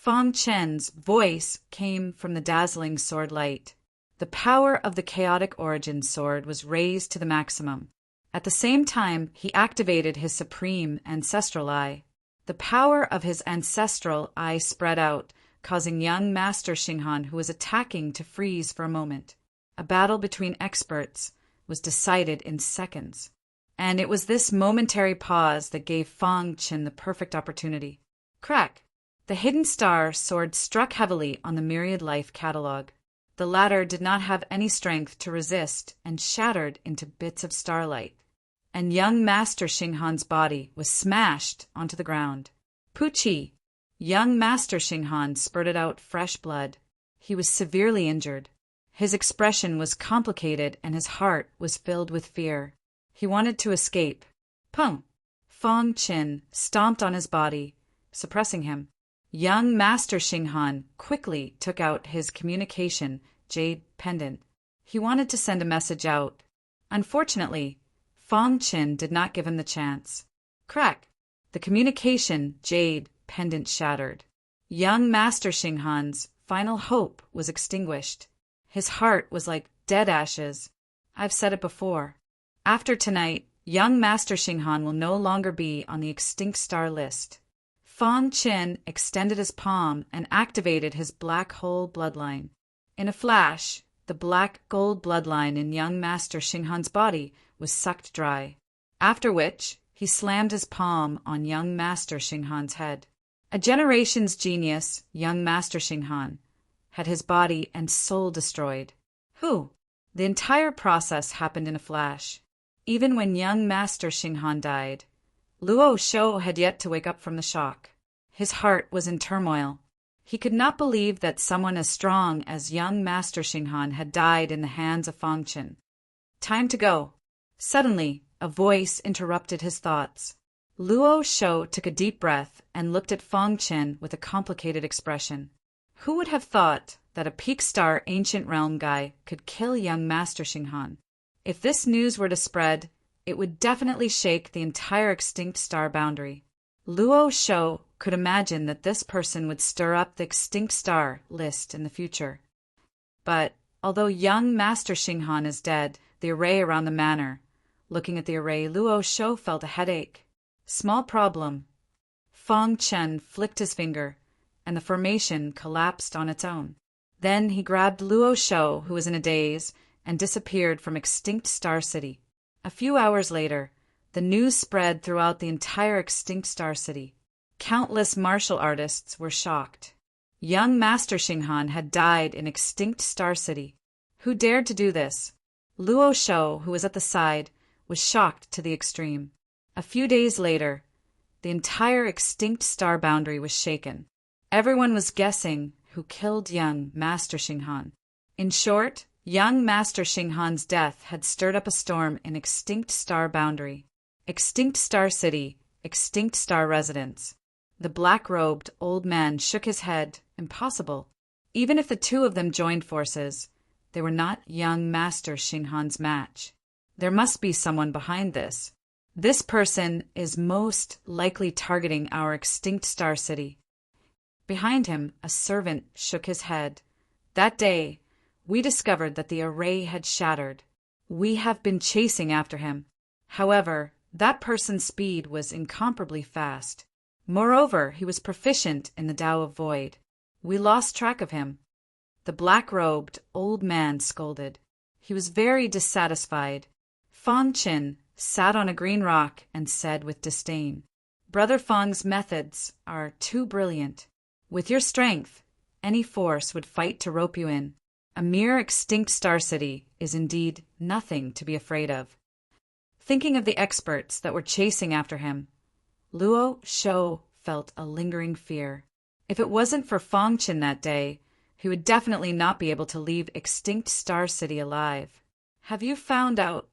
Fang Qin's voice came from the dazzling sword light. The power of the chaotic origin sword was raised to the maximum. At the same time, he activated his supreme ancestral eye. The power of his ancestral eye spread out, causing young Master Xing Han, who was attacking, to freeze for a moment. A battle between experts was decided in seconds. And it was this momentary pause that gave Fang Qin the perfect opportunity. Crack! The hidden star sword struck heavily on the Myriad Life catalog. The latter did not have any strength to resist and shattered into bits of starlight. And young Master Xing Han's body was smashed onto the ground. Puchi! Young Master Xing Han spurted out fresh blood. He was severely injured. His expression was complicated and his heart was filled with fear. He wanted to escape. Pung! Fang Qin stomped on his body, suppressing him. Young Master Xing Han quickly took out his communication jade pendant. He wanted to send a message out. Unfortunately, Fong Qin did not give him the chance. Crack! The communication jade pendant shattered. Young Master Xinghan's final hope was extinguished. His heart was like dead ashes. I've said it before. After tonight, young Master Xinghan will no longer be on the extinct star list. Fong Qin extended his palm and activated his black hole bloodline. In a flash, the black gold bloodline in young Master Xinghan's body was sucked dry, after which he slammed his palm on young Master Xinghan's head. A generation's genius, young Master Xinghan, had his body and soul destroyed. Who? The entire process happened in a flash. Even when young Master Xinghan died, Luo Shou had yet to wake up from the shock. His heart was in turmoil. He could not believe that someone as strong as young Master Xinghan had died in the hands of Fong Qin. Time to go. Suddenly, a voice interrupted his thoughts. Luo Shou took a deep breath and looked at Fong Qin with a complicated expression. Who would have thought that a peak star ancient realm guy could kill young Master Xinghan? If this news were to spread, it would definitely shake the entire extinct star boundary. Luo Shou could imagine that this person would stir up the extinct star list in the future. But although young Master Xinghan is dead, the array around the manor, looking at the array, Luo Shou felt a headache. Small problem. Fong Qin flicked his finger, and the formation collapsed on its own. Then he grabbed Luo Shou, who was in a daze, and disappeared from extinct Star City. A few hours later, the news spread throughout the entire extinct Star City. Countless martial artists were shocked. Young Master Xinghan had died in extinct Star City. Who dared to do this? Luo Shou, who was at the side, was shocked to the extreme. A few days later, the entire extinct star boundary was shaken. Everyone was guessing who killed young Master Xinghan. In short, young Master Xinghan's death had stirred up a storm in extinct star boundary. Extinct Star City, extinct star residents. The black-robed old man shook his head. Impossible. Even if the two of them joined forces, they were not young Master Xinghan's match. There must be someone behind this. This person is most likely targeting our extinct Star City. Behind him, a servant shook his head. That day, we discovered that the array had shattered. We have been chasing after him. However, that person's speed was incomparably fast. Moreover, he was proficient in the Tao of Void. We lost track of him. The black-robed old man scolded. He was very dissatisfied. Fong Qin sat on a green rock and said with disdain, "Brother Fong's methods are too brilliant. With your strength, any force would fight to rope you in. A mere extinct Star City is indeed nothing to be afraid of." Thinking of the experts that were chasing after him, Luo Shou felt a lingering fear. If it wasn't for Fong Qin that day, he would definitely not be able to leave extinct Star City alive. Have you found out?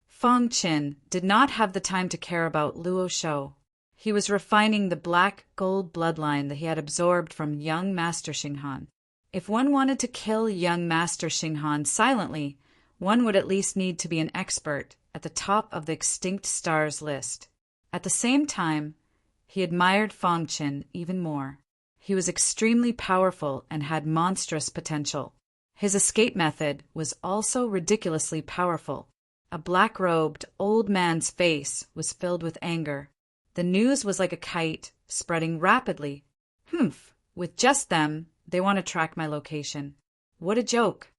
Fong Qin did not have the time to care about Luo Shou. He was refining the black gold bloodline that he had absorbed from young Master Xinghan. If one wanted to kill young Master Xinghan silently, one would at least need to be an expert at the top of the extinct stars list. At the same time, he admired Fong Qin even more. He was extremely powerful and had monstrous potential. His escape method was also ridiculously powerful. A black-robed old man's face was filled with anger. The news was like a kite, spreading rapidly. With just them, they want to track my location. What a joke.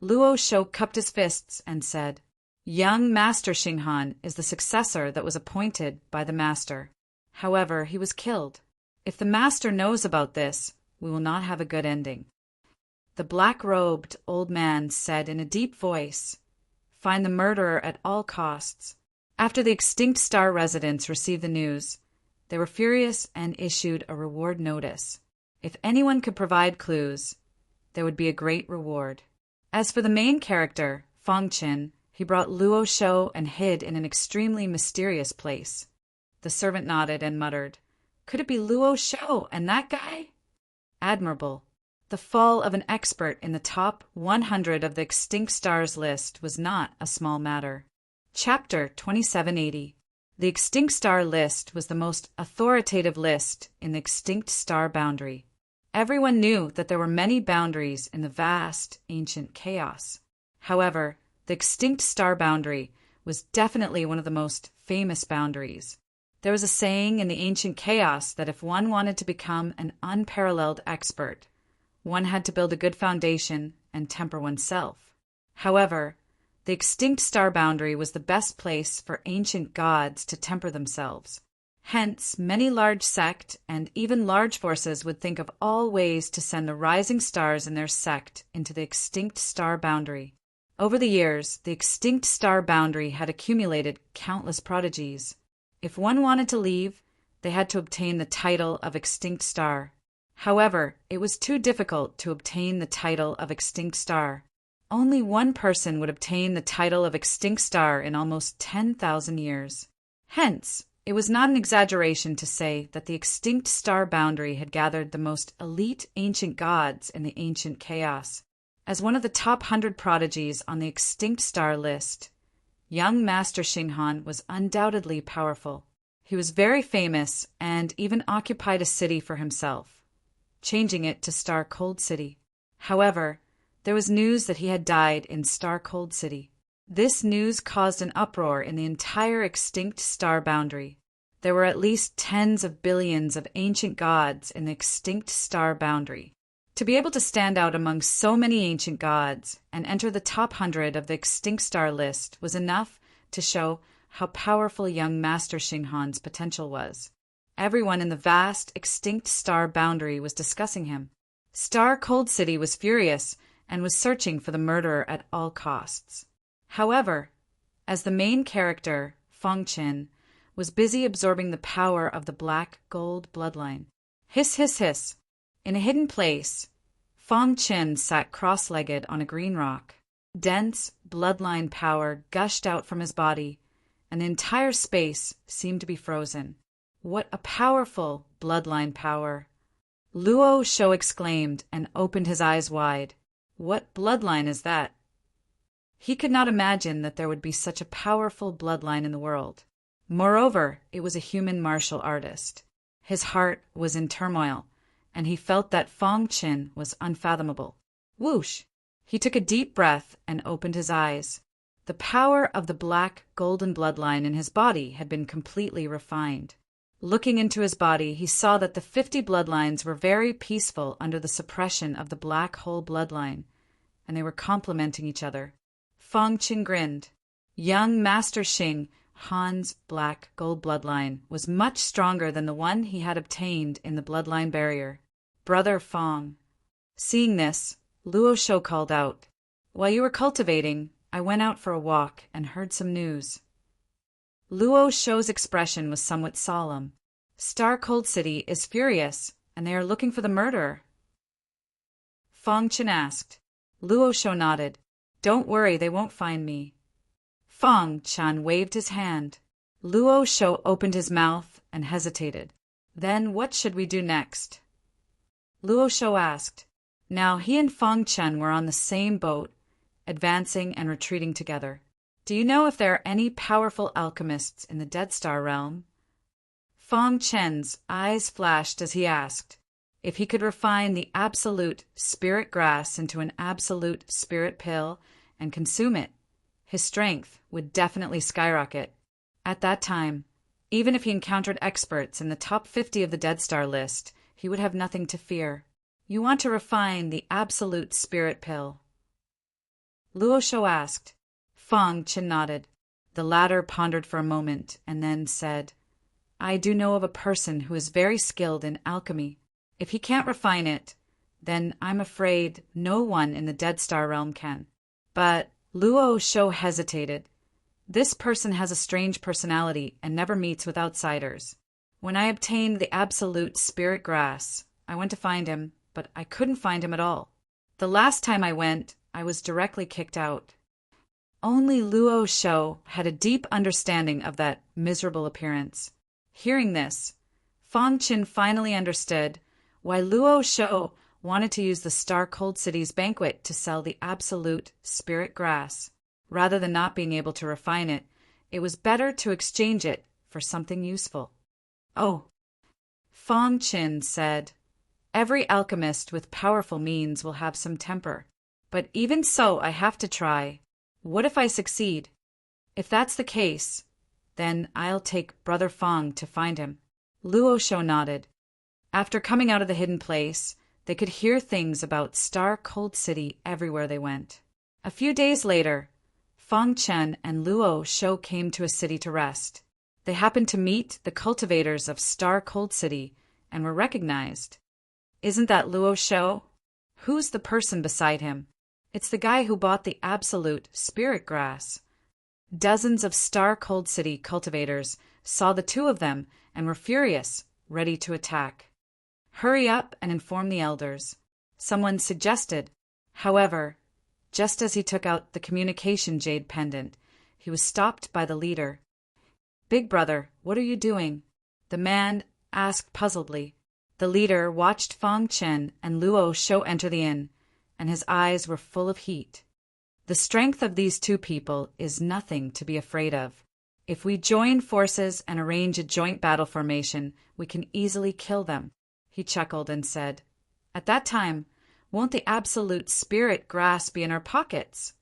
Luo Shou cupped his fists and said, "Young Master Xinghan is the successor that was appointed by the Master. However, he was killed. If the Master knows about this, we will not have a good ending." The black-robed old man said in a deep voice, "Find the murderer at all costs." After the extinct star residents received the news, they were furious and issued a reward notice. If anyone could provide clues, there would be a great reward. As for the main character, Fong Qin, he brought Luo Shou and hid in an extremely mysterious place. The servant nodded and muttered, "Could it be Luo Shou and that guy?" Admirable. The fall of an expert in the top 100 of the extinct stars list was not a small matter. Chapter 2780. The extinct star list was the most authoritative list in the extinct star boundary. Everyone knew that there were many boundaries in the vast, ancient chaos. However, the extinct star boundary was definitely one of the most famous boundaries. There was a saying in the ancient chaos that if one wanted to become an unparalleled expert, one had to build a good foundation and temper oneself. However, the extinct star boundary was the best place for ancient gods to temper themselves. Hence, many large sect and even large forces would think of all ways to send the rising stars in their sect into the extinct star boundary. Over the years, the extinct star boundary had accumulated countless prodigies. If one wanted to leave, they had to obtain the title of extinct star. However, it was too difficult to obtain the title of extinct star. Only one person would obtain the title of extinct star in almost 10,000 years. Hence, it was not an exaggeration to say that the extinct star boundary had gathered the most elite ancient gods in the ancient chaos. As one of the top 100 prodigies on the extinct star list, young Master Xinghan was undoubtedly powerful. He was very famous and even occupied a city for himself, changing it to Star Cold City. However, there was news that he had died in Star Cold City. This news caused an uproar in the entire extinct star boundary. There were at least tens of billions of ancient gods in the extinct star boundary. To be able to stand out among so many ancient gods and enter the top 100 of the extinct star list was enough to show how powerful young Master Xinghan's potential was. Everyone in the vast extinct star boundary was discussing him. Star Cold City was furious and was searching for the murderer at all costs. However, as the main character, Feng Qin, was busy absorbing the power of the black gold bloodline. Hiss, hiss, hiss. In a hidden place, Feng Qin sat cross-legged on a green rock. Dense bloodline power gushed out from his body, and the entire space seemed to be frozen. What a powerful bloodline power! Luo Shou exclaimed and opened his eyes wide. What bloodline is that? He could not imagine that there would be such a powerful bloodline in the world. Moreover, it was a human martial artist. His heart was in turmoil, and he felt that Feng Qin was unfathomable. Whoosh! He took a deep breath and opened his eyes. The power of the black golden bloodline in his body had been completely refined. Looking into his body, he saw that the 50 bloodlines were very peaceful under the suppression of the black hole bloodline, and they were complementing each other. Feng Qin grinned. Young Master Xing Han's black gold bloodline was much stronger than the one he had obtained in the bloodline barrier. Brother Feng. Seeing this, Luo Shou called out, "While you were cultivating, I went out for a walk and heard some news." Luo Shou's expression was somewhat solemn. Star Cold City is furious, and they are looking for the murderer. Feng Qin asked. Luo Shou nodded. "Don't worry, they won't find me." Feng Qin waved his hand. Luo Shou opened his mouth and hesitated. "Then what should we do next?" Luo Shou asked. Now he and Feng Qin were on the same boat, advancing and retreating together. "Do you know if there are any powerful alchemists in the Dead Star realm?" Feng Qin's eyes flashed as he asked. If he could refine the absolute spirit grass into an absolute spirit pill and consume it, his strength would definitely skyrocket. At that time, even if he encountered experts in the top 50 of the Dead Star list, he would have nothing to fear. You want to refine the absolute spirit pill? Luo Shou asked. Feng Qin nodded. The latter pondered for a moment and then said, "I do know of a person who is very skilled in alchemy. If he can't refine it, then I'm afraid no one in the Dead Star realm can." But Luo Shou hesitated. This person has a strange personality and never meets with outsiders. When I obtained the absolute spirit grass, I went to find him, but I couldn't find him at all. The last time I went, I was directly kicked out. Only Luo Shou had a deep understanding of that miserable appearance. Hearing this, Feng Qin finally understood why Luo Shou wanted to use the Star Cold City's banquet to sell the absolute spirit grass. Rather than not being able to refine it, it was better to exchange it for something useful. Oh, Fong Chin said, every alchemist with powerful means will have some temper. But even so, I have to try. What if I succeed? If that's the case, then I'll take Brother Fong to find him. Luo Shou nodded. After coming out of the hidden place, they could hear things about Star Cold City everywhere they went. A few days later, Fong Chen and Luo Shou came to a city to rest. They happened to meet the cultivators of Star Cold City and were recognized. Isn't that Luo Shou? Who's the person beside him? It's the guy who bought the absolute spirit grass. Dozens of Star Cold City cultivators saw the two of them and were furious, ready to attack. Hurry up and inform the elders, someone suggested. However, just as he took out the communication jade pendant, he was stopped by the leader. Big brother, what are you doing? The man asked puzzledly. The leader watched Fong Chen and Luo Shou enter the inn, and his eyes were full of heat. The strength of these two people is nothing to be afraid of. If we join forces and arrange a joint battle formation, we can easily kill them. He chuckled and said, at that time, won't the absolute spirit grass be in our pockets?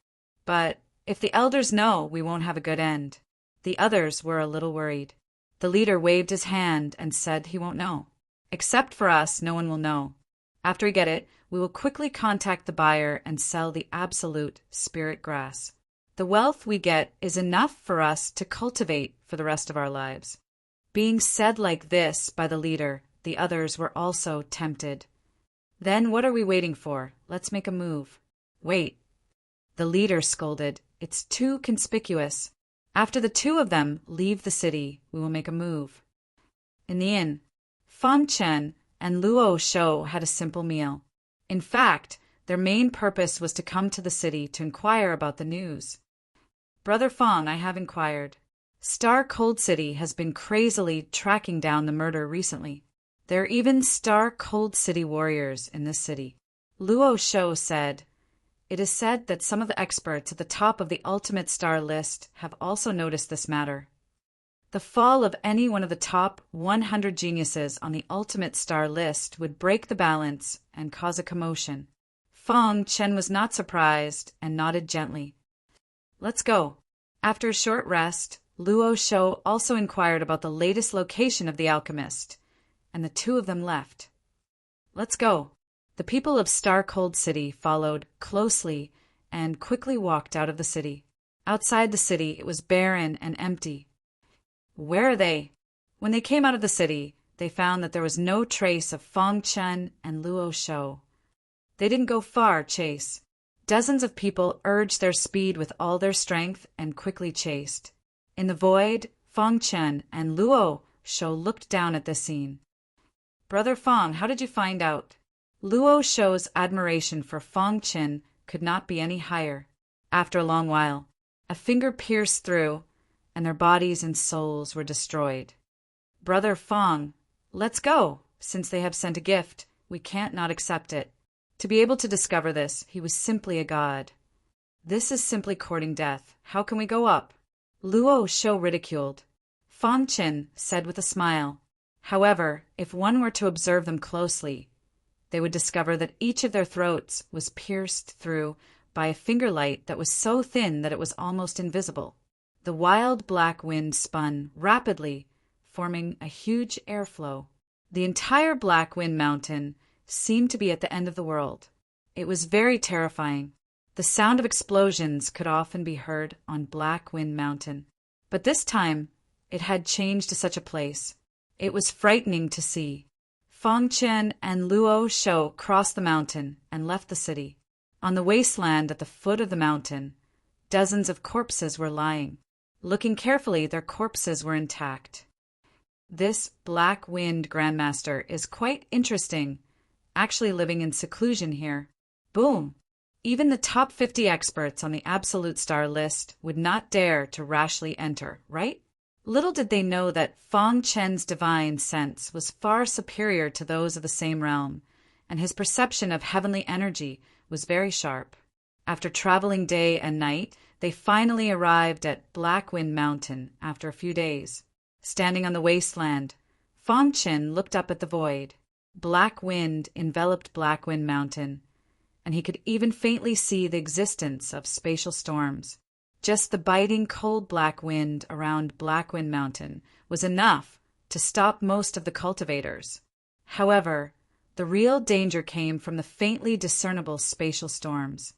But if the elders know, we won't have a good end. The others were a little worried. The leader waved his hand and said he won't know. Except for us, no one will know. After we get it, we will quickly contact the buyer and sell the absolute spirit grass. The wealth we get is enough for us to cultivate for the rest of our lives. Being said like this by the leader, the others were also tempted. Then what are we waiting for? Let's make a move. Wait. The leader scolded. It's too conspicuous. After the two of them leave the city, we will make a move. In the inn, Fong Chen and Luo Shou had a simple meal. In fact, their main purpose was to come to the city to inquire about the news. Brother Fong, I have inquired. Star Cold City has been crazily tracking down the murder recently. There are even Star Cold City warriors in this city. Luo Shou said, it is said that some of the experts at the top of the Ultimate Star list have also noticed this matter. The fall of any one of the top 100 geniuses on the Ultimate Star list would break the balance and cause a commotion. Fong Chen was not surprised and nodded gently. Let's go. After a short rest, Luo Shou also inquired about the latest location of the alchemist, and the two of them left. Let's go. The people of Star Cold City followed closely and quickly walked out of the city. Outside the city, it was barren and empty. Where are they? When they came out of the city, they found that there was no trace of Fong Chen and Luo Shou. They didn't go far, chase. Dozens of people urged their speed with all their strength and quickly chased. In the void, Fong Chen and Luo Shou looked down at this scene. Brother Fong, how did you find out? Luo Shou's admiration for Fong Chen could not be any higher. After a long while, a finger pierced through, and their bodies and souls were destroyed. Brother Fong, let's go. Since they have sent a gift, we can't not accept it. To be able to discover this, he was simply a god. This is simply courting death. How can we go up? Luo Shou ridiculed. Fong Chen said with a smile. However, if one were to observe them closely, they would discover that each of their throats was pierced through by a finger light that was so thin that it was almost invisible. The wild black wind spun rapidly, forming a huge airflow. The entire Black Wind Mountain seemed to be at the end of the world. It was very terrifying. The sound of explosions could often be heard on Black Wind Mountain. But this time, it had changed to such a place. It was frightening to see. Fong Chen and Luo Shou crossed the mountain and left the city. On the wasteland at the foot of the mountain, dozens of corpses were lying. Looking carefully, their corpses were intact. This Black Wind Grandmaster is quite interesting, actually living in seclusion here. Boom! Even the top 50 experts on the Absolute Star list would not dare to rashly enter, right? Little did they know that Fong Chen's divine sense was far superior to those of the same realm, and his perception of heavenly energy was very sharp. After traveling day and night, they finally arrived at Black Wind Mountain after a few days. Standing on the wasteland, Fong Qin looked up at the void. Black wind enveloped Black Wind Mountain, and he could even faintly see the existence of spatial storms. Just the biting cold black wind around Black Wind Mountain was enough to stop most of the cultivators. However, the real danger came from the faintly discernible spatial storms.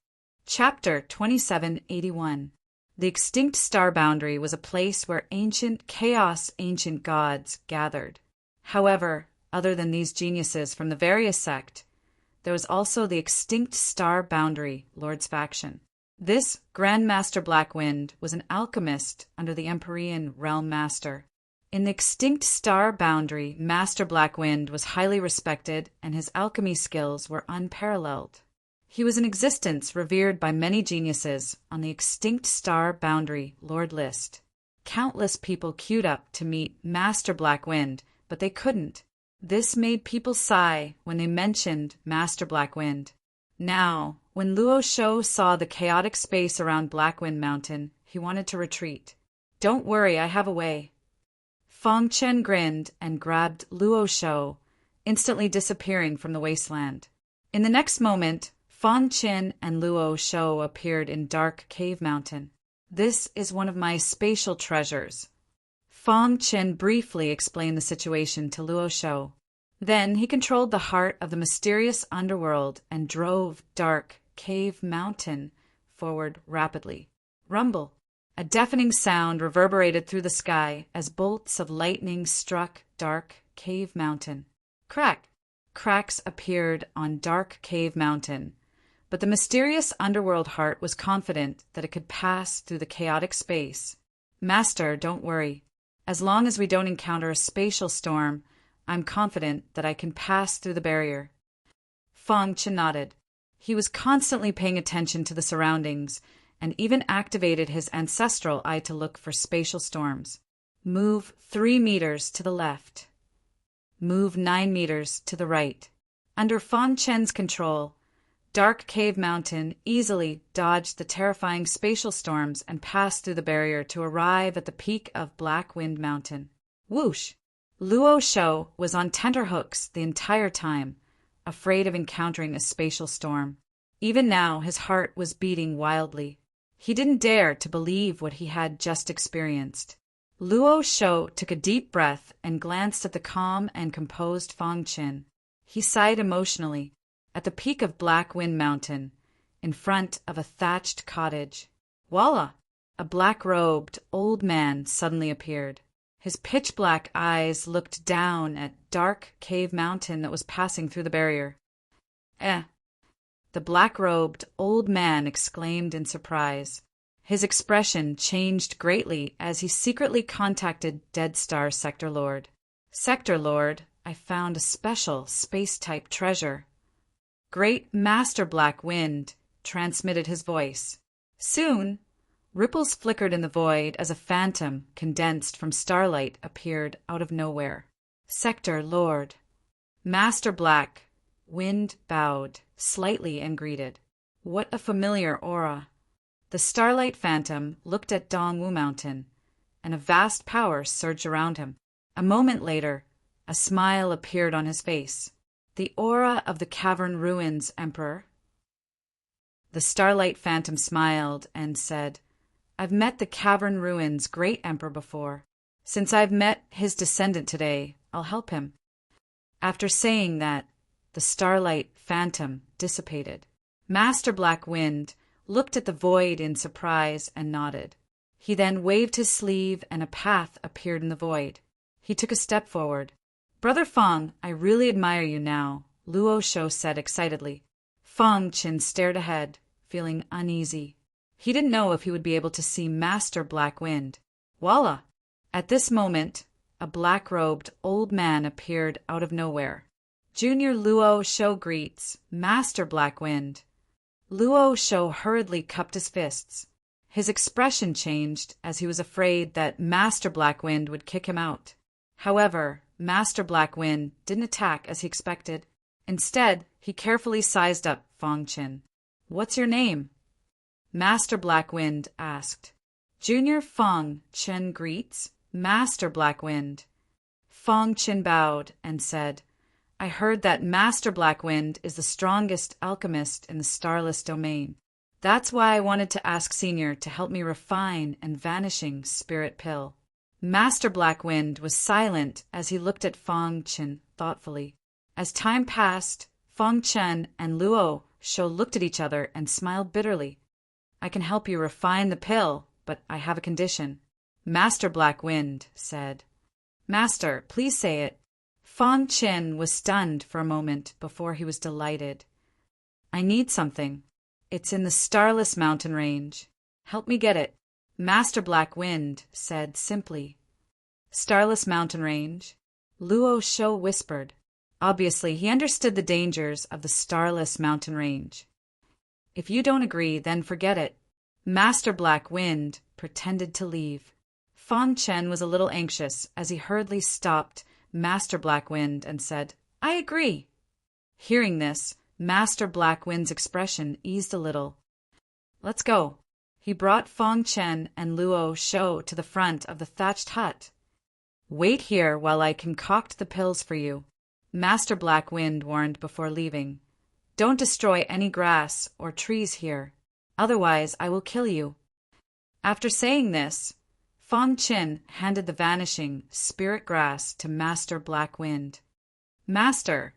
Chapter 2781. The extinct star boundary was a place where ancient gods gathered. However, other than these geniuses from the various sect, there was also the extinct star boundary Lord's faction. This Grand Master Black Wind was an alchemist under the Empyrean Realm Master. In the extinct star boundary, Master Black Wind was highly respected and his alchemy skills were unparalleled. He was in existence revered by many geniuses on the extinct star boundary Lord list. Countless people queued up to meet Master Black Wind, but they couldn't. This made people sigh when they mentioned Master Black Wind. Now, when Luo Shou saw the chaotic space around Black Wind Mountain, he wanted to retreat. "Don't worry, I have a way." Fong Chen grinned and grabbed Luo Shou, instantly disappearing from the wasteland. In the next moment, Fong Chen and Luo Shou appeared in Dark Cave Mountain. "This is one of my spatial treasures." Fong Chen briefly explained the situation to Luo Shou. Then he controlled the heart of the mysterious underworld and drove Dark Cave Mountain forward rapidly. Rumble! A deafening sound reverberated through the sky as bolts of lightning struck Dark Cave Mountain. Crack! Cracks appeared on Dark Cave Mountain, but the mysterious underworld heart was confident that it could pass through the chaotic space. "Master, don't worry. As long as we don't encounter a spatial storm, I'm confident that I can pass through the barrier." Fong Chen nodded. He was constantly paying attention to the surroundings and even activated his ancestral eye to look for spatial storms. Move 3 meters to the left. Move 9 meters to the right. Under Fong Chen's control, Dark Cave Mountain easily dodged the terrifying spatial storms and passed through the barrier to arrive at the peak of Black Wind Mountain. Whoosh! Luo Shou was on tenterhooks the entire time, afraid of encountering a spatial storm. Even now, his heart was beating wildly. He didn't dare to believe what he had just experienced. Luo Shou took a deep breath and glanced at the calm and composed Fong Chen. He sighed emotionally. At the peak of Black Wind Mountain, in front of a thatched cottage, voila! A black-robed old man suddenly appeared. His pitch-black eyes looked down at Dark Cave Mountain that was passing through the barrier. "Eh!" The black-robed old man exclaimed in surprise. His expression changed greatly as he secretly contacted Dead Star Sector Lord. "Sector Lord, I found a special space-type treasure." Great Master Black Wind transmitted his voice. Soon, ripples flickered in the void as a phantom condensed from starlight appeared out of nowhere. "Sector Lord." Master Black Wind bowed slightly and greeted. What a familiar aura. The starlight phantom looked at Dongwu Mountain, and a vast power surged around him. A moment later, a smile appeared on his face. "The aura of the cavern ruins, Emperor." The starlight phantom smiled and said, "I've met the cavern ruins' great emperor before. Since I've met his descendant today, I'll help him." After saying that, the starlight phantom dissipated. Master Black Wind looked at the void in surprise and nodded. He then waved his sleeve and a path appeared in the void. He took a step forward. "Brother Fong, I really admire you now," Luo Shou said excitedly. Fong Chen stared ahead, feeling uneasy. He didn't know if he would be able to see Master Black Wind. Voila! At this moment, a black-robed old man appeared out of nowhere. "Junior Luo Shou greets Master Black Wind." Luo Shou hurriedly cupped his fists. His expression changed as he was afraid that Master Black Wind would kick him out. However, Master Black Wind didn't attack as he expected. Instead, He carefully sized up Fong Chin. "What's your name?" Master Black Wind asked. "Junior Fong Chin greets Master Black Wind." Fong Chin bowed and said, "I heard that Master Black Wind is the strongest alchemist in the starless domain. That's why I wanted to ask Senior to help me refine and vanishing spirit pill." Master Black Wind was silent as he looked at Fong Chin thoughtfully. As time passed, Fong Chen and Luo Shou looked at each other and smiled bitterly. "I can help you refine the pill, but I have a condition," Master Black Wind said. "Master, please say it." Fong Chin was stunned for a moment before he was delighted. "I need something. It's in the Starless Mountain Range. Help me get it," Master Black Wind said simply. "Starless Mountain Range?" Luo Shou whispered. Obviously, he understood the dangers of the Starless Mountain Range. "If you don't agree, then forget it." Master Black Wind pretended to leave. Fong Chen was a little anxious as he hurriedly stopped Master Black Wind and said, "I agree." Hearing this, Master Black Wind's expression eased a little. "Let's go." He brought Fong Chen and Luo Shou to the front of the thatched hut. "Wait here while I concoct the pills for you," Master Black Wind warned before leaving. "Don't destroy any grass or trees here, otherwise I will kill you." After saying this, Fong Chin handed the vanishing spirit grass to Master Black Wind. "Master,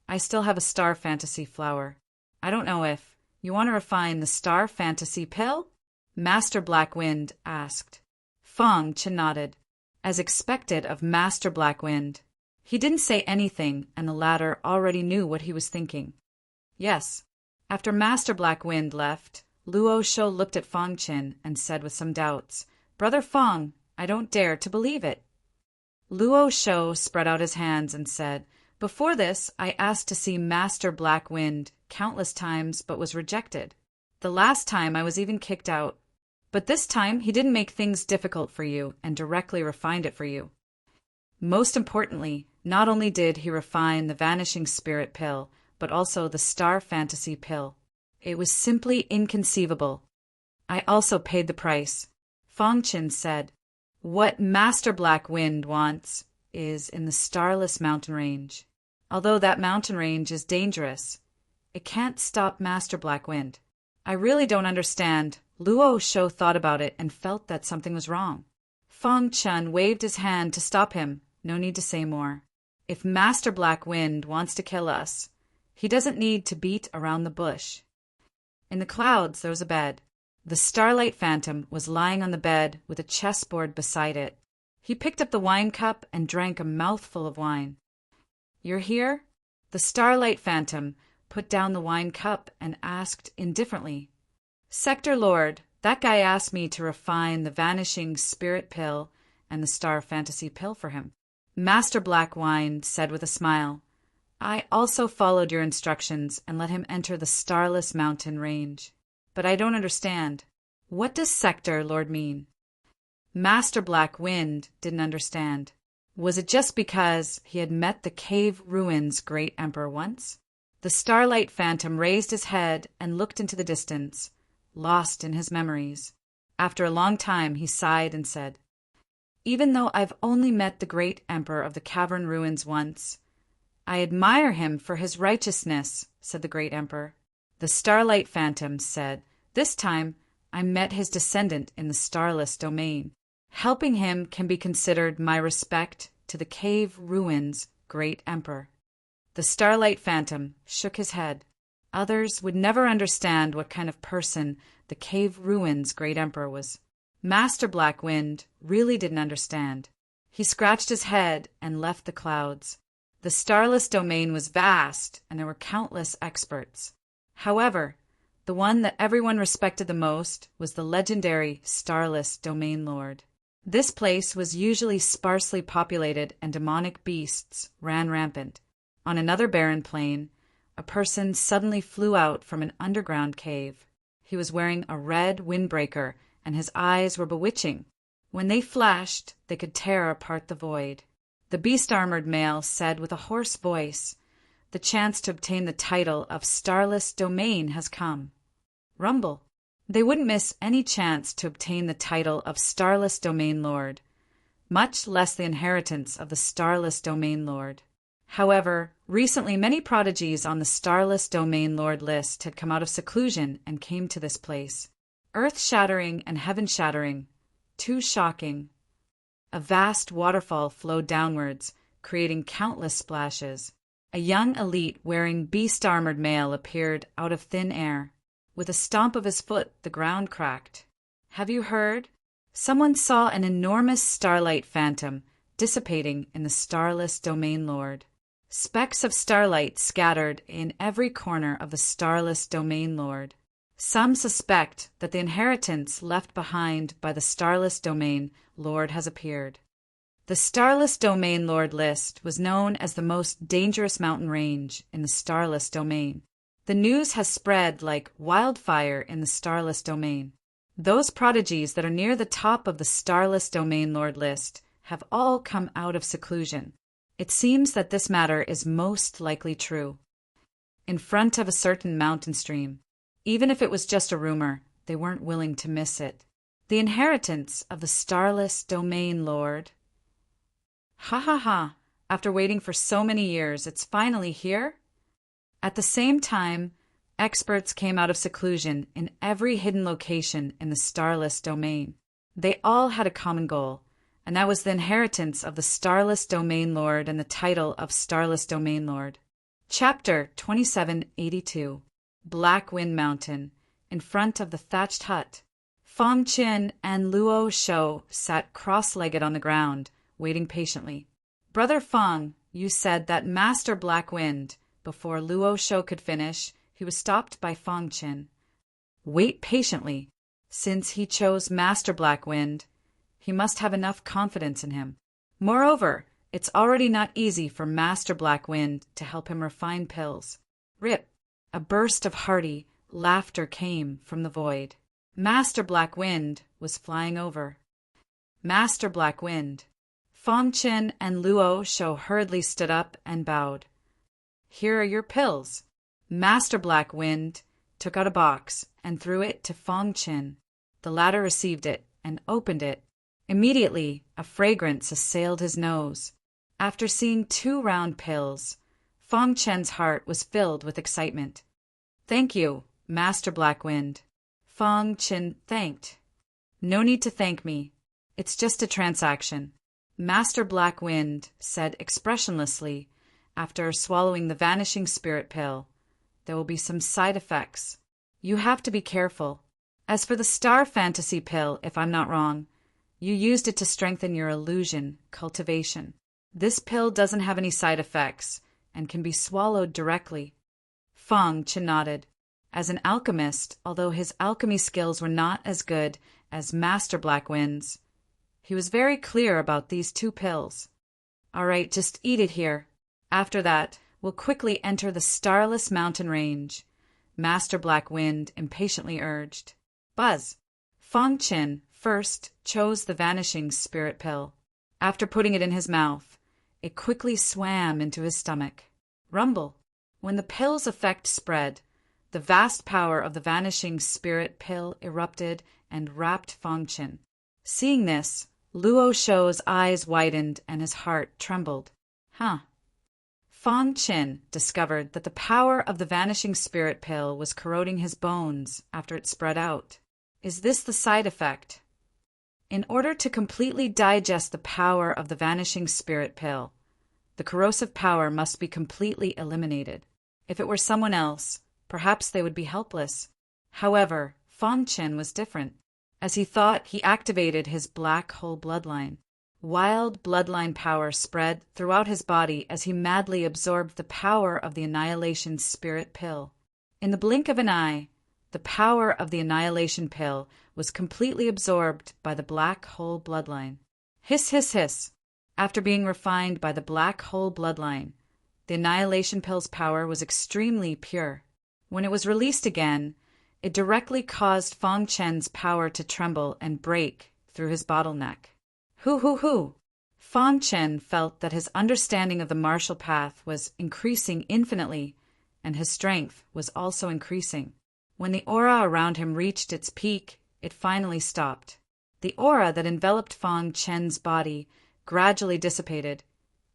I still have a star fantasy flower. I don't know if you want to refine the star fantasy pill?" Master Black Wind asked. Fong Chin nodded, as expected of Master Black Wind. He didn't say anything, and the latter already knew what he was thinking. "Yes." After Master Black Wind left, Luo Shou looked at Fong Chin and said with some doubts, "Brother Fong, I don't dare to believe it." Luo Shou spread out his hands and said, "Before this, I asked to see Master Black Wind countless times but was rejected. The last time I was even kicked out. But this time he didn't make things difficult for you and directly refined it for you. Most importantly, not only did he refine the Vanishing Spirit pill, but also the Star Fantasy pill. It was simply inconceivable. I also paid the price." Fong Chin said, "What Master Black Wind wants is in the Starless Mountain Range. Although that mountain range is dangerous, it can't stop Master Black Wind. I really don't understand." Luo Shou thought about it and felt that something was wrong. Fong Chen waved his hand to stop him. No need to say more. If Master Black Wind wants to kill us, he doesn't need to beat around the bush. In the clouds there was a bed. The Starlight Phantom was lying on the bed with a chessboard beside it. He picked up the wine cup and drank a mouthful of wine. "You're here?" The Starlight Phantom put down the wine cup and asked indifferently. "Sector Lord, that guy asked me to refine the Vanishing Spirit pill and the Star Fantasy pill for him." Master Black Wind said with a smile, "I also followed your instructions and let him enter the Starless Mountain Range. But I don't understand. What does Sector Lord mean?" Master Black Wind didn't understand. Was it just because he had met the Cave Ruins Great Emperor once? The Starlight Phantom raised his head and looked into the distance, lost in his memories. After a long time, he sighed and said, "Even though I've only met the Great Emperor of the Cavern Ruins once, I admire him for his righteousness," said the Great Emperor. The Starlight Phantom said, "This time I met his descendant in the Starless Domain. Helping him can be considered my respect to the Cave Ruins Great Emperor." The Starlight Phantom shook his head. Others would never understand what kind of person the Cave Ruins Great Emperor was. Master Black Wind really didn't understand. He scratched his head and left the clouds. The Starless Domain was vast, and there were countless experts. However, the one that everyone respected the most was the legendary Starless Domain Lord. This place was usually sparsely populated and demonic beasts ran rampant. On another barren plain, a person suddenly flew out from an underground cave. He was wearing a red windbreaker, and his eyes were bewitching. When they flashed, they could tear apart the void. The beast-armored male said with a hoarse voice, The chance to obtain the title of Starless Domain has come. Rumble. They wouldn't miss any chance to obtain the title of Starless Domain Lord, much less the inheritance of the Starless Domain Lord. However, recently many prodigies on the Starless Domain Lord list had come out of seclusion and came to this place. Earth-shattering and heaven-shattering, too shocking. A vast waterfall flowed downwards, creating countless splashes. A young elite wearing beast-armored male appeared out of thin air. With a stomp of his foot, the ground cracked. Have you heard? Someone saw an enormous starlight phantom dissipating in the Starless Domain Lord. Specks of starlight scattered in every corner of the Starless Domain Lord. Some suspect that the inheritance left behind by the Starless Domain Lord has appeared. The Starless Domain Lord list was known as the most dangerous mountain range in the Starless Domain. The news has spread like wildfire in the Starless Domain. Those prodigies that are near the top of the Starless Domain Lord list have all come out of seclusion. It seems that this matter is most likely true. In front of a certain mountain stream, even if it was just a rumor, they weren't willing to miss it. The inheritance of the Starless Domain Lord. Ha ha ha, after waiting for so many years, it's finally here? At the same time, experts came out of seclusion in every hidden location in the Starless Domain. They all had a common goal, and that was the inheritance of the Starless Domain Lord and the title of Starless Domain Lord. Chapter 2782. Black Wind Mountain, in front of the thatched hut. Fong Qin and Luo Shou sat cross-legged on the ground, waiting patiently. Brother Fong, you said that Master Black Wind. Before Luo Shou could finish, he was stopped by Fong Qin. Wait patiently. Since he chose Master Black Wind, he must have enough confidence in him. Moreover, it's already not easy for Master Black Wind to help him refine pills. Rip! A burst of hearty laughter came from the void. Master Black Wind was flying over. Master Black Wind. Fong Qin and Luo Shou hurriedly stood up and bowed. Here are your pills. Master Black Wind took out a box and threw it to Fong Qin. The latter received it and opened it. Immediately, a fragrance assailed his nose. After seeing 2 round pills, Fong Qin's heart was filled with excitement. Thank you, Master Black Wind. Fong Qin thanked. No need to thank me. It's just a transaction. Master Black Wind said expressionlessly, after swallowing the vanishing spirit pill. There will be some side effects. You have to be careful. As for the star fantasy pill, if I'm not wrong, you used it to strengthen your illusion cultivation. This pill doesn't have any side effects and can be swallowed directly. Fong Qin nodded. As an alchemist, although his alchemy skills were not as good as Master Black Wind's, he was very clear about these 2 pills. All right, just eat it here. After that, we'll quickly enter the starless mountain range, Master Black Wind impatiently urged. Buzz! Fong Qin first chose the vanishing spirit pill. After putting it in his mouth, it quickly swam into his stomach. Rumble! When the pill's effect spread, the vast power of the vanishing spirit pill erupted and wrapped Fong Qin. Seeing this, Luo Shou's eyes widened and his heart trembled. Fong Qin discovered that the power of the vanishing spirit pill was corroding his bones after it spread out. Is this the side effect? In order to completely digest the power of the vanishing spirit pill, the corrosive power must be completely eliminated. If it were someone else, perhaps they would be helpless. However, Fong Qin was different. As he thought, he activated his black hole bloodline. Wild bloodline power spread throughout his body as he madly absorbed the power of the annihilation spirit pill. In the blink of an eye, the power of the annihilation pill was completely absorbed by the black hole bloodline. Hiss, hiss, hiss. After being refined by the black hole bloodline, the annihilation pill's power was extremely pure. When it was released again, it directly caused Fong Qin's power to tremble and break through his bottleneck. Hoo hoo hoo! Fang Chen felt that his understanding of the martial path was increasing infinitely, and his strength was also increasing. When the aura around him reached its peak, it finally stopped. The aura that enveloped Fang Chen's body gradually dissipated,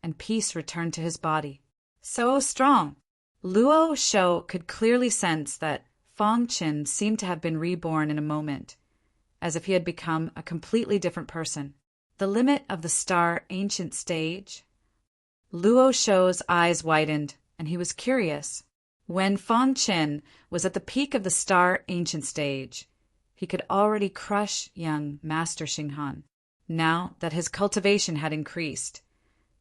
and peace returned to his body. So strong! Luo Shou could clearly sense that Fang Chen seemed to have been reborn in a moment, as if he had become a completely different person. The limit of the star ancient stage? Luo Shou's eyes widened, and he was curious. When Fang Chen was at the peak of the star ancient stage, he could already crush young Master Xinghan. Now that his cultivation had increased,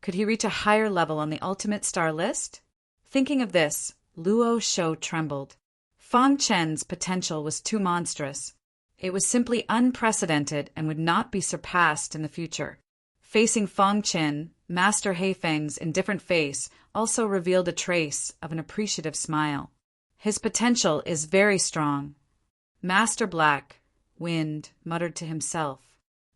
could he reach a higher level on the ultimate star list? Thinking of this, Luo Shou trembled. Fang Chen's potential was too monstrous. It was simply unprecedented and would not be surpassed in the future. Facing Fang Chen, Master Heifeng's indifferent face also revealed a trace of an appreciative smile. His potential is very strong. Master Black Wind muttered to himself.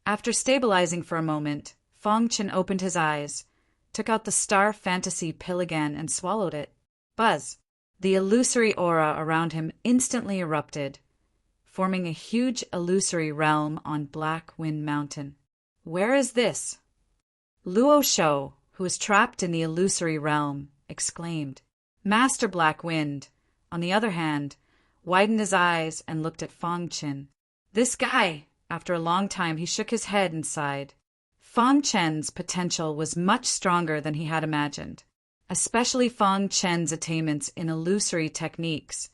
After stabilizing for a moment, Fang Chen opened his eyes, took out the star fantasy pill again and swallowed it. Buzz! The illusory aura around him instantly erupted, forming a huge illusory realm on Black Wind Mountain. Where is this? Luo Shou, who was trapped in the illusory realm, exclaimed. Master Black Wind, on the other hand, widened his eyes and looked at Fang Chen. This guy! After a long time he shook his head and sighed. Fang Chen's potential was much stronger than he had imagined, especially Fang Chen's attainments in illusory techniques,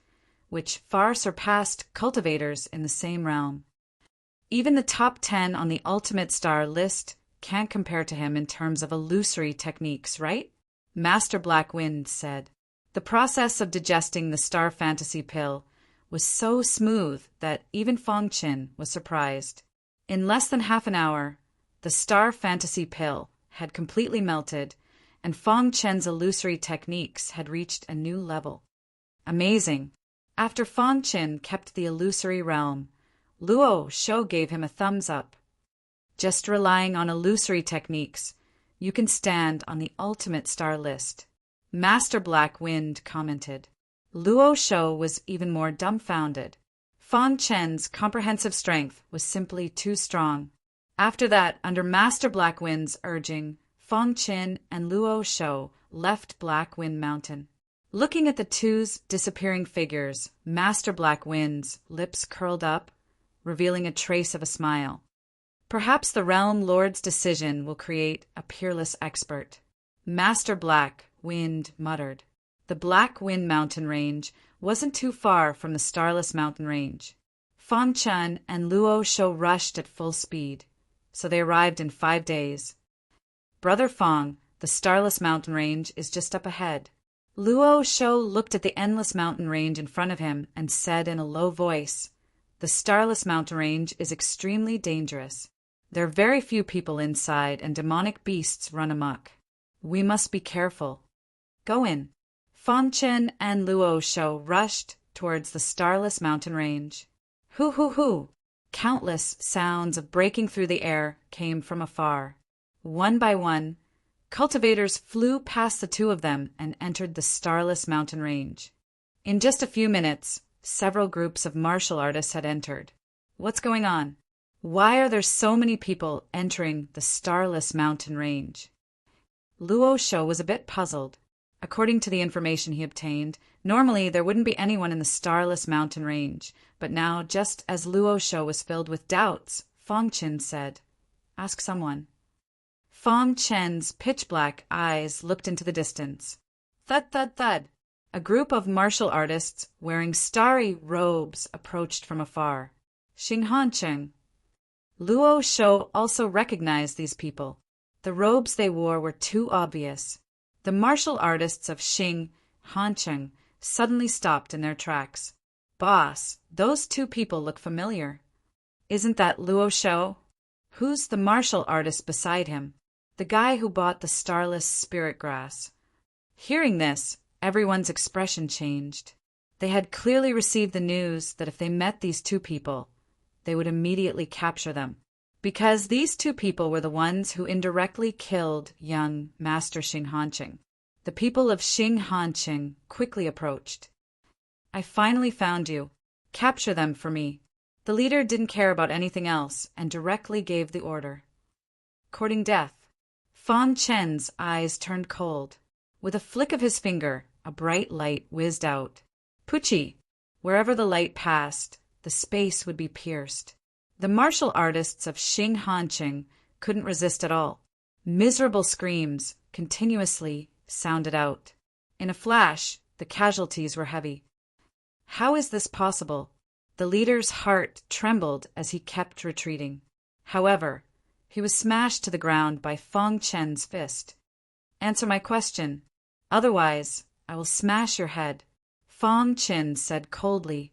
which far surpassed cultivators in the same realm. Even the top 10 on the ultimate star list can't compare to him in terms of illusory techniques, right? Master Black Wind said. The process of digesting the star fantasy pill was so smooth that even Fang Chen was surprised. In less than half an hour, the star fantasy pill had completely melted, and Fang Chen's illusory techniques had reached a new level. Amazing! After Fang Chen kept the illusory realm, Luo Shou gave him a thumbs up. Just relying on illusory techniques, you can stand on the ultimate star list. Master Black Wind commented. Luo Shou was even more dumbfounded. Fang Chen's comprehensive strength was simply too strong. After that, under Master Black Wind's urging, Fang Chen and Luo Shou left Black Wind Mountain. Looking at the two's disappearing figures, Master Black Wind's lips curled up, revealing a trace of a smile. Perhaps the Realm Lord's decision will create a peerless expert. Master Black Wind muttered. The Black Wind Mountain Range wasn't too far from the Starless Mountain Range. Fang Chen and Luo Shou rushed at full speed, so they arrived in 5 days. Brother Fang, the Starless Mountain Range is just up ahead. Luo Shou looked at the endless mountain range in front of him and said in a low voice, The Starless Mountain Range is extremely dangerous. There are very few people inside and demonic beasts run amok. We must be careful. Go in. Fang Chen and Luo Shou rushed towards the Starless Mountain Range. Hoo hoo hoo! Countless sounds of breaking through the air came from afar. One by one, cultivators flew past the two of them and entered the Starless Mountain Range. In just a few minutes, several groups of martial artists had entered. What's going on? Why are there so many people entering the Starless Mountain Range? Luo Shou was a bit puzzled. According to the information he obtained, normally there wouldn't be anyone in the Starless Mountain Range, but now, just as Luo Shou was filled with doubts, Fang Chen said, Ask someone. Fang Chen's pitch-black eyes looked into the distance. Thud, thud, thud. A group of martial artists wearing starry robes approached from afar. Xinghan Cheng. Luo Shou also recognized these people. The robes they wore were too obvious. The martial artists of Xinghan Cheng suddenly stopped in their tracks. Boss, those two people look familiar. Isn't that Luo Shou? Who's the martial artist beside him? The guy who bought the Starless Spirit Grass. Hearing this, everyone's expression changed. They had clearly received the news that if they met these two people, they would immediately capture them. because these two people were the ones who indirectly killed young Master Xing Hanqing. The people of Xing Hanqing quickly approached. I finally found you. Capture them for me. The leader didn't care about anything else and directly gave the order. Courting death. Fan Chen's eyes turned cold. With a flick of his finger, a bright light whizzed out. Pucci! Wherever the light passed, the space would be pierced. The martial artists of Xing Hanqing couldn't resist at all. Miserable screams continuously sounded out. In a flash, the casualties were heavy. How is this possible? The leader's heart trembled as he kept retreating. However, he was smashed to the ground by Fang Chen's fist. Answer my question. Otherwise, I will smash your head. Fang Chen said coldly.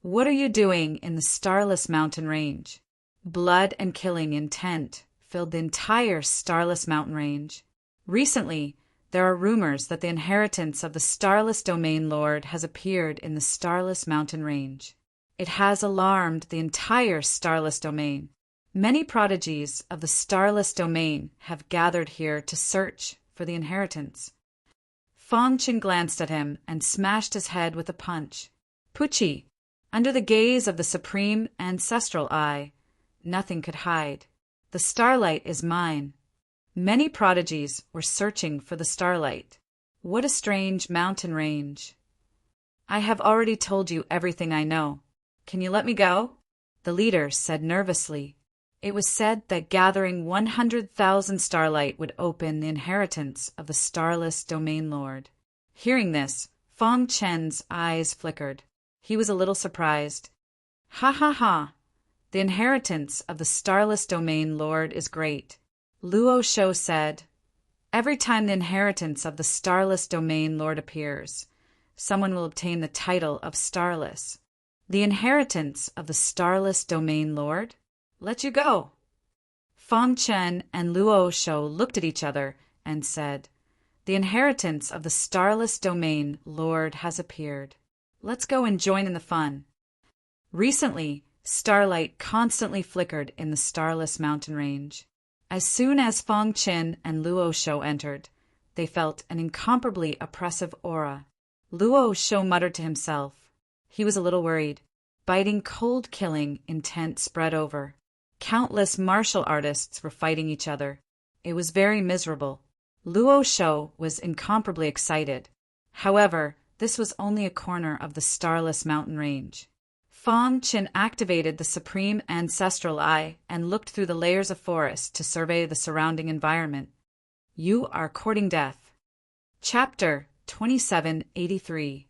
What are you doing in the Starless Mountain Range? Blood and killing intent filled the entire Starless Mountain Range. Recently, there are rumors that the inheritance of the Starless Domain Lord has appeared in the Starless Mountain Range. It has alarmed the entire Starless Domain. Many prodigies of the Starless Domain have gathered here to search for the inheritance. Fang Chen glanced at him and smashed his head with a punch. Pucci! Under the gaze of the Supreme Ancestral Eye, nothing could hide. The starlight is mine. Many prodigies were searching for the starlight. What a strange mountain range. I have already told you everything I know. Can you let me go? The leader said nervously. It was said that gathering 100,000 starlight would open the inheritance of the Starless Domain Lord. Hearing this, Fang Chen's eyes flickered. He was a little surprised. Ha ha ha! The inheritance of the Starless Domain Lord is great. Luo Shou said, every time the inheritance of the Starless Domain Lord appears, someone will obtain the title of Starless. The inheritance of the Starless Domain Lord? Let you go. Fang Chen and Luo Shou looked at each other and said, the inheritance of the Starless Domain Lord has appeared. Let's go and join in the fun. Recently, starlight constantly flickered in the Starless Mountain Range. As soon as Fang Chen and Luo Shou entered, they felt an incomparably oppressive aura. Luo Shou muttered to himself. He was a little worried. Biting, cold-killing intent spread over. Countless martial artists were fighting each other. It was very miserable. Luo Shou was incomparably excited. However, this was only a corner of the Starless Mountain Range. Fang Chen activated the Supreme Ancestral Eye and looked through the layers of forest to survey the surrounding environment. You are courting death. Chapter 2783.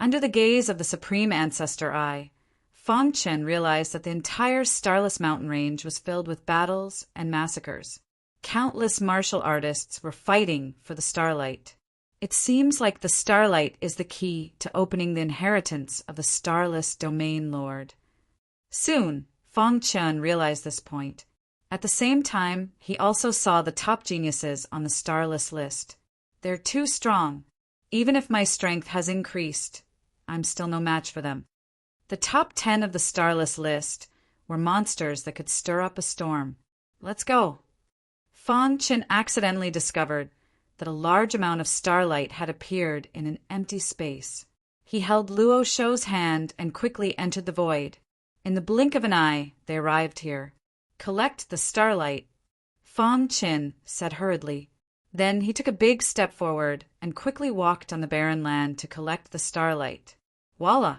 Under the gaze of the Supreme Ancestor Eye, Fang Chen realized that the entire Starless Mountain Range was filled with battles and massacres. Countless martial artists were fighting for the starlight. It seems like the starlight is the key to opening the inheritance of the Starless Domain Lord. Soon, Fang Chen realized this point. At the same time, he also saw the top geniuses on the Starless list. They're too strong. Even if my strength has increased, I'm still no match for them. The top 10 of the Starless list were monsters that could stir up a storm. Let's go. Fang Chen accidentally discovered that a large amount of starlight had appeared in an empty space. He held Luo Shou's hand and quickly entered the void. In the blink of an eye, they arrived here. Collect the starlight, Fang Chen said hurriedly. Then he took a big step forward and quickly walked on the barren land to collect the starlight. Voila!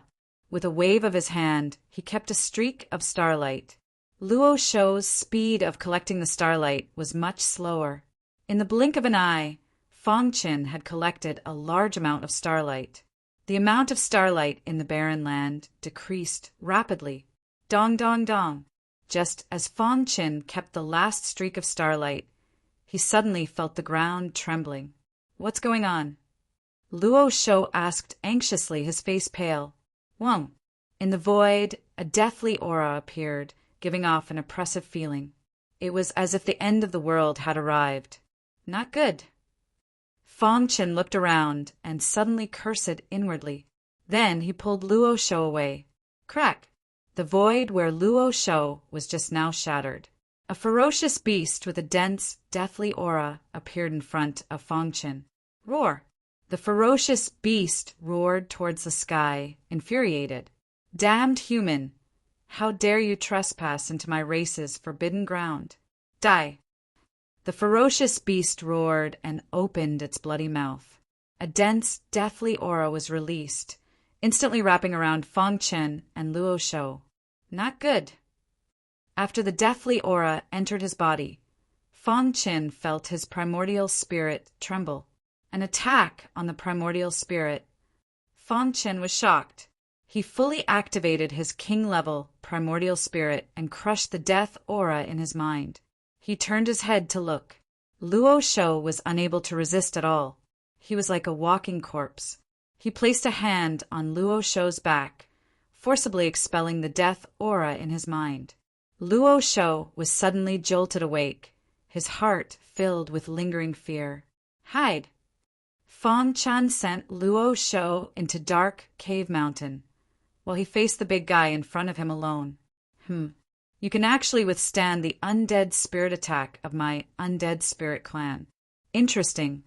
With a wave of his hand, he kept a streak of starlight. Luo Shou's speed of collecting the starlight was much slower. In the blink of an eye, Fang Chen had collected a large amount of starlight. The amount of starlight in the barren land decreased rapidly. Dong dong dong. Just as Fang Chen kept the last streak of starlight, he suddenly felt the ground trembling. What's going on? Luo Shou asked anxiously, his face pale. Wang. In the void, a deathly aura appeared, giving off an oppressive feeling. It was as if the end of the world had arrived. Not good. Fang Chen looked around and suddenly cursed inwardly. Then he pulled Luo Shou away. Crack! The void where Luo Shou was just now shattered. A ferocious beast with a dense, deathly aura appeared in front of Fang Qin. Roar! The ferocious beast roared towards the sky, infuriated. Damned human! How dare you trespass into my race's forbidden ground? Die! The ferocious beast roared and opened its bloody mouth. A dense, deathly aura was released, instantly wrapping around Fang Qin and Luo Shou. Not good. After the deathly aura entered his body, Fang Qin felt his primordial spirit tremble. An attack on the primordial spirit. Fang Qin was shocked. He fully activated his king-level primordial spirit and crushed the death aura in his mind. He turned his head to look. Luo Shou was unable to resist at all. He was like a walking corpse. He placed a hand on Luo Shou's back, forcibly expelling the death aura in his mind. Luo Shou was suddenly jolted awake, his heart filled with lingering fear. Hide! Fang Qin sent Luo Shou into dark cave mountain, while he faced the big guy in front of him alone. You can actually withstand the undead spirit attack of my undead spirit clan. Interesting.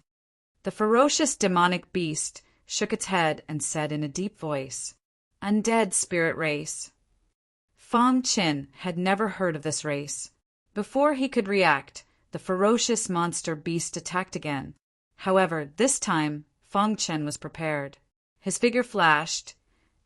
The ferocious demonic beast shook its head and said in a deep voice, Undead spirit race. Fang Qin had never heard of this race. Before he could react, the ferocious monster beast attacked again. However, this time, Fang Qin was prepared. His figure flashed,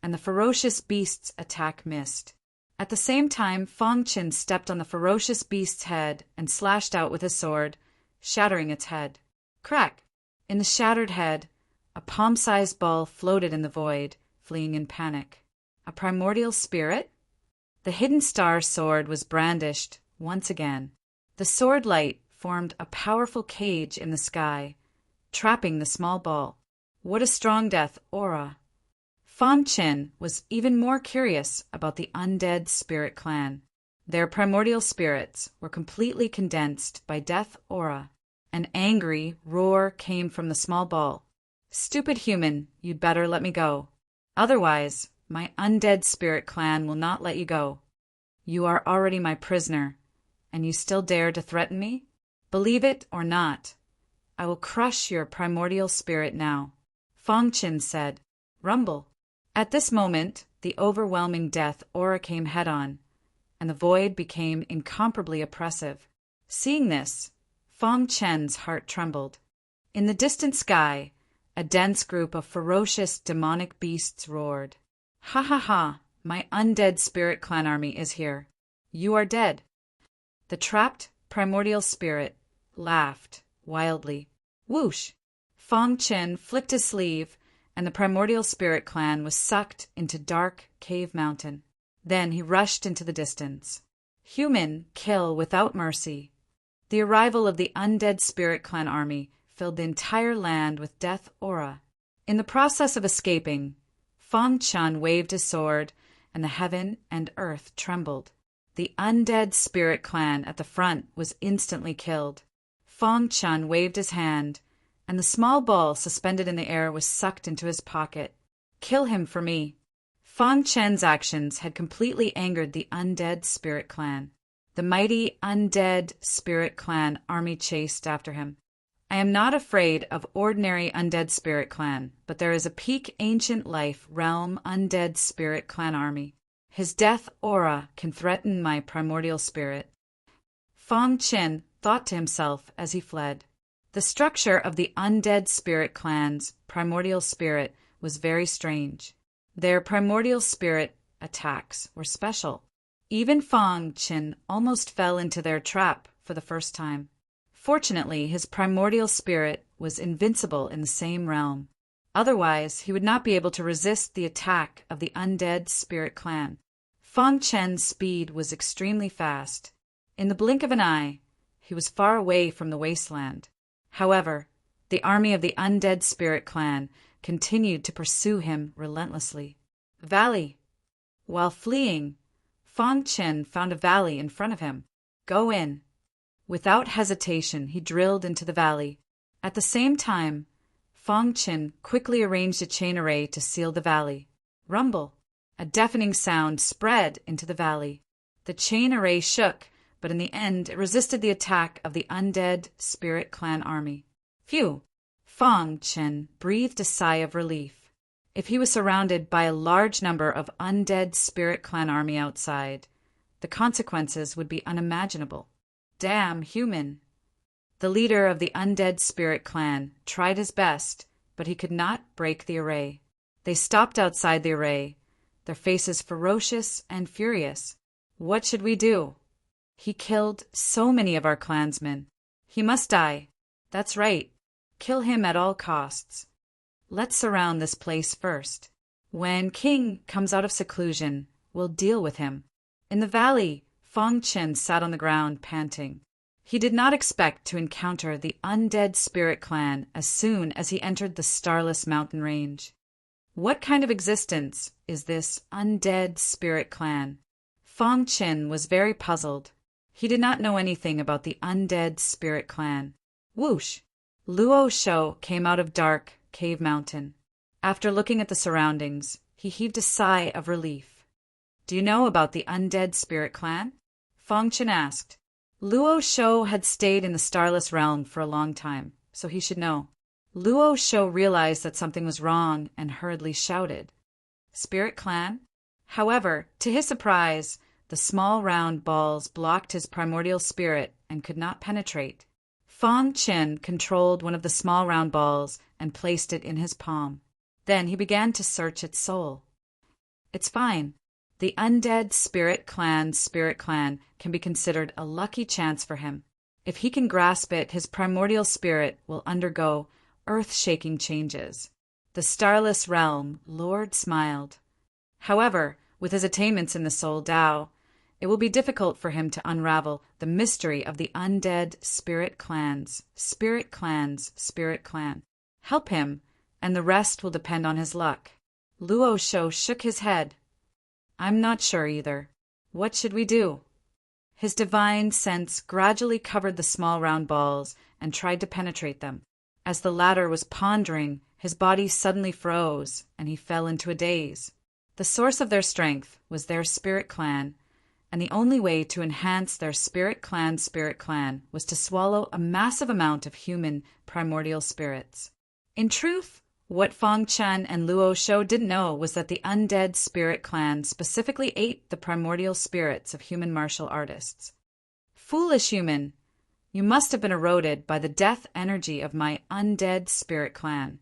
and the ferocious beast's attack missed. At the same time, Fang Qin stepped on the ferocious beast's head and slashed out with his sword, shattering its head. Crack! In the shattered head, a palm-sized ball floated in the void, fleeing in panic. A primordial spirit? The hidden star sword was brandished once again. The sword light formed a powerful cage in the sky, trapping the small ball. What a strong death aura! Fang Qin was even more curious about the undead spirit clan. Their primordial spirits were completely condensed by death aura. An angry roar came from the small ball. Stupid human, you'd better let me go. Otherwise, my undead spirit clan will not let you go. You are already my prisoner, and you still dare to threaten me? Believe it or not, I will crush your primordial spirit now. Fang Qin said, Rumble. At this moment, the overwhelming death aura came head-on, and the void became incomparably oppressive. Seeing this, Fang Qin's heart trembled. In the distant sky, a dense group of ferocious demonic beasts roared. Ha ha ha! My undead spirit clan army is here. You are dead. The trapped primordial spirit laughed wildly. Whoosh! Fang Qin flicked his sleeve, and the primordial spirit clan was sucked into dark cave mountain. Then he rushed into the distance. Human kill without mercy. The arrival of the undead spirit clan army filled the entire land with death aura. In the process of escaping, Fang Qin waved his sword, and the heaven and earth trembled. The undead spirit clan at the front was instantly killed. Fang Qin waved his hand, and the small ball suspended in the air was sucked into his pocket. Kill him for me. Fang Qin's actions had completely angered the undead spirit clan. The mighty undead spirit clan army chased after him. I am not afraid of ordinary undead spirit clan, but there is a peak ancient life realm undead spirit clan army. His death aura can threaten my primordial spirit. Fang Qin thought to himself as he fled. The structure of the undead spirit clan's primordial spirit was very strange. Their primordial spirit attacks were special. Even Fang Qin almost fell into their trap for the first time. Fortunately, his primordial spirit was invincible in the same realm. Otherwise, he would not be able to resist the attack of the undead spirit clan. Fang Qin's speed was extremely fast. In the blink of an eye, he was far away from the wasteland. However, the army of the undead spirit clan continued to pursue him relentlessly. Valley. While fleeing, Fang Qin found a valley in front of him. Go in. Without hesitation, he drilled into the valley. At the same time, Fang Qin quickly arranged a chain array to seal the valley. Rumble. A deafening sound spread into the valley. The chain array shook, but in the end it resisted the attack of the undead Spirit Clan army. Phew! Fong Chen breathed a sigh of relief. If he was surrounded by a large number of undead Spirit Clan army outside, the consequences would be unimaginable. Damn human! The leader of the undead Spirit Clan tried his best, but he could not break the array. They stopped outside the array, their faces ferocious and furious. What should we do? He killed so many of our clansmen. He must die. That's right. Kill him at all costs. Let's surround this place first. When King comes out of seclusion, we'll deal with him. In the valley, Fong Chen sat on the ground, panting. He did not expect to encounter the undead Spirit Clan as soon as he entered the starless mountain range. What kind of existence is this undead Spirit Clan? Fong Chen was very puzzled. He did not know anything about the undead Spirit Clan. Whoosh! Luo Shou came out of dark Cave Mountain. After looking at the surroundings, he heaved a sigh of relief. Do you know about the undead Spirit Clan? Fong Chen asked. Luo Shou had stayed in the Starless Realm for a long time, so he should know. Luo Shou realized that something was wrong and hurriedly shouted. Spirit Clan? However, to his surprise, the small round balls blocked his primordial spirit and could not penetrate. Fong Chen controlled one of the small round balls and placed it in his palm. Then he began to search its soul. It's fine. The undead Spirit Clan can be considered a lucky chance for him. If he can grasp it, his primordial spirit will undergo earth-shaking changes. The Starless Realm Lord smiled. However, with his attainments in the Soul Tao, it will be difficult for him to unravel the mystery of the undead Spirit Clans. Help him, and the rest will depend on his luck. Luo Shou shook his head. I'm not sure either. What should we do? His divine sense gradually covered the small round balls and tried to penetrate them. As the latter was pondering, his body suddenly froze, and he fell into a daze. The source of their strength was their Spirit Clan, and the only way to enhance their Spirit Clan was to swallow a massive amount of human primordial spirits. In truth, what Fong Chen and Luo Shou didn't know was that the undead Spirit Clan specifically ate the primordial spirits of human martial artists. Foolish human! You must have been eroded by the death energy of my undead Spirit Clan,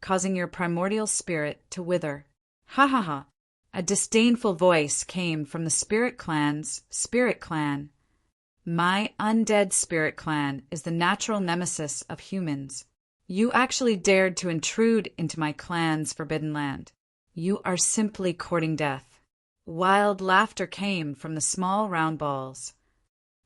causing your primordial spirit to wither. Ha ha ha! A disdainful voice came from the Spirit Clan's Spirit Clan. My undead Spirit Clan is the natural nemesis of humans. You actually dared to intrude into my clan's forbidden land. You are simply courting death. Wild laughter came from the small round balls.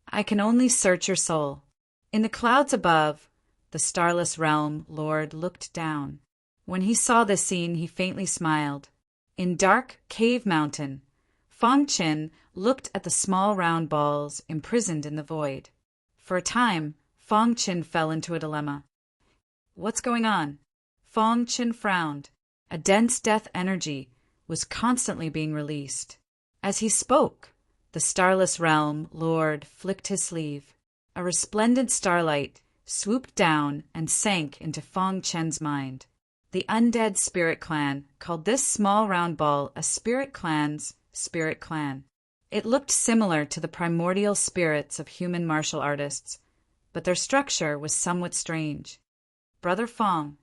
I can only search your soul. In the clouds above, the Starless Realm Lord looked down. When he saw this scene, he faintly smiled. In dark Cave Mountain, Fong Chen looked at the small round balls imprisoned in the void. For a time, Fong Chen fell into a dilemma. What's going on? Fong Chen frowned. A dense death energy was constantly being released. As he spoke, the Starless Realm Lord flicked his sleeve. A resplendent starlight swooped down and sank into Fong Chen's mind. The undead Spirit Clan called this small round ball a Spirit Clan's Spirit Clan. It looked similar to the primordial spirits of human martial artists, but their structure was somewhat strange. Brother Fong.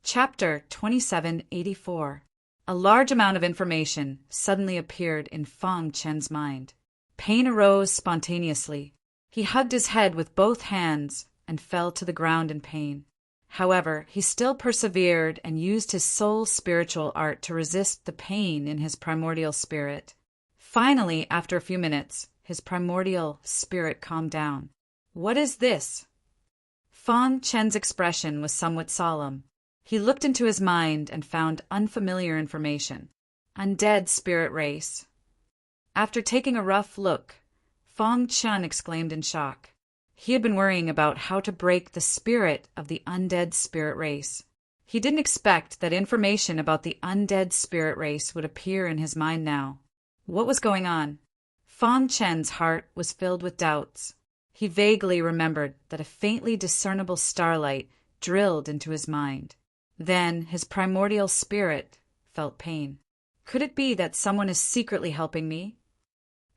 Chapter 2784. A large amount of information suddenly appeared in Fong Chen's mind. Pain arose spontaneously. He hugged his head with both hands and fell to the ground in pain. However, he still persevered and used his soul spiritual art to resist the pain in his primordial spirit. Finally, after a few minutes, his primordial spirit calmed down. What is this? Fong Chen's expression was somewhat solemn. He looked into his mind and found unfamiliar information. Undead spirit race. After taking a rough look, Fong Chen exclaimed in shock. He had been worrying about how to break the spirit of the undead spirit race. He didn't expect that information about the undead spirit race would appear in his mind now. What was going on? Fang Chen's heart was filled with doubts. He vaguely remembered that a faintly discernible starlight drilled into his mind. Then his primordial spirit felt pain. Could it be that someone is secretly helping me?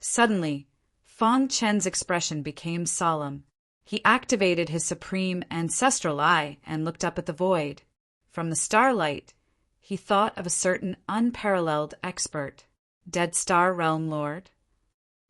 Suddenly, Fang Chen's expression became solemn. He activated his supreme ancestral eye and looked up at the void. From the starlight, he thought of a certain unparalleled expert, Dead Star Realm Lord.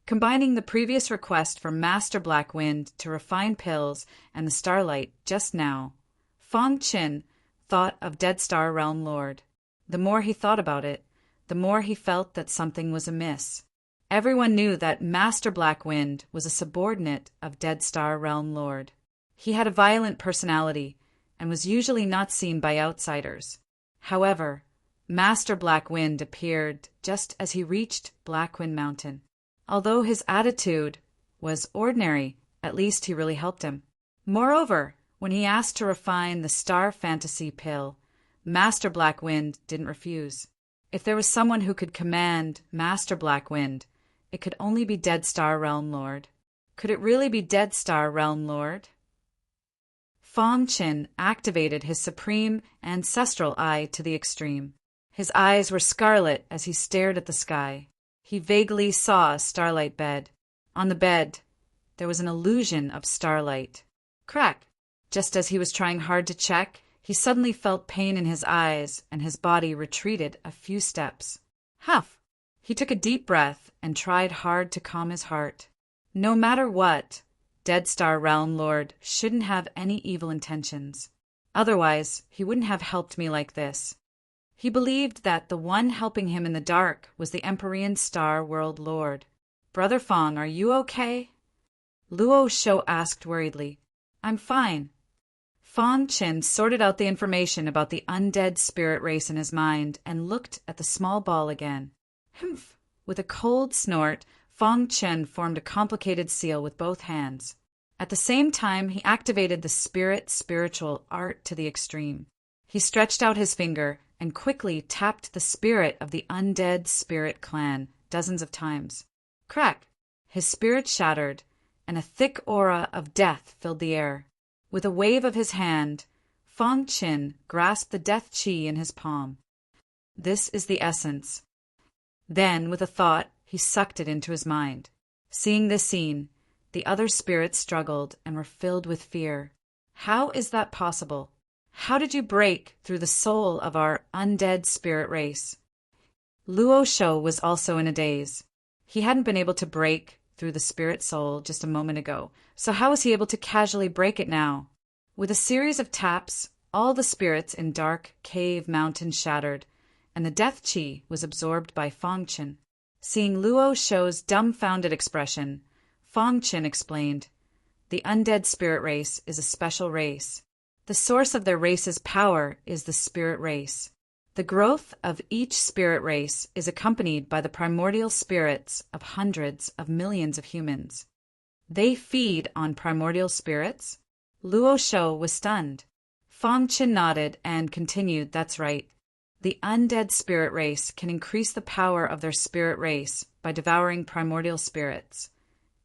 Combining the previous request from Master Black Wind to refine pills and the starlight just now, Fang Chen thought of Dead Star Realm Lord. The more he thought about it, the more he felt that something was amiss. Everyone knew that Master Black Wind was a subordinate of Dead Star Realm Lord. He had a violent personality and was usually not seen by outsiders. However, Master Black Wind appeared just as he reached Blackwind Mountain. Although his attitude was ordinary, at least he really helped him. Moreover, when he asked to refine the Star Fantasy pill, Master Black Wind didn't refuse. If there was someone who could command Master Black Wind, it could only be Dead Star Realm Lord. Could it really be Dead Star Realm Lord? Fang Chen activated his supreme ancestral eye to the extreme. His eyes were scarlet as he stared at the sky. He vaguely saw a starlight bed. On the bed, there was an illusion of starlight. Crack! Just as he was trying hard to check, he suddenly felt pain in his eyes and his body retreated a few steps. Huff! He took a deep breath and tried hard to calm his heart. No matter what, Dead Star Realm Lord shouldn't have any evil intentions. Otherwise, he wouldn't have helped me like this. He believed that the one helping him in the dark was the Empyrean Star World Lord. Brother Fang, are you okay? Luo Shou asked worriedly. I'm fine. Fang Chen sorted out the information about the undead spirit race in his mind and looked at the small ball again. Humph! With a cold snort, Fang Chen formed a complicated seal with both hands. At the same time, he activated the spiritual art to the extreme. He stretched out his finger and quickly tapped the spirit of the undead spirit clan dozens of times. Crack! His spirit shattered, and a thick aura of death filled the air. With a wave of his hand, Fang Chen grasped the death chi in his palm. This is the essence. Then, with a thought, he sucked it into his mind. Seeing this scene, the other spirits struggled and were filled with fear. How is that possible? How did you break through the soul of our undead spirit race? Luo Shou was also in a daze. He hadn't been able to break through the spirit soul just a moment ago, so how was he able to casually break it now? With a series of taps, all the spirits in Dark Cave Mountain shattered, and the death chi was absorbed by Fang Chen. Seeing Luo Shou's dumbfounded expression, Fang Chen explained, "The undead spirit race is a special race. The source of their race's power is the spirit race. The growth of each spirit race is accompanied by the primordial spirits of hundreds of millions of humans. They feed on primordial spirits?" Luo Shou was stunned. Fang Chen nodded and continued, "That's right. The undead spirit race can increase the power of their spirit race by devouring primordial spirits.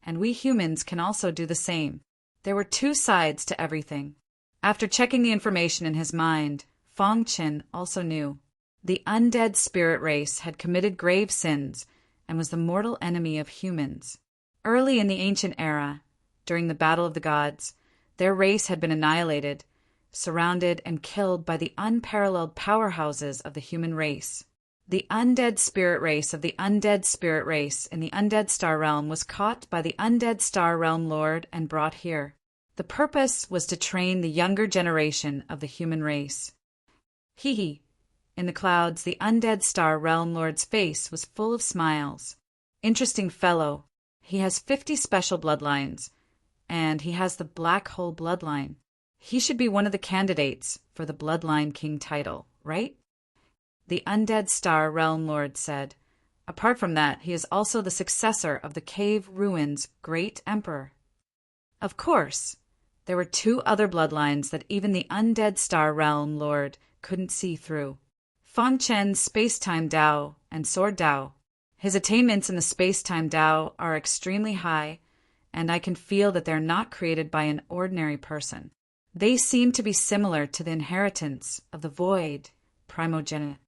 And we humans can also do the same." There were two sides to everything. After checking the information in his mind, Fang Chen also knew. The undead spirit race had committed grave sins and was the mortal enemy of humans. Early in the ancient era, during the Battle of the Gods, their race had been annihilated, surrounded and killed by the unparalleled powerhouses of the human race. The undead spirit race of the undead spirit race in the undead star realm was caught by the undead star realm lord and brought here. The purpose was to train the younger generation of the human race. Hee hee. In the clouds, the undead star realm lord's face was full of smiles. Interesting fellow. He has 50 special bloodlines, and he has the black hole bloodline. He should be one of the candidates for the Bloodline King title, right? The undead star realm lord said. Apart from that, he is also the successor of the Cave Ruin's great emperor. Of course, there were 2 other bloodlines that even the undead star realm lord couldn't see through. Fang Chen's space-time Dao and Sword Dao. His attainments in the space-time Dao are extremely high, and I can feel that they're not created by an ordinary person. They seem to be similar to the inheritance of the void primogeniture.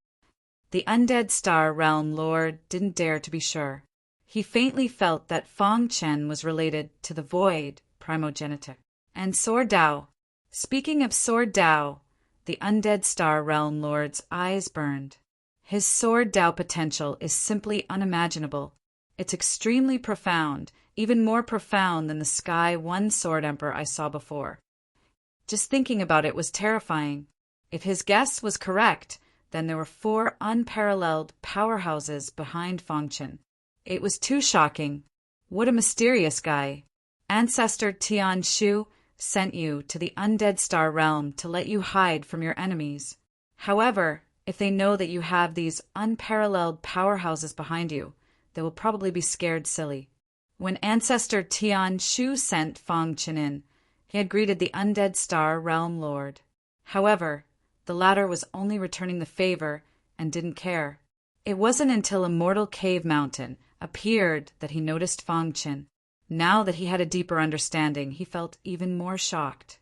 The undead star realm lord didn't dare to be sure. He faintly felt that Fang Chen was related to the void primogeniture. And Sword Dao. Speaking of Sword Dao, the undead star realm lord's eyes burned. His Sword Dao potential is simply unimaginable. It's extremely profound, even more profound than the Sky One Sword Emperor I saw before. Just thinking about it was terrifying. If his guess was correct, then there were 4 unparalleled powerhouses behind Fang Chen. It was too shocking. What a mysterious guy. Ancestor Tian Shu sent you to the undead star realm to let you hide from your enemies. However, if they know that you have these unparalleled powerhouses behind you, they will probably be scared silly. When Ancestor Tian Shu sent Fang Chen in, he had greeted the undead star realm lord. However, the latter was only returning the favor and didn't care. It wasn't until a mortal cave mountain appeared that he noticed Fang Chen. Now that he had a deeper understanding, he felt even more shocked.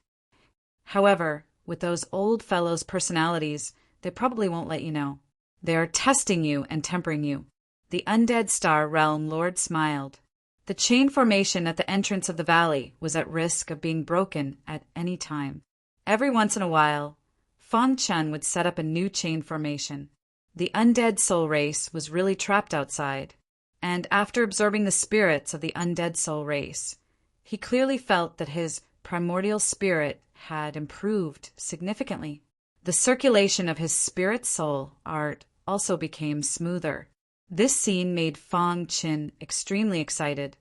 However, with those old fellows' personalities, they probably won't let you know. They are testing you and tempering you. The undead star realm lord smiled. The chain formation at the entrance of the valley was at risk of being broken at any time. Every once in a while, Fang Chen would set up a new chain formation. The undead soul race was really trapped outside, and after absorbing the spirits of the undead soul race, he clearly felt that his primordial spirit had improved significantly. The circulation of his spirit soul art also became smoother. This scene made Fang Chen extremely excited.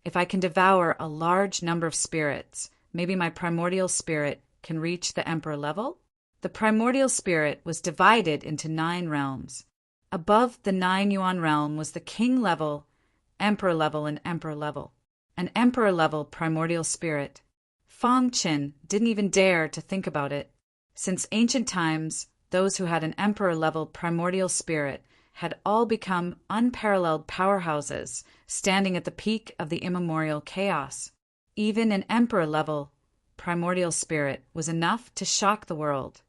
If I can devour a large number of spirits, maybe my primordial spirit can reach the emperor level? The primordial spirit was divided into 9 realms. Above the 9 yuan realm was the king level, emperor level, and emperor level. An emperor level primordial spirit. Fang Chen didn't even dare to think about it. Since ancient times, those who had an emperor level primordial spirit had all become unparalleled powerhouses, standing at the peak of the immemorial chaos. Even an emperor level primordial spirit was enough to shock the world.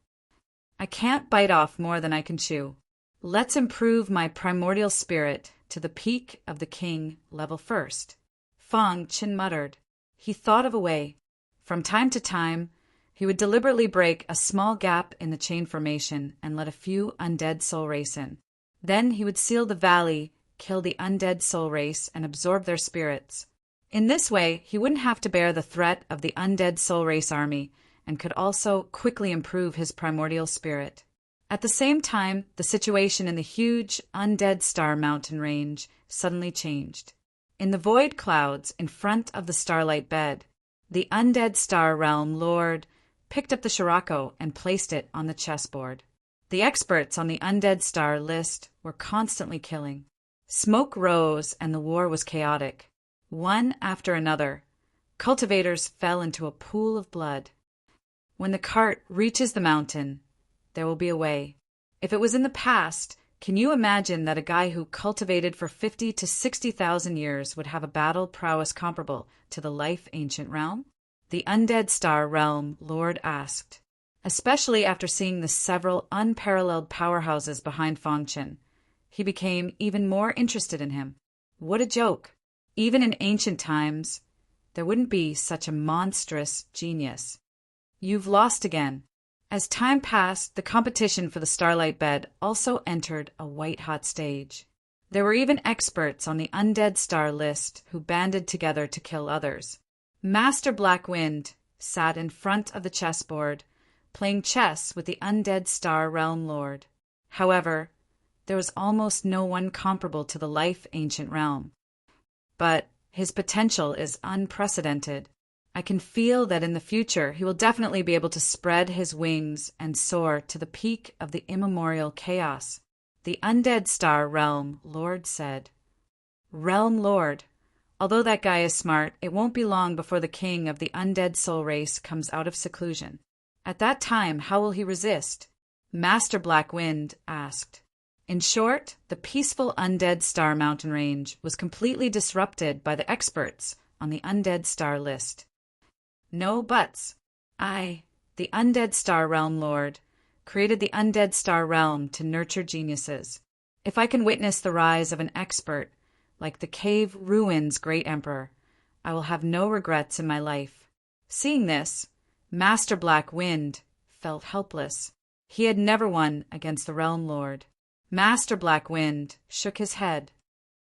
I can't bite off more than I can chew. Let's improve my primordial spirit to the peak of the king level first. Fang Chen muttered. He thought of a way. From time to time, he would deliberately break a small gap in the chain formation and let a few undead soul race in. Then he would seal the valley, kill the undead soul race, and absorb their spirits. In this way, he wouldn't have to bear the threat of the undead soul race army and could also quickly improve his primordial spirit. At the same time, the situation in the huge undead star mountain range suddenly changed. In the void clouds in front of the starlight bed, the undead star realm lord picked up the Shirako and placed it on the chessboard. The experts on the undead star list were constantly killing. Smoke rose and the war was chaotic. One after another, cultivators fell into a pool of blood. When the cart reaches the mountain, there will be a way. If it was in the past, can you imagine that a guy who cultivated for 50 to 60,000 years would have a battle prowess comparable to the life ancient realm? The undead star realm lord asked, especially after seeing the several unparalleled powerhouses behind Fang Chen. He became even more interested in him. What a joke! Even in ancient times, there wouldn't be such a monstrous genius. You've lost again. As time passed, the competition for the starlight bed also entered a white-hot stage. There were even experts on the undead star list who banded together to kill others. Master Blackwind sat in front of the chessboard, playing chess with the undead star realm lord. However, there was almost no one comparable to the life ancient realm. But his potential is unprecedented. I can feel that in the future he will definitely be able to spread his wings and soar to the peak of the immemorial chaos. The undead star realm lord said. Realm lord. Although that guy is smart, it won't be long before the king of the undead soul race comes out of seclusion. At that time, how will he resist? Master Black Wind asked. In short, the peaceful Undead Star mountain range was completely disrupted by the experts on the Undead Star list. No buts. I, the Undead Star Realm Lord, created the Undead Star Realm to nurture geniuses. If I can witness the rise of an expert, like the Cave Ruin's great emperor, I will have no regrets in my life. Seeing this, Master Black Wind felt helpless. He had never won against the Realm Lord. Master Black Wind shook his head.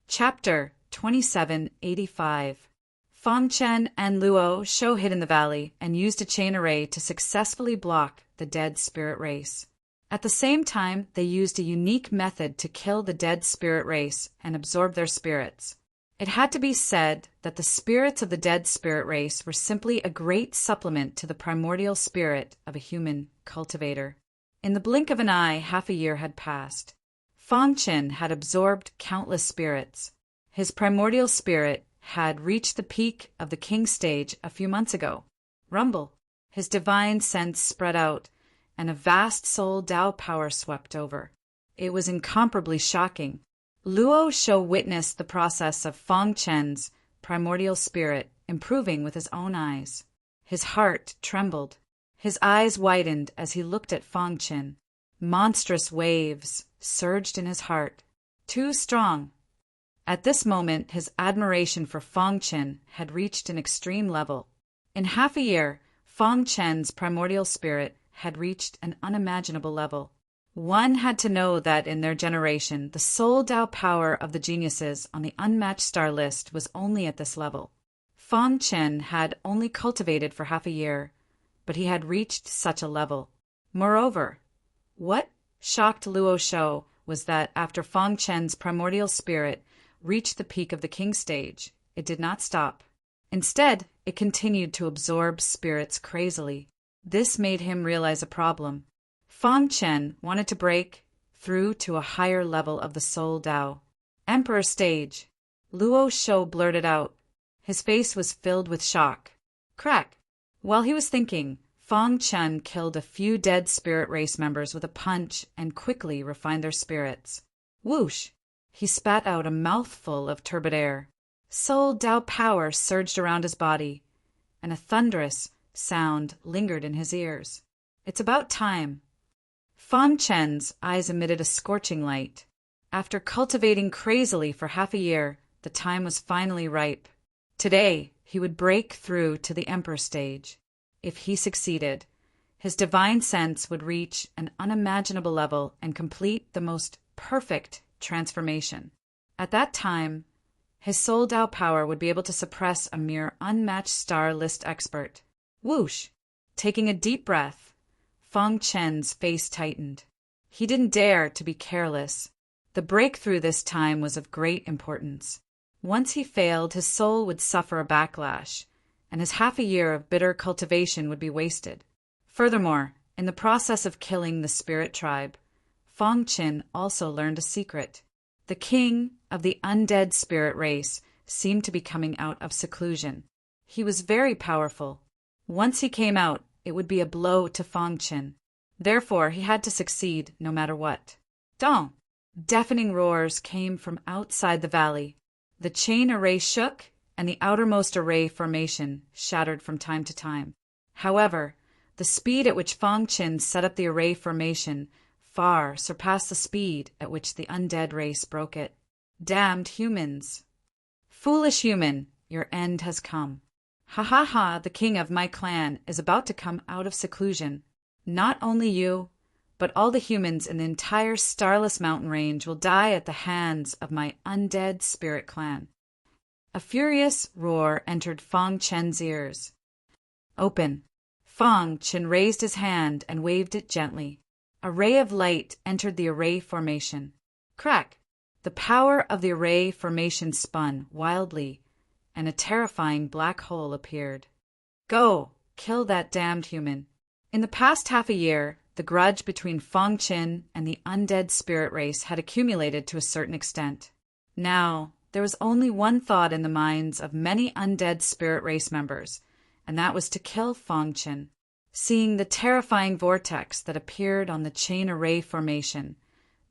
Chapter 2785. Fang Chen and Luo Shou hid in the valley and used a chain array to successfully block the dead spirit race. At the same time, they used a unique method to kill the dead spirit race and absorb their spirits. It had to be said that the spirits of the dead spirit race were simply a great supplement to the primordial spirit of a human cultivator. In the blink of an eye, half a year had passed. Fang Chen had absorbed countless spirits. His primordial spirit had reached the peak of the king stage a few months ago. Rumble. His divine sense spread out, and a vast soul Dao power swept over. It was incomparably shocking. Luo Shou witnessed the process of Fang Chen's primordial spirit improving with his own eyes. His heart trembled. His eyes widened as he looked at Fang Chen. Monstrous waves surged in his heart. Too strong. At this moment, his admiration for Fang Chen had reached an extreme level. In half a year, Fang Chen's primordial spirit had reached an unimaginable level. One had to know that in their generation, the soul Dao power of the geniuses on the unmatched star list was only at this level. Fang Chen had only cultivated for half a year, but he had reached such a level. Moreover, what shocked Luo Shou was that after Fang Chen's primordial spirit reached the peak of the king stage, it did not stop. Instead, it continued to absorb spirits crazily. This made him realize a problem. Fang Chen wanted to break through to a higher level of the soul Dao. Emperor stage. Luo Shou blurted out. His face was filled with shock. Crack. While he was thinking, Fang Chen killed a few dead spirit race members with a punch and quickly refined their spirits. Whoosh! He spat out a mouthful of turbid air. Soul Dao power surged around his body, and a thunderous sound lingered in his ears. It's about time. Fang Chen's eyes emitted a scorching light. After cultivating crazily for half a year, the time was finally ripe. Today, he would break through to the Emperor stage. If he succeeded, his divine sense would reach an unimaginable level and complete the most perfect transformation. At that time, his soul Dao power would be able to suppress a mere unmatched star list expert. Whoosh! Taking a deep breath, Fang Chen's face tightened. He didn't dare to be careless. The breakthrough this time was of great importance. Once he failed, his soul would suffer a backlash, and his half a year of bitter cultivation would be wasted. Furthermore, in the process of killing the spirit tribe, Fang Chen also learned a secret. The king of the undead spirit race seemed to be coming out of seclusion. He was very powerful. Once he came out, it would be a blow to Fang Chen. Therefore, he had to succeed no matter what. Dong! Deafening roars came from outside the valley. The chain array shook, and the outermost array formation shattered from time to time. However, the speed at which Fang Chen set up the array formation far surpassed the speed at which the undead race broke it. Damned humans! Foolish human, your end has come. Ha ha ha, the king of my clan is about to come out of seclusion. Not only you, but all the humans in the entire starless mountain range will die at the hands of my undead spirit clan. A furious roar entered Fang Chen's ears. Open. Fang Chen raised his hand and waved it gently. A ray of light entered the array formation. Crack! The power of the array formation spun wildly, and a terrifying black hole appeared. Go! Kill that damned human. In the past half a year, the grudge between Fang Chen and the undead spirit race had accumulated to a certain extent. Now, there was only one thought in the minds of many undead spirit race members, and that was to kill Fang Chen. Seeing the terrifying vortex that appeared on the chain array formation,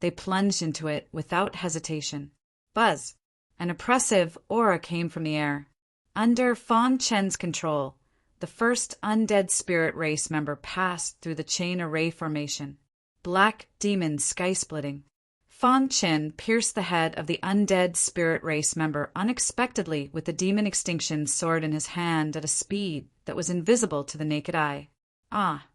they plunged into it without hesitation. Buzz! An oppressive aura came from the air. Under Fan Chen's control, the first undead spirit race member passed through the chain array formation. Black demon sky-splitting. Fan Chen pierced the head of the undead spirit race member unexpectedly with the demon extinction sword in his hand at a speed that was invisible to the naked eye. Ah!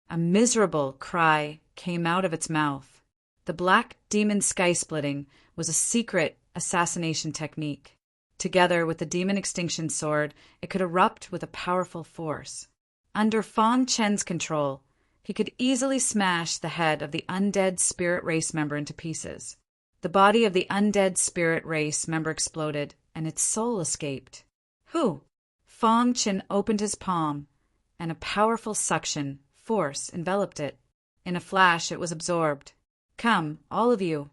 A miserable cry came out of its mouth. The black demon sky-splitting was a secret assassination technique. Together with the demon extinction sword, it could erupt with a powerful force. Under Fan Chen's control, he could easily smash the head of the undead spirit race member into pieces. The body of the undead spirit race member exploded, and its soul escaped. Whew! Fan Chen opened his palm, and a powerful suction force enveloped it. In a flash, it was absorbed. Come, all of you.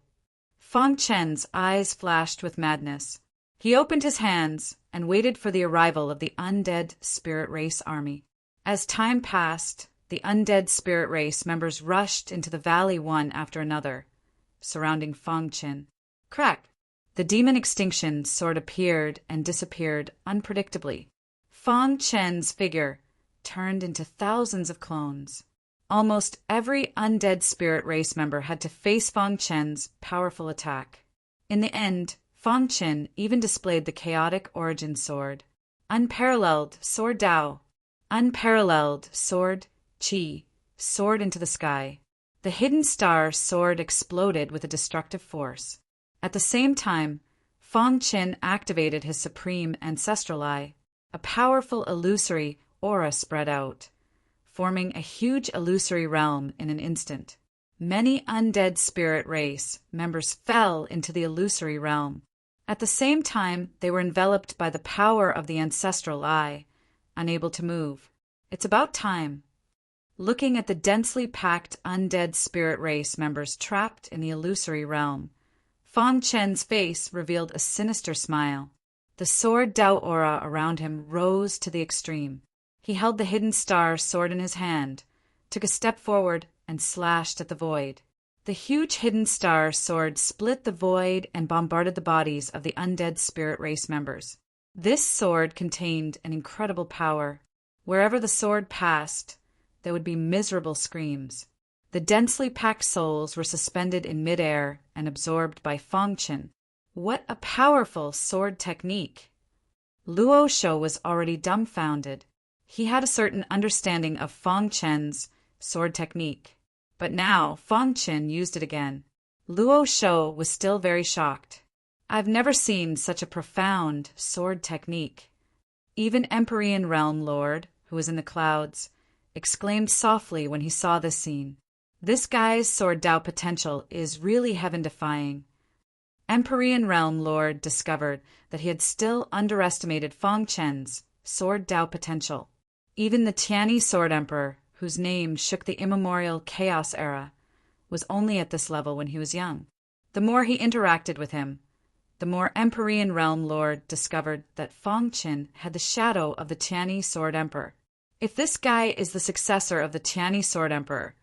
Fan Chen's eyes flashed with madness. He opened his hands and waited for the arrival of the undead spirit race army. As time passed, the undead spirit race members rushed into the valley one after another, surrounding Fan Chen. Crack! The demon extinction sword appeared and disappeared unpredictably. Fan Chen's figure turned into thousands of clones. Almost every undead spirit race member had to face Fan Chen's powerful attack. In the end, Fan Chen even displayed the chaotic origin sword. Unparalleled sword Dao. Unparalleled sword Qi. Soared into the sky. The hidden star sword exploded with a destructive force. At the same time, Fan Chen activated his supreme ancestral eye. A powerful illusory aura spread out, forming a huge illusory realm in an instant. Many undead spirit race members fell into the illusory realm. At the same time, they were enveloped by the power of the ancestral eye, unable to move. It's about time. Looking at the densely packed undead spirit race members trapped in the illusory realm, Fan Chen's face revealed a sinister smile. The sword Dao aura around him rose to the extreme. He held the hidden star sword in his hand, took a step forward, and slashed at the void. The huge hidden star sword split the void and bombarded the bodies of the undead spirit race members. This sword contained an incredible power. Wherever the sword passed, there would be miserable screams. The densely packed souls were suspended in midair and absorbed by Fan Chen. What a powerful sword technique! Luo Shou was already dumbfounded. He had a certain understanding of Fan Chen's sword technique, but now Fan Chen used it again. Luo Shou was still very shocked. I've never seen such a profound sword technique. Even Empyrean Realm Lord, who was in the clouds, exclaimed softly when he saw this scene. This guy's sword Dao potential is really heaven-defying. Empyrean Realm Lord discovered that he had still underestimated Fan Chen's sword Dao potential. Even the Tianyi Sword Emperor, whose name shook the immemorial Chaos era, was only at this level when he was young. The more he interacted with him, the more Empyrean Realm Lord discovered that Fan Chen had the shadow of the Tianyi Sword Emperor. If this guy is the successor of the Tianyi Sword Emperor,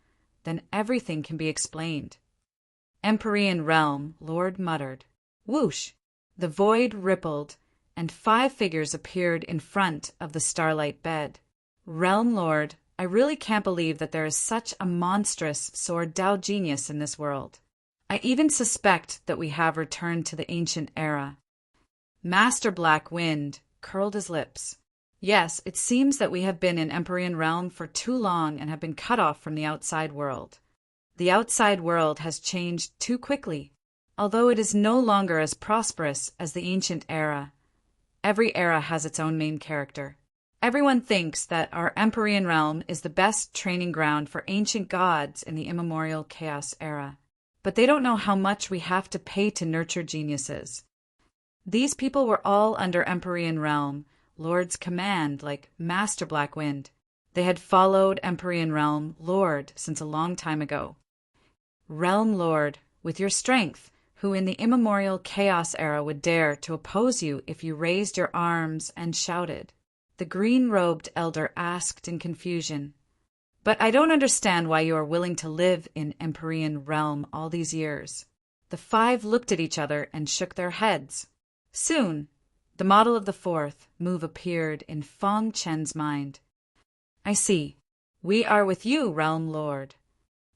then everything can be explained. Empyrean Realm Lord muttered. Whoosh! The void rippled, and 5 figures appeared in front of the starlight bed. Realm Lord, I really can't believe that there is such a monstrous sword Dao genius in this world. I even suspect that we have returned to the ancient era. Master Black Wind curled his lips. Yes, it seems that we have been in Empyrean Realm for too long and have been cut off from the outside world. The outside world has changed too quickly. Although it is no longer as prosperous as the ancient era, every era has its own main character. Everyone thinks that our Empyrean Realm is the best training ground for ancient gods in the immemorial Chaos era. But they don't know how much we have to pay to nurture geniuses. These people were all under Empyrean Realm Lord's command, like Master Blackwind. They had followed Empyrean Realm Lord since a long time ago. Realm Lord, with your strength, who in the immemorial Chaos era would dare to oppose you if you raised your arms and shouted? The green-robed elder asked in confusion. But I don't understand why you are willing to live in Empyrean realm all these years. The five looked at each other and shook their heads. Soon, the model of the fourth move appeared in Fong Chen's mind. I see. We are with you, Realm Lord.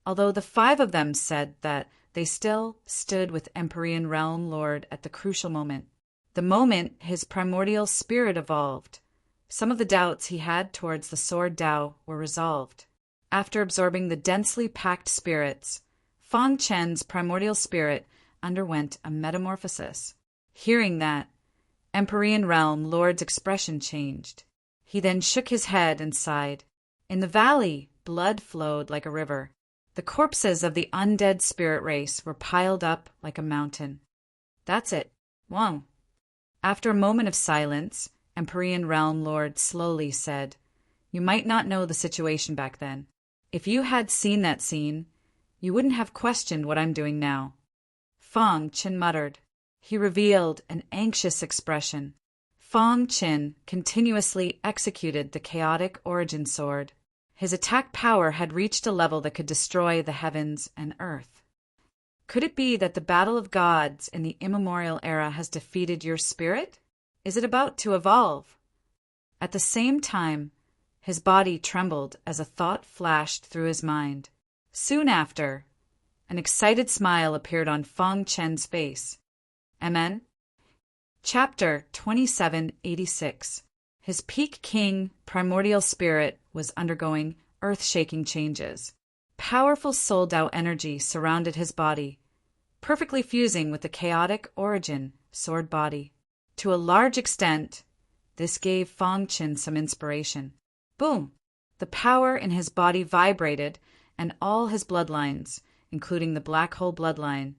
Although the five of them said that they still stood with Empyrean Realm Lord at the crucial moment. The moment his primordial spirit evolved. Some of the doubts he had towards the Sword Tao were resolved. After absorbing the densely packed spirits, Fong Chen's primordial spirit underwent a metamorphosis. Hearing that, Empyrean Realm Lord's expression changed. He then shook his head and sighed. In the valley, blood flowed like a river. The corpses of the undead spirit race were piled up like a mountain. That's it. Wong. After a moment of silence, Empyrean Realm Lord slowly said, You might not know the situation back then. If you had seen that scene, you wouldn't have questioned what I'm doing now. Fong Chen muttered. He revealed an anxious expression. Fong Chen continuously executed the chaotic origin sword. His attack power had reached a level that could destroy the heavens and earth. Could it be that the battle of gods in the immemorial era has defeated your spirit? Is it about to evolve? At the same time, his body trembled as a thought flashed through his mind. Soon after, an excited smile appeared on Fong Chen's face. Amen. Chapter 2786. His peak king primordial spirit was undergoing earth-shaking changes. Powerful soul Tao energy surrounded his body, perfectly fusing with the chaotic origin sword body. To a large extent, this gave Fong Chen some inspiration. Boom! The power in his body vibrated, and all his bloodlines, including the black hole bloodline,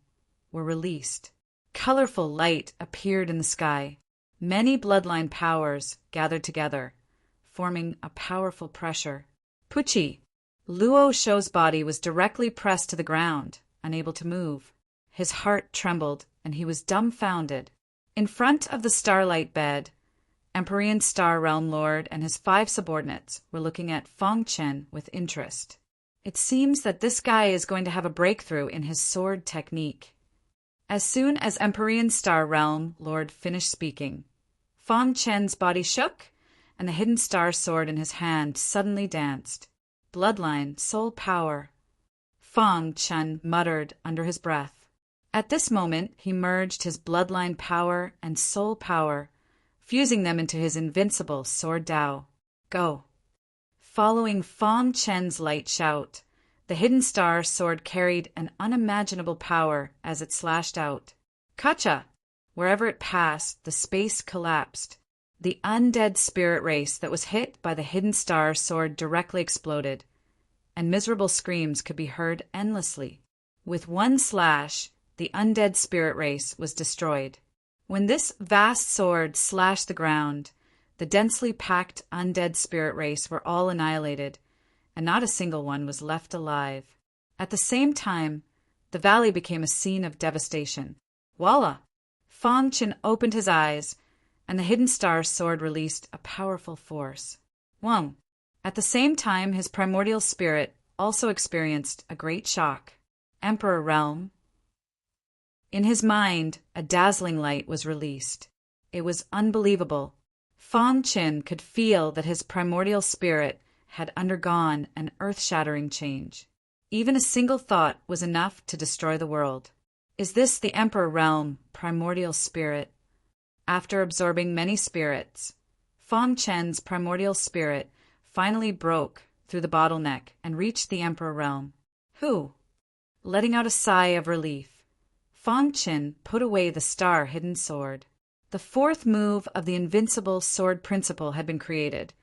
were released. Colorful light appeared in the sky. Many bloodline powers gathered together, forming a powerful pressure. Puchi, Luo Shou's body was directly pressed to the ground, unable to move. His heart trembled, and he was dumbfounded. In front of the starlight bed, Empyrean Star Realm Lord and his 5 subordinates were looking at Fong Chen with interest. It seems that this guy is going to have a breakthrough in his sword technique. As soon as Empyrean Star Realm Lord finished speaking, Fong Chen's body shook, and the hidden star sword in his hand suddenly danced. Bloodline, soul power. Fong Chen muttered under his breath. At this moment, he merged his bloodline power and soul power, fusing them into his invincible Sword Tao. Go. Following Fong Chen's light shout, the hidden star sword carried an unimaginable power as it slashed out. Kacha! Wherever it passed, the space collapsed. The undead spirit race that was hit by the hidden star sword directly exploded, and miserable screams could be heard endlessly. With one slash, the undead spirit race was destroyed. When this vast sword slashed the ground, the densely packed undead spirit race were all annihilated, and not a single one was left alive. At the same time, the valley became a scene of devastation. Voila! Fong Chen opened his eyes, and the hidden star sword released a powerful force. Wong! At the same time, his primordial spirit also experienced a great shock. Emperor Realm. In his mind, a dazzling light was released. It was unbelievable. Fong Chen could feel that his primordial spirit had undergone an earth-shattering change. Even a single thought was enough to destroy the world. Is this the Emperor Realm primordial spirit? After absorbing many spirits, Fong Chen's primordial spirit finally broke through the bottleneck and reached the Emperor Realm. Who? Letting out a sigh of relief, Fong Chen put away the star-hidden sword. The 4th move of the invincible sword principle had been created,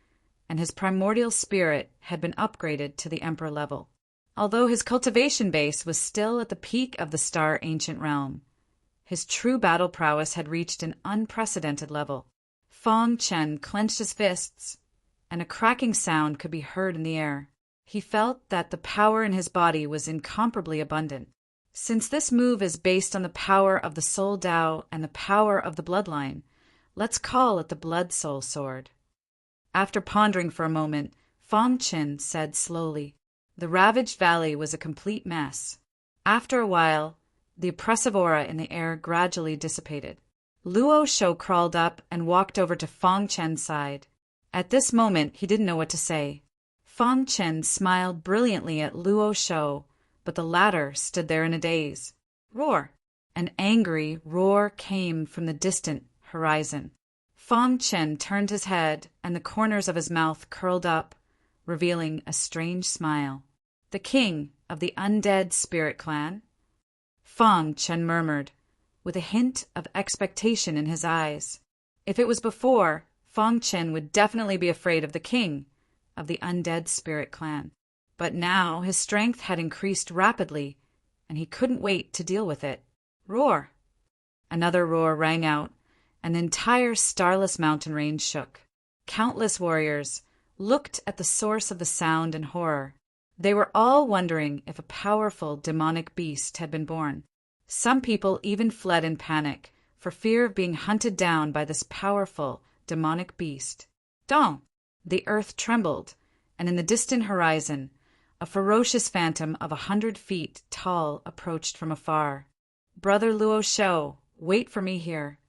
and his primordial spirit had been upgraded to the Emperor level. Although his cultivation base was still at the peak of the Star Ancient Realm, his true battle prowess had reached an unprecedented level. Fong Chen clenched his fists, and a cracking sound could be heard in the air. He felt that the power in his body was incomparably abundant. Since this move is based on the power of the Soul Tao and the power of the bloodline, let's call it the Blood Soul Sword. After pondering for a moment, Fong Chen said slowly, The ravaged valley was a complete mess. After a while, the oppressive aura in the air gradually dissipated. Luo Shou crawled up and walked over to Fang Chen's side. At this moment, he didn't know what to say. Fang Chen smiled brilliantly at Luo Shou, but the latter stood there in a daze. Roar! An angry roar came from the distant horizon. Fang Chen turned his head, and the corners of his mouth curled up, revealing a strange smile. The king of the undead spirit clan? Fang Chen murmured, with a hint of expectation in his eyes. If it was before, Fang Chen would definitely be afraid of the king of the undead spirit clan. But now his strength had increased rapidly, and he couldn't wait to deal with it. Roar! Another roar rang out, and the entire starless mountain range shook. Countless warriors looked at the source of the sound in horror. They were all wondering if a powerful demonic beast had been born. Some people even fled in panic for fear of being hunted down by this powerful demonic beast. Dong! The earth trembled, and in the distant horizon, a ferocious phantom of 100 feet tall approached from afar. Brother Luo Shou, wait for me here.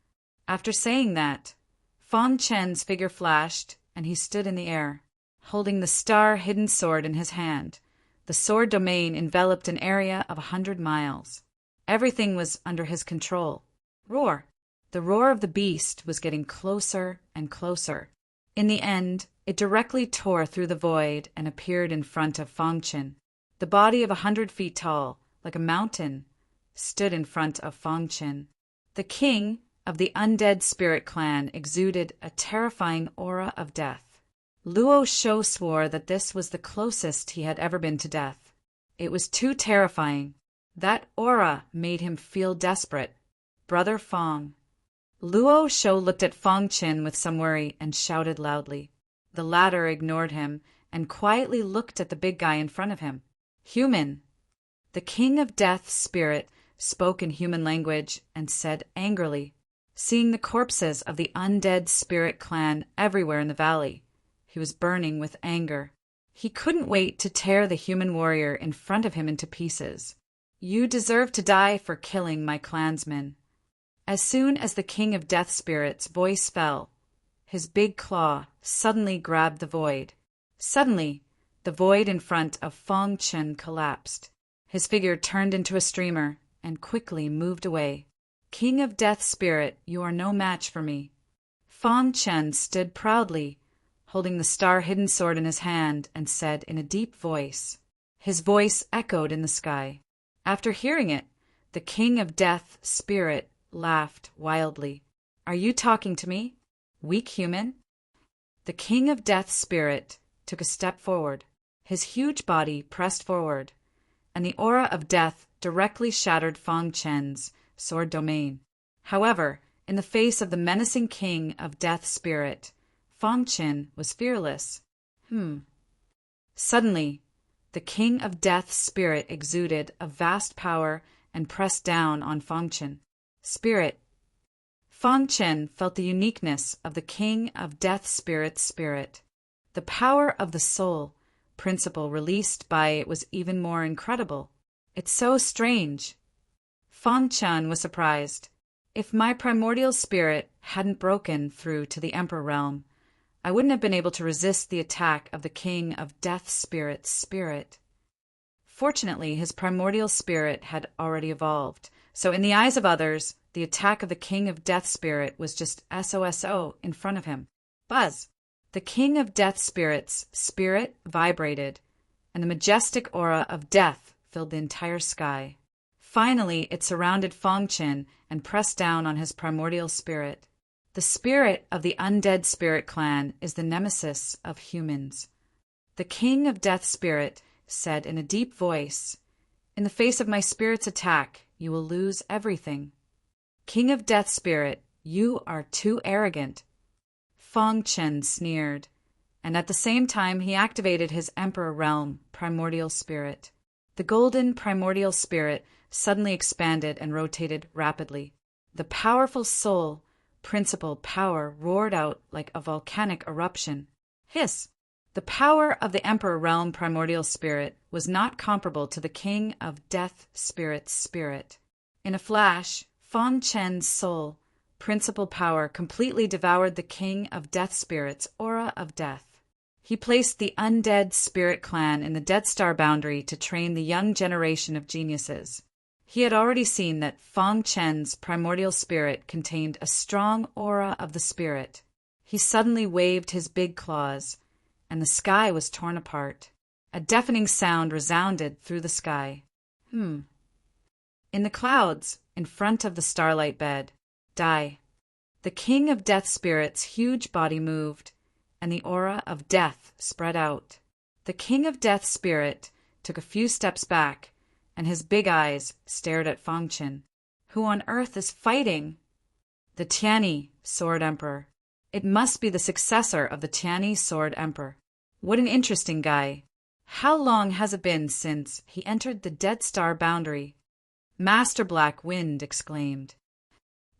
After saying that, Fang Chen's figure flashed, and he stood in the air, holding the star-hidden sword in his hand. The sword domain enveloped an area of 100 miles. Everything was under his control. Roar! The roar of the beast was getting closer and closer. In the end, it directly tore through the void and appeared in front of Fang Chen. The body of 100 feet tall, like a mountain, stood in front of Fang Chen. The king of the undead spirit clan exuded a terrifying aura of death. Luo Shou swore that this was the closest he had ever been to death. It was too terrifying. That aura made him feel desperate. Brother Fang. Luo Shou looked at Fang Chen with some worry and shouted loudly. The latter ignored him and quietly looked at the big guy in front of him. Human. The king of death spirit spoke in human language and said angrily, seeing the corpses of the undead spirit clan everywhere in the valley. He was burning with anger. He couldn't wait to tear the human warrior in front of him into pieces. You deserve to die for killing my clansmen. As soon as the king of death spirit's voice fell, his big claw suddenly grabbed the void. Suddenly, the void in front of Fang Chen collapsed. His figure turned into a streamer and quickly moved away. King of death spirit, you are no match for me. Fang Chen stood proudly, holding the star-hidden sword in his hand, and said in a deep voice. His voice echoed in the sky. After hearing it, the king of death spirit laughed wildly. Are you talking to me, weak human? The king of death spirit took a step forward. His huge body pressed forward, and the aura of death directly shattered Fang Chen's sword domain. However, in the face of the menacing king of death spirit, Fang Chen was fearless. Suddenly, the king of death spirit exuded a vast power and pressed down on Fang Chen. Spirit. Fang Chen felt the uniqueness of the king of death spirit's spirit. The power of the soul principle released by it was even more incredible. It's so strange. Fang Chen was surprised. If my primordial spirit hadn't broken through to the Emperor realm, I wouldn't have been able to resist the attack of the king of death spirit's spirit. Fortunately, his primordial spirit had already evolved, so in the eyes of others, the attack of the king of death spirit was just SOSO in front of him. Buzz! The king of death spirit's spirit vibrated, and the majestic aura of death filled the entire sky. Finally, it surrounded Fang Chen and pressed down on his primordial spirit. The spirit of the undead spirit clan is the nemesis of humans. The king of death spirit said in a deep voice, in the face of my spirit's attack, you will lose everything. King of death spirit, you are too arrogant. Fang Chen sneered, and at the same time he activated his Emperor Realm primordial spirit. The golden primordial spirit suddenly expanded and rotated rapidly. The powerful soul principle power roared out like a volcanic eruption. Hiss! The power of the Emperor Realm Primordial Spirit was not comparable to the King of Death Spirit's spirit. In a flash, Fang Chen's soul, principal power, completely devoured the King of Death Spirit's aura of death. He placed the Undead Spirit Clan in the Dead Star boundary to train the young generation of geniuses. He had already seen that Fang Chen's primordial spirit contained a strong aura of the spirit. He suddenly waved his big claws, and the sky was torn apart. A deafening sound resounded through the sky. In the clouds, in front of the starlight bed, die. The King of Death Spirit's huge body moved, and the aura of death spread out. The King of Death Spirit took a few steps back, and his big eyes stared at Fang Chen. Who on earth is fighting? The Tianyi Sword Emperor. It must be the successor of the Tianyi Sword Emperor. What an interesting guy. How long has it been since he entered the Dead Star boundary? Master Black Wind exclaimed.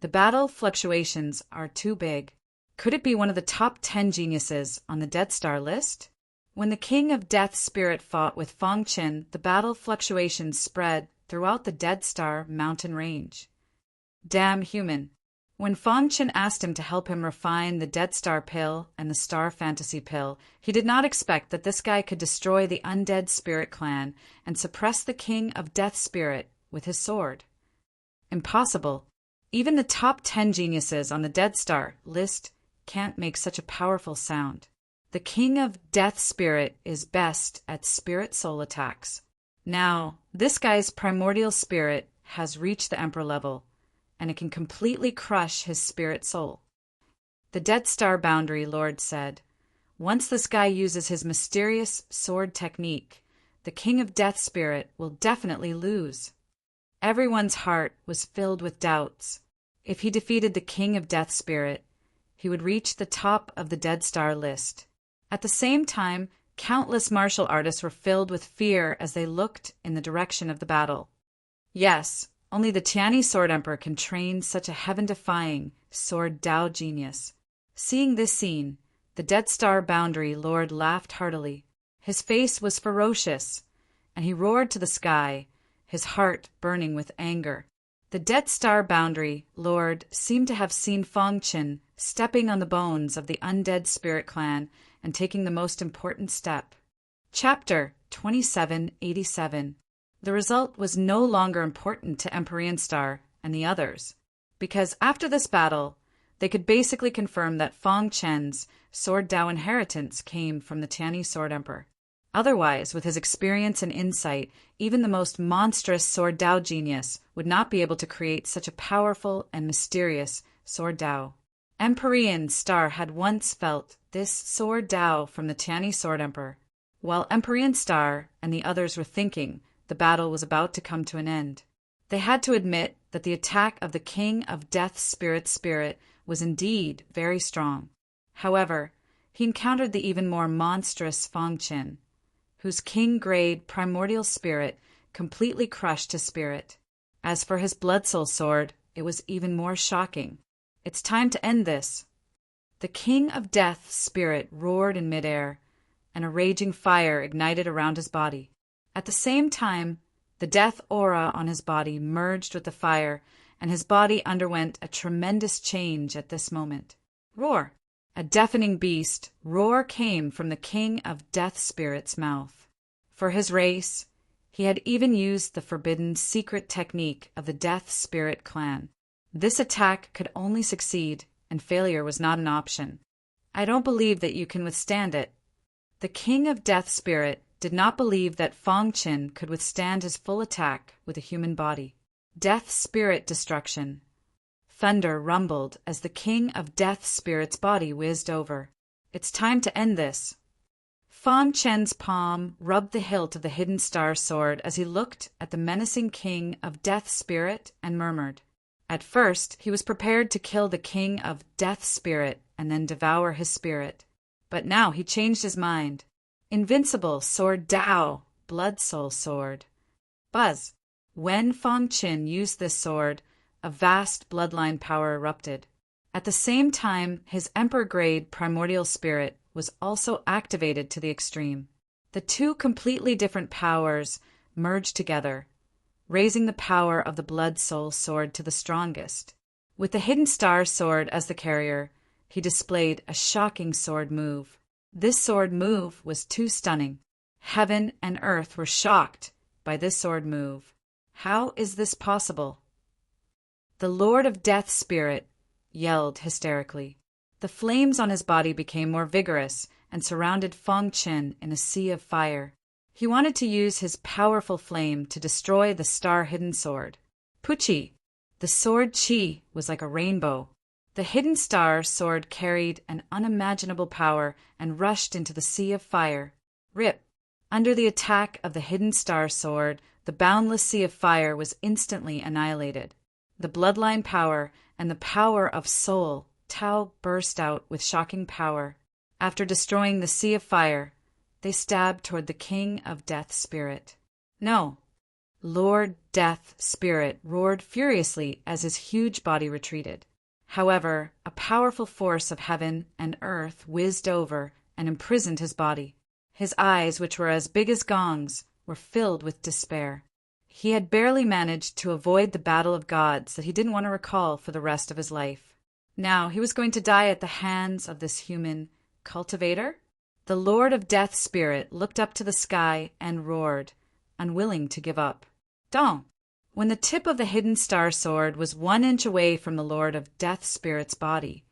The battle fluctuations are too big. Could it be one of the top 10 geniuses on the Dead Star list? When the King of Death Spirit fought with Fang Chen, the battle fluctuations spread throughout the Dead Star mountain range. Damn human. When Fang Chen asked him to help him refine the Dead Star pill and the Star Fantasy pill, he did not expect that this guy could destroy the Undead Spirit Clan and suppress the King of Death Spirit with his sword. Impossible. Even the top 10 geniuses on the Dead Star list can't make such a powerful sound. The King of Death Spirit is best at spirit soul attacks. Now, this guy's primordial spirit has reached the Emperor level, and it can completely crush his spirit soul. The Dead Star Boundary Lord said, once this guy uses his mysterious sword technique, the King of Death Spirit will definitely lose. Everyone's heart was filled with doubts. If he defeated the King of Death Spirit, he would reach the top of the Dead Star list. At the same time, countless martial artists were filled with fear as they looked in the direction of the battle. Yes, only the Tianyi Sword Emperor can train such a heaven-defying sword Dao genius. Seeing this scene, the Dead Star Boundary Lord laughed heartily. His face was ferocious, and he roared to the sky, his heart burning with anger. The Dead Star Boundary Lord seemed to have seen Fang Chen stepping on the bones of the Undead Spirit Clan and taking the most important step. Chapter 2787. The result was no longer important to Empyrean Star and the others, because after this battle, they could basically confirm that Fang Chen's Sword Dao inheritance came from the Tianyi Sword Emperor. Otherwise, with his experience and insight, even the most monstrous Sword Dao genius would not be able to create such a powerful and mysterious Sword Dao. Empyrean Star had once felt this Sword Dao from the Tianyi Sword Emperor. While Empyrean Star and the others were thinking the battle was about to come to an end, they had to admit that the attack of the King of Death Spirit was indeed very strong. However, he encountered the even more monstrous Fang Chen, whose king-grade primordial spirit completely crushed his spirit. As for his blood soul sword, it was even more shocking. It's time to end this. The King of Death Spirit roared in midair, and a raging fire ignited around his body. At the same time, the death aura on his body merged with the fire, and his body underwent a tremendous change at this moment. Roar! A deafening beast roar came from the King of Death Spirit's mouth. For his race, he had even used the forbidden secret technique of the Death Spirit clan. This attack could only succeed, and failure was not an option. I don't believe that you can withstand it. The King of Death Spirit did not believe that Fang Chen could withstand his full attack with a human body. Death Spirit destruction. Thunder rumbled as the King of Death Spirit's body whizzed over. It's time to end this. Fang Chen's palm rubbed the hilt of the hidden star sword as he looked at the menacing King of Death Spirit and murmured. At first, he was prepared to kill the King of Death Spirit and then devour his spirit. But now he changed his mind. Invincible Sword Dao, Blood Soul Sword. Buzz. When Fang Chen used this sword, a vast bloodline power erupted. At the same time, his emperor-grade primordial spirit was also activated to the extreme. The two completely different powers merged together, raising the power of the Blood Soul Sword to the strongest. With the Hidden Star Sword as the carrier, he displayed a shocking sword move. This sword move was too stunning. Heaven and earth were shocked by this sword move. How is this possible? The Lord of Death Spirit yelled hysterically. The flames on his body became more vigorous and surrounded Feng Qin in a sea of fire. He wanted to use his powerful flame to destroy the star-hidden sword. Puchi! The sword Qi was like a rainbow. The hidden star sword carried an unimaginable power and rushed into the sea of fire. Rip! Under the attack of the hidden star sword, the boundless sea of fire was instantly annihilated. The bloodline power and the power of soul, Tao, burst out with shocking power. After destroying the sea of fire, they stabbed toward the King of Death Spirit. No! Lord Death Spirit roared furiously as his huge body retreated. However, a powerful force of heaven and earth whizzed over and imprisoned his body. His eyes, which were as big as gongs, were filled with despair. He had barely managed to avoid the battle of gods that he didn't want to recall for the rest of his life. Now he was going to die at the hands of this human cultivator? The Lord of Death Spirit looked up to the sky and roared, unwilling to give up. Dong! When the tip of the hidden star sword was 1 inch away from the Lord of Death Spirit's body,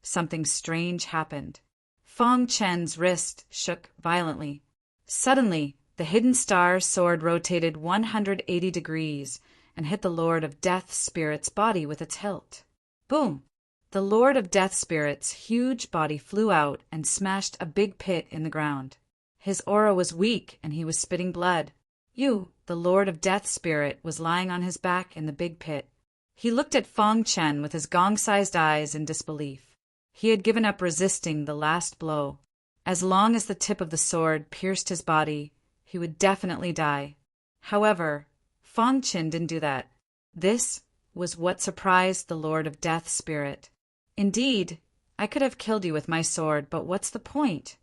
something strange happened. Feng Chen's wrist shook violently. Suddenly, the hidden star sword rotated 180 degrees and hit the Lord of Death Spirit's body with its hilt. Boom! The Lord of Death Spirit's huge body flew out and smashed a big pit in the ground. His aura was weak and he was spitting blood. The Lord of Death Spirit, was lying on his back in the big pit. He looked at Feng Chen with his gong-sized eyes in disbelief. He had given up resisting the last blow. As long as the tip of the sword pierced his body, he would definitely die. However, Feng Chen didn't do that. This was what surprised the Lord of Death Spirit. Indeed, I could have killed you with my sword, but what's the point?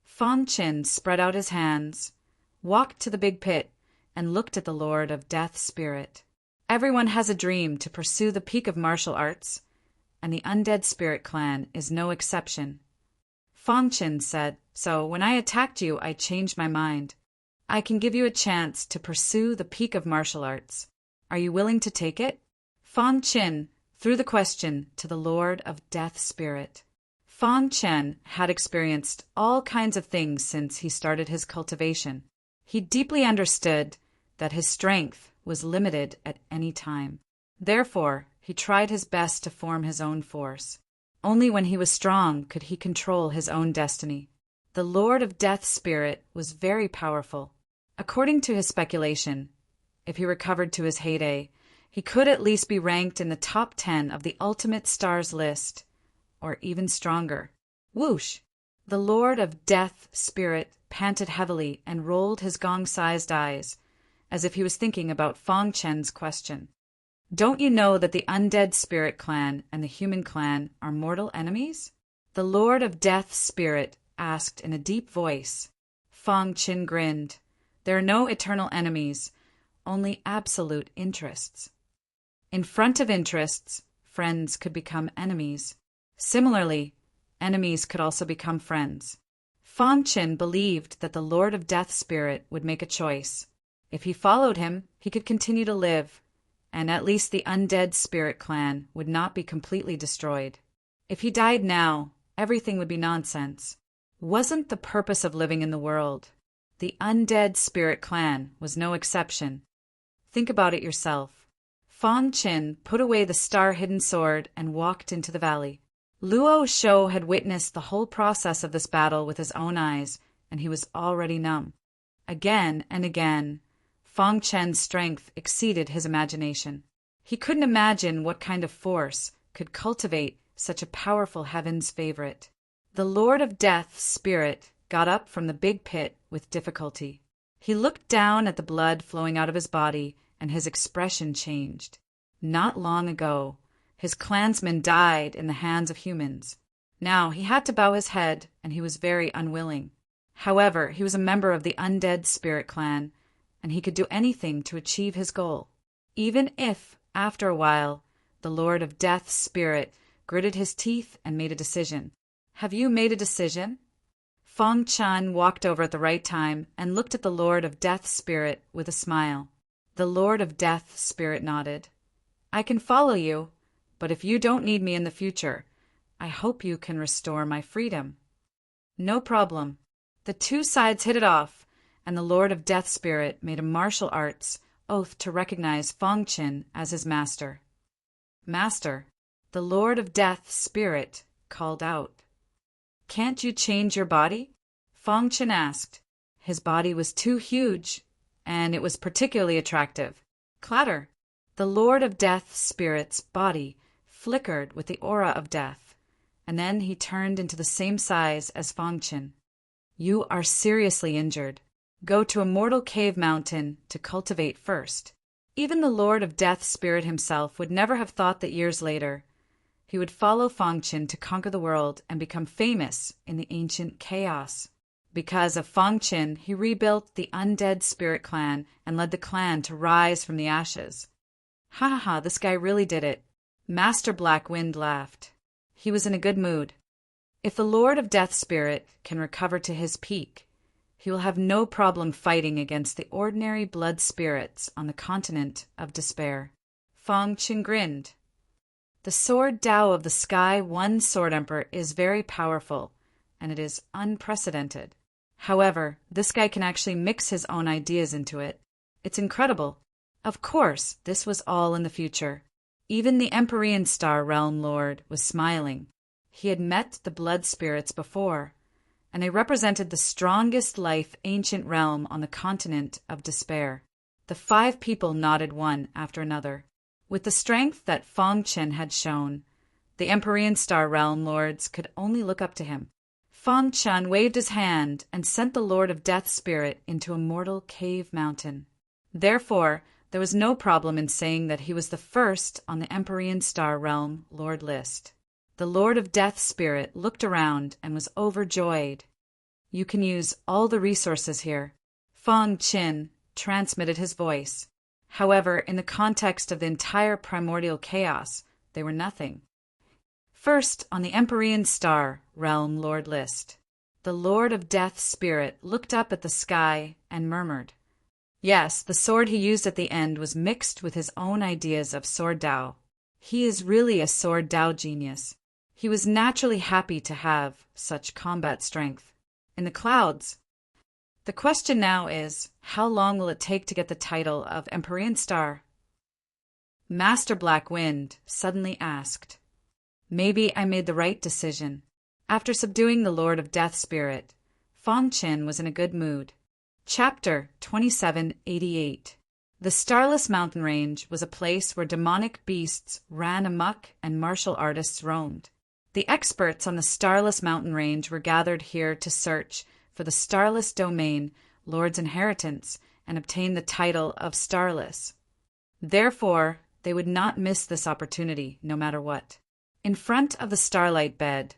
Feng Chen spread out his hands, walked to the big pit, and looked at the Lord of Death Spirit. Everyone has a dream to pursue the peak of martial arts, and the Undead Spirit Clan is no exception. Feng Chen said, "So when I attacked you, I changed my mind. I can give you a chance to pursue the peak of martial arts. Are you willing to take it?" Feng Chen threw the question to the Lord of Death Spirit. Feng Chen had experienced all kinds of things since he started his cultivation. He deeply understood that his strength was limited at any time. Therefore, he tried his best to form his own force. Only when he was strong could he control his own destiny. The Lord of Death Spirit was very powerful. According to his speculation, if he recovered to his heyday, he could at least be ranked in the top 10 of the Ultimate Stars list, or even stronger. Whoosh! The Lord of Death Spirit panted heavily and rolled his gong-sized eyes, as if he was thinking about Feng Chen's question. Don't you know that the Undead Spirit Clan and the Human Clan are mortal enemies? The Lord of Death Spirit asked in a deep voice. Feng Chen grinned. There are no eternal enemies, only absolute interests. In front of interests, friends could become enemies. Similarly, enemies could also become friends. Feng Chen believed that the Lord of Death Spirit would make a choice. If he followed him, he could continue to live, and at least the Undead Spirit Clan would not be completely destroyed. If he died now, everything would be nonsense. Wasn't the purpose of living in the world? The Undead Spirit Clan was no exception. Think about it yourself. Feng Chen put away the star-hidden sword and walked into the valley. Luo Shou had witnessed the whole process of this battle with his own eyes, and he was already numb. Again and again, Feng Chen's strength exceeded his imagination. He couldn't imagine what kind of force could cultivate such a powerful heaven's favorite. The Lord of Death Spirit got up from the big pit with difficulty. He looked down at the blood flowing out of his body, and his expression changed. Not long ago, his clansmen died in the hands of humans. Now he had to bow his head, and he was very unwilling. However, he was a member of the undead spirit clan, and he could do anything to achieve his goal. Even if, after a while, the Lord of Death's spirit gritted his teeth and made a decision. Have you made a decision? Fong Chan walked over at the right time and looked at the Lord of Death's spirit with a smile. The Lord of Death's spirit nodded. I can follow you, but if you don't need me in the future, I hope you can restore my freedom. No problem. The two sides hit it off, and the Lord of Death Spirit made a martial arts oath to recognize Fong Chin as his master. Master, the Lord of Death Spirit called out. Can't you change your body? Fong Chin asked. His body was too huge, and it was particularly attractive. Clatter! The Lord of Death Spirit's body flickered with the aura of death, and then he turned into the same size as Fong Chin. You are seriously injured. Go to a mortal cave mountain to cultivate first. Even the Lord of Death Spirit himself would never have thought that years later he would follow Fong Chin to conquer the world and become famous in the ancient chaos. Because of Fong Chin, he rebuilt the undead spirit clan and led the clan to rise from the ashes. Ha ha ha, this guy really did it. Master Black Wind laughed. He was in a good mood. If the Lord of Death Spirit can recover to his peak, he will have no problem fighting against the ordinary blood spirits on the continent of despair. Fong Chin grinned. The Sword Tao of the Sky One Sword Emperor is very powerful, and it is unprecedented. However, this guy can actually mix his own ideas into it. It's incredible. Of course, this was all in the future. Even the Empyrean Star Realm Lord was smiling. He had met the blood spirits before, and they represented the strongest life ancient realm on the continent of despair. The 5 people nodded one after another. With the strength that Fong Chin had shown, the Empyrean Star Realm Lords could only look up to him. Fong Chin waved his hand and sent the Lord of Death Spirit into a mortal cave mountain. Therefore, there was no problem in saying that he was the first on the Empyrean Star Realm Lord list. The Lord of Death Spirit looked around and was overjoyed. You can use all the resources here. Fong Chin transmitted his voice. However, in the context of the entire primordial chaos, they were nothing. First on the Empyrean Star Realm Lord list, the Lord of Death Spirit looked up at the sky and murmured. Yes, the sword he used at the end was mixed with his own ideas of Sword Tao. He is really a Sword Tao genius. He was naturally happy to have such combat strength. In the clouds, the question now is, how long will it take to get the title of Empyrean Star? Master Black Wind suddenly asked. Maybe I made the right decision. After subduing the Lord of Death Spirit, Fong Chin was in a good mood. Chapter 2788. The Starless Mountain Range was a place where demonic beasts ran amok and martial artists roamed. The experts on the Starless Mountain Range were gathered here to search for the Starless Domain, Lord's inheritance, and obtain the title of Starless. Therefore, they would not miss this opportunity, no matter what. In front of the Starlight Bed,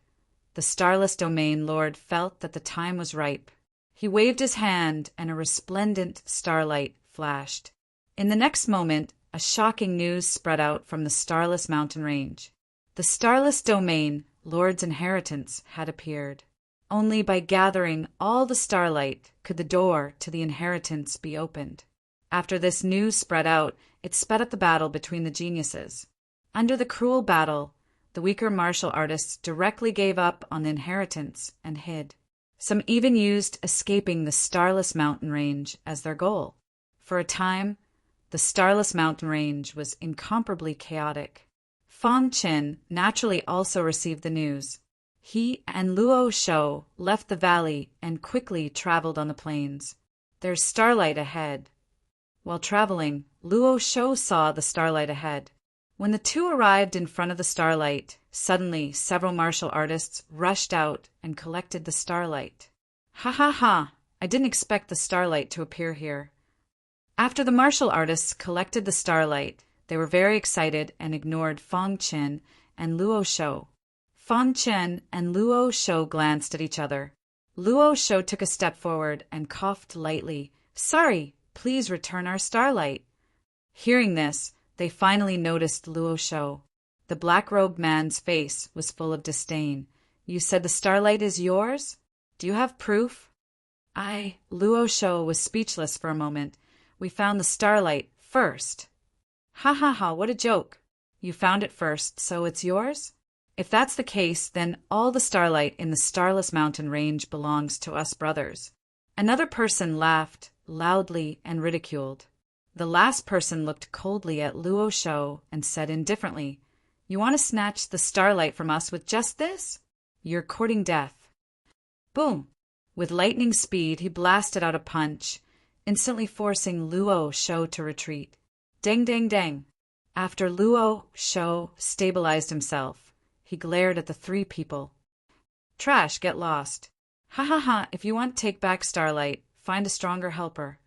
the Starless Domain Lord felt that the time was ripe. He waved his hand, and a resplendent starlight flashed. In the next moment, a shocking news spread out from the Starless Mountain Range. The Starless Domain, Lord's inheritance, had appeared. Only by gathering all the starlight could the door to the inheritance be opened. After this news spread out, it sped up the battle between the geniuses. Under the cruel battle, the weaker martial artists directly gave up on the inheritance and hid. Some even used escaping the Starless Mountain Range as their goal. For a time, the Starless Mountain Range was incomparably chaotic. Fong Chin naturally also received the news. He and Luo Shou left the valley and quickly traveled on the plains. There's starlight ahead. While traveling, Luo Shou saw the starlight ahead. When the two arrived in front of the starlight, suddenly several martial artists rushed out and collected the starlight. Ha ha ha! I didn't expect the starlight to appear here. After the martial artists collected the starlight, they were very excited and ignored Fong Chin and Luo Shou. Fang Chen and Luo Shou glanced at each other. Luo Shou took a step forward and coughed lightly. Sorry, please return our starlight. Hearing this, they finally noticed Luo Shou. The black-robed man's face was full of disdain. You said the starlight is yours? Do you have proof? Luo Shou was speechless for a moment. We found the starlight first. Ha ha ha, what a joke. You found it first, so it's yours? If that's the case, then all the starlight in the Starless Mountain range belongs to us brothers. Another person laughed loudly and ridiculed. The last person looked coldly at Luo Shou and said indifferently, You want to snatch the starlight from us with just this? You're courting death. Boom! With lightning speed, he blasted out a punch, instantly forcing Luo Shou to retreat. Dang, dang, dang. After Luo Shou stabilized himself, he glared at the three people. Trash, get lost. Ha ha ha, if you want to take back Starlight, find a stronger helper.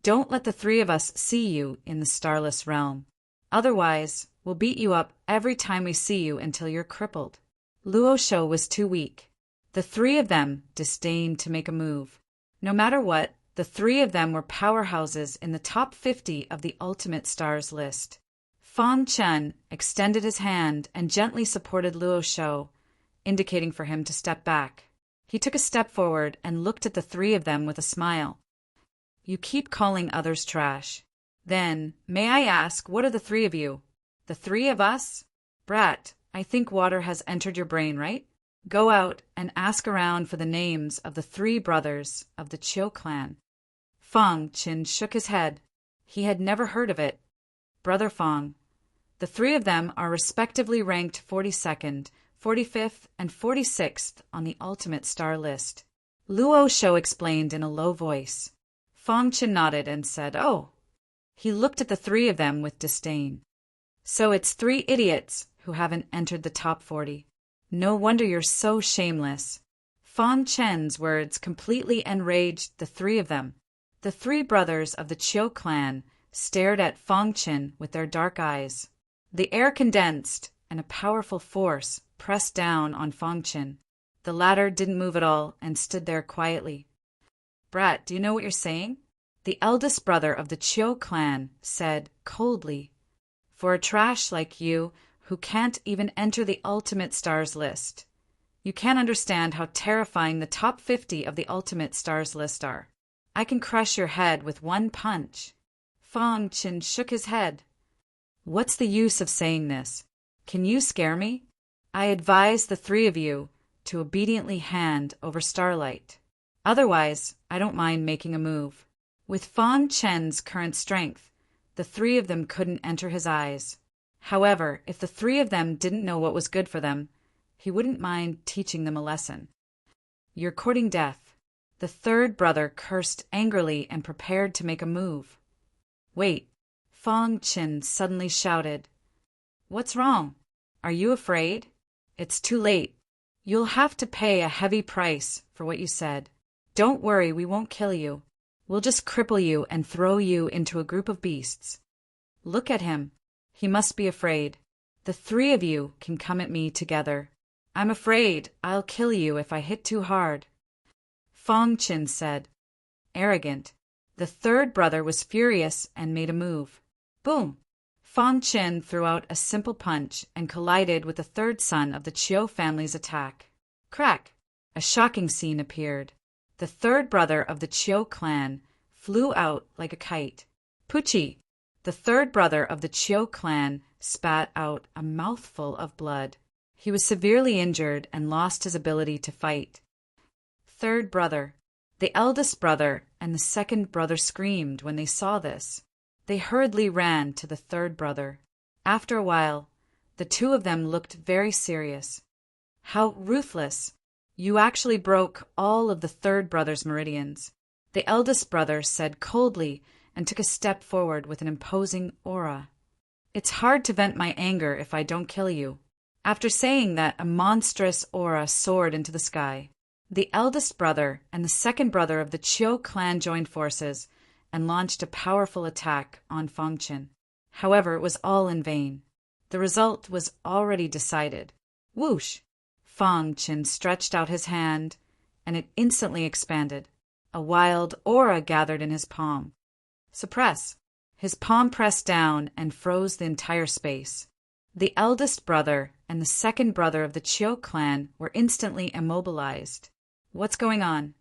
Don't let the three of us see you in the starless realm. Otherwise, we'll beat you up every time we see you until you're crippled. Luo Shou was too weak. The three of them disdained to make a move. No matter what, the three of them were powerhouses in the top 50 of the Ultimate Stars list. Fang Chen extended his hand and gently supported Luo Shou, indicating for him to step back. He took a step forward and looked at the three of them with a smile. You keep calling others trash. Then, may I ask, what are the three of you? The three of us? Brat, I think water has entered your brain, right? Go out and ask around for the names of the three brothers of the Chiu clan. Fang Chen shook his head. He had never heard of it. Brother Fang. The three of them are respectively ranked 42nd, 45th, and 46th on the Ultimate Star list. Luo Shou explained in a low voice. Fang Chen nodded and said, Oh. He looked at the three of them with disdain. So it's three idiots who haven't entered the top 40. No wonder you're so shameless. Fang Chen's words completely enraged the three of them. The three brothers of the Chiu clan stared at Fang Chen with their dark eyes. The air condensed, and a powerful force pressed down on Fang Chen. The latter didn't move at all and stood there quietly. Brat, do you know what you're saying? The eldest brother of the Chiu clan said coldly, For a trash like you, who can't even enter the Ultimate Stars list, you can't understand how terrifying the top 50 of the Ultimate Stars list are. I can crush your head with one punch. Fang Chen shook his head. What's the use of saying this? Can you scare me? I advise the three of you to obediently hand over Starlight. Otherwise, I don't mind making a move. With Fang Chen's current strength, the three of them couldn't enter his eyes. However, if the three of them didn't know what was good for them, he wouldn't mind teaching them a lesson. You're courting death. The third brother cursed angrily and prepared to make a move. Wait, Fang Chen suddenly shouted. What's wrong? Are you afraid? It's too late. You'll have to pay a heavy price for what you said. Don't worry, we won't kill you. We'll just cripple you and throw you into a group of beasts. Look at him. He must be afraid. The three of you can come at me together. I'm afraid I'll kill you if I hit too hard. Fang Chen said. Arrogant. The third brother was furious and made a move. Boom! Fang Chen threw out a simple punch and collided with the third son of the Chiu family's attack. Crack! A shocking scene appeared. The third brother of the Chiu clan flew out like a kite. Pucci! The third brother of the Chiu clan spat out a mouthful of blood. He was severely injured and lost his ability to fight. Third brother. The eldest brother and the second brother screamed when they saw this. They hurriedly ran to the third brother. After a while, the two of them looked very serious. How ruthless! You actually broke all of the third brother's meridians. The eldest brother said coldly and took a step forward with an imposing aura. It's hard to vent my anger if I don't kill you. After saying that, a monstrous aura soared into the sky. The eldest brother and the second brother of the Chiu clan joined forces and launched a powerful attack on Fang Chen. However, it was all in vain. The result was already decided. Whoosh! Fang Qin stretched out his hand, and it instantly expanded. A wild aura gathered in his palm. Suppress. His palm pressed down and froze the entire space. The eldest brother and the second brother of the Chiu clan were instantly immobilized. What's going on?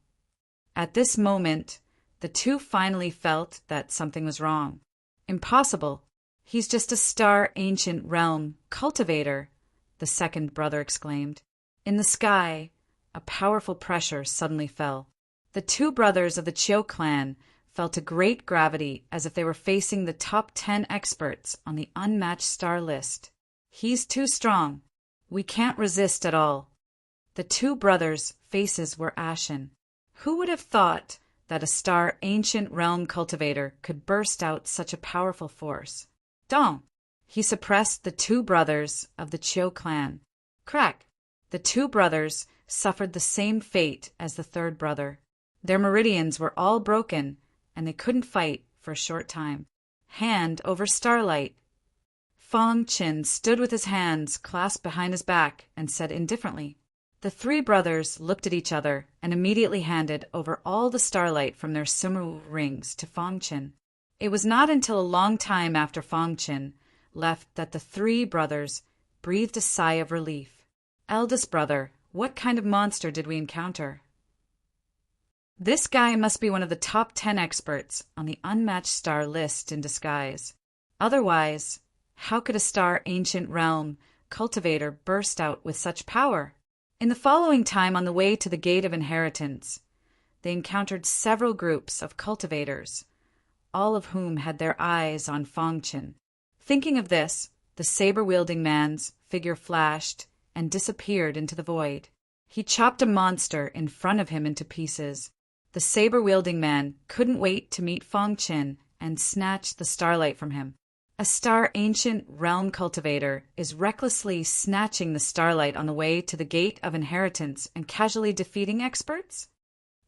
At this moment, the two finally felt that something was wrong. Impossible. He's just a star ancient realm cultivator, the second brother exclaimed. In the sky, a powerful pressure suddenly fell. The two brothers of the Chiu clan felt a great gravity as if they were facing the top 10 experts on the unmatched star list. He's too strong. We can't resist at all. The two brothers' faces were ashen. Who would have thought that a star ancient realm cultivator could burst out such a powerful force? Dong! He suppressed the two brothers of the Chiu clan. Crack! The two brothers suffered the same fate as the third brother. Their meridians were all broken, and they couldn't fight for a short time. Hand over starlight. Fang Qin stood with his hands clasped behind his back and said indifferently. The three brothers looked at each other and immediately handed over all the starlight from their sumu rings to Fang Qin. It was not until a long time after Fang Qin left that the three brothers breathed a sigh of relief. Eldest brother, what kind of monster did we encounter? This guy must be one of the top 10 experts on the unmatched star list in disguise. Otherwise, how could a star ancient realm cultivator burst out with such power? In the following time on the way to the Gate of Inheritance, they encountered several groups of cultivators, all of whom had their eyes on Fang Qin. Thinking of this, the saber-wielding man's figure flashed and disappeared into the void. He chopped a monster in front of him into pieces. The saber-wielding man couldn't wait to meet Fang Qin and snatch the starlight from him. A star ancient realm cultivator is recklessly snatching the starlight on the way to the Gate of Inheritance and casually defeating experts?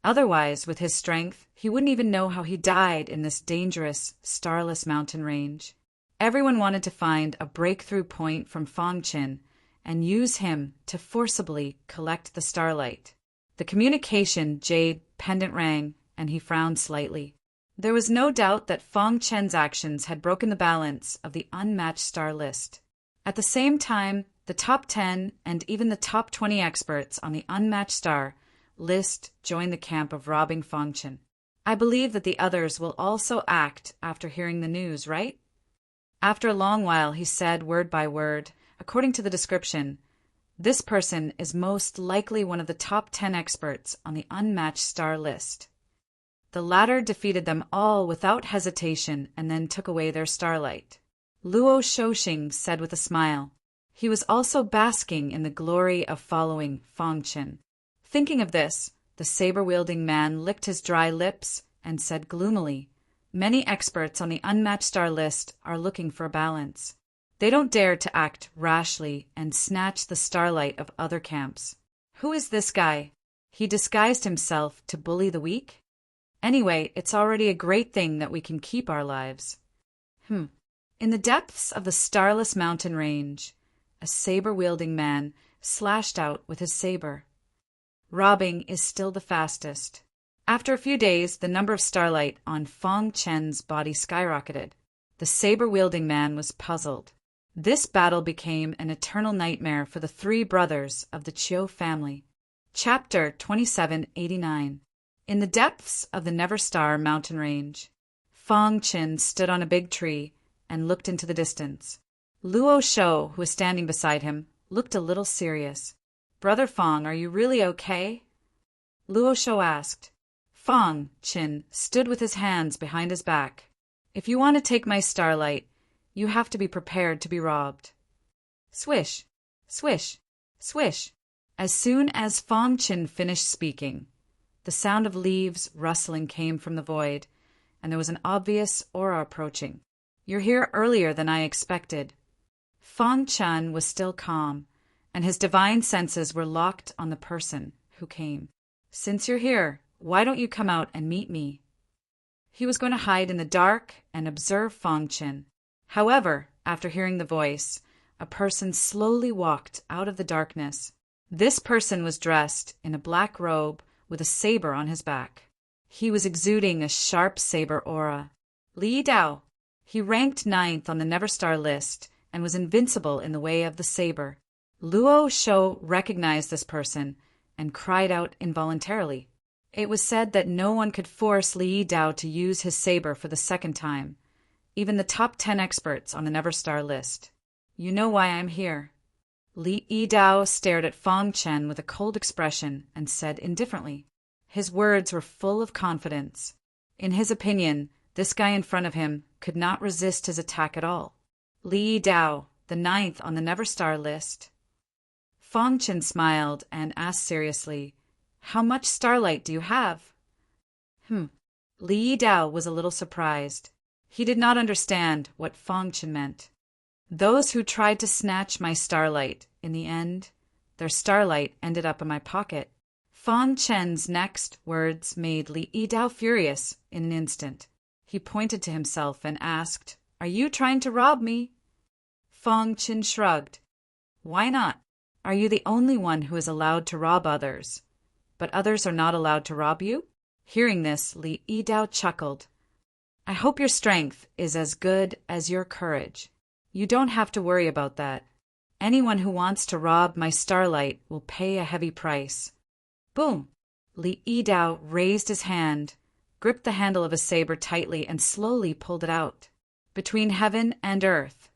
Otherwise, with his strength, he wouldn't even know how he died in this dangerous, starless mountain range. Everyone wanted to find a breakthrough point from Fang Qin and use him to forcibly collect the starlight. The communication jade pendant rang, and he frowned slightly. There was no doubt that Fang Qin's actions had broken the balance of the unmatched star list. At the same time, the top 10 and even the top 20 experts on the unmatched star list joined the camp of robbing Fang Qin. I believe that the others will also act after hearing the news, right? After a long while, he said word by word, according to the description, this person is most likely one of the top 10 experts on the unmatched star list. The latter defeated them all without hesitation and then took away their starlight. Luo Shouxing said with a smile. He was also basking in the glory of following Fang Qin. Thinking of this, the saber-wielding man licked his dry lips and said gloomily, many experts on the unmatched star list are looking for a balance. They don't dare to act rashly and snatch the starlight of other camps. Who is this guy? He disguised himself to bully the weak? Anyway, it's already a great thing that we can keep our lives. In the depths of the starless mountain range, a saber-wielding man slashed out with his saber. Robbing is still the fastest. After a few days, the number of starlight on Fang Qin's body skyrocketed. The saber-wielding man was puzzled. This battle became an eternal nightmare for the three brothers of the Chiu family. Chapter 2789. In the depths of the Never Star mountain range, Fang Qin stood on a big tree and looked into the distance. Luo Shou, who was standing beside him, looked a little serious. Brother Fang, are you really okay? Luo Shou asked. Fang Qin stood with his hands behind his back. If you want to take my starlight, you have to be prepared to be robbed. Swish, swish, swish. As soon as Fang Qin finished speaking, the sound of leaves rustling came from the void, and there was an obvious aura approaching. You're here earlier than I expected. Fang Qin was still calm, and his divine senses were locked on the person who came. Since you're here, why don't you come out and meet me? He was going to hide in the dark and observe Fang Qin. However, after hearing the voice, a person slowly walked out of the darkness. This person was dressed in a black robe with a saber on his back. He was exuding a sharp saber aura. Li Dao. He ranked 9th on the Never Star list and was invincible in the way of the saber. Luo Shou recognized this person and cried out involuntarily. It was said that no one could force Li Dao to use his saber for the second time, even the top 10 experts on the Never Star list. You know why I'm here. Li Dao stared at Fang Chen with a cold expression and said indifferently. His words were full of confidence. In his opinion, this guy in front of him could not resist his attack at all. Li Dao, the 9th on the Never Star list. Fang Chen smiled and asked seriously, "How much starlight do you have?" Li Dao was a little surprised. He did not understand what Fang Chen meant. Those who tried to snatch my starlight, in the end, their starlight ended up in my pocket. Fang Chen's next words made Li Dao furious in an instant. He pointed to himself and asked, "Are you trying to rob me?" Fang Chen shrugged. "Why not? Are you the only one who is allowed to rob others, but others are not allowed to rob you?" Hearing this, Li Dao chuckled. "I hope your strength is as good as your courage. You don't have to worry about that. Anyone who wants to rob my starlight will pay a heavy price." Boom! Li Dao raised his hand, gripped the handle of his saber tightly, and slowly pulled it out. Between heaven and earth,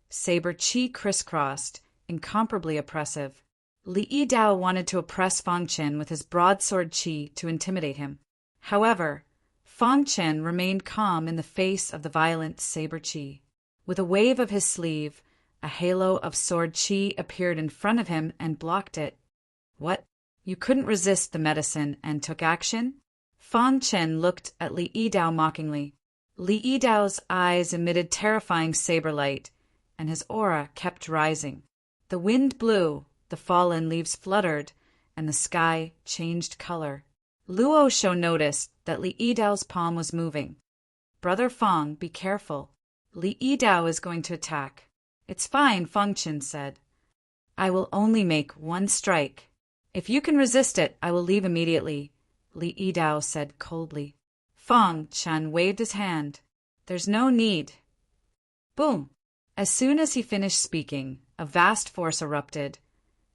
saber qi crisscrossed, incomparably oppressive. Li Dao wanted to oppress Fang Chen with his broadsword qi to intimidate him. However, Fang Chen remained calm in the face of the violent saber qi. With a wave of his sleeve, a halo of sword qi appeared in front of him and blocked it. "What? You couldn't resist the medicine and took action?" Fang Chen looked at Li Dao mockingly. Li Dao's eyes emitted terrifying saber light, and his aura kept rising. The wind blew, the fallen leaves fluttered, and the sky changed color. Luo Shou noticed that Li Dao's palm was moving. "Brother Fang, be careful. Li Dao is going to attack." "It's fine," Fang Chen said. "I will only make one strike. If you can resist it, I will leave immediately," Li Dao said coldly. Fang Chen waved his hand. "There's no need." Boom! As soon as he finished speaking, a vast force erupted,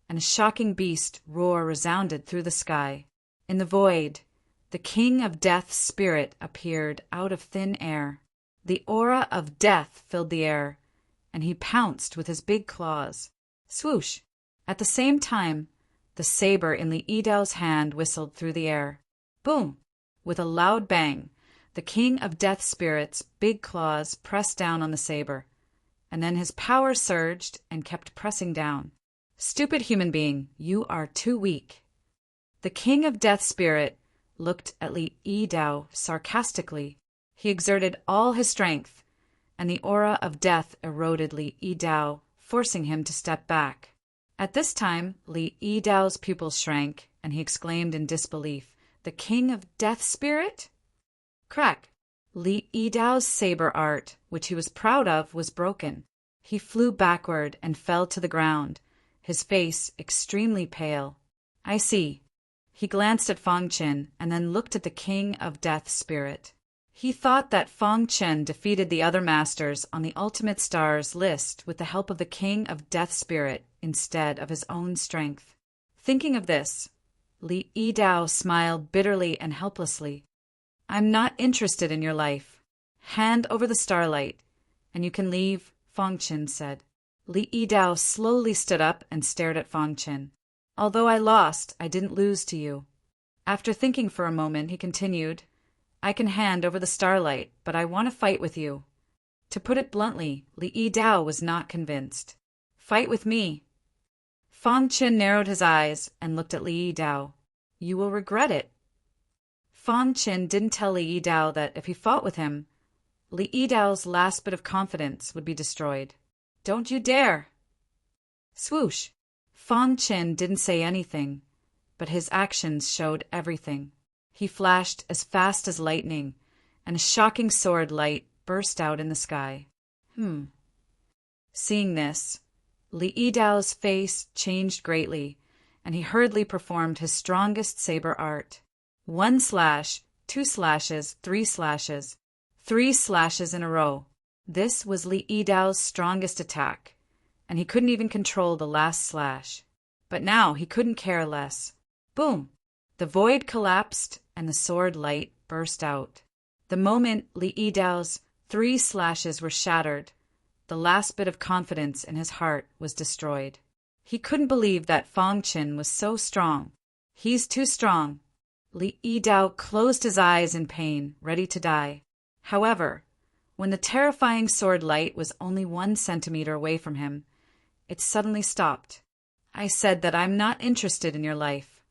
and a shocking beast roar resounded through the sky. In the void, the King of Death's spirit appeared out of thin air. The aura of death filled the air, and he pounced with his big claws. Swoosh! At the same time, the saber in Li Dao's hand whistled through the air. Boom! With a loud bang, the King of Death Spirit's big claws pressed down on the saber, and then his power surged and kept pressing down. "Stupid human being, you are too weak." The King of Death Spirit looked at Li Dao sarcastically. He exerted all his strength, and the aura of death eroded Li Dao, forcing him to step back. At this time, Li Dao's pupils shrank, and he exclaimed in disbelief, "The King of Death Spirit?" Crack! Li Dao's saber art, which he was proud of, was broken. He flew backward and fell to the ground, his face extremely pale. "I see." He glanced at Fang Chen and then looked at the King of Death Spirit. He thought that Fang Chen defeated the other masters on the Ultimate Stars list with the help of the King of Death Spirit instead of his own strength. Thinking of this, Li Dao smiled bitterly and helplessly. "I'm not interested in your life. Hand over the starlight, and you can leave," Fang Chen said. Li Dao slowly stood up and stared at Fang Chen. "Although I lost, I didn't lose to you." After thinking for a moment, he continued, "I can hand over the starlight, but I want to fight with you." To put it bluntly, Li Dao was not convinced. "Fight with me." Fang Chen narrowed his eyes and looked at Li Dao. "You will regret it." Fang Chen didn't tell Li Dao that if he fought with him, Li Dao's last bit of confidence would be destroyed. "Don't you dare!" Swoosh! Fang Chen didn't say anything, but his actions showed everything. He flashed as fast as lightning, and a shocking sword light burst out in the sky. Seeing this, Li Dao's face changed greatly, and he hurriedly performed his strongest saber art. 1 slash, 2 slashes, 3 slashes. 3 slashes in a row. This was Li Yidao's strongest attack, and he couldn't even control the last slash. But now he couldn't care less. Boom! The void collapsed, and the sword light burst out. The moment Li Yidao's 3 slashes were shattered, the last bit of confidence in his heart was destroyed. He couldn't believe that Fang Qin was so strong. He's too strong. Li Yidao closed his eyes in pain, ready to die. However, when the terrifying sword light was only 1 centimeter away from him, it suddenly stopped. I said that I'm not interested in your life.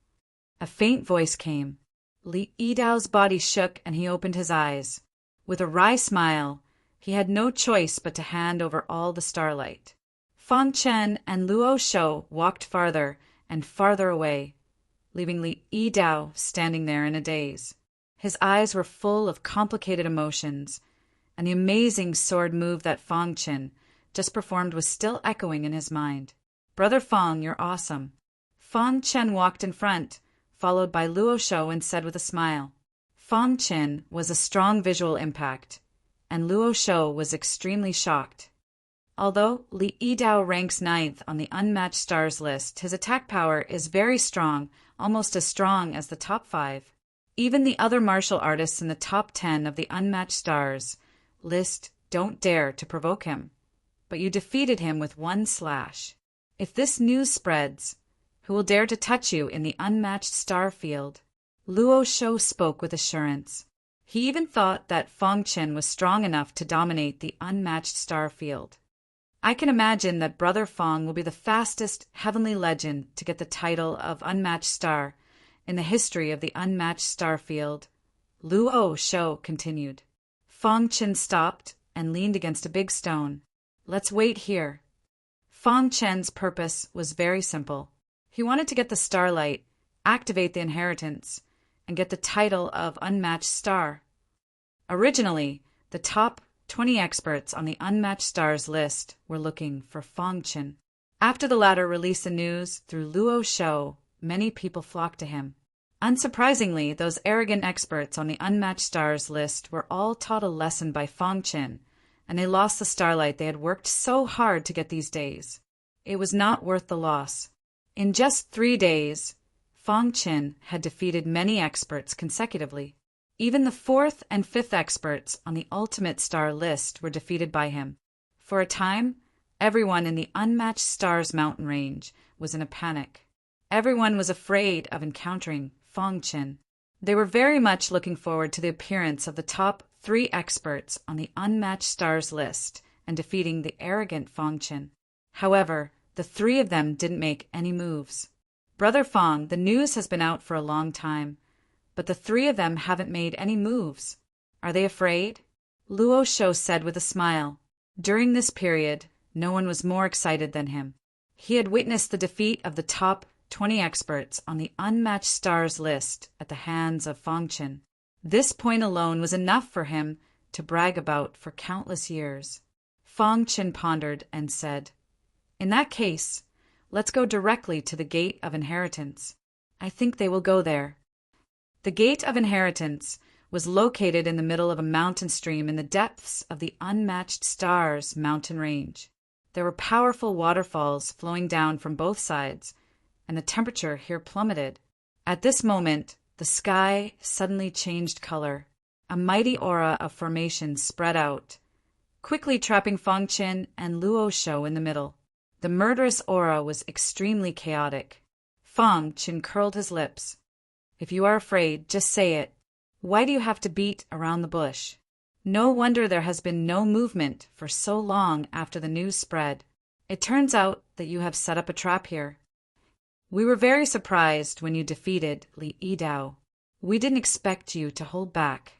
A faint voice came. Li Yidao's body shook and he opened his eyes. With a wry smile, he had no choice but to hand over all the starlight. Fang Chen and Luo Shou walked farther and farther away, leaving Li Yidao standing there in a daze. His eyes were full of complicated emotions, and the amazing sword move that Fang Chen just performed was still echoing in his mind. Brother Fang, you're awesome. Fang Chen walked in front, followed by Luo Shou, and said with a smile. Fang Chen was a strong visual impact, and Luo Shou was extremely shocked. Although Li Yidao ranks 9th on the Unmatched Stars list, his attack power is very strong, almost as strong as the top 5. Even the other martial artists in the top 10 of the Unmatched Stars list don't dare to provoke him. But you defeated him with 1 slash. If this news spreads, who will dare to touch you in the Unmatched Star field? Luo Shou spoke with assurance. He even thought that Fang Chen was strong enough to dominate the Unmatched Star field. I can imagine that Brother Fang will be the fastest heavenly legend to get the title of Unmatched Star in the history of the Unmatched Star field. Luo Shou continued. Fang Chen stopped and leaned against a big stone. Let's wait here. Fang Chen's purpose was very simple. He wanted to get the starlight, activate the inheritance, and get the title of Unmatched Star. Originally, the top 20 experts on the Unmatched Stars list were looking for Fang Chen. After the latter released the news through Luo Shou, many people flocked to him. Unsurprisingly, those arrogant experts on the Unmatched Stars list were all taught a lesson by Fang Chen, and they lost the starlight they had worked so hard to get these days. It was not worth the loss. In just 3 days, Fang Chen had defeated many experts consecutively. Even the 4th and 5th experts on the Ultimate Star list were defeated by him. For a time, everyone in the Unmatched Stars mountain range was in a panic. Everyone was afraid of encountering Fang Chen. They were very much looking forward to the appearance of the top 3 experts on the Unmatched Stars list and defeating the arrogant Fang Chen. However, the 3 of them didn't make any moves. Brother Fang, the news has been out for a long time, but the 3 of them haven't made any moves. Are they afraid? Luo Shou said with a smile. During this period, no one was more excited than him. He had witnessed the defeat of the top 20 experts on the Unmatched Stars list at the hands of Fang Chen. This point alone was enough for him to brag about for countless years. Fang Chen pondered and said, "In that case, let's go directly to the Gate of Inheritance. I think they will go there." The Gate of Inheritance was located in the middle of a mountain stream in the depths of the Unmatched Stars mountain range. There were powerful waterfalls flowing down from both sides, and the temperature here plummeted. At this moment, the sky suddenly changed color. A mighty aura of formation spread out, quickly trapping Fang Chen and Luo Shou in the middle. The murderous aura was extremely chaotic. Fang Chen curled his lips. "If you are afraid, just say it. Why do you have to beat around the bush? No wonder there has been no movement for so long after the news spread. It turns out that you have set up a trap here. We were very surprised when you defeated Li Yidao. We didn't expect you to hold back.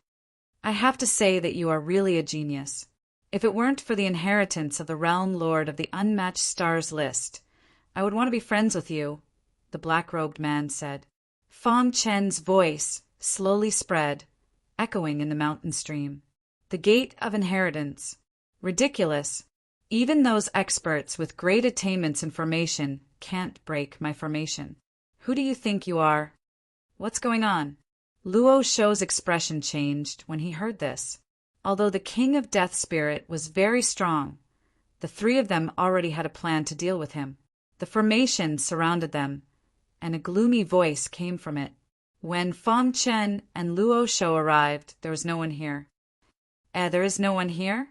I have to say that you are really a genius. If it weren't for the inheritance of the Realm Lord of the Unmatched Stars list, I would want to be friends with you," the black-robed man said. Fang Chen's voice slowly spread, echoing in the mountain stream. "The Gate of Inheritance. Ridiculous. Even those experts with great attainments in formation can't break my formation. Who do you think you are? What's going on? Luo Shou's expression changed when he heard this. Although the king of death spirit was very strong, the three of them already had a plan to deal with him. The formation surrounded them, and a gloomy voice came from it. When Fang Chen and Luo Shou arrived, there was no one here. There is no one here?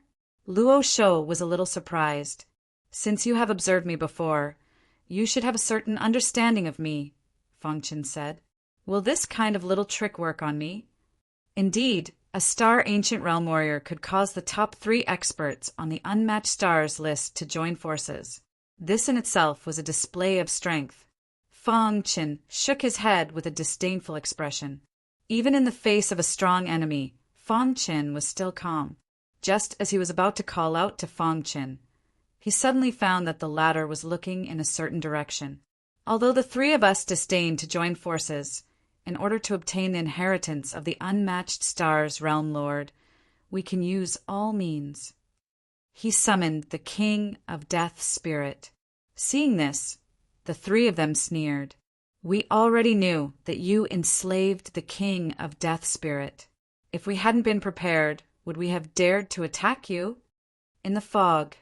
Luo Shou was a little surprised. Since you have observed me before, you should have a certain understanding of me, Fang Chen said. Will this kind of little trick work on me? Indeed, a star ancient realm warrior could cause the top 3 experts on the unmatched stars list to join forces. This in itself was a display of strength. Fang Chen shook his head with a disdainful expression. Even in the face of a strong enemy, Fang Chen was still calm. Just as he was about to call out to Fang Chen, he suddenly found that the latter was looking in a certain direction. Although the 3 of us disdain to join forces, in order to obtain the inheritance of the unmatched stars realm lord, we can use all means. He summoned the king of death spirit. Seeing this, the 3 of them sneered. We already knew that you enslaved the king of death spirit. If we hadn't been prepared, would we have dared to attack you? In the fog,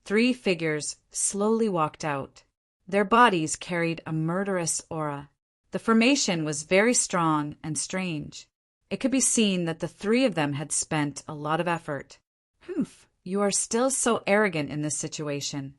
3 figures slowly walked out. Their bodies carried a murderous aura. The formation was very strong and strange. It could be seen that the 3 of them had spent a lot of effort. Humph, you are still so arrogant in this situation.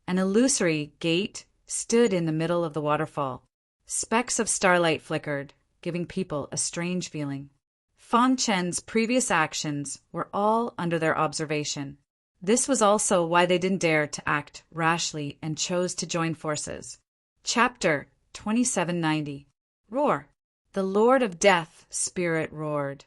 An illusory gate stood in the middle of the waterfall. Specks of starlight flickered, giving people a strange feeling. Fang Chen's previous actions were all under their observation. This was also why they didn't dare to act rashly and chose to join forces. Chapter 2790. Roar. The Lord of Death spirit roared,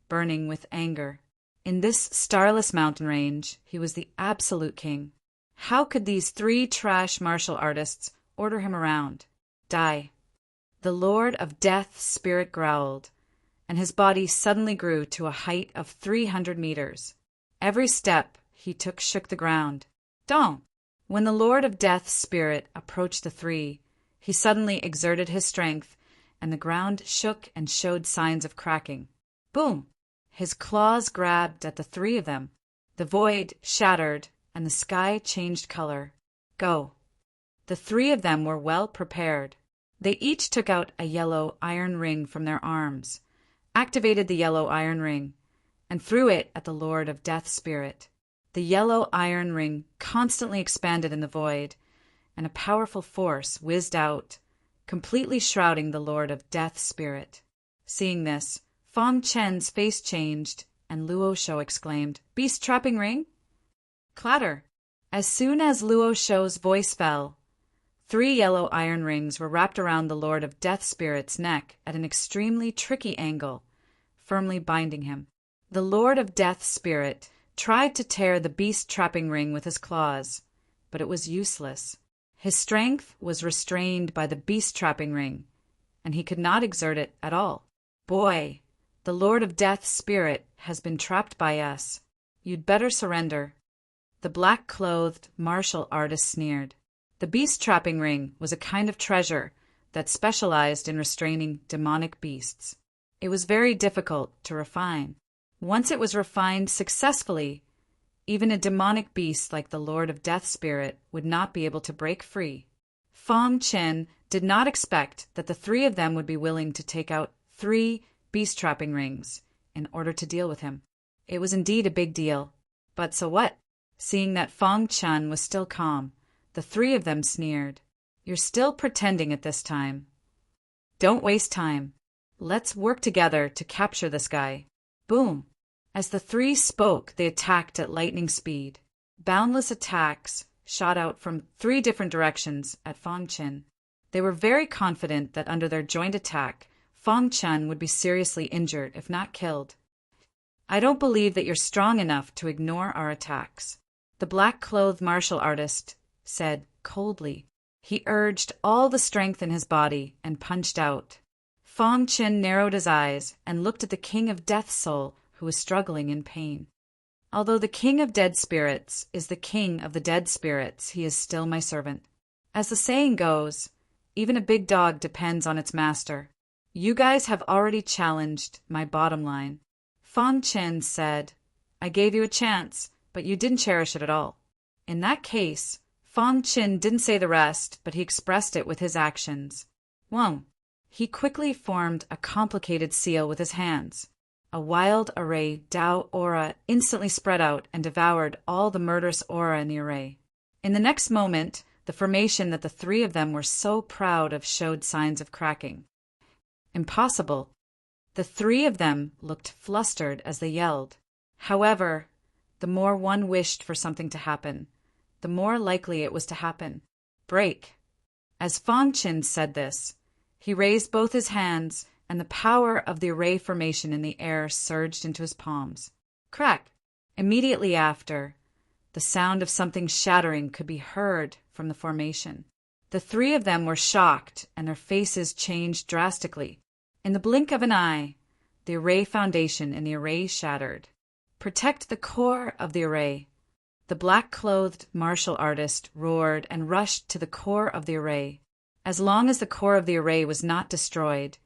burning with anger. In this starless mountain range, he was the absolute king. How could these 3 trash martial artists order him around? Die. The Lord of Death spirit growled, and his body suddenly grew to a height of 300 meters. Every step he took shook the ground. Dong! When the Lord of Death spirit approached the 3, he suddenly exerted his strength, and the ground shook and showed signs of cracking. Boom! His claws grabbed at the 3 of them. The void shattered, and the sky changed color. Go! The 3 of them were well prepared. They each took out a yellow iron ring from their arms, activated the yellow iron ring, and threw it at the Lord of Death spirit. The yellow iron ring constantly expanded in the void, and a powerful force whizzed out, completely shrouding the Lord of Death spirit. Seeing this, Fang Chen's face changed, and Luo Shou exclaimed, "Beast trapping ring?" Clatter! As soon as Luo Shou's voice fell, 3 yellow iron rings were wrapped around the Lord of Death spirit's neck at an extremely tricky angle, firmly binding him. The Lord of Death spirit tried to tear the beast trapping ring with his claws, but it was useless. His strength was restrained by the beast trapping ring, and he could not exert it at all. Boy, the Lord of Death spirit has been trapped by us. You'd better surrender. The black-clothed martial artist sneered. The beast trapping ring was a kind of treasure that specialized in restraining demonic beasts. It was very difficult to refine. Once it was refined successfully, even a demonic beast like the Lord of Death spirit would not be able to break free. Fang Chen did not expect that the 3 of them would be willing to take out 3 beast trapping rings in order to deal with him. It was indeed a big deal. But so what? Seeing that Fang Chen was still calm, the 3 of them sneered. You're still pretending at this time. Don't waste time. Let's work together to capture this guy. Boom! As the 3 spoke, they attacked at lightning speed. Boundless attacks shot out from 3 different directions at Fang Chen. They were very confident that under their joint attack, Fang Chen would be seriously injured, if not killed. I don't believe that you're strong enough to ignore our attacks, the black-clothed martial artist said coldly. He urged all the strength in his body and punched out. Fang Chen narrowed his eyes and looked at the king of Death Soul, who was struggling in pain. Although the king of dead spirits is the king of the dead spirits, he is still my servant. As the saying goes, Even a big dog depends on its master. You guys have already challenged my bottom line. Fang Chen said, I gave you a chance, but you didn't cherish it at all. In that case, Fang Chen didn't say the rest, but he expressed it with his actions. 1. He quickly formed a complicated seal with his hands. A wild array Dao aura instantly spread out and devoured all the murderous aura in the array. In the next moment, the formation that the three of them were so proud of showed signs of cracking. Impossible. The three of them looked flustered as they yelled. However, the more one wished for something to happen, the more likely it was to happen. Break. As Fang Chen said this, he raised both his hands, and the power of the array formation in the air surged into his palms. Crack! Immediately after, the sound of something shattering could be heard from the formation. The three of them were shocked, and their faces changed drastically. In the blink of an eye, the array foundation in the array shattered. Protect the core of the array. The black-clothed martial artist roared and rushed to the core of the array. As long as the core of the array was not destroyed,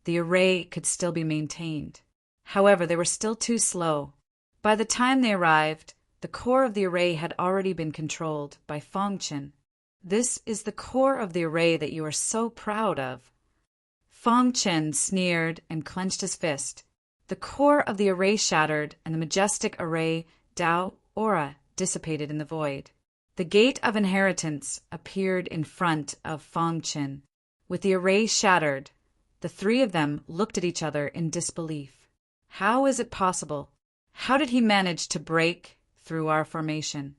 the array could still be maintained. However, they were still too slow. By the time they arrived, the core of the array had already been controlled by Fang Chen. This is the core of the array that you are so proud of. Fang Chen sneered and clenched his fist. The core of the array shattered, and the majestic array Dao aura dissipated in the void. The gate of inheritance appeared in front of Fang Chen. With the array shattered, the three of them looked at each other in disbelief. How is it possible? How did he manage to break through our formation?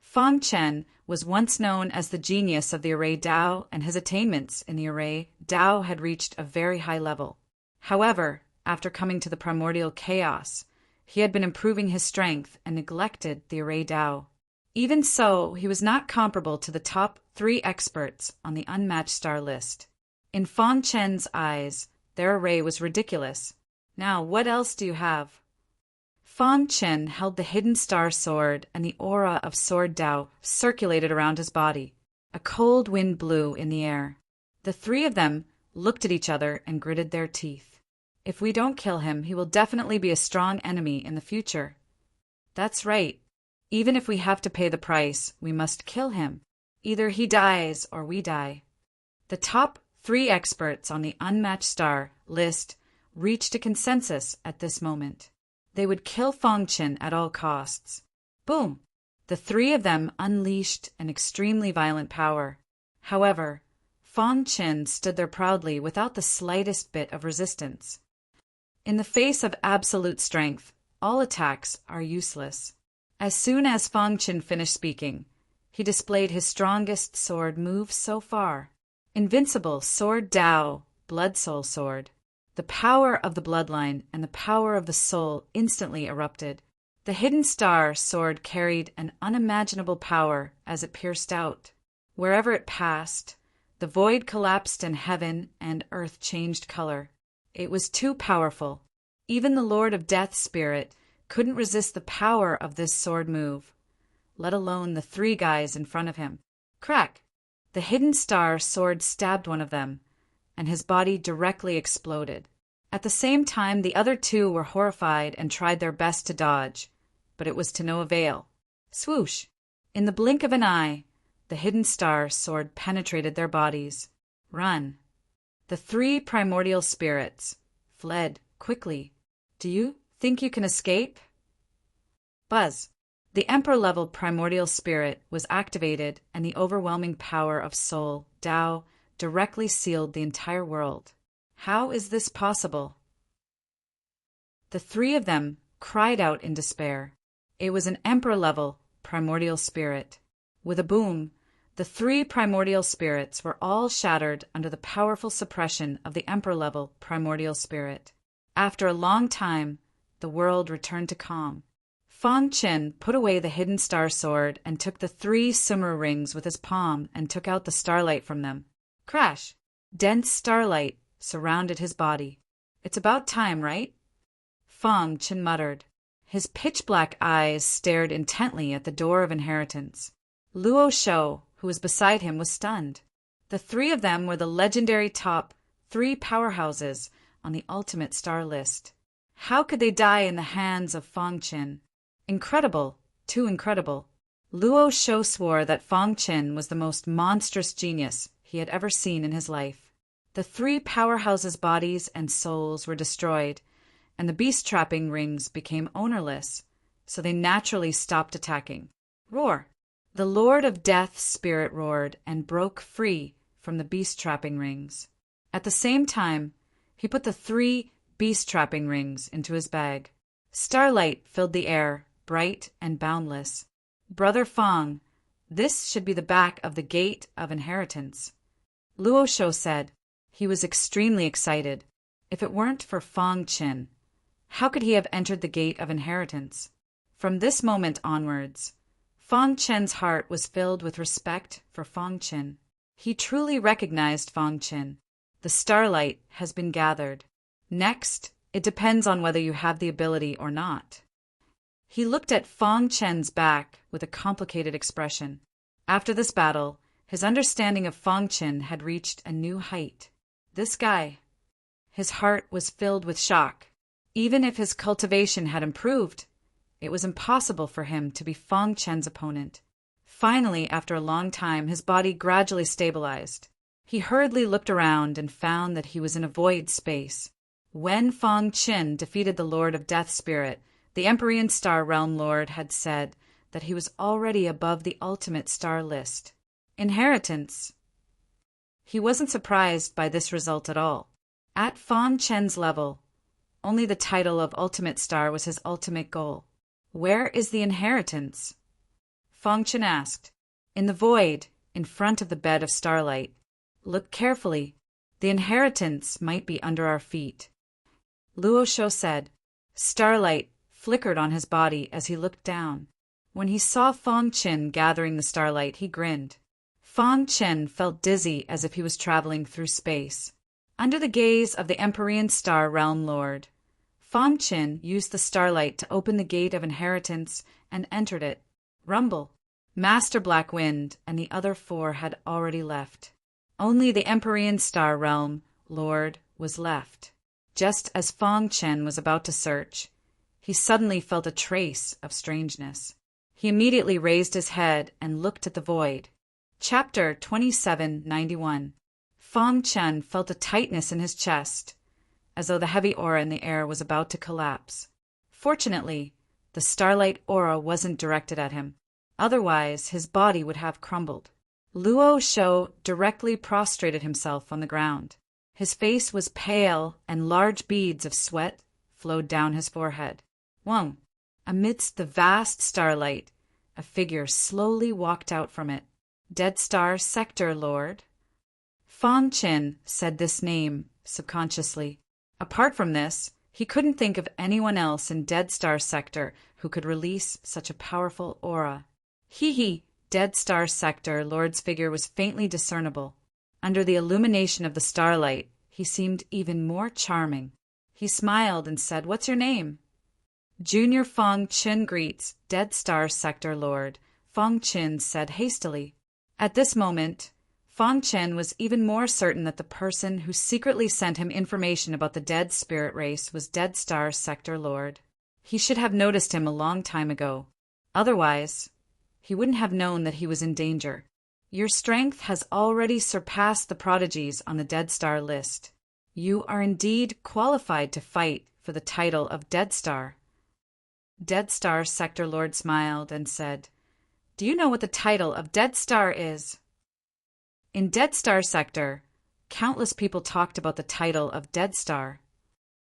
Fang Chen was once known as the genius of the array Dao, and his attainments in the array Dao had reached a very high level. However, after coming to the primordial chaos, he had been improving his strength and neglected the array Dao. Even so, he was not comparable to the top 3 experts on the unmatched star list. In Fang Chen's eyes, their array was ridiculous. Now, what else do you have? Fang Chen held the hidden star sword, and the aura of sword Dao circulated around his body. A cold wind blew in the air. The three of them looked at each other and gritted their teeth. If we don't kill him, he will definitely be a strong enemy in the future. That's right. Even if we have to pay the price, we must kill him. Either he dies or we die. The top 3 experts on the unmatched star list reached a consensus at this moment. They would kill Fang Chen at all costs. Boom! The 3 of them unleashed an extremely violent power. However, Fang Chen stood there proudly without the slightest bit of resistance. In the face of absolute strength, all attacks are useless. As soon as Fang Chen finished speaking, he displayed his strongest sword move so far. Invincible Sword Dao, Blood Soul Sword. The power of the bloodline and the power of the soul instantly erupted. The hidden star sword carried an unimaginable power as it pierced out. Wherever it passed, the void collapsed and heaven and earth changed color. It was too powerful. Even the Lord of Death's spirit couldn't resist the power of this sword move, let alone the 3 guys in front of him. Crack! The hidden star sword stabbed one of them, and his body directly exploded. At the same time, the other 2 were horrified and tried their best to dodge, but it was to no avail. Swoosh! In the blink of an eye, the hidden star sword penetrated their bodies. Run! The 3 primordial spirits fled quickly. Do you think you can escape? Buzz. The Emperor-level primordial spirit was activated, and the overwhelming power of soul, Dao, directly sealed the entire world. How is this possible? The 3 of them cried out in despair. It was an Emperor-level primordial spirit. With a boom, the 3 primordial spirits were all shattered under the powerful suppression of the Emperor-level primordial spirit. After a long time, the world returned to calm. Fang Chen put away the hidden star sword and took the 3 Sumer rings with his palm and took out the starlight from them. Crash! Dense starlight surrounded his body. It's about time, right? Fang Chen muttered. His pitch-black eyes stared intently at the door of inheritance. Luo Shou, who was beside him, was stunned. The three of them were the legendary top 3 powerhouses on the ultimate star list. How could they die in the hands of Fang Qin? Incredible, too incredible. Luo Shou swore that Fang Qin was the most monstrous genius he had ever seen in his life. The 3 powerhouses' bodies and souls were destroyed, and the beast-trapping rings became ownerless, so they naturally stopped attacking. Roar! The Lord of Death's spirit roared and broke free from the beast-trapping rings. At the same time, he put the 3 beast-trapping rings into his bag. Starlight filled the air, bright and boundless. Brother Fang, this should be the back of the Gate of Inheritance. Luo Shou said. He was extremely excited. If it weren't for Fang Qin, how could he have entered the Gate of Inheritance? From this moment onwards, Fang Qin's heart was filled with respect for Fang Qin. He truly recognized Fang Qin. The starlight has been gathered. Next, it depends on whether you have the ability or not. He looked at Fang Qin's back with a complicated expression. After this battle, his understanding of Fang Qin had reached a new height. This guy. His heart was filled with shock. Even if his cultivation had improved, it was impossible for him to be Fang Qin's opponent. Finally, after a long time, his body gradually stabilized. He hurriedly looked around and found that he was in a void space. When Fang Qin defeated the Lord of Death Spirit, the Empyrean Star Realm Lord had said that he was already above the ultimate star list. Inheritance. He wasn't surprised by this result at all. At Fang Qin's level, only the title of Ultimate Star was his ultimate goal. Where is the inheritance? Fang Qin asked. In the void, in front of the bed of starlight. Look carefully. The inheritance might be under our feet. Luo Shou said. Starlight flickered on his body as he looked down. When he saw Fang Qin gathering the starlight, he grinned. Fang Qin felt dizzy as if he was traveling through space. Under the gaze of the Empyrean Star Realm Lord, Fang Qin used the starlight to open the Gate of Inheritance and entered it. Rumble. Master Black Wind and the other 4 had already left. Only the Empyrean Star Realm Lord was left. Just as Fang Qin was about to search, he suddenly felt a trace of strangeness. He immediately raised his head and looked at the void. Chapter 2791. Fang Qin felt a tightness in his chest, as though the heavy aura in the air was about to collapse. Fortunately, the starlight aura wasn't directed at him. Otherwise, his body would have crumbled. Luo Shou directly prostrated himself on the ground. His face was pale, and large beads of sweat flowed down his forehead. Whoa! Amidst the vast starlight, a figure slowly walked out from it. Dead Star Sector Lord. Fang Qin said this name subconsciously. Apart from this, he couldn't think of anyone else in Dead Star Sector who could release such a powerful aura. Hee. Dead Star Sector Lord's figure was faintly discernible. Under the illumination of the starlight, he seemed even more charming. He smiled and said, What's your name? Junior Fang Qin greets, Dead Star Sector Lord, Fang Qin said hastily. At this moment, Fang Qin was even more certain that the person who secretly sent him information about the dead spirit race was Dead Star Sector Lord. He should have noticed him a long time ago. Otherwise, he wouldn't have known that he was in danger. Your strength has already surpassed the prodigies on the Dead Star list. You are indeed qualified to fight for the title of Dead Star. Dead Star Sector Lord smiled and said, Do you know what the title of Dead Star is? In Dead Star Sector, countless people talked about the title of Dead Star.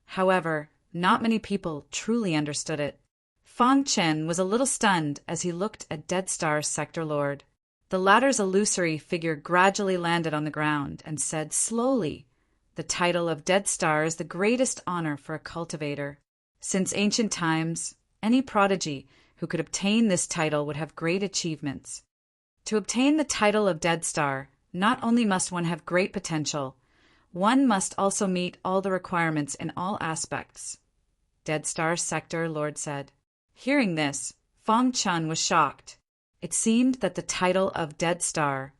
However, not many people truly understood it. Fang Qin was a little stunned as he looked at Dead Star Sector Lord. The latter's illusory figure gradually landed on the ground and said slowly, The title of Dead Star is the greatest honor for a cultivator. Since ancient times, any prodigy who could obtain this title would have great achievements. To obtain the title of Dead Star, not only must one have great potential, one must also meet all the requirements in all aspects. Dead Star Sector Lord said. Hearing this, Fang Qin was shocked. It seemed that the title of Dead Star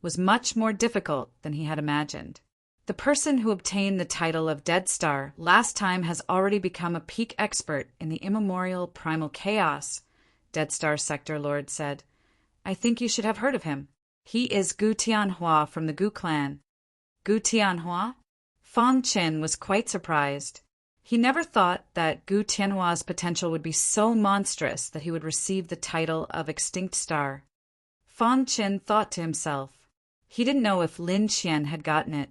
was much more difficult than he had imagined. The person who obtained the title of Dead Star last time has already become a peak expert in the immemorial primal chaos, Dead Star Sector Lord said. I think you should have heard of him. He is Gu Tianhua from the Gu clan. Gu Tianhua? Fang Qin was quite surprised. He never thought that Gu Tianhua's potential would be so monstrous that he would receive the title of Extinct Star. Fang Qin thought to himself. He didn't know if Lin Qian had gotten it.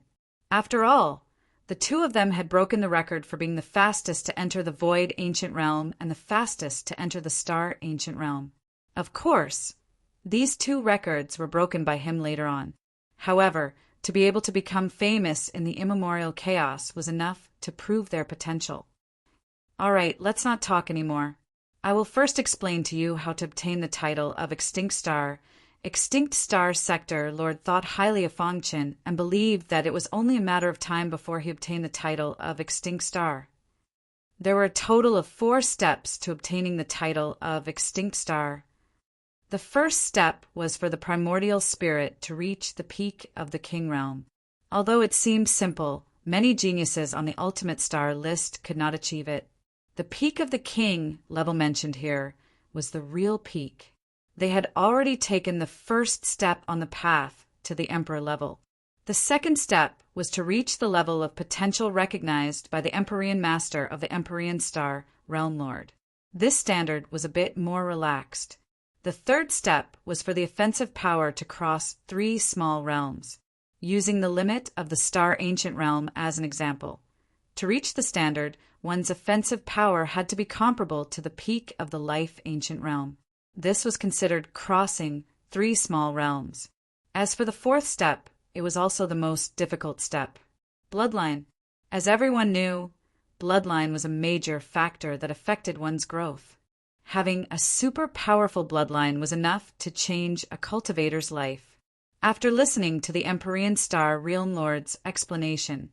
After all, the two of them had broken the record for being the fastest to enter the Void Ancient Realm and the fastest to enter the Star Ancient Realm. Of course, these two records were broken by him later on. However, to be able to become famous in the immemorial chaos was enough to prove their potential. All right, let's not talk anymore. I will first explain to you how to obtain the title of Extinct Star. Extinct Star Sector Lord thought highly of Fang Qin and believed that it was only a matter of time before he obtained the title of Extinct Star. There were a total of 4 steps to obtaining the title of Extinct Star. The first step was for the primordial spirit to reach the peak of the King Realm. Although it seemed simple, many geniuses on the Ultimate Star list could not achieve it. The peak of the King, level mentioned here, was the real peak. They had already taken the first step on the path to the Emperor level. The second step was to reach the level of potential recognized by the Empyrean Master of the Empyrean Star, Realm Lord. This standard was a bit more relaxed. The third step was for the offensive power to cross 3 small realms, using the limit of the Star Ancient Realm as an example. To reach the standard, one's offensive power had to be comparable to the peak of the Life Ancient Realm. This was considered crossing 3 small realms. As for the fourth step, it was also the most difficult step. Bloodline. As everyone knew, bloodline was a major factor that affected one's growth. Having a super powerful bloodline was enough to change a cultivator's life. After listening to the Empyrean Star Realm Lord's explanation,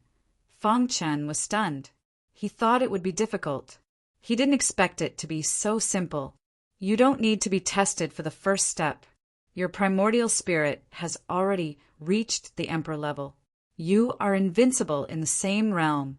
Fang Qin was stunned. He thought it would be difficult. He didn't expect it to be so simple. You don't need to be tested for the first step. Your primordial spirit has already reached the Emperor level. You are invincible in the same realm.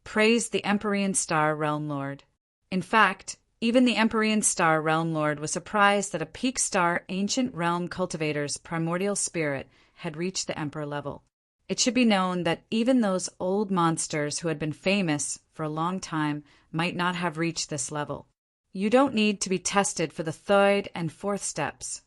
Praise the Empyrean Star Realm Lord. In fact, even the Empyrean Star Realm Lord was surprised that a peak star ancient realm cultivator's primordial spirit had reached the Emperor level. It should be known that even those old monsters who had been famous for a long time might not have reached this level. You don't need to be tested for the third and fourth steps.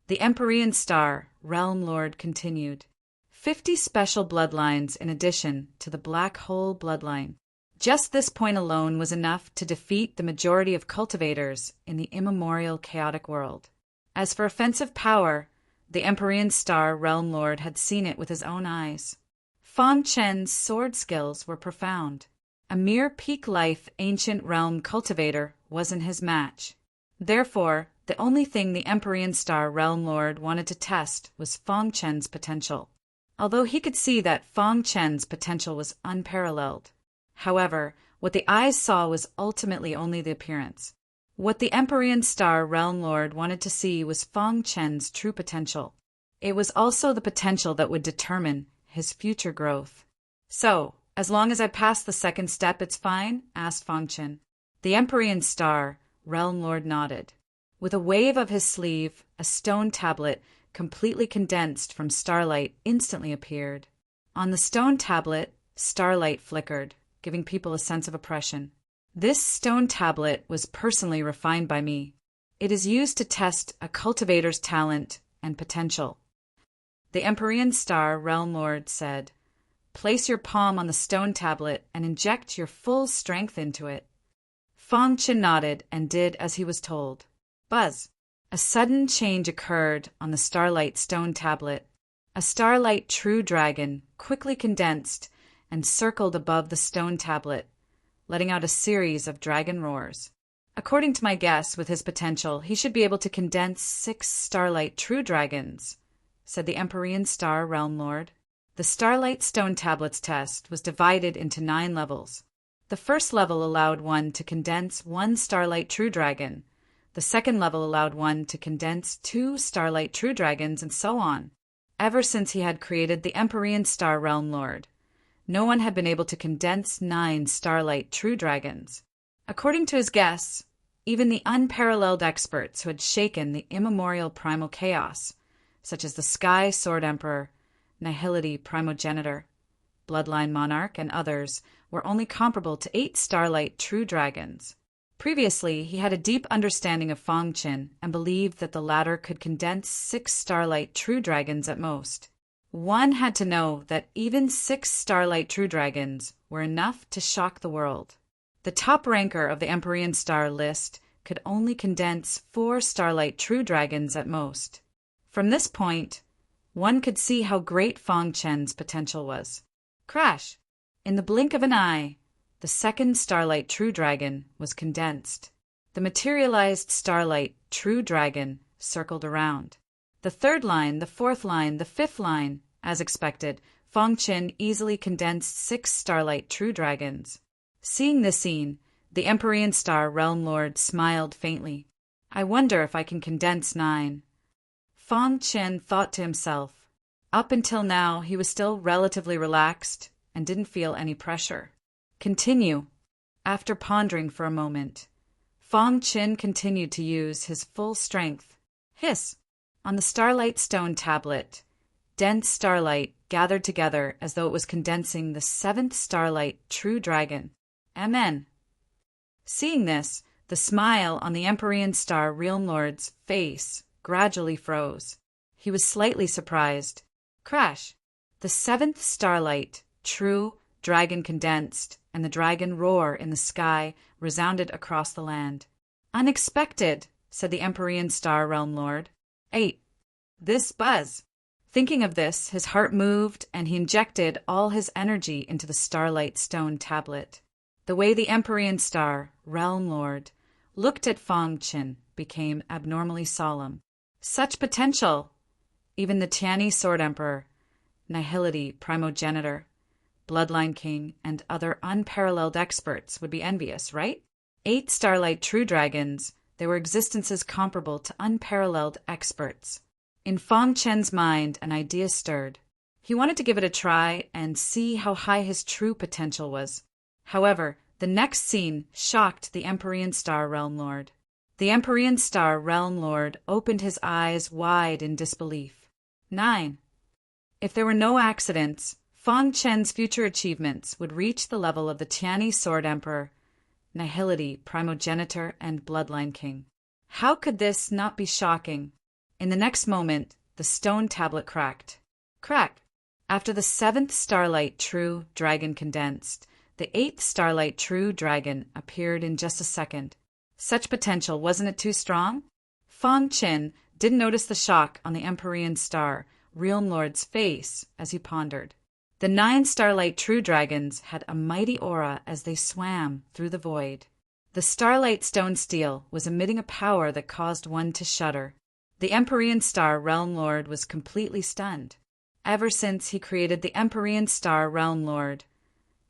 The Empyrean Star Realm Lord continued. 50 special bloodlines in addition to the Black Hole bloodline. Just this point alone was enough to defeat the majority of cultivators in the immemorial chaotic world. As for offensive power, the Empyrean Star Realm Lord had seen it with his own eyes. Fang Qin's sword skills were profound. A mere peak life ancient realm cultivator wasn't his match. Therefore, the only thing the Empyrean Star Realm Lord wanted to test was Fang Qin's potential. Although he could see that Fang Qin's potential was unparalleled. However, what the eyes saw was ultimately only the appearance. What the Empyrean Star Realm Lord wanted to see was Fang Qin's true potential. It was also the potential that would determine his future growth. So, as long as I pass the second step, it's fine? Asked Fang Qin. The Empyrean Star Realm Lord nodded. With a wave of his sleeve, a stone tablet, completely condensed from starlight, instantly appeared. On the stone tablet, starlight flickered, giving people a sense of oppression. This stone tablet was personally refined by me. It is used to test a cultivator's talent and potential. The Empyrean Star Realm Lord said, "Place your palm on the stone tablet and inject your full strength into it." Fang Qin nodded and did as he was told. Buzz! A sudden change occurred on the starlight stone tablet. A starlight true dragon quickly condensed and circled above the stone tablet, letting out a series of dragon roars. According to my guess, with his potential, he should be able to condense 6 starlight true dragons, said the Empyrean Star Realm Lord. The starlight stone tablets test was divided into 9 levels. The first level allowed one to condense 1 starlight true dragon. The second level allowed one to condense 2 starlight true dragons, and so on. Ever since he had created the Empyrean Star Realm Lord, no one had been able to condense 9 starlight true dragons. According to his guests, even the unparalleled experts who had shaken the immemorial primal chaos, such as the Sky Sword Emperor, Nihility Primogenitor, Bloodline Monarch, and others, were only comparable to 8 starlight true dragons. Previously, he had a deep understanding of Fang Qin and believed that the latter could condense 6 starlight true dragons at most. One had to know that even 6 starlight true dragons were enough to shock the world. The top ranker of the Empyrean Star list could only condense 4 starlight true dragons at most. From this point, one could see how great Fang Qin's potential was. Crash! In the blink of an eye, the second starlight true dragon was condensed. The materialized starlight true dragon circled around. The third line, the fourth line, the fifth line, as expected, Fang Qin easily condensed 6 starlight true dragons. Seeing this scene, the Empyrean Star Realm Lord smiled faintly. I wonder if I can condense 9. Fang Qin thought to himself. Up until now, he was still relatively relaxed and didn't feel any pressure. Continue. After pondering for a moment, Fang Qin continued to use his full strength. Hiss! On the starlight stone tablet, dense starlight gathered together as though it was condensing the 7th starlight true dragon. Amen. Seeing this, the smile on the Empyrean Star Realm Lord's face gradually froze. He was slightly surprised. Crash! The 7th starlight true dragon condensed, and the dragon roar in the sky resounded across the land. Unexpected, said the Empyrean Star Realm Lord. 8. This buzz. Thinking of this, his heart moved, and he injected all his energy into the starlight stone tablet. The way the Empyrean Star Realm Lord looked at Fang Qin became abnormally solemn. Such potential! Even the Tianyi Sword Emperor, Nihility Primogenitor, Bloodline King, and other unparalleled experts would be envious, right? 8 starlight true dragons, they were existences comparable to unparalleled experts. In Fang Qin's mind, an idea stirred. He wanted to give it a try and see how high his true potential was. However, the next scene shocked the Empyrean Star Realm Lord. The Empyrean Star Realm Lord opened his eyes wide in disbelief. 9. If there were no accidents, Fang Qin's future achievements would reach the level of the Tianyi Sword Emperor, Nihility Primogenitor, and Bloodline King. How could this not be shocking? In the next moment, the stone tablet cracked. Crack! After the 7th starlight true dragon condensed, the 8th starlight true dragon appeared in just a second. Such potential, wasn't it too strong? Fang Qin didn't notice the shock on the Empyrean Star Realm Lord's face as he pondered. The 9 starlight true dragons had a mighty aura as they swam through the void. The starlight stone steel was emitting a power that caused one to shudder. The Empyrean Star Realm Lord was completely stunned. Ever since he created the Empyrean Star Realm Lord,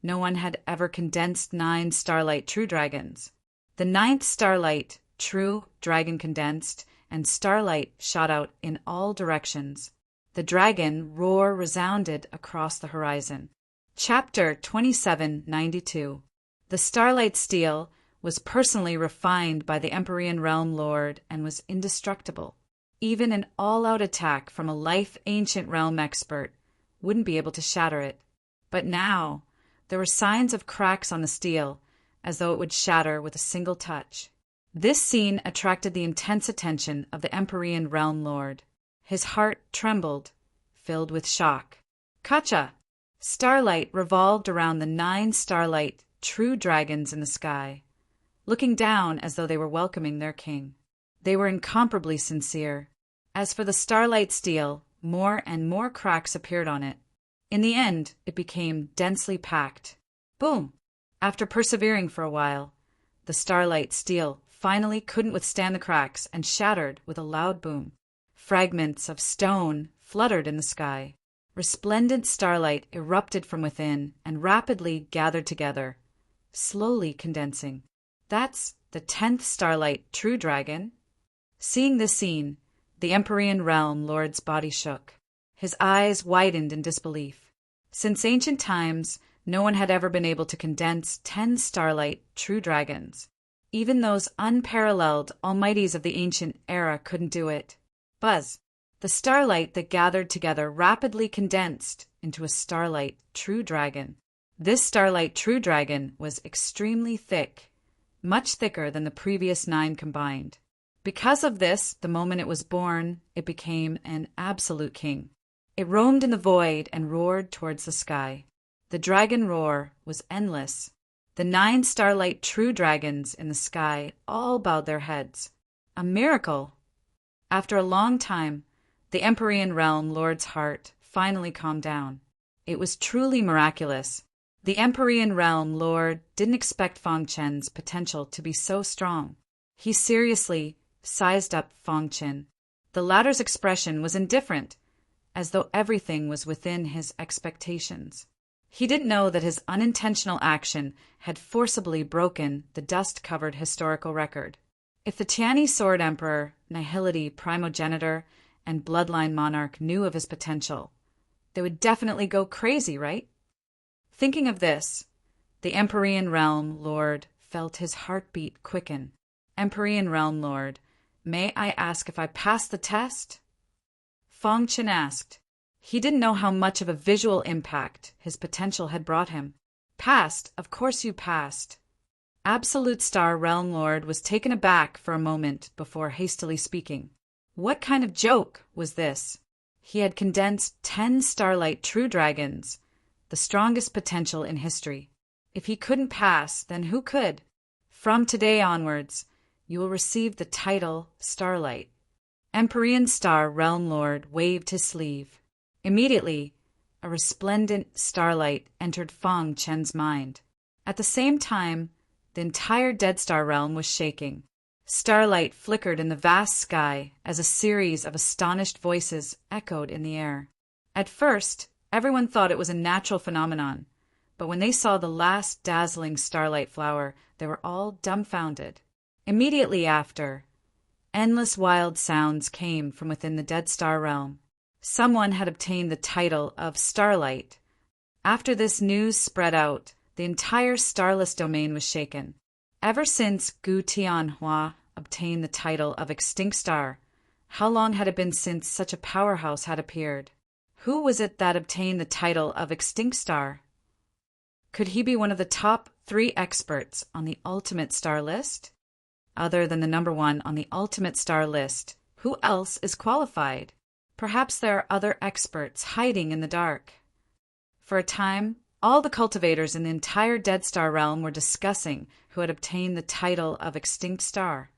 no one had ever condensed 9 starlight true dragons. The 9th starlight true dragon condensed, and starlight shot out in all directions. The dragon roar resounded across the horizon. Chapter 2792. The starlight steel was personally refined by the Empyrean Realm Lord and was indestructible. Even an all-out attack from a life-ancient realm expert wouldn't be able to shatter it. But now, there were signs of cracks on the steel, as though it would shatter with a single touch. This scene attracted the intense attention of the Empyrean Realm Lord. His heart trembled, filled with shock. Kacha! Starlight revolved around the 9 starlight true dragons in the sky, looking down as though they were welcoming their king. They were incomparably sincere. As for the starlight steel, more and more cracks appeared on it. In the end, it became densely packed. Boom! After persevering for a while, the starlight steel finally couldn't withstand the cracks and shattered with a loud boom. Fragments of stone fluttered in the sky. Resplendent starlight erupted from within and rapidly gathered together, slowly condensing. That's the 10th starlight true dragon. Seeing this scene, the Empyrean Realm Lord's body shook. His eyes widened in disbelief. Since ancient times, no one had ever been able to condense 10 starlight true dragons. Even those unparalleled almighties of the ancient era couldn't do it. Buzz! The starlight that gathered together rapidly condensed into a starlight true dragon. This starlight true dragon was extremely thick, much thicker than the previous 9 combined. Because of this, the moment it was born, it became an absolute king. It roamed in the void and roared towards the sky. The dragon roar was endless. The 9 starlight true dragons in the sky all bowed their heads. A miracle! After a long time, the Empyrean Realm Lord's heart finally calmed down. It was truly miraculous. The Empyrean Realm Lord didn't expect Fang Chen's potential to be so strong. He seriously sized up Fang Chen. The latter's expression was indifferent, as though everything was within his expectations. He didn't know that his unintentional action had forcibly broken the dust-covered historical record. If the Tianyi Sword Emperor, Nihility Primogenitor, and Bloodline Monarch knew of his potential, they would definitely go crazy, right? Thinking of this, the Empyrean Realm Lord felt his heartbeat quicken. Empyrean Realm Lord, may I ask if I passed the test? Fang Chen asked. He didn't know how much of a visual impact his potential had brought him. Passed, of course you passed. Absolute Star Realm Lord was taken aback for a moment before hastily speaking. What kind of joke was this? He had condensed 10 starlight true dragons, the strongest potential in history. If he couldn't pass, then who could? From today onwards, you will receive the title Starlight. Empyrean Star Realm Lord waved his sleeve. Immediately, a resplendent starlight entered Fang Chen's mind. At the same time, the entire Dead Star realm was shaking. Starlight flickered in the vast sky as a series of astonished voices echoed in the air. At first, everyone thought it was a natural phenomenon, but when they saw the last dazzling starlight flower, they were all dumbfounded. Immediately after, endless wild sounds came from within the Dead Star realm. Someone had obtained the title of Starlight. After this news spread out, the entire starless domain was shaken. Ever since Gu Tianhua obtained the title of Extinct Star, how long had it been since such a powerhouse had appeared? Who was it that obtained the title of Extinct Star? Could he be one of the top 3 experts on the Ultimate Star list? Other than the number 1 on the Ultimate Star list, who else is qualified? Perhaps there are other experts hiding in the dark. For a time, all the cultivators in the entire Dead Star realm were discussing who had obtained the title of Extinct Star.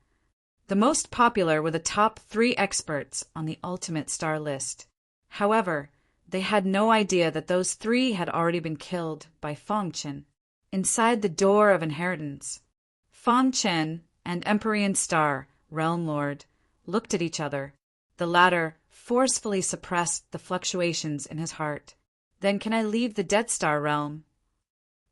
The most popular were the top 3 experts on the Ultimate Star list. However, they had no idea that those 3 had already been killed by Fang Chen. Inside the Door of Inheritance, Fang Chen and Empyrean Star, Realm Lord, looked at each other. The latter forcefully suppressed the fluctuations in his heart. Then can I leave the Dead Star realm?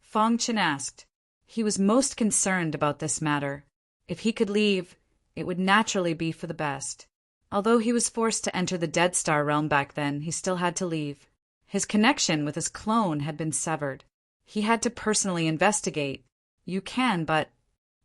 Fang Chen asked. He was most concerned about this matter. If he could leave, it would naturally be for the best. Although he was forced to enter the Dead Star realm back then, he still had to leave. His connection with his clone had been severed. He had to personally investigate. You can, but...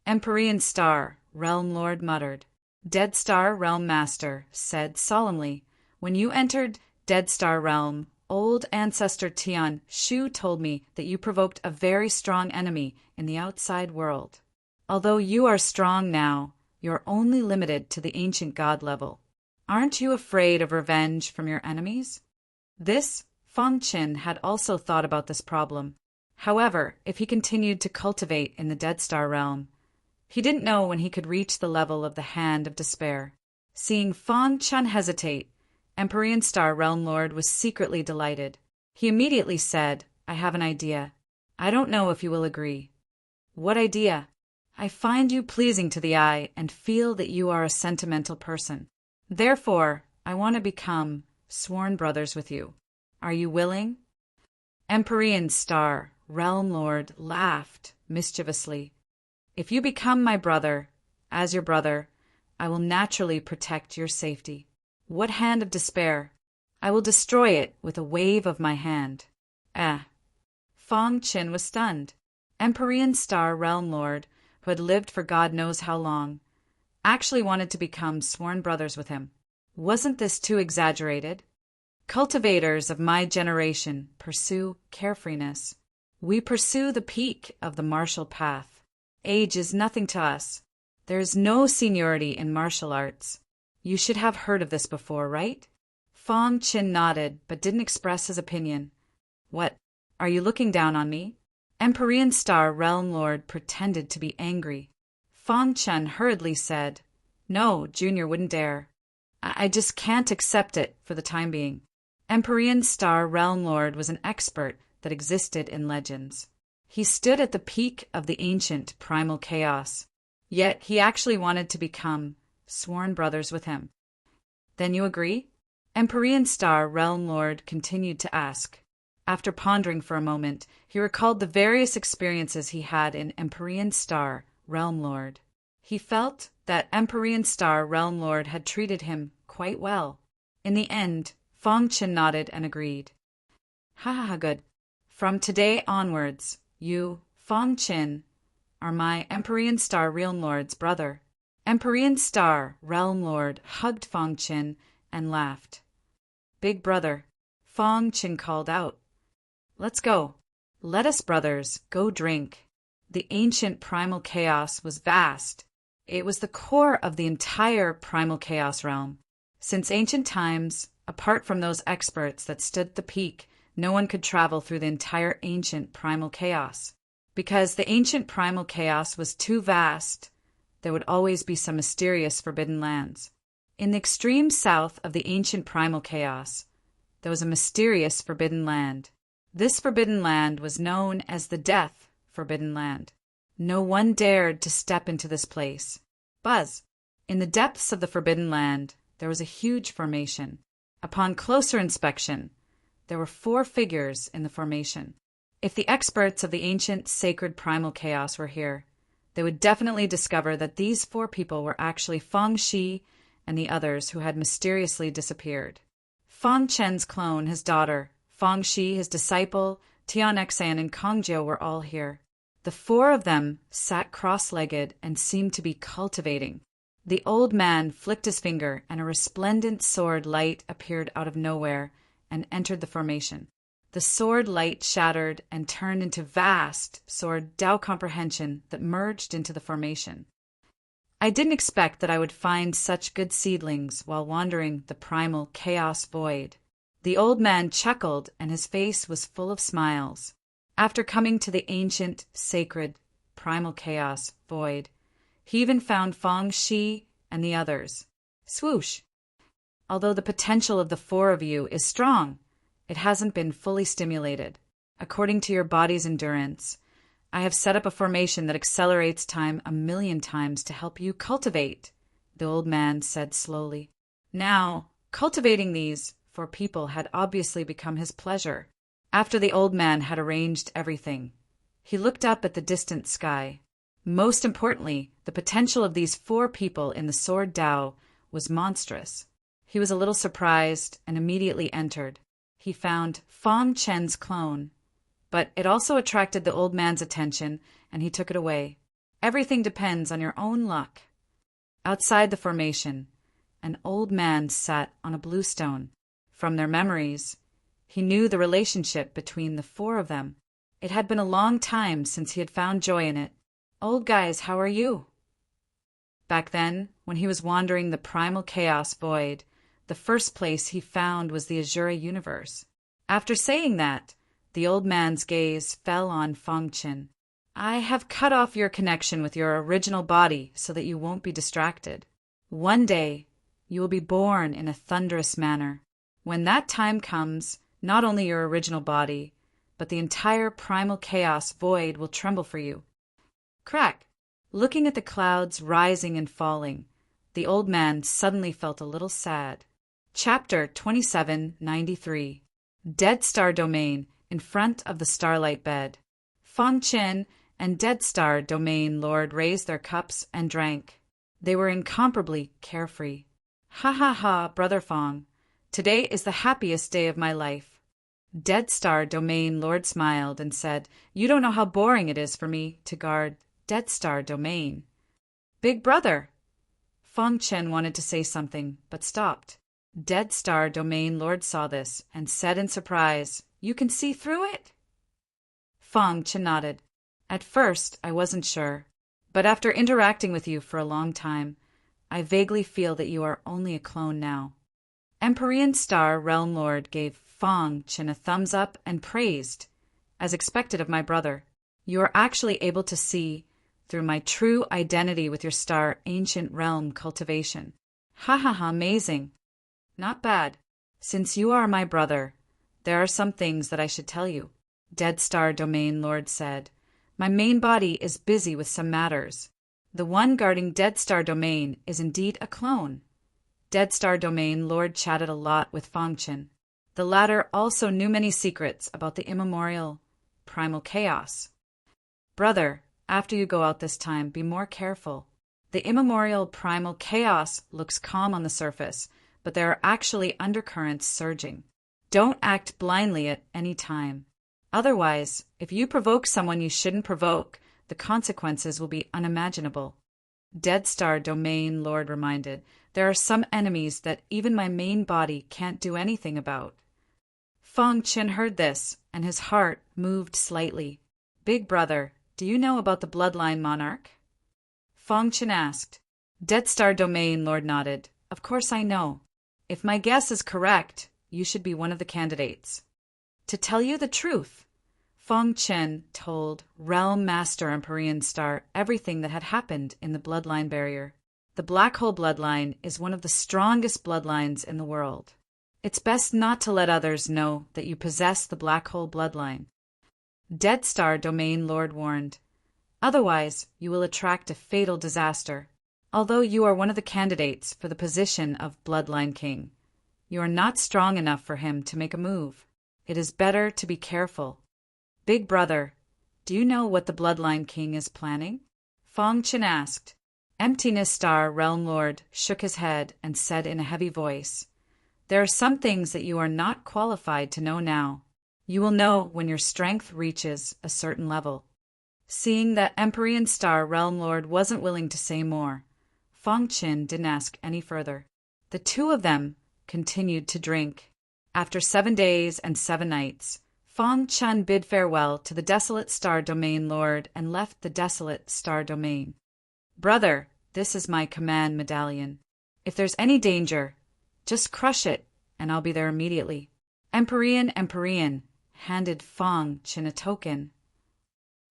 Empyrean Star, Realm Lord muttered. Dead Star Realm Master said solemnly, when you entered Dead Star Realm, old ancestor Tian Shu told me that you provoked a very strong enemy in the outside world. Although you are strong now, you're only limited to the ancient god level. Aren't you afraid of revenge from your enemies? Fang Chen had also thought about this problem. However, if he continued to cultivate in the Dead Star realm, he didn't know when he could reach the level of the Hand of Despair. Seeing Fang Chen hesitate, Empyrean Star Realm Lord was secretly delighted. He immediately said, I have an idea. I don't know if you will agree. What idea? I find you pleasing to the eye and feel that you are a sentimental person. Therefore, I want to become sworn brothers with you. Are you willing? Empyrean Star Realm Lord laughed mischievously. If you become my brother, as your brother, I will naturally protect your safety. What Hand of Despair? I will destroy it with a wave of my hand. Ah. Fong Qin was stunned. Empyrean Star Realm Lord, who had lived for God knows how long, actually wanted to become sworn brothers with him. Wasn't this too exaggerated? Cultivators of my generation pursue carefreeness. We pursue the peak of the martial path. Age is nothing to us. There is no seniority in martial arts. You should have heard of this before, right? Fong Qin nodded, but didn't express his opinion. What? Are you looking down on me? Empyrean Star Realm Lord pretended to be angry. Fong Qin hurriedly said, No, Junior wouldn't dare. I just can't accept it for the time being. Empyrean Star Realm Lord was an expert that existed in legends. He stood at the peak of the ancient primal chaos, yet he actually wanted to become sworn brothers with him. Then you agree? Empyrean Star Realm Lord continued to ask. After pondering for a moment, he recalled the various experiences he had in Empyrean Star Realm Lord. He felt that Empyrean Star Realm Lord had treated him quite well. In the end, Fong Qin nodded and agreed. Ha, good. From today onwards, you, Fong Qin, are my Empyrean Star Realm Lord's brother. Empyrean Star Realm Lord hugged Fong Qin and laughed. Big brother, Fong Qin called out. Let's go. Let us, brothers, go drink. The ancient primal chaos was vast. It was the core of the entire primal chaos realm. Since ancient times, apart from those experts that stood at the peak, no one could travel through the entire ancient primal chaos. Because the ancient primal chaos was too vast, there would always be some mysterious forbidden lands. In the extreme south of the ancient primal chaos, there was a mysterious forbidden land. This forbidden land was known as the Death Forbidden Land. No one dared to step into this place. Buzz! In the depths of the Forbidden Land, there was a huge formation. Upon closer inspection, there were 4 figures in the formation. If the experts of the ancient sacred primal chaos were here, they would definitely discover that these 4 people were actually Fong Shi and the others who had mysteriously disappeared. Fong Chen's clone, his daughter, Fong Shi, his disciple, Tian Xan, and Kongjiu were all here. The 4 of them sat cross-legged and seemed to be cultivating. The old man flicked his finger, and a resplendent sword light appeared out of nowhere and entered the formation. The sword light shattered and turned into vast sword Dao comprehension that merged into the formation. I didn't expect that I would find such good seedlings while wandering the primal chaos void. The old man chuckled, and his face was full of smiles. After coming to the ancient, sacred, primal chaos void, he even found Fong Shi and the others. Swoosh! Although the potential of the 4 of you is strong, it hasn't been fully stimulated. According to your body's endurance, I have set up a formation that accelerates time 1,000,000 times to help you cultivate, the old man said slowly. Now, cultivating these 4 people had obviously become his pleasure. After the old man had arranged everything, he looked up at the distant sky. Most importantly, the potential of these 4 people in the Sword Dao was monstrous. He was a little surprised and immediately entered. He found Fong Chen's clone, but it also attracted the old man's attention, and he took it away. Everything depends on your own luck. Outside the formation, an old man sat on a blue stone. From their memories, he knew the relationship between the 4 of them. It had been a long time since he had found joy in it. Old guys, how are you? Back then, when he was wandering the primal chaos void, the first place he found was the Azura universe. After saying that, the old man's gaze fell on Fong Qin. I have cut off your connection with your original body so that you won't be distracted. One day, you will be born in a thunderous manner. When that time comes, not only your original body, but the entire primal chaos void will tremble for you. Crack! Looking at the clouds rising and falling, the old man suddenly felt a little sad. Chapter 2793. Dead Star Domain in front of the starlight bed. Fong Qin and Dead Star Domain Lord raised their cups and drank. They were incomparably carefree. Ha ha ha, Brother Fong. Today is the happiest day of my life." Dead Star Domain Lord smiled and said, "You don't know how boring it is for me to guard Dead Star Domain." "Big brother." Fong Chen wanted to say something, but stopped. Dead Star Domain Lord saw this and said in surprise, "You can see through it?" Fong Chen nodded. "At first, I wasn't sure, but after interacting with you for a long time, I vaguely feel that you are only a clone now." Empyrean Star Realm Lord gave Fong Chen a thumbs up and praised, "As expected of my brother, you are actually able to see through my true identity with your star ancient realm cultivation. Ha ha ha, amazing. Not bad. Since you are my brother, there are some things that I should tell you," Dead Star Domain Lord said. "My main body is busy with some matters. The one guarding Dead Star Domain is indeed a clone." Dead Star Domain Lord chatted a lot with Fong Chen. The latter also knew many secrets about the immemorial primal chaos. "Brother, after you go out this time, be more careful. The immemorial primal chaos looks calm on the surface, but there are actually undercurrents surging. Don't act blindly at any time. Otherwise, if you provoke someone you shouldn't provoke, the consequences will be unimaginable." Dead Star Domain Lord reminded, "There are some enemies that even my main body can't do anything about." Fong Chen heard this, and his heart moved slightly. "Big brother, do you know about the Bloodline Monarch?" Fong Chen asked. Dead Star Domain Lord nodded. "Of course I know. If my guess is correct, you should be one of the candidates." To tell you the truth, Fong Chen told Realm Master Empyrean Star everything that had happened in the bloodline barrier. The Black Hole bloodline is one of the strongest bloodlines in the world. It's best not to let others know that you possess the Black Hole bloodline. Dead Star Domain Lord warned. Otherwise, you will attract a fatal disaster. Although you are one of the candidates for the position of Bloodline King, you are not strong enough for him to make a move. It is better to be careful. Big brother, do you know what the Bloodline King is planning? Fong Chen asked. Emptiness Star Realm Lord shook his head and said in a heavy voice, "There are some things that you are not qualified to know now. You will know when your strength reaches a certain level." Seeing that Empyrean Star Realm Lord wasn't willing to say more, Fong Chen didn't ask any further. The two of them continued to drink. After 7 days and 7 nights, Fong Chen bid farewell to the Desolate Star Domain Lord and left the Desolate Star Domain. "Brother, this is my command medallion. If there's any danger, just crush it, and I'll be there immediately." Empyrean handed Fong Chen a token.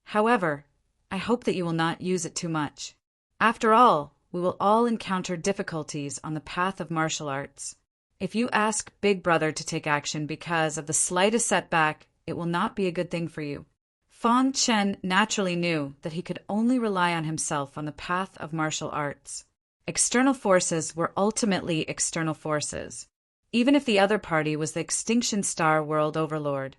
"However, I hope that you will not use it too much. After all, we will all encounter difficulties on the path of martial arts. If you ask Big Brother to take action because of the slightest setback, it will not be a good thing for you." Fong Chen naturally knew that he could only rely on himself on the path of martial arts. External forces were ultimately external forces. Even if the other party was the Extinction Star World Overlord,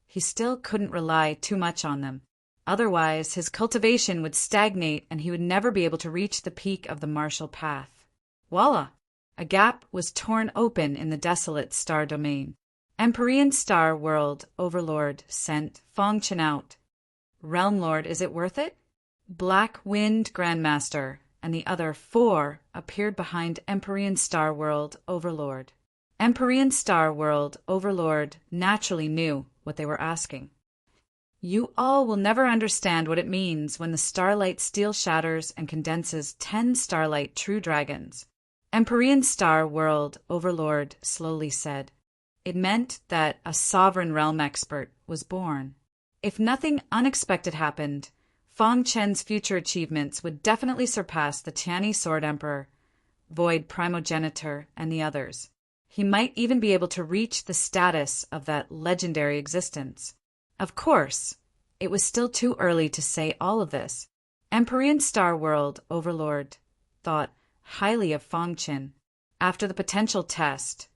he still couldn't rely too much on them. Otherwise, his cultivation would stagnate and he would never be able to reach the peak of the martial path. Voila! A gap was torn open in the Desolate Star Domain. Empyrean Star World Overlord sent Fong Chen out. "Realm Lord, is it worth it?" Black Wind Grandmaster and the other 4 appeared behind Empyrean Star World Overlord. Empyrean Star World Overlord naturally knew what they were asking. "You all will never understand what it means when the starlight steel shatters and condenses 10 starlight true dragons," Empyrean Star World Overlord slowly said. "It meant that a sovereign realm expert was born. If nothing unexpected happened, Fong Chen's future achievements would definitely surpass the Tianyi Sword Emperor, Void Primogenitor, and the others. He might even be able to reach the status of that legendary existence. Of course, it was still too early to say all of this. Empyrean Star World Overlord thought highly of Fong Chen. After the potential test,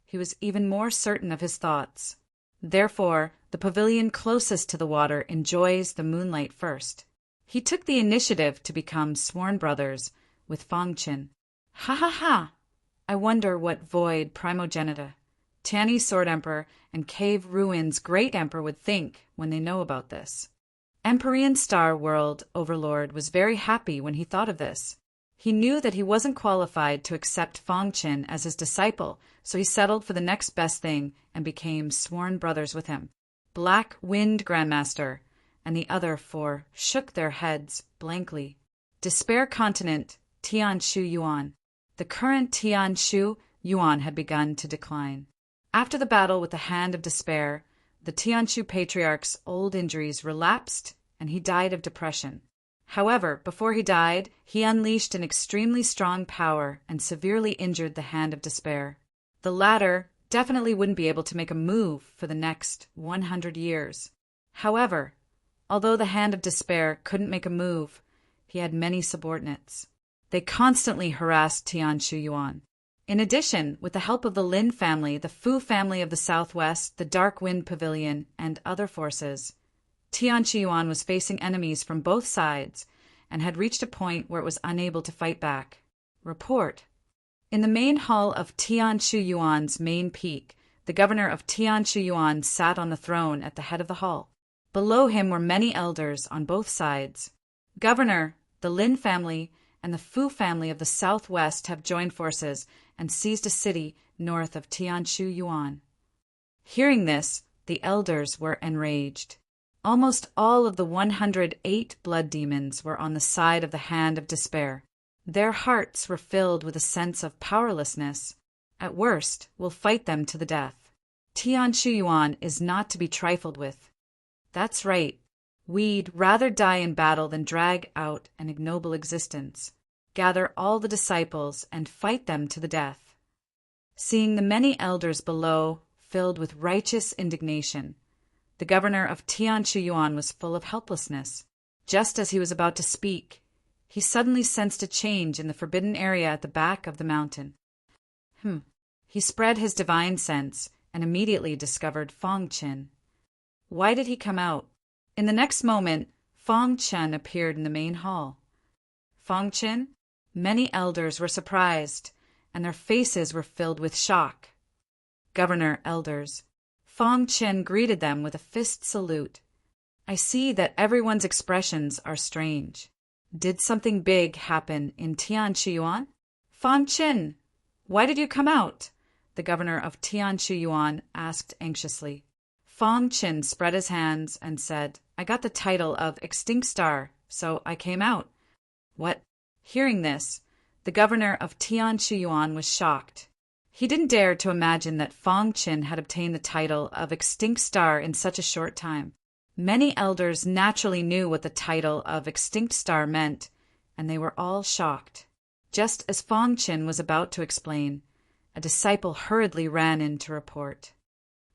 he was even more certain of his thoughts. Therefore, the pavilion closest to the water enjoys the moonlight first. He took the initiative to become sworn brothers with Fong Chen. "Ha ha ha! I wonder what Void Primogenita, Tanny Sword Emperor, and Cave Ruins Great Emperor would think when they know about this. Empyrean Star World Overlord was very happy when he thought of this. He knew that he wasn't qualified to accept Fong Qin as his disciple, so he settled for the next best thing and became sworn brothers with him. Black Wind Grandmaster and the other four shook their heads blankly. Despair Continent, Tianshu Yuan. The current Tianshu Yuan had begun to decline. After the battle with the Hand of Despair, the Tianshu Patriarch's old injuries relapsed and he died of depression. However, before he died, he unleashed an extremely strong power and severely injured the Hand of Despair. The latter definitely wouldn't be able to make a move for the next 100 years. However, although the Hand of Despair couldn't make a move, he had many subordinates. They constantly harassed Tianshu Yuan. In addition, with the help of the Lin family, the Fu family of the Southwest, the Dark Wind Pavilion, and other forces, Tianshu Yuan was facing enemies from both sides and had reached a point where it was unable to fight back. Report. In the main hall of Tianshu Yuan's main peak, the governor of Tianshu Yuan sat on the throne at the head of the hall. Below him were many elders on both sides. Governor, the Lin family, and the Fu family of the Southwest have joined forces and seized a city north of Tianshu Yuan. Hearing this, the elders were enraged. Almost all of the 108 blood demons were on the side of the Hand of Despair. Their hearts were filled with a sense of powerlessness. At worst, we'll fight them to the death. Tianshu Yuan is not to be trifled with. That's right. We'd rather die in battle than drag out an ignoble existence. Gather all the disciples and fight them to the death. Seeing the many elders below filled with righteous indignation, the governor of Tianshu Yuan was full of helplessness. Just as he was about to speak, he suddenly sensed a change in the forbidden area at the back of the mountain. He spread his divine sense and immediately discovered Fong Qin. Why did he come out? In the next moment, Fong Qin appeared in the main hall. Fong Qin? Many elders were surprised, and their faces were filled with shock. Governor, elders. Fong Qin greeted them with a fist salute. I see that everyone's expressions are strange. Did something big happen in Tianshu Yuan? Fong Qin, why did you come out? The governor of Tianshu Yuan asked anxiously. Fong Qin spread his hands and said, I got the title of Extinct Star, so I came out. What? Hearing this, the governor of Tianshu Yuan was shocked. He didn't dare to imagine that Fong Qin had obtained the title of Extinct Star in such a short time. Many elders naturally knew what the title of Extinct Star meant, and they were all shocked. Just as Fong Qin was about to explain, a disciple hurriedly ran in to report.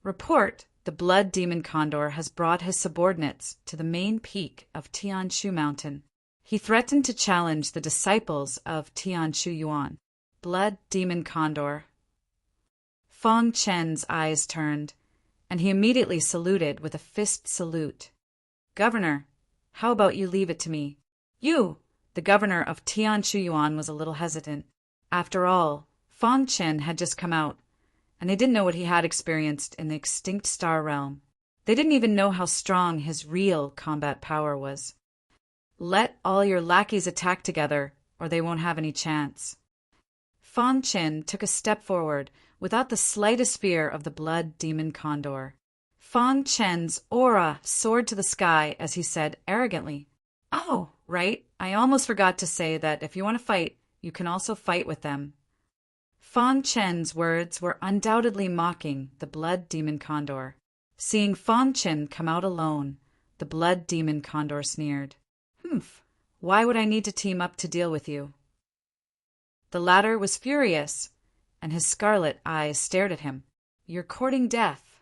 Report, the blood demon Condor has brought his subordinates to the main peak of Tianshu Mountain. He threatened to challenge the disciples of Tianshu Yuan. Blood demon Condor. Fong Qin's eyes turned, and he immediately saluted with a fist salute. Governor, how about you leave it to me? You! The governor of Tianshu Yuan was a little hesitant. After all, Fong Qin had just come out, and they didn't know what he had experienced in the Extinct Star realm. They didn't even know how strong his real combat power was. Let all your lackeys attack together, or they won't have any chance. Fong Qin took a step forward without the slightest fear of the blood demon Condor. Fong Qin's aura soared to the sky as he said arrogantly, Oh, right, I almost forgot to say that if you want to fight, you can also fight with them. Fong Qin's words were undoubtedly mocking the blood demon Condor. Seeing Fong Qin come out alone, the blood demon Condor sneered. Why would I need to team up to deal with you? The latter was furious, and his scarlet eyes stared at him. You're courting death.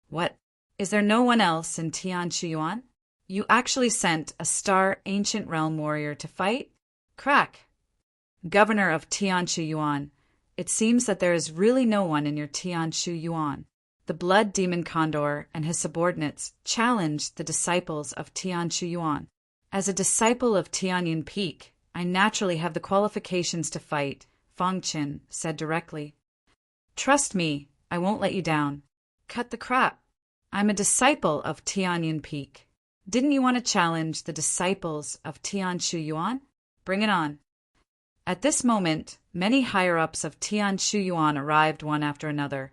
What? Is there no one else in Tianshu Yuan? You actually sent a star ancient realm warrior to fight? Crack. Governor of Tianshu Yuan, it seems that there is really no one in your Tianshu Yuan. The blood demon Condor and his subordinates challenged the disciples of Tianshu Yuan. As a disciple of Tianyin Peak, I naturally have the qualifications to fight Fong Qin said directly. Trust me, I won't let you down. Cut the crap. I'm a disciple of Tianyan Peak. Didn't you want to challenge the disciples of Tian Shu Yuan? Bring it on. At this moment, many higher-ups of Tian Shu Yuan arrived one after another,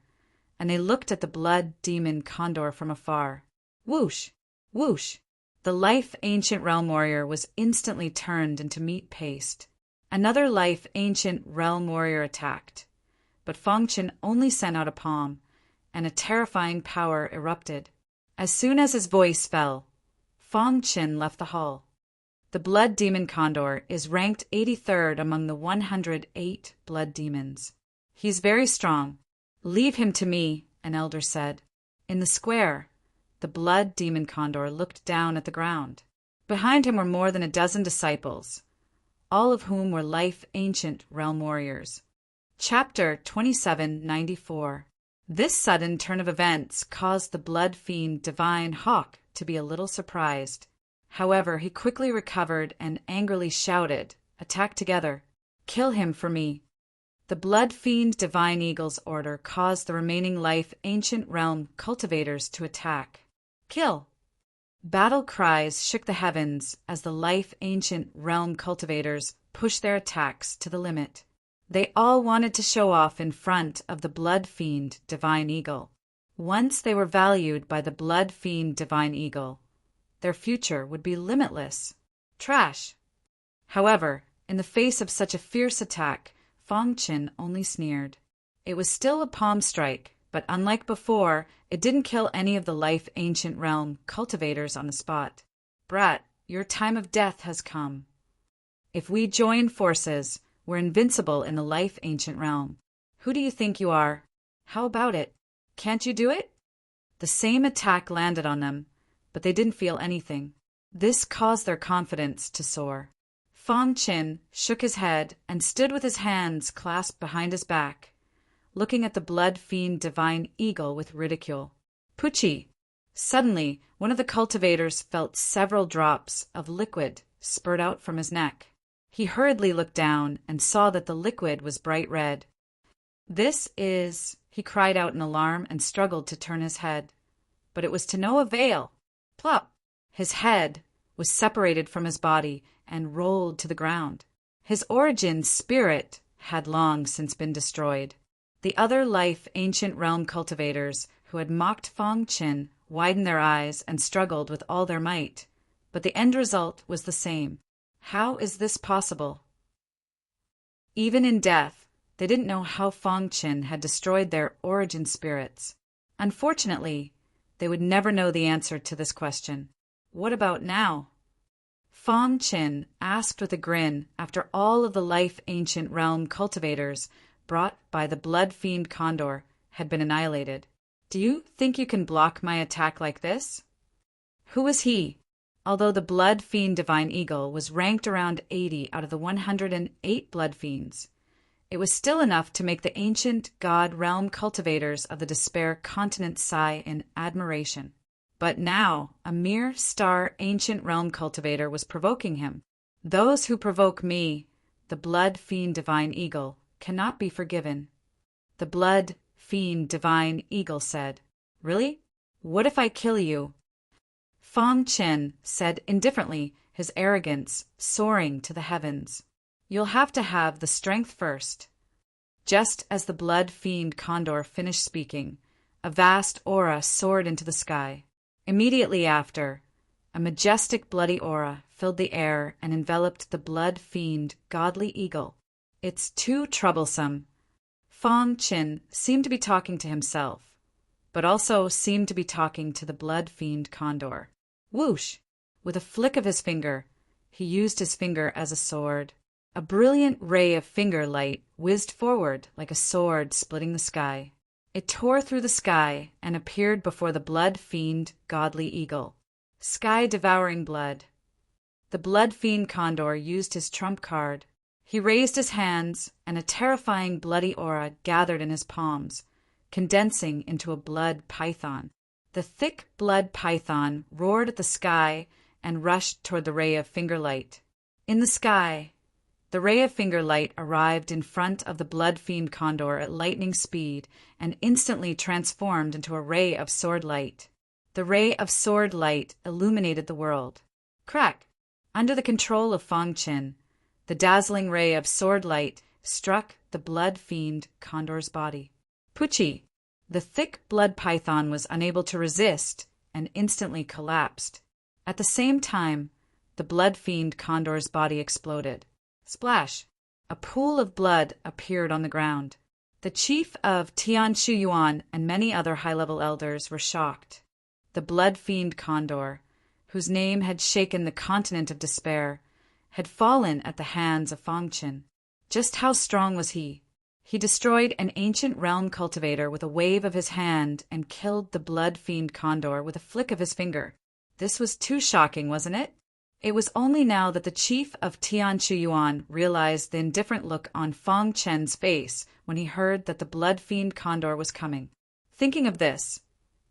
and they looked at the blood demon condor from afar. Whoosh! Whoosh! The life ancient realm warrior was instantly turned into meat paste. Another life ancient realm warrior attacked, but Fong Qin only sent out a palm, and a terrifying power erupted. As soon as his voice fell, Fong Qin left the hall. The blood demon condor is ranked 83rd among the 108 blood demons. He's very strong. Leave him to me, an elder said. In the square, the blood demon condor looked down at the ground. Behind him were more than a dozen disciples, all of whom were life ancient realm warriors. Chapter 2794. This sudden turn of events caused the blood fiend Divine Hawk to be a little surprised. However, he quickly recovered and angrily shouted, "Attack together! Kill him for me!" The blood fiend Divine Eagle's order caused the remaining life ancient realm cultivators to attack. Kill! Battle cries shook the heavens as the life ancient realm cultivators pushed their attacks to the limit. They all wanted to show off in front of the blood fiend Divine Eagle. Once they were valued by the blood fiend Divine Eagle, their future would be limitless. Trash! However, in the face of such a fierce attack, Fong Qin only sneered. It was still a palm strike, but unlike before, it didn't kill any of the life ancient realm cultivators on the spot. Brat, your time of death has come. If we join forces, we're invincible in the life ancient realm. Who do you think you are? How about it? Can't you do it? The same attack landed on them, but they didn't feel anything. This caused their confidence to soar. Fong Qin shook his head and stood with his hands clasped behind his back, looking at the blood fiend Divine Eagle with ridicule. Pucci! Suddenly, one of the cultivators felt several drops of liquid spurt out from his neck. He hurriedly looked down and saw that the liquid was bright red. This is... He cried out in alarm and struggled to turn his head. But it was to no avail. Plop! His head was separated from his body and rolled to the ground. His origin spirit had long since been destroyed. The other life ancient realm cultivators who had mocked Fong Qin widened their eyes and struggled with all their might, but the end result was the same. How is this possible? Even in death, they didn't know how Fong Qin had destroyed their origin spirits. Unfortunately, they would never know the answer to this question. What about now? Fong Qin asked with a grin after all of the life ancient realm cultivators brought by the blood fiend condor had been annihilated. Do you think you can block my attack like this? Who was he? Although the blood fiend Divine Eagle was ranked around 80 out of the 108 blood fiends, it was still enough to make the ancient god realm cultivators of the Despair continent sigh in admiration. But now, a mere star ancient realm cultivator was provoking him. Those who provoke me, the blood fiend Divine Eagle, cannot be forgiven. The blood fiend Divine Eagle said, Really? What if I kill you? Fong Qin said indifferently, his arrogance soaring to the heavens. You'll have to have the strength first. Just as the blood fiend condor finished speaking, a vast aura soared into the sky. Immediately after, a majestic bloody aura filled the air and enveloped the blood fiend godly eagle. It's too troublesome. Fong Qin seemed to be talking to himself, but also seemed to be talking to the blood fiend condor. Whoosh! With a flick of his finger, he used his finger as a sword. A brilliant ray of finger light whizzed forward like a sword splitting the sky. It tore through the sky and appeared before the blood fiend godly eagle. Sky-devouring blood. The blood fiend condor used his trump card. He raised his hands, and a terrifying bloody aura gathered in his palms, condensing into a blood python. The thick blood python roared at the sky and rushed toward the ray of finger light. In the sky, The ray of finger light arrived in front of the blood fiend condor at lightning speed and instantly transformed into a ray of sword light. The ray of sword light illuminated the world. Crack! Under the control of Fang Qin, the dazzling ray of sword light struck the blood fiend condor's body. Pucci! The thick blood python was unable to resist and instantly collapsed. At the same time, the blood fiend condor's body exploded. Splash! A pool of blood appeared on the ground. The chief of Tianshu Yuan and many other high-level elders were shocked. The blood fiend condor, whose name had shaken the continent of despair, had fallen at the hands of Fang Qin. Just how strong was he? He destroyed an ancient realm cultivator with a wave of his hand and killed the blood fiend condor with a flick of his finger. This was too shocking, wasn't it? It was only now that the chief of Tianshu Yuan realized the indifferent look on Fang Qin's face when he heard that the blood fiend condor was coming. Thinking of this,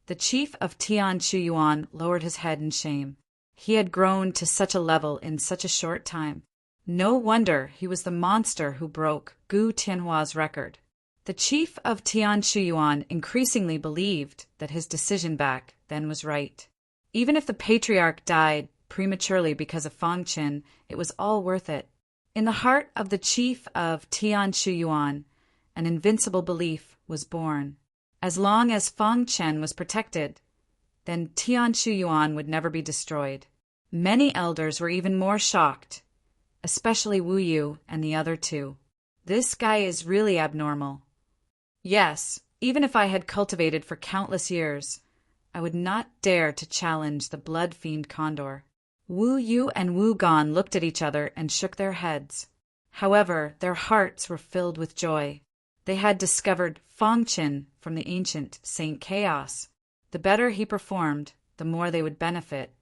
the chief of Tianshu Yuan lowered his head in shame. He had grown to such a level in such a short time. No wonder he was the monster who broke Gu Tianhua's record. The chief of Tianshu Yuan increasingly believed that his decision back then was right. Even if the patriarch died prematurely because of Fang Qin, it was all worth it. In the heart of the chief of Tianshu Yuan, an invincible belief was born. As long as Fang Qin was protected, then Tianshu Yuan would never be destroyed. Many elders were even more shocked, especially Wu Yu and the other two. This guy is really abnormal. Yes, even if I had cultivated for countless years, I would not dare to challenge the blood fiend condor. Wu Yu and Wu Gan looked at each other and shook their heads. However, their hearts were filled with joy. They had discovered Fang Qin from the ancient Saint Chaos. The better he performed, the more they would benefit.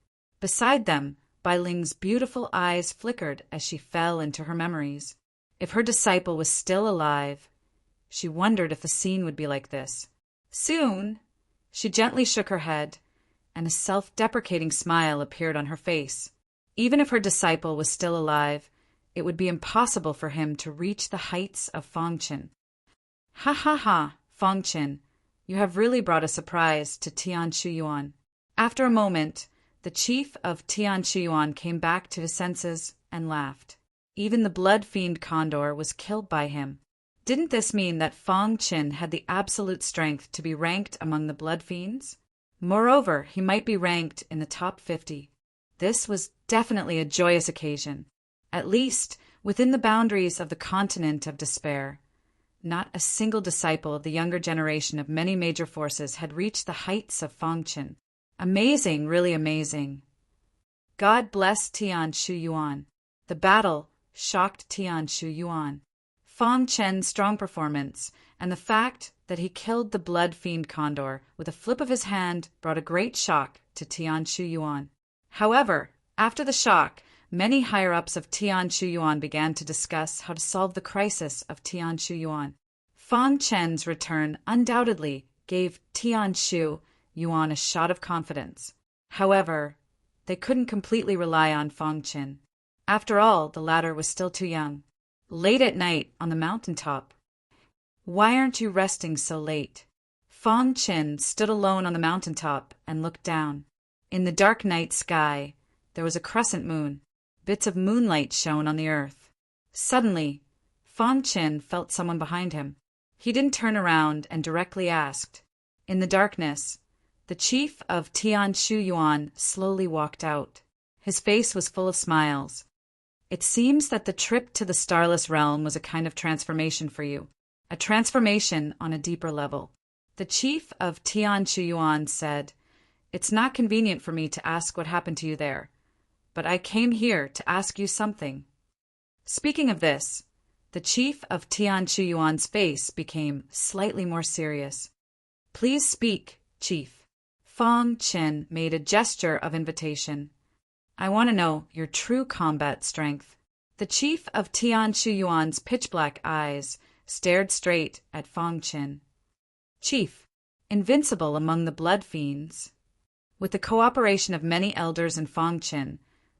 Beside them, Bai Ling's beautiful eyes flickered as she fell into her memories. If her disciple was still alive, she wondered if the scene would be like this. Soon, she gently shook her head, and a self-deprecating smile appeared on her face. Even if her disciple was still alive, it would be impossible for him to reach the heights of Fang Qin. Ha ha ha, Fang Qin, you have really brought a surprise to Tianshu Yuan. After a moment, the chief of Tianshu Yuan came back to his senses and laughed. Even the blood fiend condor was killed by him. Didn't this mean that Fang Qin had the absolute strength to be ranked among the blood fiends? Moreover, he might be ranked in the top 50. This was definitely a joyous occasion, at least within the boundaries of the continent of despair. Not a single disciple of the younger generation of many major forces had reached the heights of Fang Qin. Amazing, really amazing. God bless Tianshu Yuan. The battle shocked Tianshu Yuan. Fang Qin's strong performance and the fact that he killed the blood fiend condor with a flip of his hand brought a great shock to Tianshu Yuan. However, after the shock, many higher-ups of Tianshu Yuan began to discuss how to solve the crisis of Tianshu Yuan. Fang Qin's return undoubtedly gave Tianshu Yuan a shot of confidence. However, they couldn't completely rely on Fang Qin. After all, the latter was still too young. Late at night on the mountaintop. Why aren't you resting so late? Fang Qin stood alone on the mountaintop and looked down. In the dark night sky, there was a crescent moon. Bits of moonlight shone on the earth. Suddenly, Fang Qin felt someone behind him. He didn't turn around and directly asked. In the darkness, the chief of Tianshu Yuan slowly walked out. His face was full of smiles. It seems that the trip to the starless realm was a kind of transformation for you, a transformation on a deeper level. The chief of Tianshu Yuan said, "It's not convenient for me to ask what happened to you there, but I came here to ask you something." Speaking of this, the chief of Tianshu Yuan's face became slightly more serious. "Please speak, chief." Fang Qin made a gesture of invitation. "I want to know your true combat strength." The chief of Tianshu Yuan's pitch-black eyes stared straight at Fang Qin. "Chief, invincible among the blood fiends. With the cooperation of many elders and Fang Qin,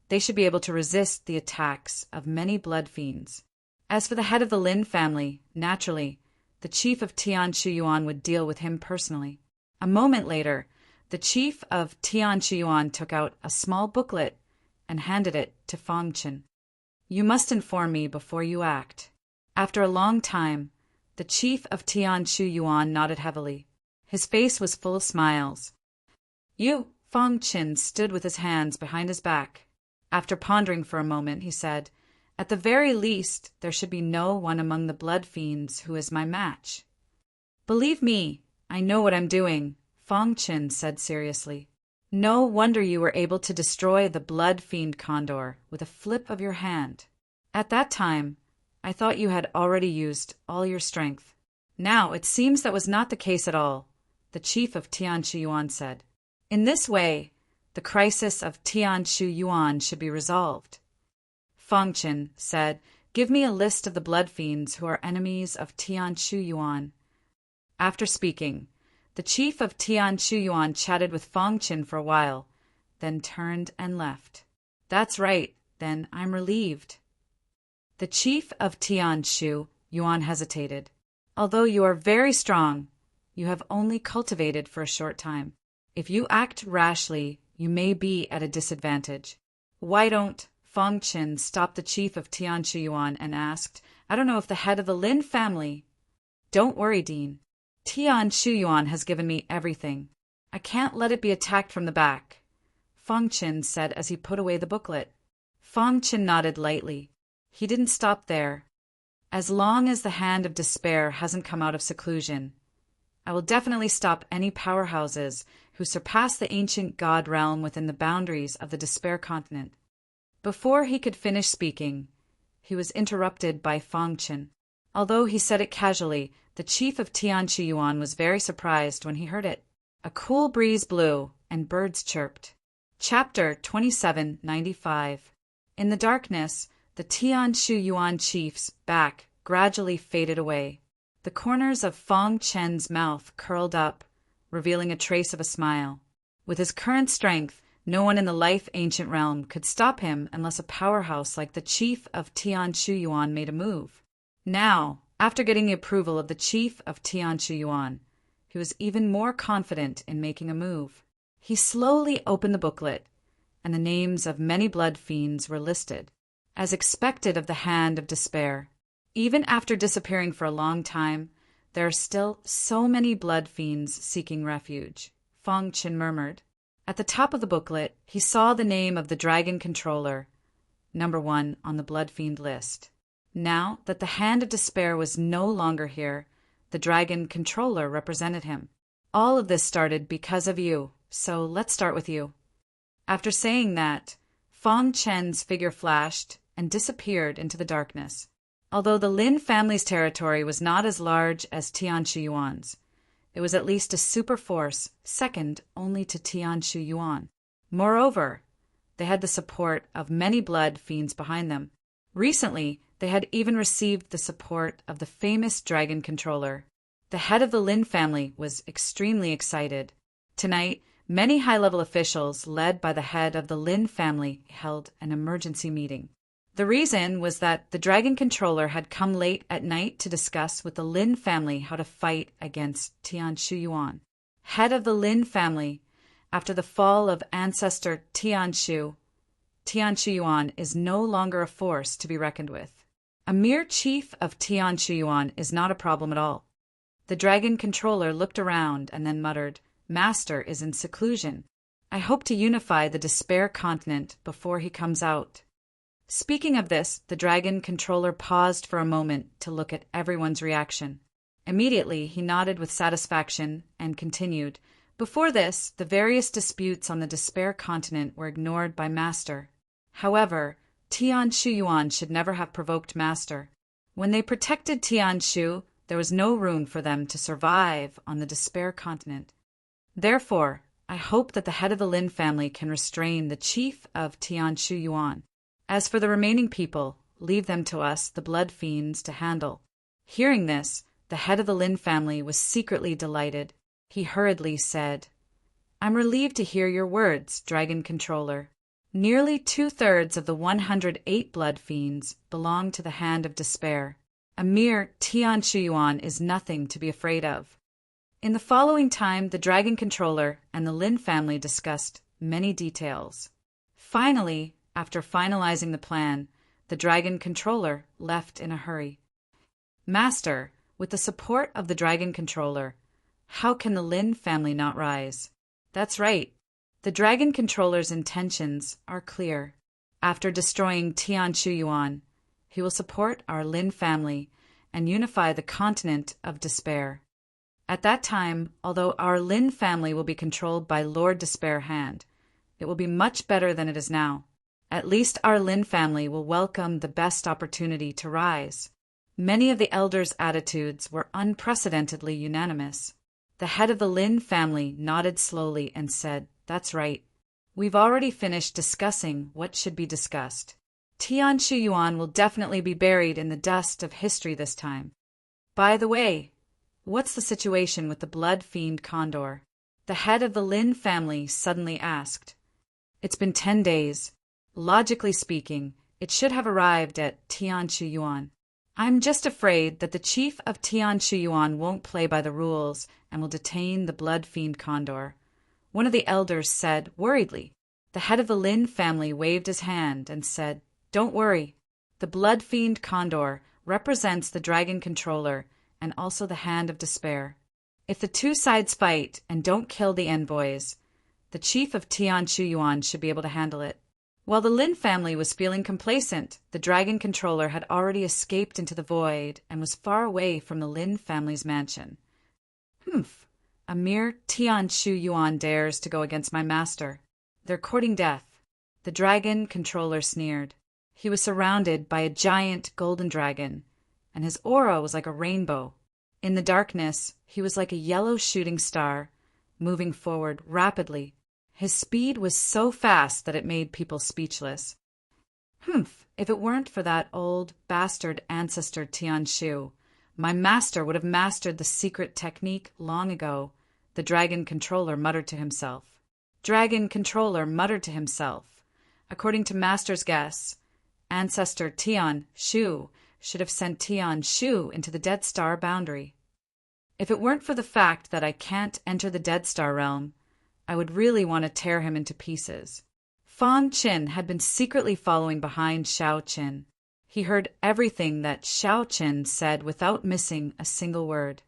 they should be able to resist the attacks of many blood fiends. As for the head of the Lin family, naturally, the chief of Tian Shuyuan would deal with him personally. A moment later, the chief of Tian Shuyuan took out a small booklet and handed it to Fang Chen. You must inform me before you act. After a long time, the chief of Tian Shuyuan nodded heavily. His face was full of smiles. Fang Chen stood with his hands behind his back. After pondering for a moment, he said, At the very least, there should be no one among the blood fiends who is my match. Believe me, I know what I'm doing, Fang Chen said seriously. No wonder you were able to destroy the blood fiend condor with a flip of your hand. At that time, I thought you had already used all your strength. Now, it seems that was not the case at all, the chief of Tian Shuyuan said. In this way, the crisis of Tian Shuyuan should be resolved. Fang Chen said, Give me a list of the blood fiends who are enemies of Tian Shuyuan. After speaking, the chief of Tian Shuyuan chatted with Fang Chen for a while, then turned and left. That's right, then I'm relieved. The chief of Tian Shuyuan hesitated. Although you are very strong, you have only cultivated for a short time. If you act rashly, you may be at a disadvantage. Why don't Fang Chen stop the chief of Tian Shuyuan and asked, I don't know if the head of the Lin family. Don't worry, Dean. Tian Shuyuan has given me everything. I can't let it be attacked from the back, Fang Chen said as he put away the booklet. Fang Chen nodded lightly. He didn't stop there. As long as the Hand of Despair hasn't come out of seclusion, I will definitely stop any powerhouses who surpass the ancient god realm within the boundaries of the Despair continent. Before he could finish speaking, he was interrupted by Fang Chen. Although he said it casually, the chief of Tian Shuyuan was very surprised when he heard it. A cool breeze blew, and birds chirped. Chapter 2795. In the darkness, the Tian Shuyuan chief's back gradually faded away. The corners of Fang Chen's mouth curled up, revealing a trace of a smile. With his current strength, no one in the life-ancient realm could stop him unless a powerhouse like the chief of Tian Shuyuan made a move. Now, after getting the approval of the chief of Tian Shuyuan, he was even more confident in making a move. He slowly opened the booklet, and the names of many blood fiends were listed. As expected of the Hand of Despair, even after disappearing for a long time, there are still so many blood fiends seeking refuge, Fang Chen murmured. At the top of the booklet, he saw the name of the Dragon Controller, number 1 on the blood fiend list. Now that the Hand of Despair was no longer here, the Dragon Controller represented him. All of this started because of you, so let's start with you. After saying that, Fang Chen's figure flashed and disappeared into the darkness. Although the Lin family's territory was not as large as Tian Shuyuan's, it was at least a super force, second only to Tian Shuyuan. Moreover, they had the support of many blood fiends behind them. Recently, they had even received the support of the famous Dragon Controller. The head of the Lin family was extremely excited. Tonight, many high-level officials, led by the head of the Lin family, held an emergency meeting. The reason was that the Dragon Controller had come late at night to discuss with the Lin family how to fight against Tian Shuyuan. Head of the Lin family, after the fall of ancestor Tian Shuyuan is no longer a force to be reckoned with. A mere chief of Tian Shuyuan is not a problem at all. The Dragon Controller looked around and then muttered, Master is in seclusion. I hope to unify the Despair continent before he comes out. Speaking of this, the Dragon Controller paused for a moment to look at everyone's reaction. Immediately, he nodded with satisfaction and continued, Before this, the various disputes on the Despair continent were ignored by Master. However, Tian Shuyuan should never have provoked Master. When they protected Tian Shu, there was no room for them to survive on the Despair continent. Therefore, I hope that the head of the Lin family can restrain the chief of Tian Shuyuan. As for the remaining people, leave them to us, the blood fiends, to handle. Hearing this, the head of the Lin family was secretly delighted. He hurriedly said, I'm relieved to hear your words, Dragon Controller. Nearly 2/3 of the 108 blood fiends belong to the Hand of Despair. A mere Tian Shuyuan is nothing to be afraid of. In the following time, the Dragon Controller and the Lin family discussed many details. Finally, after finalizing the plan, the Dragon Controller left in a hurry. Master, with the support of the Dragon Controller, how can the Lin family not rise? That's right. The Dragon Controller's intentions are clear. After destroying Tian Shuyuan, he will support our Lin family and unify the continent of despair. At that time, although our Lin family will be controlled by Lord Despair Hand, it will be much better than it is now. At least our Lin family will welcome the best opportunity to rise. Many of the elders' attitudes were unprecedentedly unanimous. The head of the Lin family nodded slowly and said, "That's right. We've already finished discussing what should be discussed. Tian Shuyuan will definitely be buried in the dust of history this time. By the way, what's the situation with the blood fiend Condor?" The head of the Lin family suddenly asked. "It's been 10 days. Logically speaking, it should have arrived at Tian Shuyuan. I'm just afraid that the chief of Tian Shuyuan won't play by the rules and will detain the blood fiend Condor," one of the elders said worriedly. The head of the Lin family waved his hand and said, "Don't worry. The blood fiend Condor represents the Dragon Controller and also the Hand of Despair. If the two sides fight and don't kill the envoys, the chief of Tian Shuyuan should be able to handle it." While the Lin family was feeling complacent, the Dragon Controller had already escaped into the void and was far away from the Lin family's mansion. "Humph, a mere Tian Shuyuan dares to go against my master. They're courting death." The Dragon Controller sneered. He was surrounded by a giant golden dragon, and his aura was like a rainbow. In the darkness, he was like a yellow shooting star, moving forward rapidly. His speed was so fast that it made people speechless. "Humph, if it weren't for that old bastard ancestor Tian Shu, my master would have mastered the secret technique long ago," the Dragon Controller muttered to himself. Dragon Controller muttered to himself. According to Master's guess, ancestor Tian Shu should have sent Tian Shu into the Dead Star boundary. If it weren't for the fact that I can't enter the Dead Star realm, I would really want to tear him into pieces. Fan Qin had been secretly following behind Shao Qin. He heard everything that Shao Qin said without missing a single word.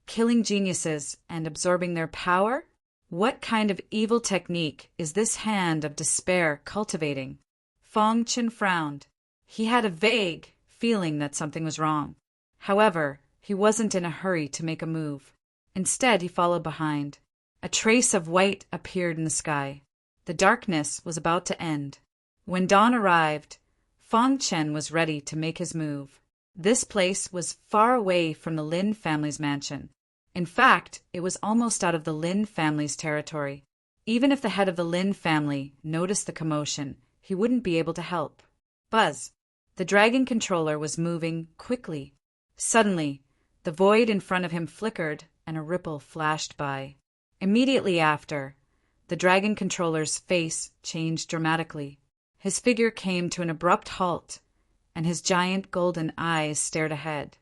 Killing geniuses and absorbing their power? What kind of evil technique is this Hand of Despair cultivating? Fan Qin frowned. He had a vague feeling that something was wrong. However, he wasn't in a hurry to make a move. Instead, he followed behind. A trace of white appeared in the sky. The darkness was about to end. When dawn arrived, Fan Chen was ready to make his move. This place was far away from the Lin family's mansion. In fact, it was almost out of the Lin family's territory. Even if the head of the Lin family noticed the commotion, he wouldn't be able to help. Buzz! The Dragon Controller was moving quickly. Suddenly, the void in front of him flickered and a ripple flashed by. Immediately after, the Dragon Controller's face changed dramatically. His figure came to an abrupt halt, and his giant golden eyes stared ahead.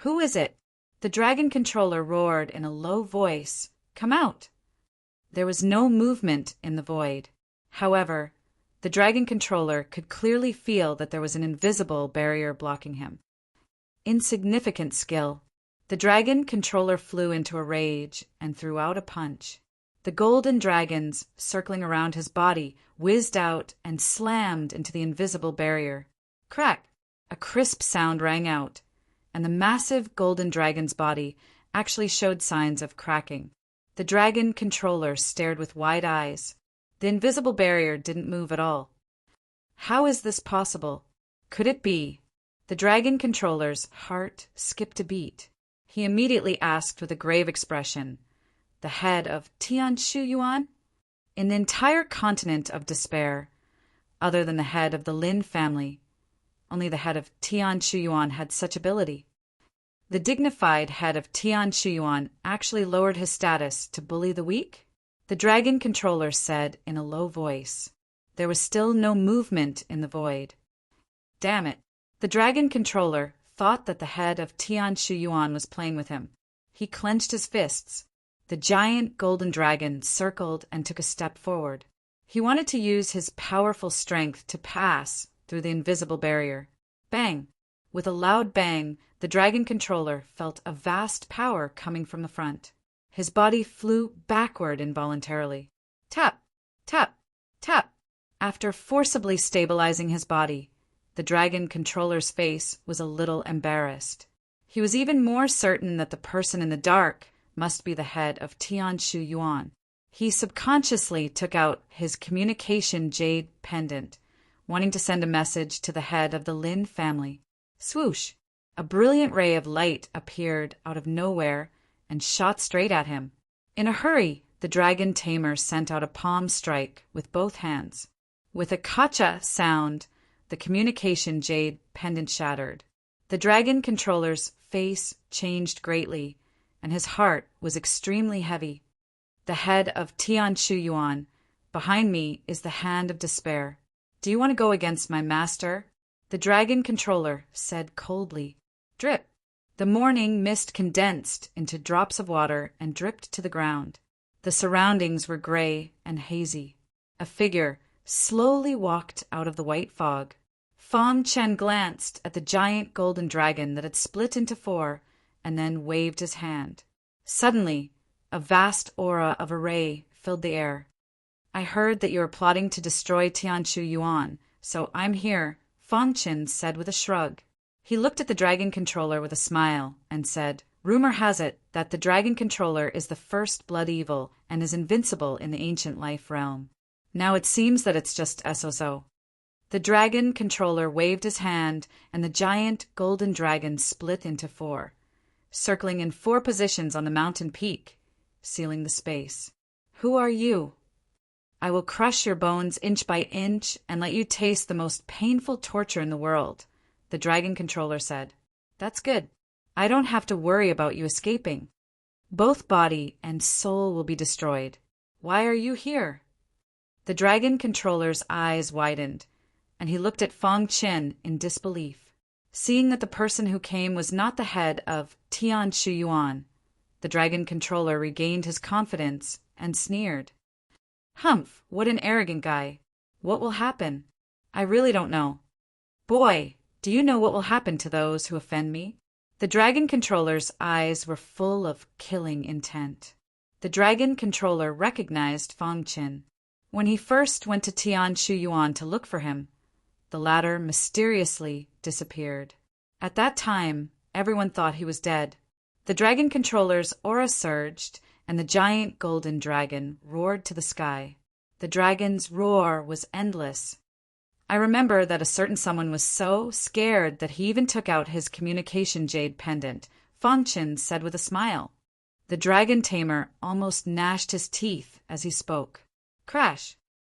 "Who is it?" The Dragon Controller roared in a low voice. "Come out!" There was no movement in the void. However, the Dragon Controller could clearly feel that there was an invisible barrier blocking him. Insignificant skill. The Dragon Controller flew into a rage and threw out a punch. The golden dragons, circling around his body, whizzed out and slammed into the invisible barrier. Crack! A crisp sound rang out, and the massive golden dragon's body actually showed signs of cracking. The Dragon Controller stared with wide eyes. The invisible barrier didn't move at all. How is this possible? Could it be? The Dragon Controller's heart skipped a beat. He immediately asked with a grave expression, "The head of Tian Shuyuan?" In the entire continent of despair, other than the head of the Lin family, only the head of Tian Shuyuan had such ability. The dignified head of Tian Shuyuan actually lowered his status to bully the weak? The Dragon Controller said in a low voice, There was still no movement in the void. Damn it. The dragon controller thought that the head of Tian Shuyuan was playing with him. He clenched his fists. The giant golden dragon circled and took a step forward. He wanted to use his powerful strength to pass through the invisible barrier. Bang! With a loud bang, the dragon controller felt a vast power coming from the front. His body flew backward involuntarily. Tap! Tap! Tap! After forcibly stabilizing his body, the dragon controller's face was a little embarrassed. He was even more certain that the person in the dark must be the head of Tian Shuyuan. He subconsciously took out his communication jade pendant, wanting to send a message to the head of the Lin family. Swoosh! A brilliant ray of light appeared out of nowhere and shot straight at him. In a hurry, the dragon tamer sent out a palm strike with both hands. With a kacha sound, the communication jade pendant shattered. The dragon controller's face changed greatly, and his heart was extremely heavy. The head of Tian Shuyuan. Behind me is the hand of despair. Do you want to go against my master? The dragon controller said coldly. Drip. The morning mist condensed into drops of water and dripped to the ground. The surroundings were gray and hazy. A figure slowly walked out of the white fog. Fang Chen glanced at the giant golden dragon that had split into four and then waved his hand. Suddenly, a vast aura of array filled the air. I heard that you were plotting to destroy Tian Shuyuan, so I'm here, Fang Chen said with a shrug. He looked at the dragon controller with a smile and said, Rumor has it that the dragon controller is the first blood evil and is invincible in the ancient life realm. Now it seems that it's just so. The dragon controller waved his hand, and the giant golden dragon split into four, circling in 4 positions on the mountain peak, sealing the space. Who are you? I will crush your bones inch by inch and let you taste the most painful torture in the world, the dragon controller said. That's good. I don't have to worry about you escaping. Both body and soul will be destroyed. Why are you here? The dragon controller's eyes widened, and he looked at Fang Chen in disbelief. Seeing that the person who came was not the head of Tian Shuyuan, the dragon controller regained his confidence and sneered. Humph, what an arrogant guy. What will happen? I really don't know. Boy, do you know what will happen to those who offend me? The dragon controller's eyes were full of killing intent. The dragon controller recognized Fang Chen. When he first went to Tian Shuyuan to look for him, the latter mysteriously disappeared. At that time, everyone thought he was dead. The dragon controller's aura surged, and the giant golden dragon roared to the sky. The dragon's roar was endless. I remember that a certain someone was so scared that he even took out his communication jade pendant, Fang Chen said with a smile. The dragon tamer almost gnashed his teeth as he spoke. Crash!